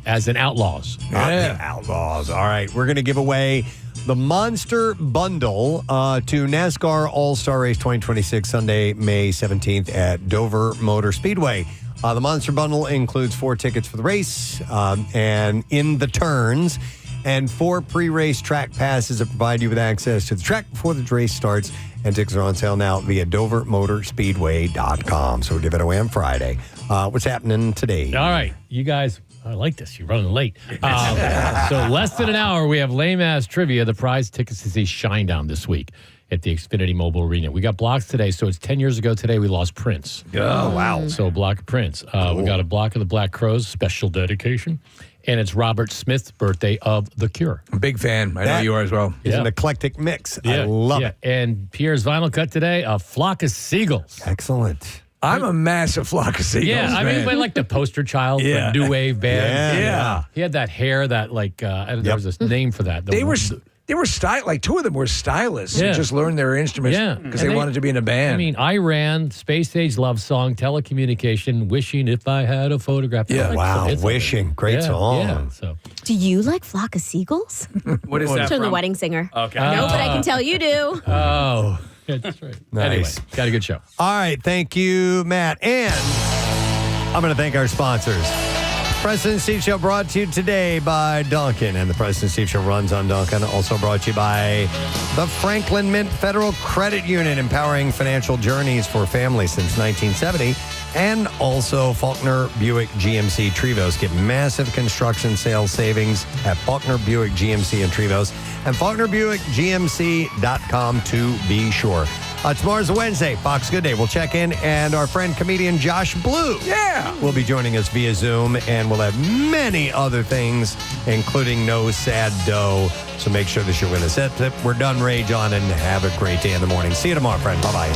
As in Outlaws. Outlaws. All right, we're going to give away the Monster Bundle to NASCAR All-Star Race 2026, Sunday, May 17th at Dover Motor Speedway. The Monster Bundle includes 4 tickets for the race and in the turns, and 4 pre-race track passes that provide you with access to the track before the race starts. And tickets are on sale now via DoverMotorspeedway.com. So we'll give it away on Friday. What's happening today? All right, you guys, I like this. You're running late. So less than an hour, we have lame-ass trivia. The prize tickets to see Shinedown this week at the Xfinity Mobile Arena. We got blocks today, so it's 10 years ago today we lost Prince. Oh, wow. So a block of Prince. Cool. We got a block of the Black Crowes, special dedication. And it's Robert Smith's birthday of The Cure. I'm a big fan. I know you are as well. It's an eclectic mix. I love it. And Pierre's vinyl cut today, A Flock of Seagulls. Excellent. I'm a massive Flock of Seagulls. Yeah, I mean, like the poster child for a new wave band. Yeah. He had that hair that there was a name for that. They were two of them were stylists who just learned their instruments because they wanted to be in a band. I mean, I ran Space Age Love Song, Telecommunication, Wishing If I Had a Photograph. Yeah, wow, Wishing, great song. Yeah, so. Do you like Flock of Seagulls? What is that From The from? Wedding Singer. Okay. No, but I can tell you do. Oh, that's right. Nice. Anyway, got a good show. All right, thank you, Matt. And I'm going to thank our sponsors. Preston and Steve Show brought to you today by Dunkin', and the Preston and Steve Show runs on Dunkin'. Also brought to you by the Franklin Mint Federal Credit Union, empowering financial journeys for families since 1970. And also Faulkner Buick GMC Trevose. Get massive construction sales savings at Faulkner Buick GMC and Trevose. And FaulknerBuickGMC.com to be sure. Tomorrow's a Wednesday, Fox Good Day. We'll check in, and our friend comedian Josh Blue will be joining us via Zoom, and we'll have many other things, including No Sad Dough. So make sure that you're with us. That's it. We're done. Rage on, and have a great day in the morning. See you tomorrow, friend. Bye-bye.